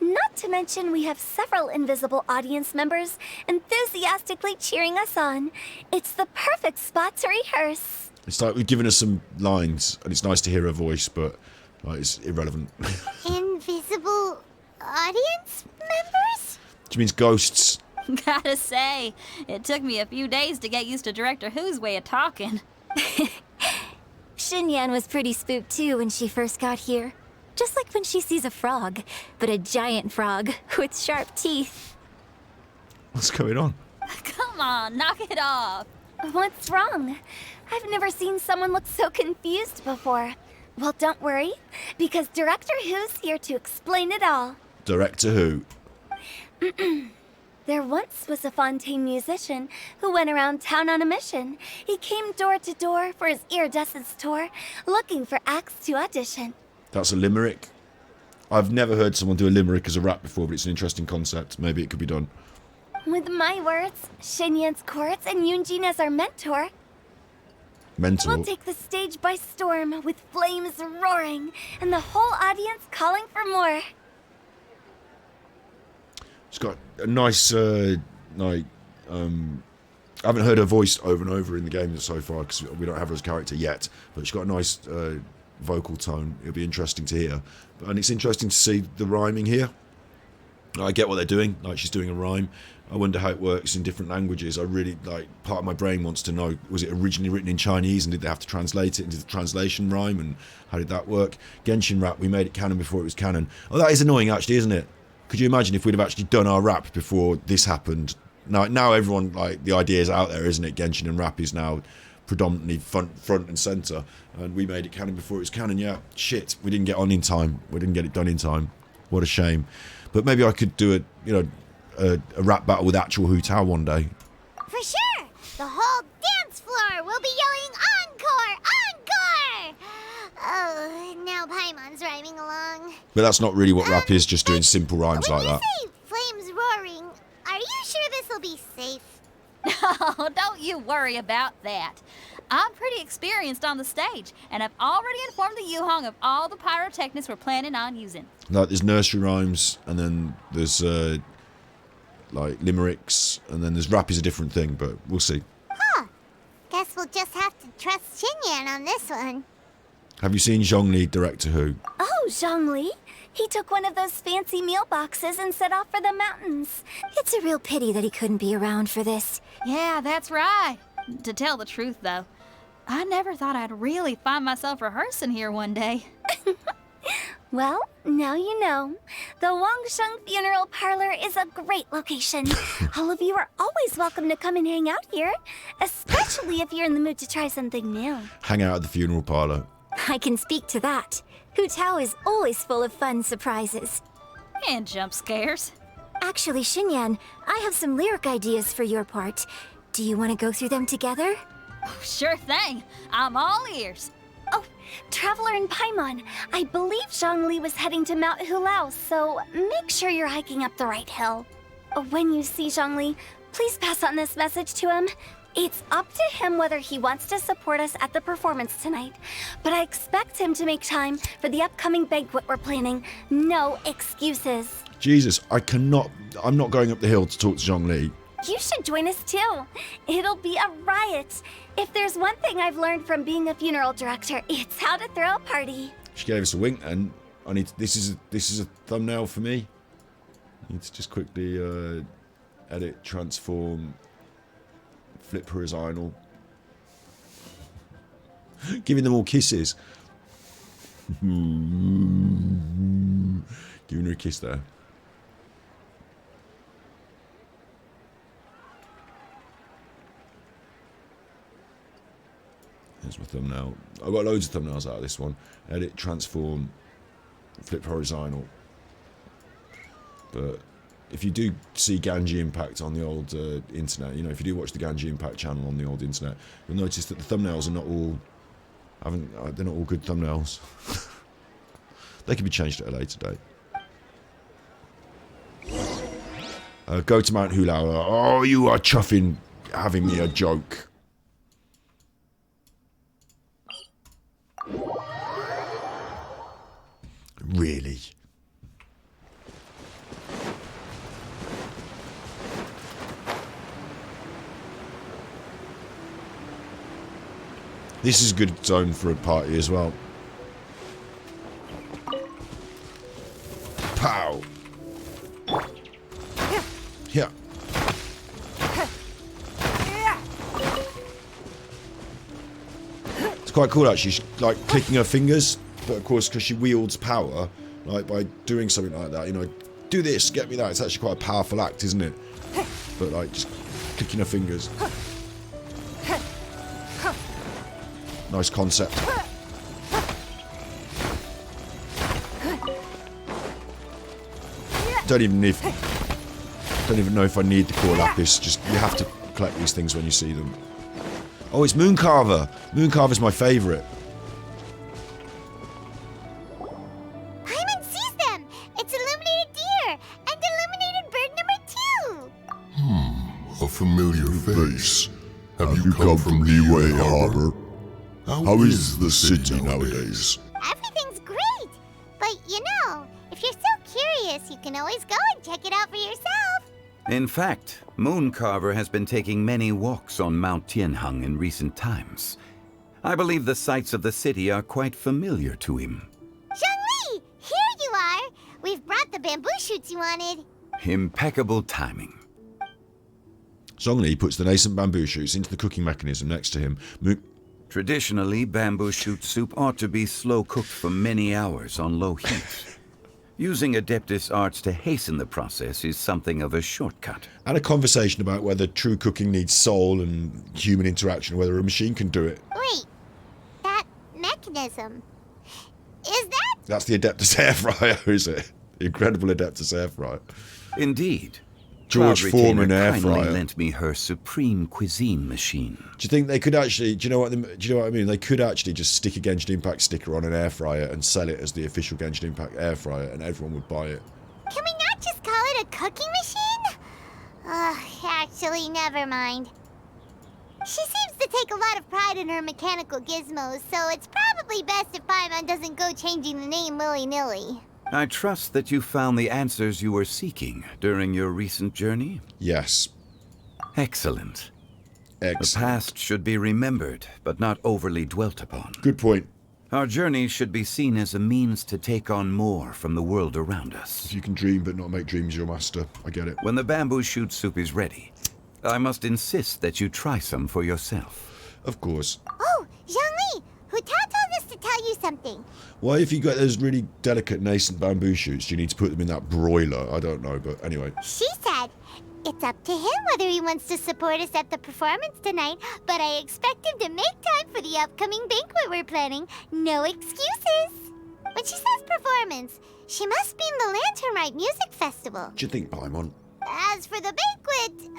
Not to mention we have several invisible audience members enthusiastically cheering us on. It's the perfect spot to rehearse. It's like we've given her some lines, and it's nice to hear her voice, but like, it's irrelevant. Invisible audience members? She means ghosts. Gotta say, it took me a few days to get used to Director Who's way of talking. Xinyan was pretty spooked too when she first got here. Just like when she sees a frog, but a giant frog with sharp teeth. What's going on? Come on, knock it off. What's wrong? I've never seen someone look so confused before. Well, don't worry, because Director Who's here to explain it all. Director Who? There once was a Fontaine musician who went around town on a mission. He came door to door for his iridescence tour, looking for acts to audition. That's a limerick. I've never heard someone do a limerick as a rap before, but it's an interesting concept. Maybe it could be done. With my words, Shenyan's chords, and Yunjin as our mentor, Mental. we'll take the stage by storm with flames roaring and the whole audience calling for more. She's got a nice, I haven't heard her voice over and over in the game so far because we don't have her as a character yet, but she's got a nice vocal tone. It'll be interesting to hear. And it's interesting to see the rhyming here. I get what they're doing, like she's doing a rhyme. I wonder how it works in different languages. I really, part of my brain wants to know, was it originally written in Chinese and did they have to translate it into the translation rhyme, and how did that work? Genshin rap, we made it canon before it was canon. Oh, that is annoying actually, isn't it? Could you imagine if we'd have actually done our rap before this happened? Now everyone, the idea is out there, isn't it? Genshin and rap is now predominantly front and centre, and we made it canon before it was canon. Yeah, shit, we didn't get on in time. We didn't get it done in time. What a shame. But maybe I could do a rap battle with actual Hu Tao one day. For sure! The whole dance floor will be yelling encore! Encore! Oh, now Paimon's rhyming along. But that's not really what rap is, just doing simple rhymes like that. When you say flames roaring, are you sure this will be safe? Oh, don't you worry about that. I'm pretty experienced on the stage, and I've already informed the Yuhong of all the pyrotechnics we're planning on using. There's nursery rhymes, and then there's limericks, and then there's rap is a different thing, but we'll see. Huh. Guess we'll just have to trust Xinyan on this one. Have you seen Zhongli, Director Who? Oh, Zhongli. He took one of those fancy meal boxes and set off for the mountains. It's a real pity that he couldn't be around for this. Yeah, that's right. To tell the truth, though, I never thought I'd really find myself rehearsing here one day. Well, now you know. The Wangsheng Funeral Parlor is a great location. All of you are always welcome to come and hang out here, especially if you're in the mood to try something new. Hang out at the funeral parlour. I can speak to that. Hu Tao is always full of fun surprises. And jump scares. Actually, Xinyan, I have some lyric ideas for your part. Do you want to go through them together? Oh, sure thing. I'm all ears. Oh, Traveler and Paimon, I believe Zhongli was heading to Mount Hulao, so make sure you're hiking up the right hill. When you see Zhongli, please pass on this message to him. It's up to him whether he wants to support us at the performance tonight, but I expect him to make time for the upcoming banquet we're planning. No excuses. Jesus, I'm not going up the hill to talk to Zhongli. You should join us too. It'll be a riot. If there's one thing I've learned from being a funeral director, it's how to throw a party. She gave us a wink, and this is a thumbnail for me. I need to just quickly edit, transform, flip horizontal, giving them all kisses. Giving her a kiss there. Here's my thumbnail. I've got loads of thumbnails out of this one. Edit, transform, flip horizontal. But if you do see Ganji Impact on the old internet, you know, if you do watch the Ganji Impact channel on the old internet, you'll notice that the thumbnails are not all, they're not all good thumbnails. They can be changed at a later date. Go to Mount Hulaula. Oh, you are chuffing, having me a joke. Really? This is a good zone for a party as well. Pow! Yeah. It's quite cool actually. She's like clicking her fingers, but of course because she wields power, like by doing something like that, you know, do this, get me that. It's actually quite a powerful act, isn't it? But like just clicking her fingers. Nice concept. Don't even know if I need to call Lapis. Just you have to collect these things when you see them. Oh, it's Mooncarver. Mooncarver's my favourite. Paimon sees them. It's illuminated deer and illuminated bird number 2. A familiar face. Have you come from Liyue Harbor? How is the city nowadays? Everything's great. But you know, if you're so curious, you can always go and check it out for yourself. In fact, Mooncarver has been taking many walks on Mount Tianheng in recent times. I believe the sights of the city are quite familiar to him. Zhongli, here you are. We've brought the bamboo shoots you wanted. Impeccable timing. Zhongli puts the nascent bamboo shoots into the cooking mechanism next to him. Traditionally, bamboo shoot soup ought to be slow cooked for many hours on low heat. Using Adeptus arts to hasten the process is something of a shortcut. And a conversation about whether true cooking needs soul and human interaction, whether a machine can do it. Wait, that mechanism, is that? That's the Adeptus air fryer, is it? The incredible Adeptus air fryer. Indeed. George Cloud Foreman Retainer air kindly fryer. lent me her supreme cuisine machine. Do you think they could actually? Do you know what I mean? They could actually just stick a Genshin Impact sticker on an air fryer and sell it as the official Genshin Impact air fryer, and everyone would buy it. Can we not just call it a cooking machine? Actually, never mind. She seems to take a lot of pride in her mechanical gizmos, so it's probably best if Paimon doesn't go changing the name willy-nilly. I trust that you found the answers you were seeking during your recent journey? Yes. Excellent. Excellent. The past should be remembered, but not overly dwelt upon. Good point. Our journey should be seen as a means to take on more from the world around us. If you can dream but not make dreams your master, I get it. When the bamboo shoot soup is ready, I must insist that you try some for yourself. Of course. Oh, Zhongli, Hutao told us to tell you something. Why, if you got those really delicate nascent bamboo shoots, do you need to put them in that broiler? I don't know, but anyway. She said, it's up to him whether he wants to support us at the performance tonight, but I expect him to make time for the upcoming banquet we're planning. No excuses. When she says performance, she must mean the Lantern Rite Music Festival. What do you think, Paimon? As for the banquet,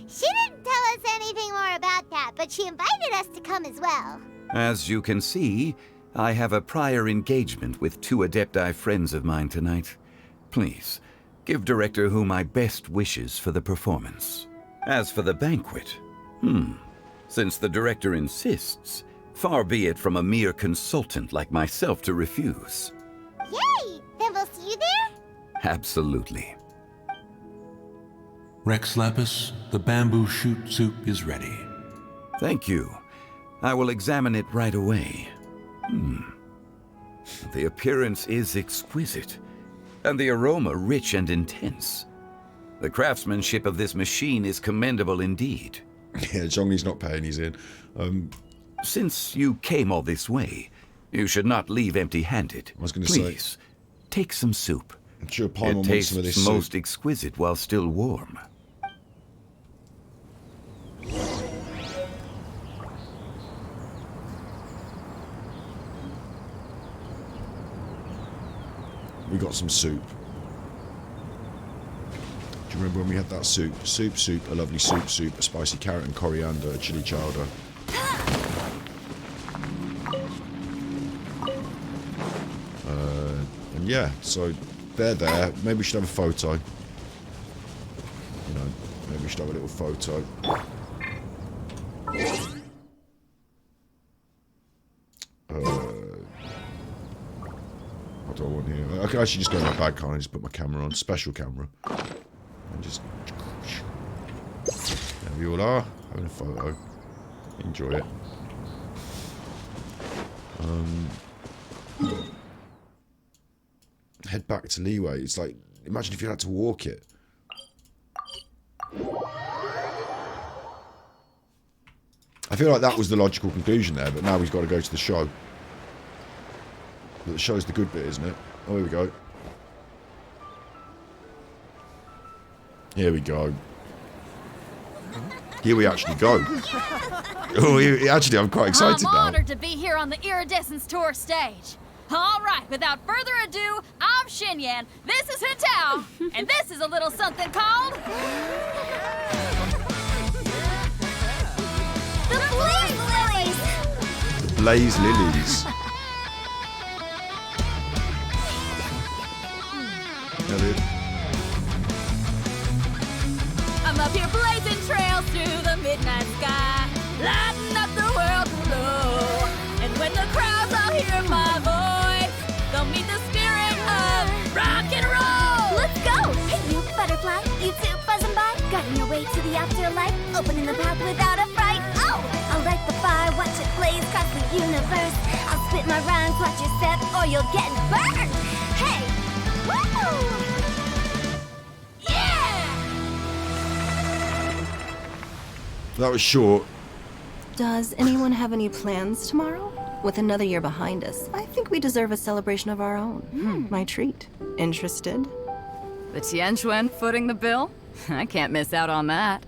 she didn't tell us anything more about that, but she invited us to come as well. As you can see, I have a prior engagement with 2 Adepti friends of mine tonight. Please, give Director Who my best wishes for the performance. As for the banquet, since the Director insists, far be it from a mere consultant like myself to refuse. Yay! Then we'll see you there? Absolutely. Rex Lapis, the bamboo shoot soup is ready. Thank you. I will examine it right away. The appearance is exquisite, and the aroma rich and intense. The craftsmanship of this machine is commendable indeed. Yeah, Zhongli's not paying, he's in. Since you came all this way, you should not leave empty-handed. I was going to say. Please, take some soup. I'm sure Paimon It wants some of tastes this soup. most exquisite while still warm. We got some soup. Do you remember when we had that soup? Soup, a lovely soup, a spicy carrot and coriander, a chili chowder. And yeah, so they're there. Maybe we should have a photo. You know, maybe we should have a little photo. What do I want here? I can actually just go in my bag, can't I? Just put my camera on. Special camera. And just... There we all are. Having a photo. Enjoy it. Head back to Leeway. It's like... Imagine if you had to walk it. I feel like that was the logical conclusion there, but now he's got to go to the show. But the show's the good bit, isn't it? Oh, here we go. Here we go. Here we actually go. Oh, actually, I'm quite excited now. I'm honored to be here on the Iridescence Tour stage. All right, without further ado, I'm Xinyan, this is Hutao, and this is a little something called... The Blaze Lilies! The Blaze Lilies. I'm up here blazing trails through the midnight sky, lighting up the world below. And when the crowds all hear my voice, they'll meet the spirit of rock and roll. Let's go! Hey, you butterfly, you too buzzing by, guiding your way to the afterlife, opening the path without a fright. Oh, I'll light the fire, watch it blaze across the universe. I'll spit my rhymes, watch you step, or you'll get burned. Hey, woo! That was short. Does anyone have any plans tomorrow? With another year behind us, I think we deserve a celebration of our own. My treat. Interested? The Tianquan footing the bill? I can't miss out on that.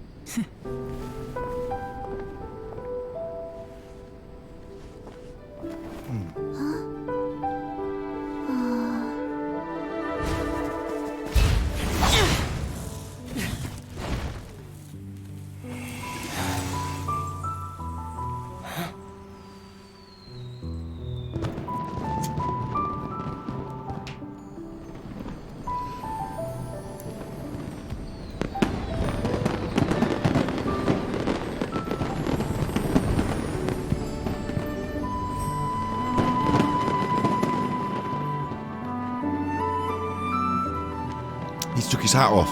He's took his hat off.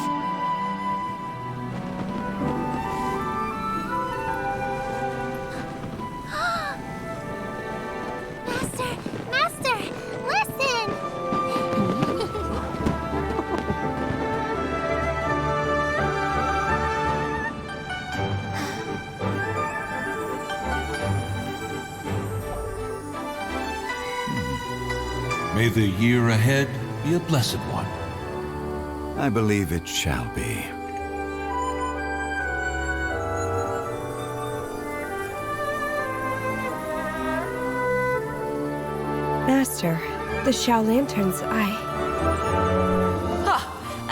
Master, listen! May the year ahead be a blessed one. I believe it shall be. Master, the Xiao Lanterns, Ha!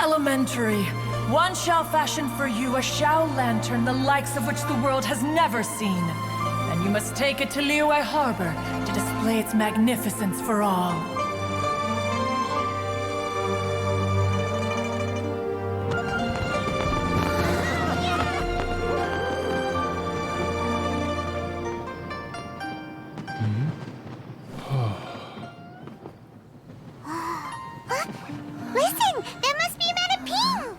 Elementary. One shall fashion for you a Xiao Lantern the likes of which the world has never seen. And you must take it to Liyue Harbor to display its magnificence for all. Listen! That must be Madame Ping!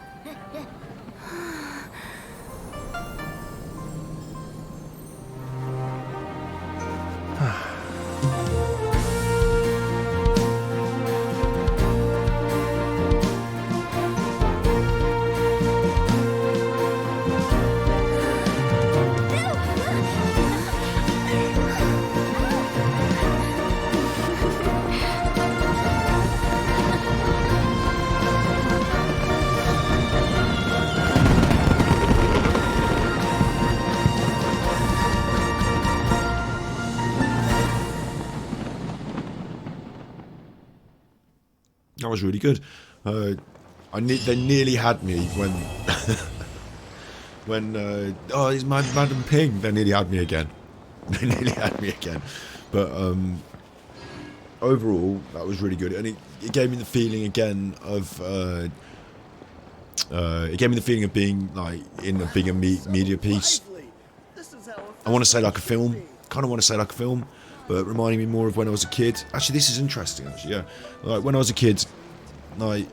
That was really good. They nearly had me when oh, it's Madam Ping. They nearly had me again. They nearly had me again. But overall, that was really good, and it gave me the feeling again of being like in a bigger media piece. I want to say like a film. Kind of want to say like a film, but reminding me more of when I was a kid. Actually, this is interesting. Actually, yeah, like when I was a kid, like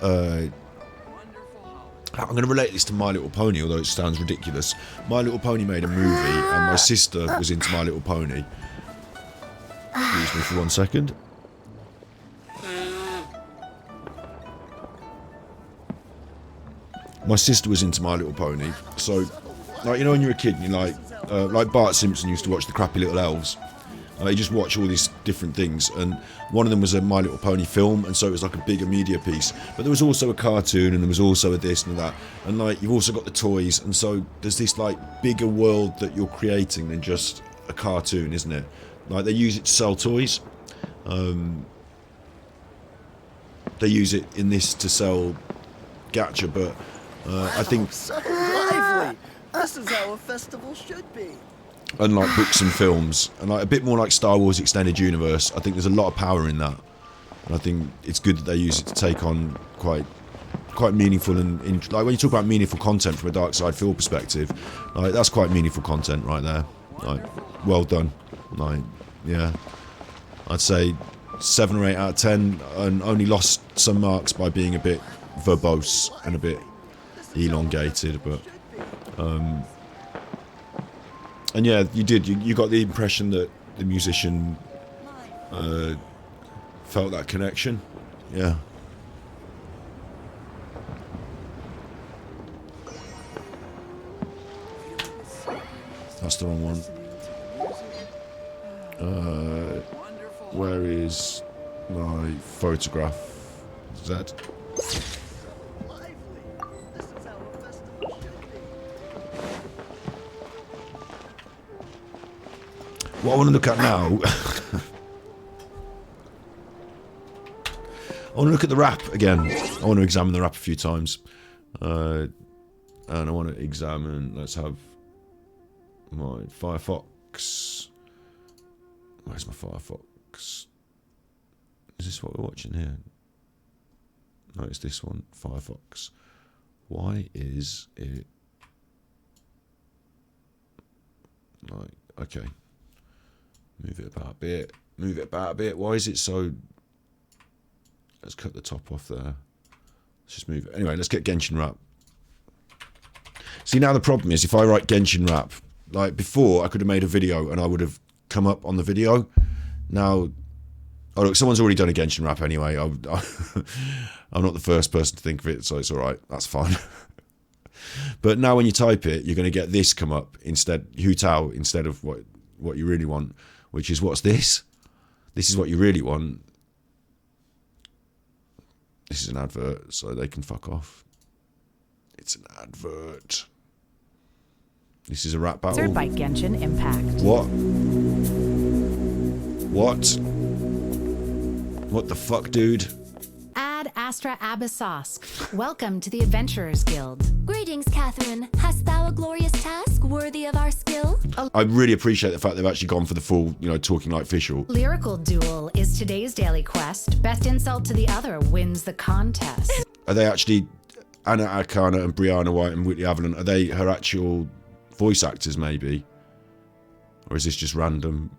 I'm going to relate this to My Little Pony, although it sounds ridiculous. My Little Pony made a movie, and my sister was into My Little Pony. Excuse me for 1 second. My sister was into My Little Pony, so, like, you know when you're a kid and you're like Bart Simpson used to watch the Crappy Little Elves. You just watch all these different things, and one of them was a My Little Pony film, and so it was like a bigger media piece. But there was also a cartoon, and there was also a this and that, and like you've also got the toys, and so there's this like bigger world that you're creating than just a cartoon, isn't it? Like they use it to sell toys. They use it in this to sell gacha, but I think So lively! This is how a festival should be. Unlike books and films, and like a bit more like Star Wars Extended Universe, I think there's a lot of power in that, and I think it's good that they use it to take on quite meaningful and like when you talk about meaningful content from a Dark Side Phil perspective, like that's quite meaningful content right there. Like, well done. Like, yeah, I'd say 7 or 8 out of 10, and only lost some marks by being a bit verbose and a bit elongated, but and yeah, you got the impression that the musician felt that connection. Yeah. That's the wrong one. Where is my photograph? Is that? What I want to look at now, I want to look at the rap again. I want to examine the rap a few times. And I want to examine, let's have my Firefox. Where's my Firefox? Is this what we're watching here? No, it's this one, Firefox. Why is it... Like, okay. Move it about a bit. Move it about a bit. Why is it so... Let's cut the top off there. Let's just move it. Anyway, let's get Genshin Rap. See, now the problem is, if I write Genshin Rap, like before, I could have made a video and I would have come up on the video. Now, oh look, someone's already done a Genshin Rap anyway. I'm not the first person to think of it, so it's alright. That's fine. But now when you type it, you're going to get this come up instead, Hu Tao, instead of what you really want, which is, what's this? This is what you really want. This is an advert, so they can fuck off. It's an advert. This is a rap battle. Sponsored by Genshin Impact. What? What the fuck, dude? Ad Astra Abyssosk. Welcome to the Adventurers Guild. Greetings, Catherine. Hast thou a glorious task worthy of our skill? I really appreciate the fact they've actually gone for the full, talking like official. Lyrical Duel is today's daily quest. Best insult to the other wins the contest. Are they actually, Anna Akana and Brianna White and Whitley Avalon, are they her actual voice actors maybe? Or is this just random?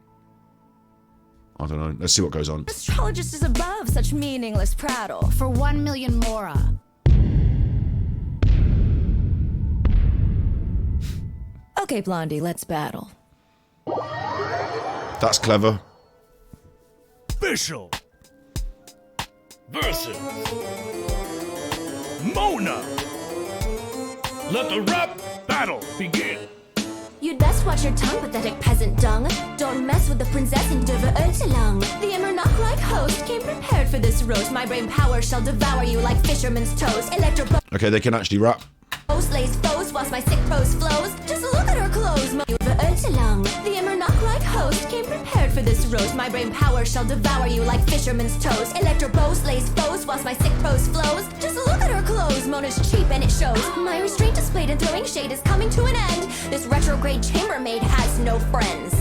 I don't know. Let's see what goes on. Astrologist is above such meaningless prattle. For 1 million Mora. Okay, Blondie, let's battle. That's clever. Official versus Mona. Let the rap battle begin. You'd best watch your tongue, pathetic peasant dung. Don't mess with the princess in de Verurtelang. The Emernock-like host came prepared for this roast. My brain power shall devour you like fisherman's toast. Okay, they can actually rap. Slays foes whilst my sick prose flows. Just look at her clothes, my Verurtelang. The Emernock-like host came prepared for this rose. My brain power shall devour you like fisherman's toes. Electro bow slays foes whilst my sick prose flows. Just look at her clothes, Mona's cheap and it shows. My restraint displayed and throwing shade is coming to an end. This retrograde chambermaid has no friends.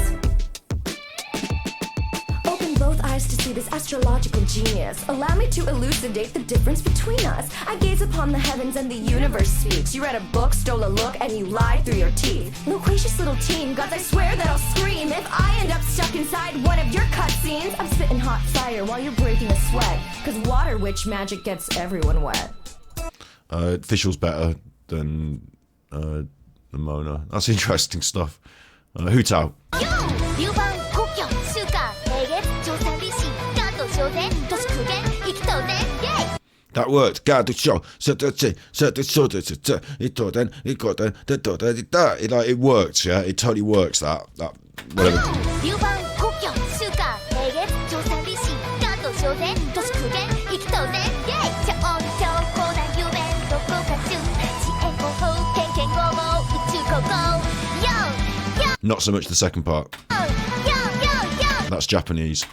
Open both eyes to see this astrological genius. Allow me to elucidate the difference between us. I gaze upon the heavens and the universe speaks. You read a book, stole a look, and you lied through your teeth. Loquacious little teen, gods, I swear that I'll scream if I end up stuck inside one of your cutscenes. I'm spitting hot fire while you're breaking a sweat. Cause water witch magic gets everyone wet. Official's better than Mona. That's interesting stuff. Hu Tao. That worked. It worked, yeah. It totally works. That whatever. Not so much the second part. That's Japanese.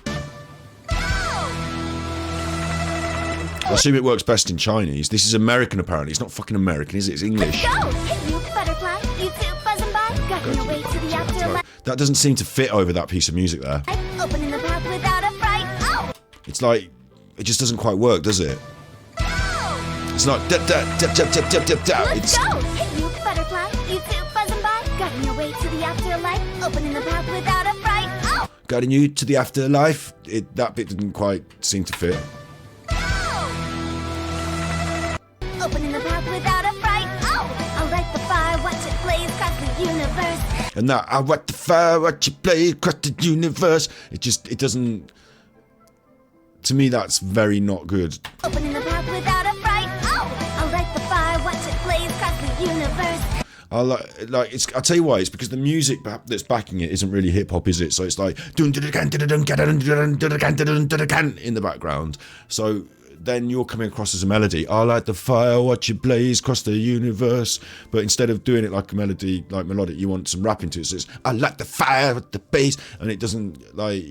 I assume it works best in Chinese. This is American, apparently. It's not fucking American, is it? It's English. That doesn't seem to fit over that piece of music there. It's like, it just doesn't quite work, does it? It's not da da da da da da da da. It's Guiding your way to the afterlife, opening the path without a fright. Oh! guiding you to the afterlife. That bit didn't quite seem to fit. Opening the path without a fright. Oh! I'll light the fire, watch it blaze across the universe. And that, I watch the fire, watch it blaze across the universe. It doesn't. To me, that's very not good. Opening the path without a fright. Oh! I'll light the fire, watch it blaze across the universe. I'll tell you why. It's because the music that's backing it isn't really hip hop, is it? So it's like in the background. So then you're coming across as a melody. I light the fire, watch it blaze across the universe. But instead of doing it like a melody, like melodic, you want some rap into it. So it's I light the fire with the bass, and it doesn't like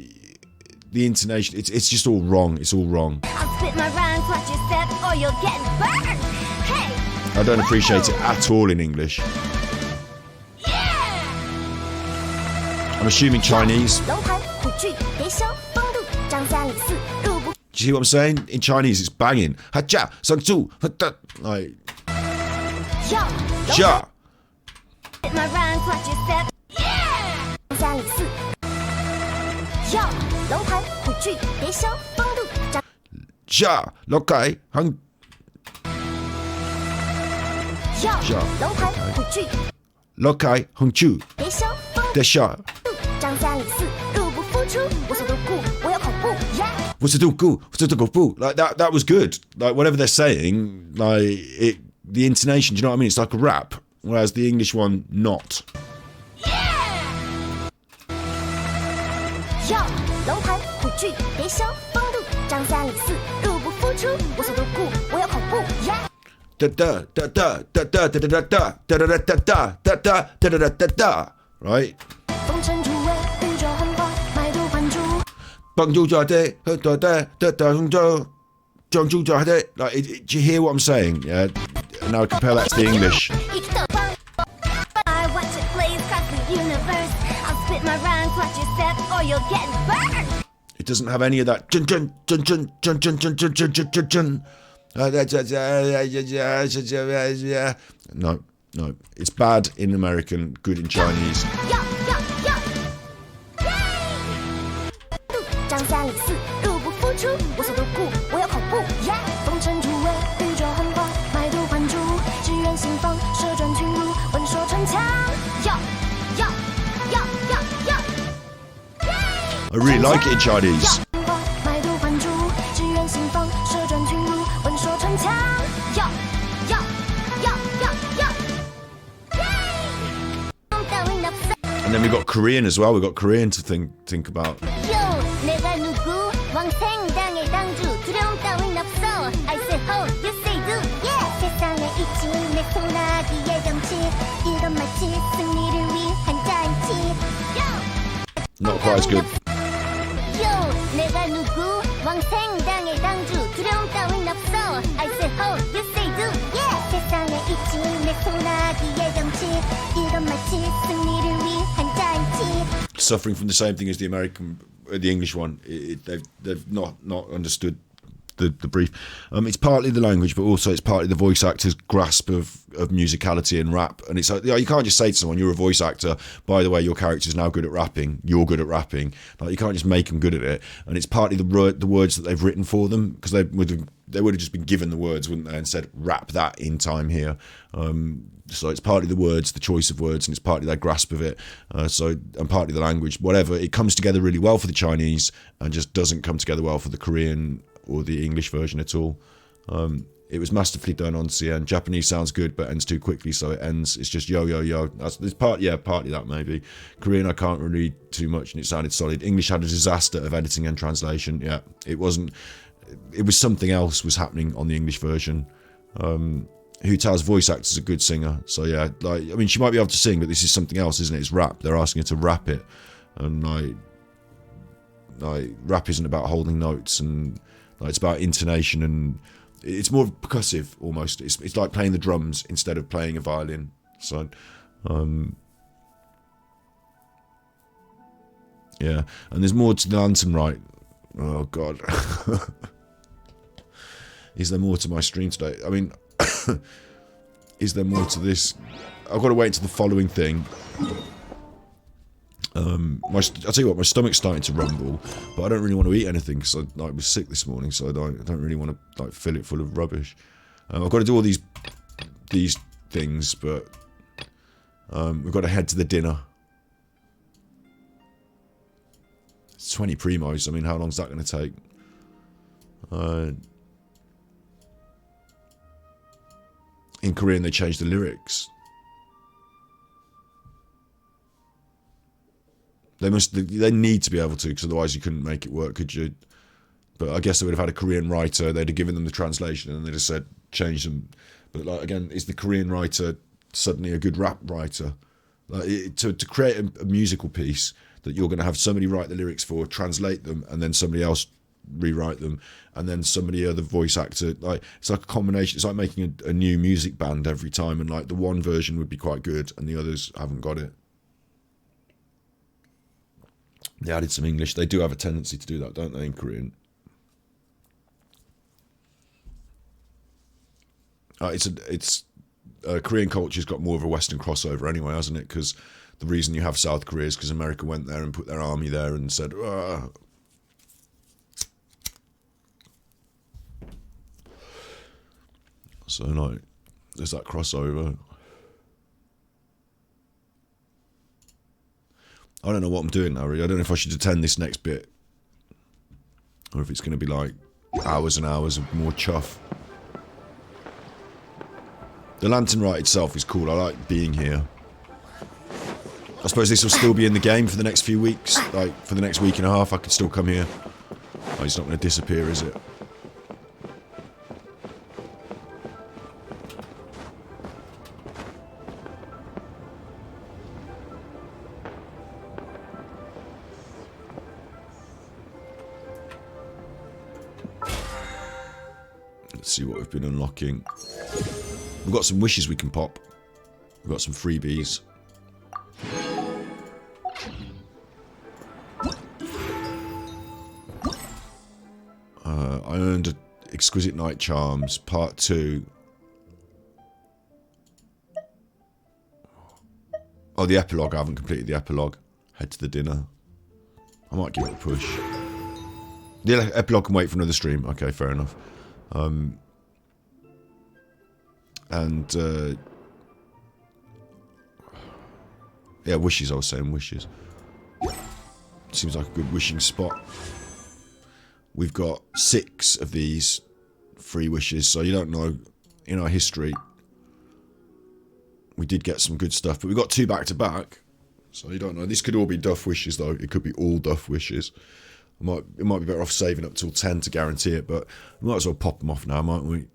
the intonation. It's just all wrong. It's all wrong. I'll spit my rhymes, watch your step, or you'll get burned. Hey. I don't appreciate it at all in English. I'm assuming Chinese. Do you see what I'm saying? In Chinese, it's banging. Like, ja. Ja, lokai, hung. Lokai, hung chu. Desha. Like that was good. Like whatever they're saying, like it, the intonation. Do you know what I mean? It's like a rap, whereas the English one not. Right? Like, do you hear what I'm saying? Yeah. And now compare that to the English. It doesn't have any of that. No. It's bad in American, good in Chinese. I really like it in Chinese. And then we've got Korean as well. We've got Korean to think about. Not quite as good. 왕생당의 당주 두려움 따윈 없어. I say ho, you say do. Yeah. 세상에 있지 내 소나기의 정치. 이건 마치 승리를 위한 잔치. Suffering from the same thing as the English one. They've not understood the brief. It's partly the language, but also it's partly the voice actor's grasp of musicality and rap. And it's like, you can't just say to someone, you're a voice actor, by the way, your character's now good at rapping, you're good at rapping. Like, you can't just make them good at it. And it's partly the words that they've written for them, because they would have just been given the words, wouldn't they, and said, rap that in time here. So it's partly the words, the choice of words, and it's partly their grasp of it. And partly the language. Whatever, it comes together really well for the Chinese and just doesn't come together well for the Korean or the English version at all. It was masterfully done on CN. Japanese sounds good, but ends too quickly, so it ends. It's just yo yo yo. Partly that maybe. Korean I can't really read too much, and it sounded solid. English had a disaster of editing and translation. Yeah, it wasn't. It was something else was happening on the English version. Hu Tao's voice actor's a good singer, so yeah. Like, I mean, she might be able to sing, but this is something else, isn't it? It's rap. They're asking her to rap it, and like rap isn't about holding notes, and like, it's about intonation, and it's more percussive almost. It's like playing the drums instead of playing a violin. So, yeah. And there's more to the Lantern Rite. Oh God, is there more to my stream today? I mean, is there more to this? I've got to wait until the following thing. I'll tell you what, my stomach's starting to rumble, but I don't really want to eat anything because I was sick this morning, so I don't really want to like fill it full of rubbish. I've got to do all these things, but we've got to head to the dinner. It's 20 primos. I mean, how long's that going to take? In Korean, they changed the lyrics. They need to be able to, because otherwise you couldn't make it work, could you? But I guess they would have had a Korean writer, they'd have given them the translation, and they'd have said, change them. But like, again, is the Korean writer suddenly a good rap writer? Like, to create a musical piece that you're going to have somebody write the lyrics for, translate them, and then somebody else rewrite them, and then somebody other voice actor, like, it's like a combination. It's like making a new music band every time, and like the one version would be quite good and the others haven't got it. They added some English. They do have a tendency to do that, don't they, in Korean? Korean culture's got more of a Western crossover anyway, hasn't it? Because the reason you have South Korea is because America went there and put their army there and said, ah. So, like, there's that crossover. I don't know what I'm doing now, really. I don't know if I should attend this next bit, or if it's going to be like hours and hours of more chuff. The Lantern Rite itself is cool. I like being here. I suppose this will still be in the game for the next few weeks. Like, for the next week and a half, I could still come here. Oh, it's not going to disappear, is it? Let's see what we've been unlocking. We've got some wishes we can pop. We've got some freebies. I earned Exquisite Night Charms, Part 2. Oh, the epilogue. I haven't completed the epilogue. Head to the dinner. I might give it a push. The epilogue can wait for another stream. Okay, fair enough. Yeah, wishes, I was saying wishes. Seems like a good wishing spot. We've got 6 of these free wishes, so you don't know, in our history, we did get some good stuff, but we got 2 back to back, so you don't know. This could all be Duff wishes, though. It could be all Duff wishes. It might be better off saving up till 10 to guarantee it, but we might as well pop them off now, mightn't we?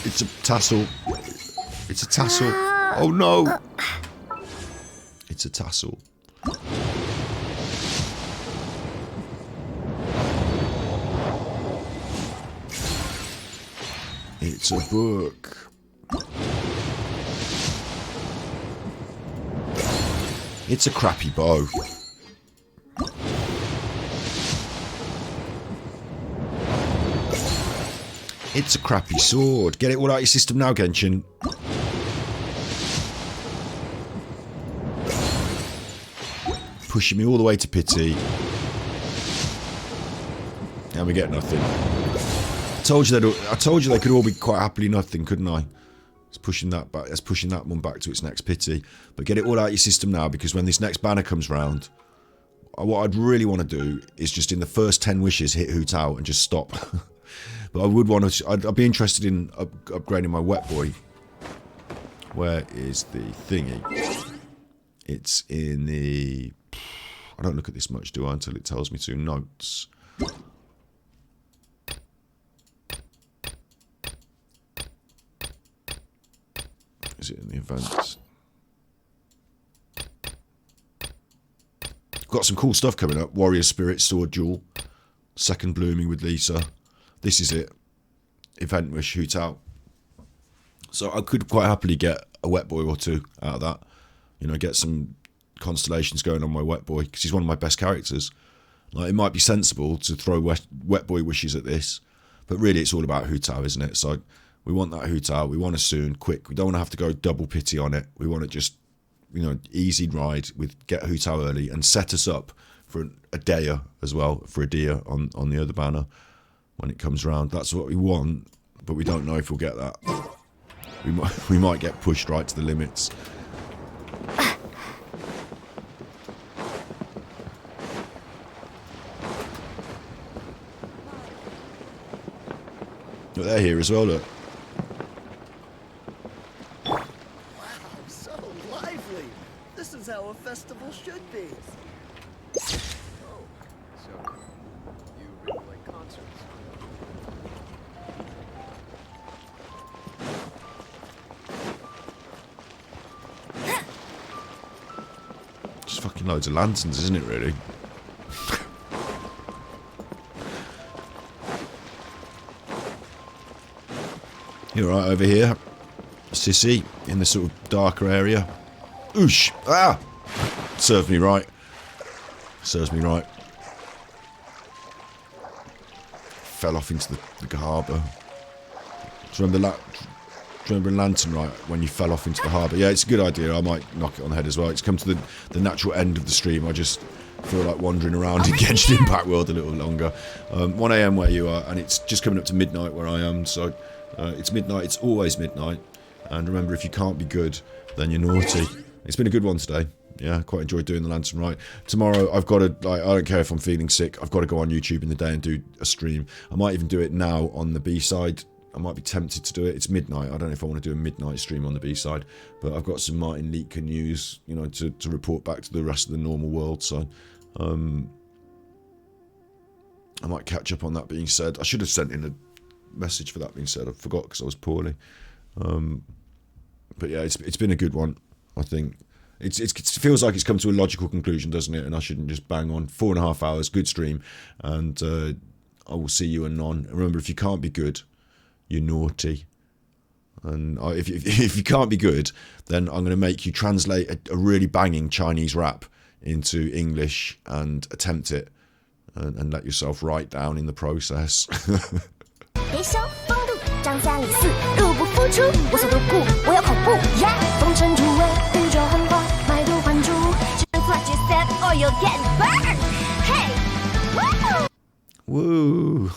It's a tassel. It's a tassel. Oh no! It's a tassel. It's a book. It's a crappy bow. It's a crappy sword. Get it all out of your system now, Genshin. Pushing me all the way to pity. And we get nothing. I told you they could all be quite happily nothing, couldn't I? It's pushing that back. It's pushing that one back to its next pity. But get it all out of your system now, because when this next banner comes round, what I'd really want to do is just in the first 10 wishes hit Hoot Out and just stop. But I would want to. I'd be interested in upgrading my Wet Boy. Where is the thingy? It's in the. I don't look at this much, do I? Until it tells me to. Notes. Is it in the events? Got some cool stuff coming up. Warrior Spirit Sword Duel. Second blooming with Lisa. This is it. Event wish, Hoot Out. So I could quite happily get a Wet Boy or two out of that. You know, get some constellations going on my Wet Boy, because he's one of my best characters. Like, it might be sensible to throw Wet Boy wishes at this, but really it's all about Hoot Out, isn't it? So we want that Hoot Out. We want it soon, quick. We don't want to have to go double pity on it. We want to just, you know, easy ride with get Hoot Out early and set us up for a Dea as well, for a Dea on the other banner when it comes round. That's what we want, but we don't know if we'll get that. We might get pushed right to the limits. Look, they're here as well, look. Wow, so lively. This is how a festival should be. Oh, so you really like concerts? Just fucking loads of lanterns, isn't it, really? You're right over here, Sissy, in the sort of darker area. Oosh! Ah! Serves me right. Serves me right. Fell off into the harbour. Do you remember in Lantern, right, when you fell off into the harbour? Yeah, it's a good idea. I might knock it on the head as well. It's come to the natural end of the stream. I just feel like wandering around in Genshin Impact World a little longer. 1 AM where you are, and it's just coming up to midnight where I am, so it's midnight. It's always midnight. And remember, if you can't be good, then you're naughty. It's been a good one today. Yeah, I quite enjoyed doing the Lantern Rite. Tomorrow, I've got to, like, I don't care if I'm feeling sick, I've got to go on YouTube in the day and do a stream. I might even do it now on the B-side. I might be tempted to do it. It's midnight. I don't know if I want to do a midnight stream on the B-side. But I've got some Martin Leaker news, you know, to report back to the rest of the normal world. So, I might catch up on that being said. I should have sent in a message for that being said. I forgot because I was poorly. But yeah, it's been a good one, I think. It feels like it's come to a logical conclusion, doesn't it? And I shouldn't just bang on. 4.5 hours, good stream. And I will see you anon. Remember, if you can't be good, you're naughty. And if you can't be good, then I'm going to make you translate a really banging Chinese rap into English and attempt it. And let yourself write down in the process. 别笑，风度张三李四，入不敷出，我所不顾，我有恐怖呀！风尘突围，宇宙幻化，卖椟还珠，Just what you said or you'll get burned. Hey, woo! Woo!